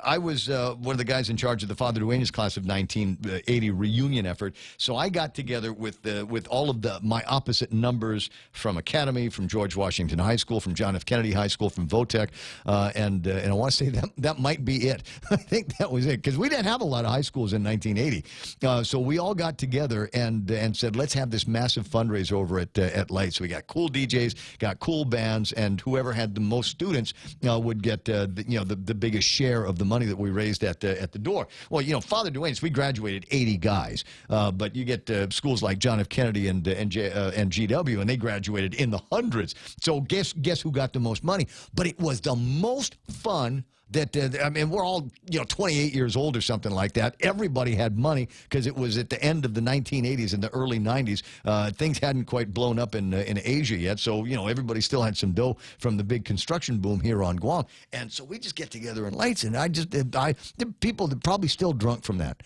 I was one of the guys in charge of the Father Duenas class of 1980 reunion effort. So I got together with all of my opposite numbers from Academy, from George Washington High School, from John F. Kennedy High School, from Votech, and I want to say that might be it. I think that was it, because we didn't have a lot of high schools in 1980. So we all got together and said, let's have this massive fundraiser over at Lights. We got cool DJs, got cool bands, and whoever had the most students would get the biggest share of the money that we raised at the door. Well, Father Duenas, we graduated 80 guys, but you get schools like John F. Kennedy and GW, and they graduated in the hundreds. So guess who got the most money? But it was the most fun. We're all 28 years old or something like that. Everybody had money because it was at the end of the 1980s and the early 90s. Things hadn't quite blown up in Asia yet, so everybody still had some dough from the big construction boom here on Guam. And so we just get together in Lights, and the people that probably still drunk from that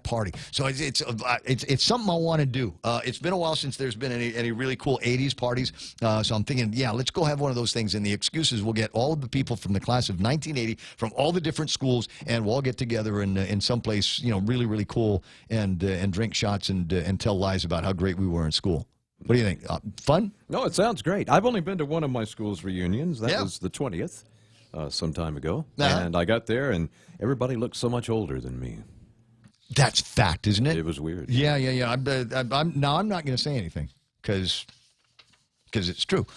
party. So it's something I want to do. It's been a while since there's been any really cool 80s parties. So I'm thinking, let's go have one of those things. And the excuses, we'll get all of the people from the class of 1980 from all the different schools, and we'll all get together in some place, really, really cool, and drink shots and tell lies about how great we were in school. What do you think? Fun? No, it sounds great. I've only been to one of my school's reunions. That was the 20th, some time ago. And I got there, and everybody looked so much older than me. That's fact, isn't it? It was weird. Yeah. I'm not going to say anything because it's true.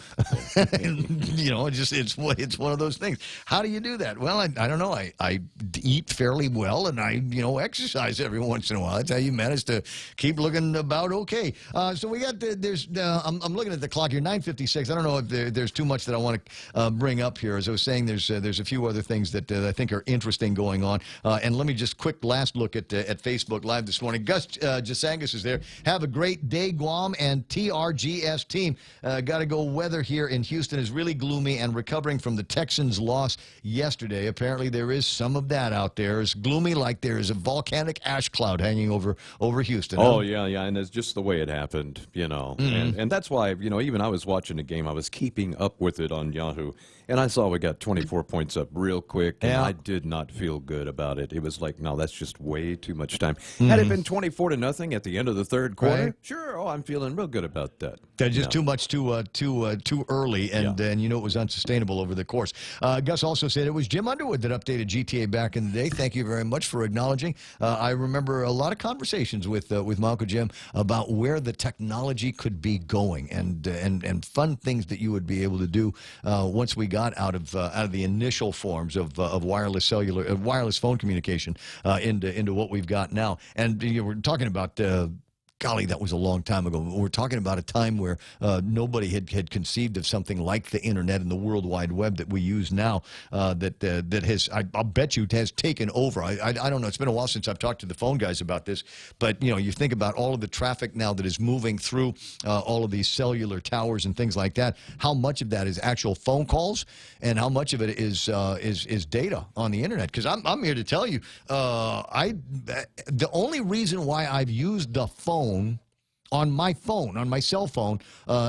It's one of those things. How do you do that? Well, I don't know. I eat fairly well, and I exercise every once in a while. That's how you manage to keep looking about okay. So we got I'm looking at the clock here, 9:56. I don't know if there's too much that I want to bring up here. As I was saying, there's a few other things that I think are interesting going on. And let me just quick last look at Facebook Live this morning. Gus Jasangas is there. Have a great day, Guam and TRGS team. got to go. Weather here in Houston is really gloomy and recovering from the Texans' loss yesterday. Apparently, there is some of that out there. It's gloomy like there is a volcanic ash cloud hanging over Houston. Oh, yeah, and it's just the way it happened, And that's why, even I was watching the game. I was keeping up with it on Yahoo, and I saw we got 24 points up real quick, and I did not feel good about it. It was like, no, that's just way too much time. Had it been 24-0 at the end of the third quarter, sure, I'm feeling real good about that. That's just too much too early, and it was unsustainable over the course. Gus also said it was Jim Underwood that updated GTA back in the day. Thank you very much for acknowledging. I remember a lot of conversations with my Uncle Jim about where the technology could be going, and fun things that you would be able to do once we got out of the initial forms of wireless phone communication into what we've got now. And we're talking about. Golly, that was a long time ago. We're talking about a time where nobody had conceived of something like the internet and the World Wide Web that we use now. That has, I'll bet you, has taken over. I don't know. It's been a while since I've talked to the phone guys about this, but you think about all of the traffic now that is moving through all of these cellular towers and things like that. How much of that is actual phone calls, and how much of it is data on the internet? Because I'm here to tell you, the only reason why I've used the phone on my cell phone,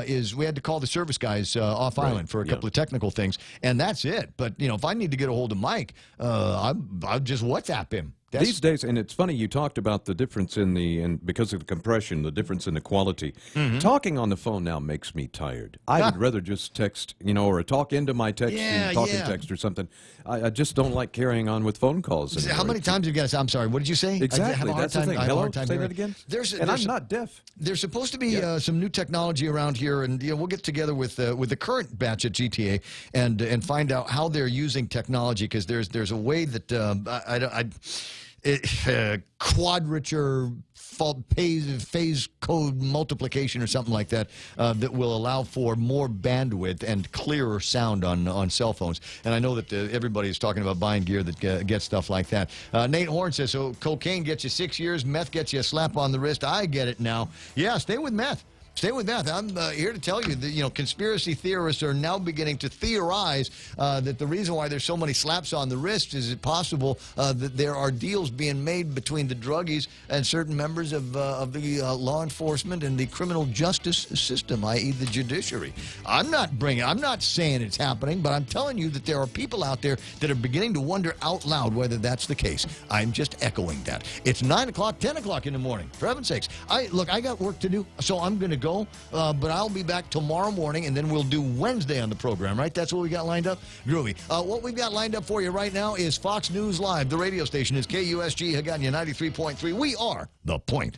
is we had to call the service guys off island for a couple of technical things, and that's it. But if I need to get a hold of Mike, I'll just WhatsApp him. These days, and it's funny, you talked about the difference because of the compression, the difference in the quality. Talking on the phone now makes me tired. I would rather just text, or talk into my text and talk in text or something. I just don't like carrying on with phone calls anymore. How many times have you guys? I'm sorry, what did you say? Exactly, that's the thing. Hello, say that again? And I'm not deaf. There's supposed to be some new technology around here, and we'll get together with the current batch at GTA and find out how they're using technology, because there's a way that quadrature phase code multiplication or something like that that will allow for more bandwidth and clearer sound on cell phones. And I know that everybody is talking about buying gear that gets stuff like that. Nate Horn says, so cocaine gets you 6 years, meth gets you a slap on the wrist. I get it now. Yeah, stay with meth. Stay with that. I'm here to tell you that, conspiracy theorists are now beginning to theorize that the reason why there's so many slaps on the wrist is it possible that there are deals being made between the druggies and certain members of the law enforcement and the criminal justice system, i.e. the judiciary. I'm not saying it's happening, but I'm telling you that there are people out there that are beginning to wonder out loud whether that's the case. I'm just echoing that. It's 9 o'clock, 10 o'clock in the morning. For heaven's sakes. I got work to do, so I'm going to go, but I'll be back tomorrow morning, and then we'll do Wednesday on the program, right? That's what we got lined up? Groovy. What we've got lined up for you right now is Fox News Live. The radio station is KUSG, Haggadah 93.3. We are The Point.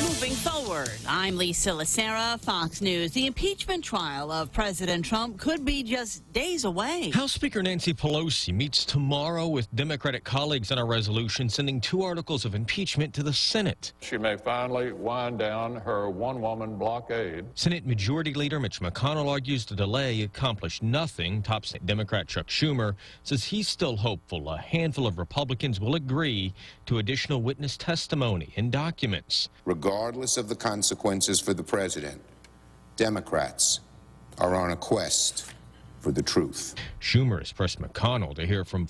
Moving forward, I'm Lisa Lacera, Fox News. The impeachment trial of President Trump could be just days away. House Speaker Nancy Pelosi meets tomorrow with Democratic colleagues on a resolution sending 2 articles of impeachment to the Senate. She may finally wind down her one-woman blockade. Senate Majority Leader Mitch McConnell argues the delay accomplished nothing. Top Democrat Chuck Schumer says he's still hopeful a handful of Republicans will agree to additional witness testimony and documents. Regardless of the consequences for the president, Democrats are on a quest for the truth. Schumer has pressed McConnell to hear from